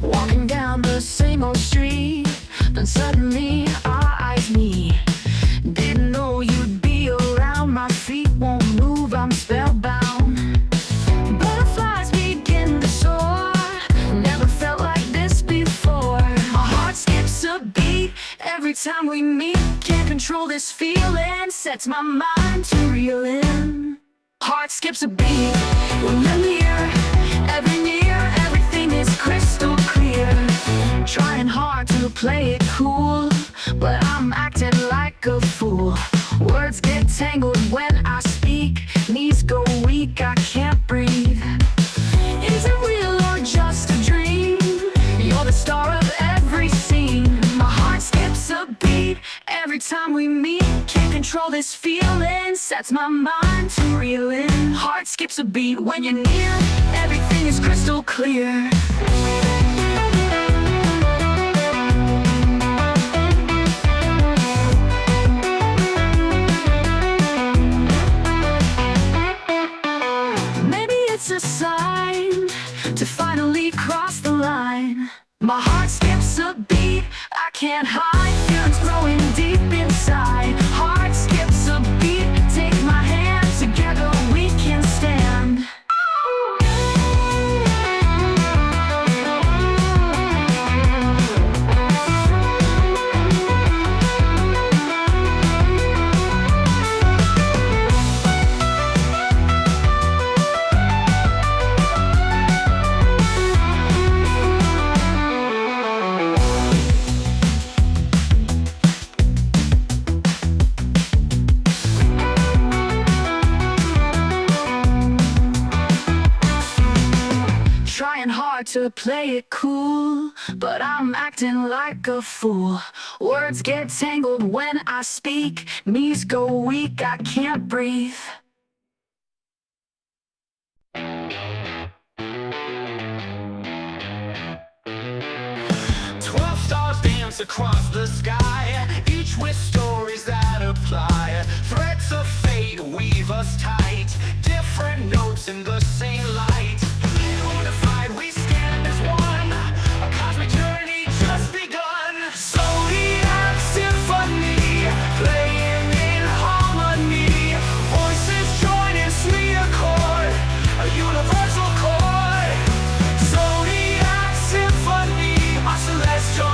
A: Walking down the same old street, then suddenly our eyes meet. Didn't know you'd be around, my feet won't move, I'm spellbound. Butterflies begin to soar, never felt like this before. My heart skips a beat every time we meet. Can't control this feeling, sets my mind to reeling. Heart skips a beat when you're near, everything is crystal clear. Trying hard to play it cool, but I'm acting like a fool. Words get tangled when I speak, knees go weak, I can't breathe. Is it real or just a dream? You're the star of every scene. My heart skips a beat every time we meet. Can't control this feeling, sets my mind to reeling. Heart skips a beat when you're near, everything is crystal clear. My heart skips a beat, I can't hide. Feelings growing deep inside. Heart skips a beat, take my hand, together we can stand. Trying hard to play it cool, but I'm acting like a fool. Words get tangled when I speak, knees go weak, I can't breathe.
B: 12 stars dance across the sky, each with stories that apply. Threads of fate weave us tight, different notes in the same light. Unified we stand as one, a cosmic journey just begun. Zodiac symphony, playing in harmony. Voices join in sweet accord, a universal chord. Zodiac symphony, our celestial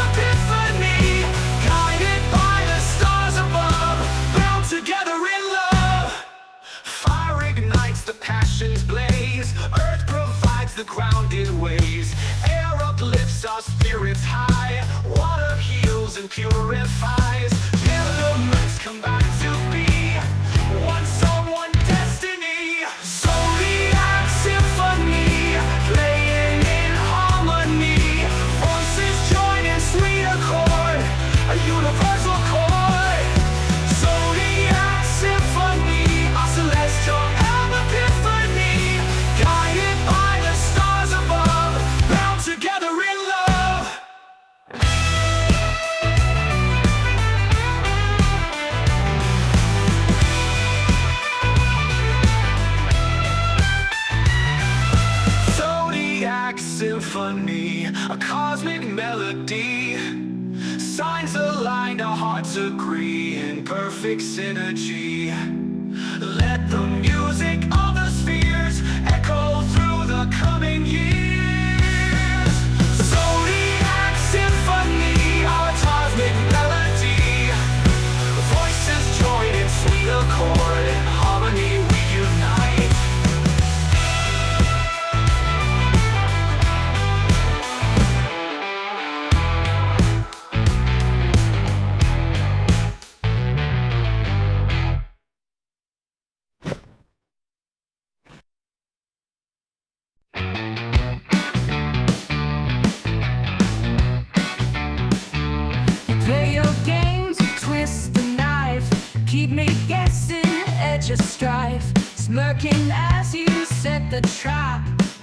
B: epiphany, guided by the stars above, bound together in love. Fire ignites the passion's blaze, earth provides the grounded ways. Air uplifts our spirits high, water heals and purifies. Elements combine to be one soul, one destiny. Zodiac symphony, playing in harmony. Voices join in sweet accord, a universal chord. Zodiac symphony, our celestial epiphany, guided by the stars above, bound together in love. Zodiac symphony, a cosmic melody. Signs aligned, our hearts agree in perfect synergy. Let the music of the spheres echo through the coming years. Zodiac symphony, our cosmic melody. Voices join in sweet accord, in harmony we unite.
A: Play your games, twist the knife, keep me guessing, edge of strife. Smirking as you set the trap,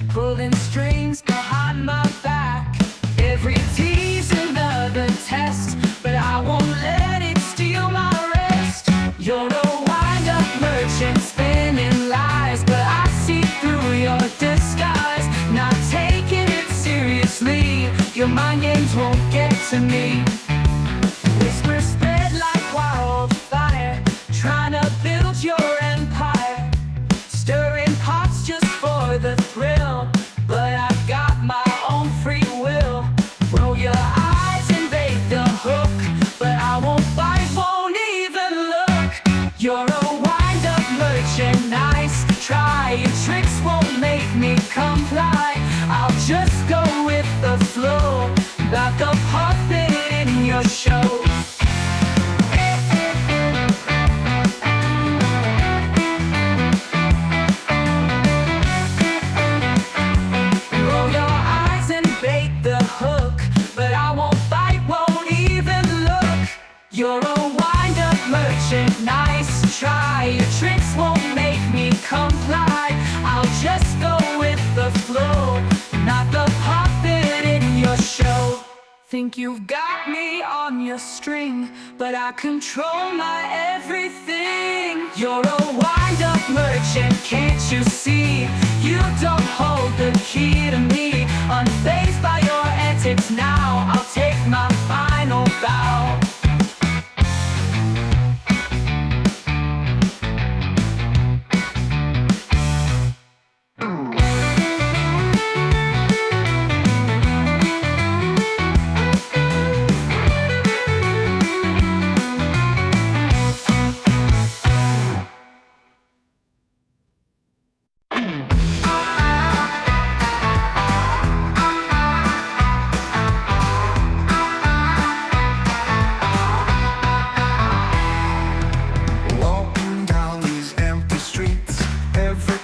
A: pulling strings behind my back. Every tease another test, but I won't let it steal my rest. You're a wind-up merchant spinning lies, but I see through your disguise. Not taking it seriously, your mind games won't get to me. Whispers spread like wildfire, trying to build your empire. Stirring pots just for the thrill, but I've got my own free will. Roll your eyes and bait the hook, but I won't bite, won't even look. You're a wind-up merchant, nice try. Your tricks won't make me comply. I'll just go with the flow, like a puppet in your show. Roll your eyes and bait the hook, but I won't bite, won't even look. You're a wind-up merchant, nice try. Your tricks won't make me comply. I'll just go with the flow, not the puppet in your show. Think you've got me on your string, but I control my everything. You're a wind-up merchant, can't you see? You don't hold the key to me, unfazed by your antics.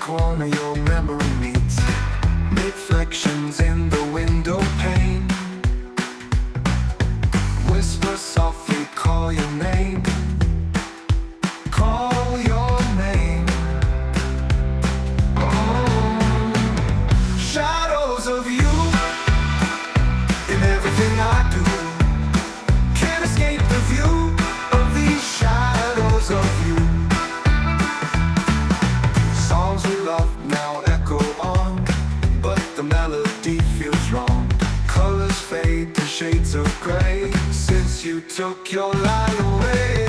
C: corner your memory meets. Reflections in the window pane. Whisper softly, call your name. Call your name. Oh, shadows of you in everything I do. Can't escape the view of these shadows of you. Songs we love now echo on, but the melody feels wrong. Colors fade to shades of gray since you took your light away.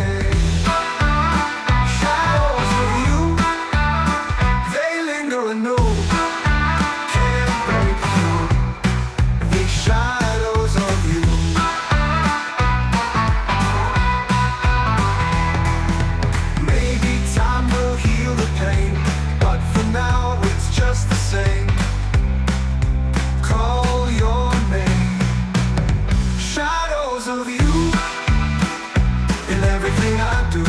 C: Shadows of you, they linger anew. Can't break through these shadows of you. Maybe time will heal the pain, but for now it's just the same. Call your name. Shadows of you in everything I do.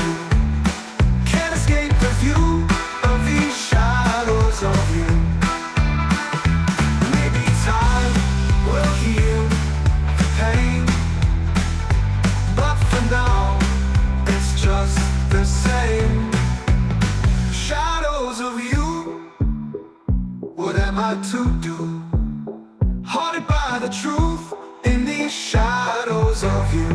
C: Can't escape the view of these shadows of you. Maybe time will heal the pain, but for now it's just the same. Shadows of you, what am I to do? Haunted by the truth in these shadows of you.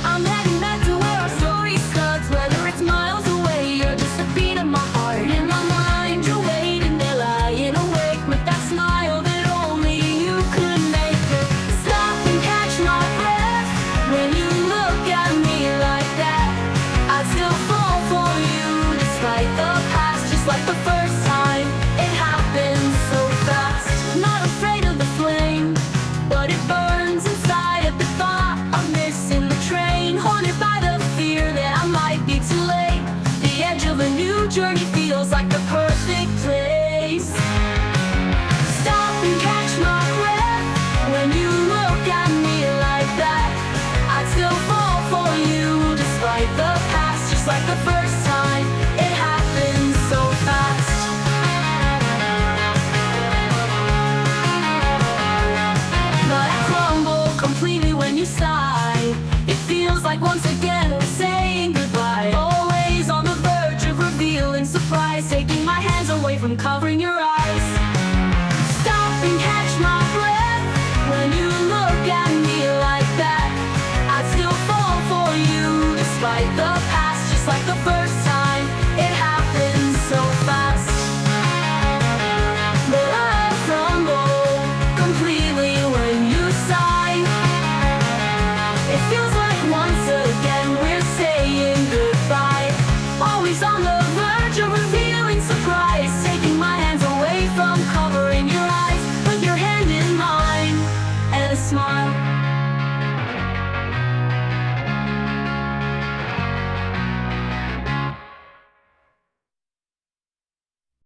A: I'm heading back to where our story starts. Whether it's miles away or just a beat of my heart. In my mind you're waiting there, lying awake with that smile that only you could make. Stop and catch my breath when you look at me like that. I'd still fall for you despite the past, just like the first time. It happened so fast. Not afraid of the flame, but it burns inside at the thought of missing the train. Haunted by the fear that I might be too late. The edge of a new journey feels like the perfect place. Stop and catch my breath when you look at me like that. I'd still fall for you despite the past, just like the first time. It happened so fast. But I crumble completely when you sigh. It feels like once again we're saying goodbye. Always on the verge of revealing surprise, taking my hands away from covering your